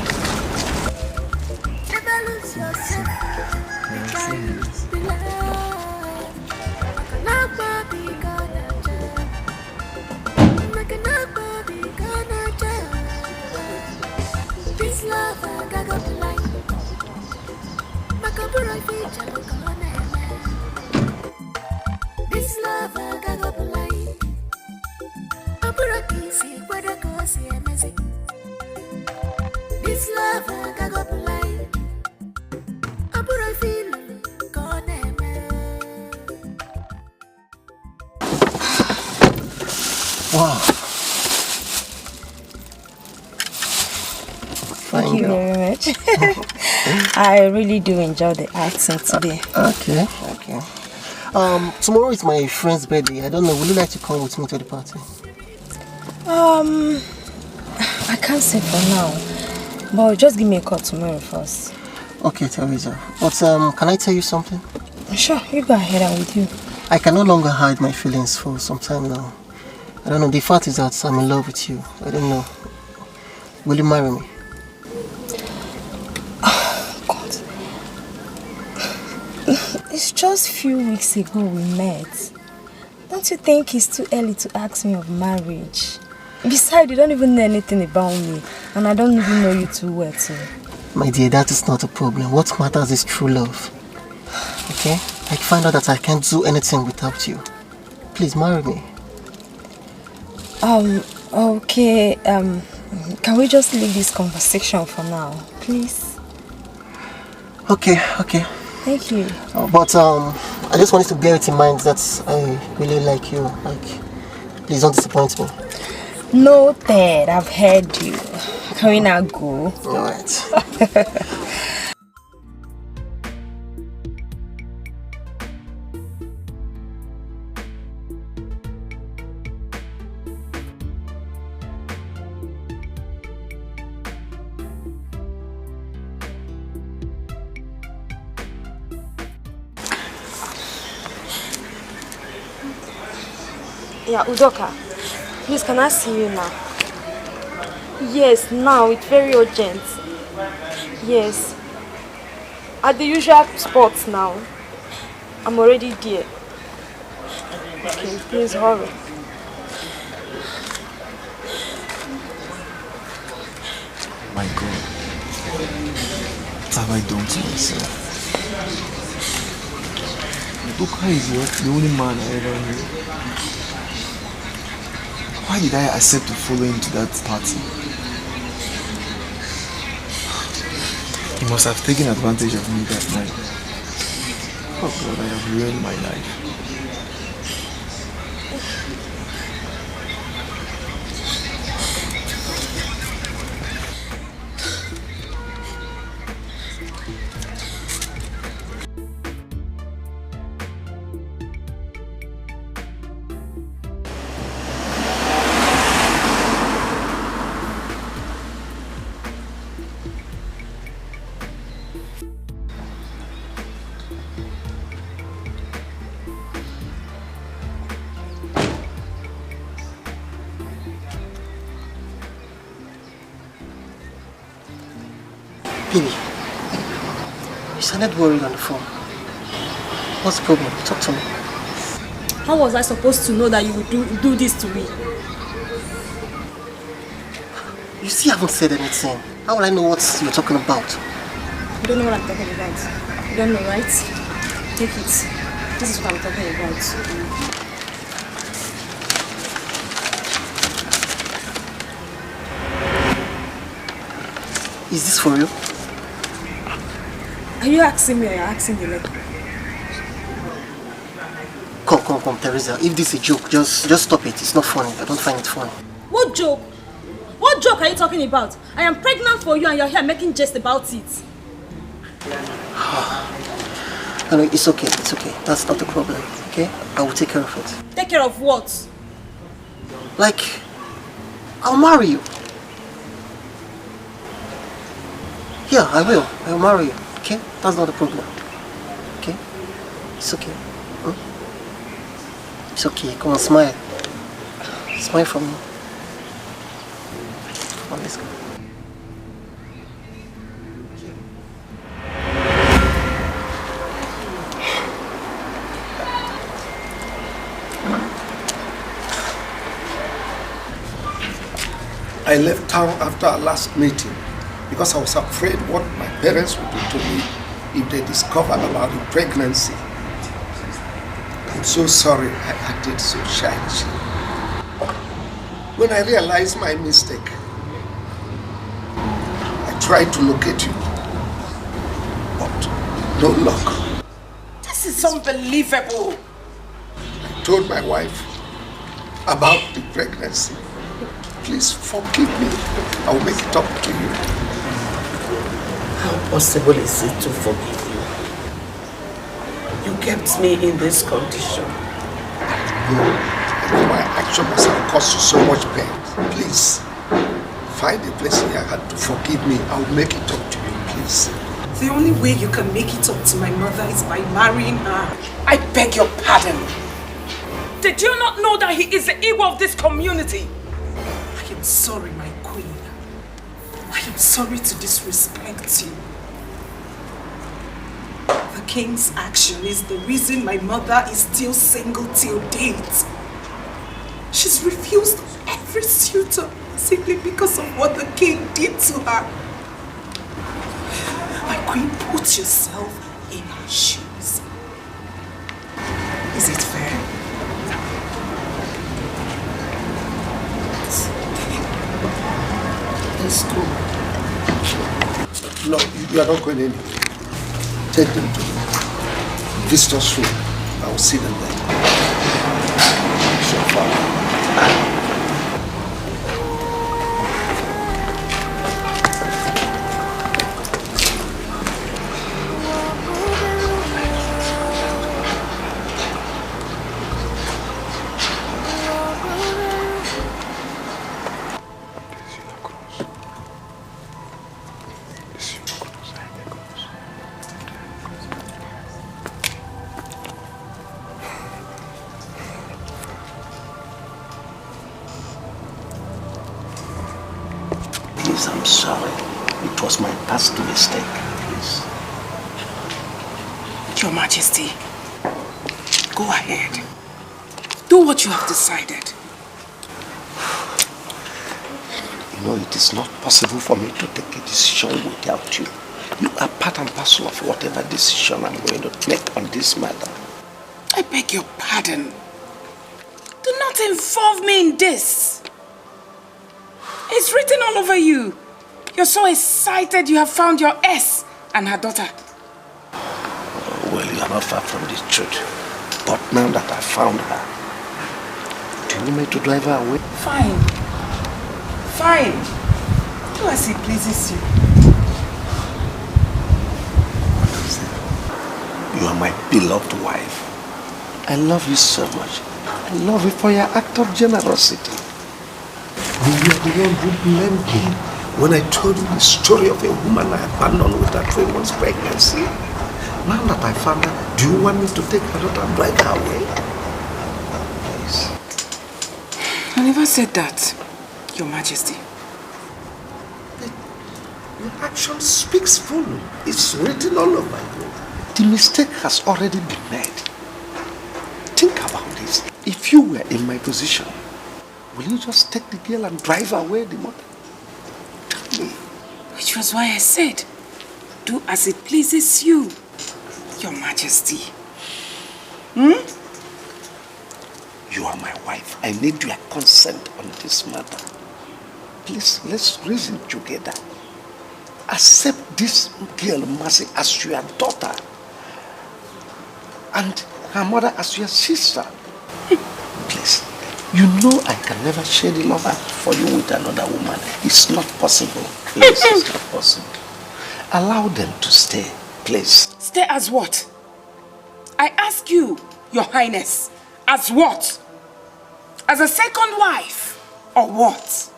This love I go blind. Abura kisi kwada kosi emezi. This love I go blind. Abura feel gone eme. Wow. Thank you very much. I really do enjoy the accent today. Okay. Tomorrow is my friend's birthday. I don't know, would you like to come with me to the party? I can't say for now, but just give me a call tomorrow first. Okay, Teresa. But can I tell you something? Sure, you go ahead, I'm with you. I can no longer hide my feelings for some time now. I don't know, the fact is that I'm in love with you. I don't know. Will you marry me? It's just a few weeks ago we met. Don't you think it's too early to ask me of marriage? Besides, you don't even know anything about me, and I don't even know you too well too. My dear, that is not a problem. What matters is true love. Okay? I find out that I can't do anything without you. Please marry me. Okay, can we just leave this conversation for now, please? Okay. Thank you. But I just wanted to bear it in mind that I really like you. Please don't disappoint me. Noted, I've heard you. Can we now go? Alright. Yeah, Udoka, please can I see you now? Yes, now, it's very urgent. Yes. At the usual spots now. I'm already there. Okay, please hurry. My God. What have I done to myself? Udoka is the only man I ever knew. Why did I accept to follow him to that party? He must have taken advantage of me that night. Oh God, I have ruined my life. Baby, you sounded worried on the phone. What's the problem? Talk to me. How was I supposed to know that you would do this to me? You still haven't said anything. How will I know what you're talking about? You don't know what I'm talking about. You don't know, right? Take it. This is what I'm talking about. Is this for real? Are you asking me or you're asking the lady? Come, Teresa. If this is a joke, just stop it. It's not funny. I don't find it funny. What joke? What joke are you talking about? I am pregnant for you and you're here making jest about it. No, it's okay. It's okay. That's not the problem. Okay? I will take care of it. Take care of what? Like, I'll marry you. Yeah, I will. I'll marry you. Okay? That's not the problem. Okay? It's okay. It's okay. Come on, smile. Smile for me. Come on, let's go. I left town after our last meeting because I was afraid what my parents would do to me if they discovered about the pregnancy. I'm so sorry I acted so childish. When I realized my mistake, I tried to locate you, but no luck. This is unbelievable. I told my wife about the pregnancy. Please forgive me. I will make it up to you. How possible is it to forgive you? You kept me in this condition. I know my action must have caused you so much pain. Please, find a place in your heart to forgive me. I will make it up to you, please. The only way you can make it up to my mother is by marrying her. I beg your pardon. Did you not know that he is the ego of this community? I am sorry, my queen. I am sorry to disrespect you. The king's action is the reason my mother is still single till date. She's refused every suitor simply because of what the king did to her. My queen, put yourself in her shoes. Is it fair? Let's go. No, you are not going anywhere. Take them to the visitor's room. I will see them there. So far. Please, I'm sorry. It was my past mistake. Please. Your Majesty, go ahead. Do what you have decided. You know, it is not possible for me to take a decision without you. You are part and parcel of whatever decision I'm going to make on this matter. I beg your pardon. Do not involve me in this. It's written all over you. You're so excited you have found your S and her daughter. Well, you are not far from the truth. But now that I found her, do you want me to drive her away? Fine. Fine. Do as it pleases you. You are my beloved wife. I love you so much. I love you for your act of generosity. You are the one who blamed me when I told you the story of a woman I abandoned with her 3 months pregnancy. Now that I found her, do you want me to take her daughter and drive her away? Please. I never said that, Your Majesty. Your action speaks full. It's written all over you. The mistake has already been made. Think about this. If you were in my position, will you just take the girl and drive away the mother? Tell me. Which was why I said, do as it pleases you, Your Majesty. You are my wife. I need your consent on this matter. Please, let's reason together. Accept this girl, Mercy, as your daughter. And her mother as your sister. Please. You know I can never share the love for you with another woman. It's not possible. Please, it's not possible. Allow them to stay, please. Stay as what? I ask you, Your Highness, as what? As a second wife, or what?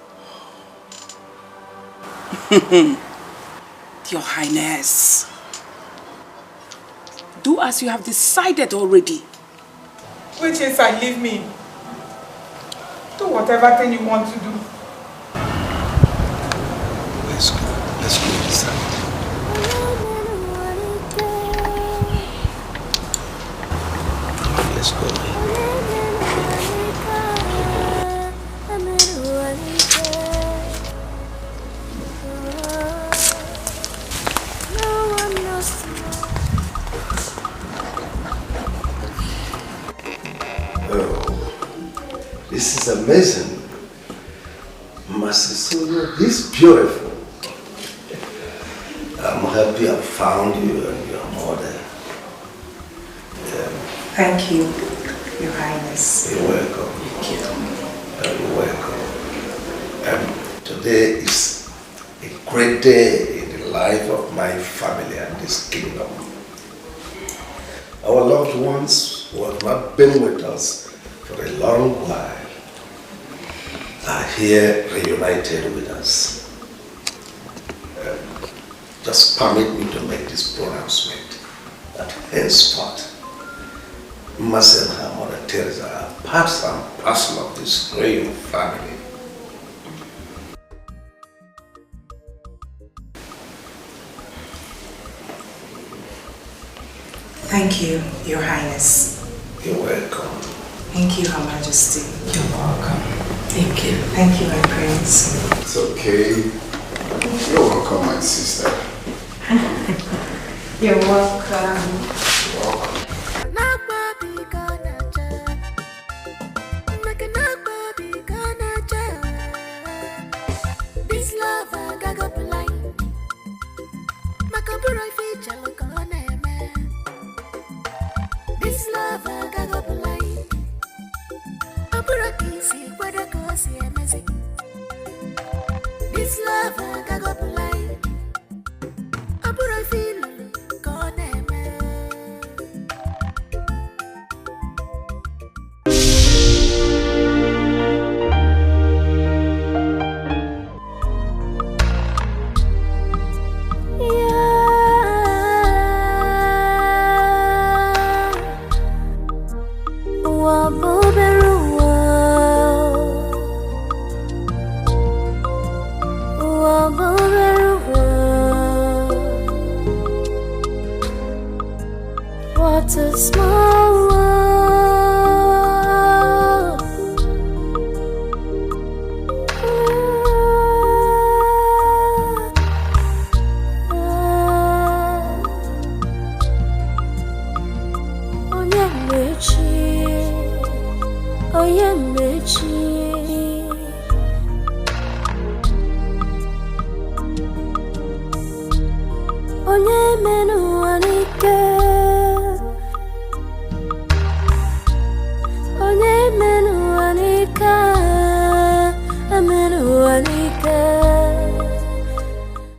Your Highness, do as you have decided already. Which is I leave me. Do whatever thing you want to do. Let's go. Let's go inside. Let's go. Oh, this is amazing. Masisoyo, this is beautiful. I'm happy I found you and your mother. Thank you, Your Highness. You're welcome. Thank you. You're welcome. Today is a great day in the life of my family and this kingdom. Our loved ones who have not been with us for a long while are here reunited with us. Just permit me to make this pronouncement that henceforth, Mercy and her mother Teresa are part and parcel of this royal family. Thank you, Your Highness. You're welcome. Thank you, Her Majesty. You're welcome. Thank you. Thank you, my prince. It's okay. You're welcome, my sister. You're welcome. You're welcome. This love I got blind. Makabura feature look on this love I got blind. Abura kisi kwada kosi amazing. This love I got blind. Abura feel gone What a small world. Onye menu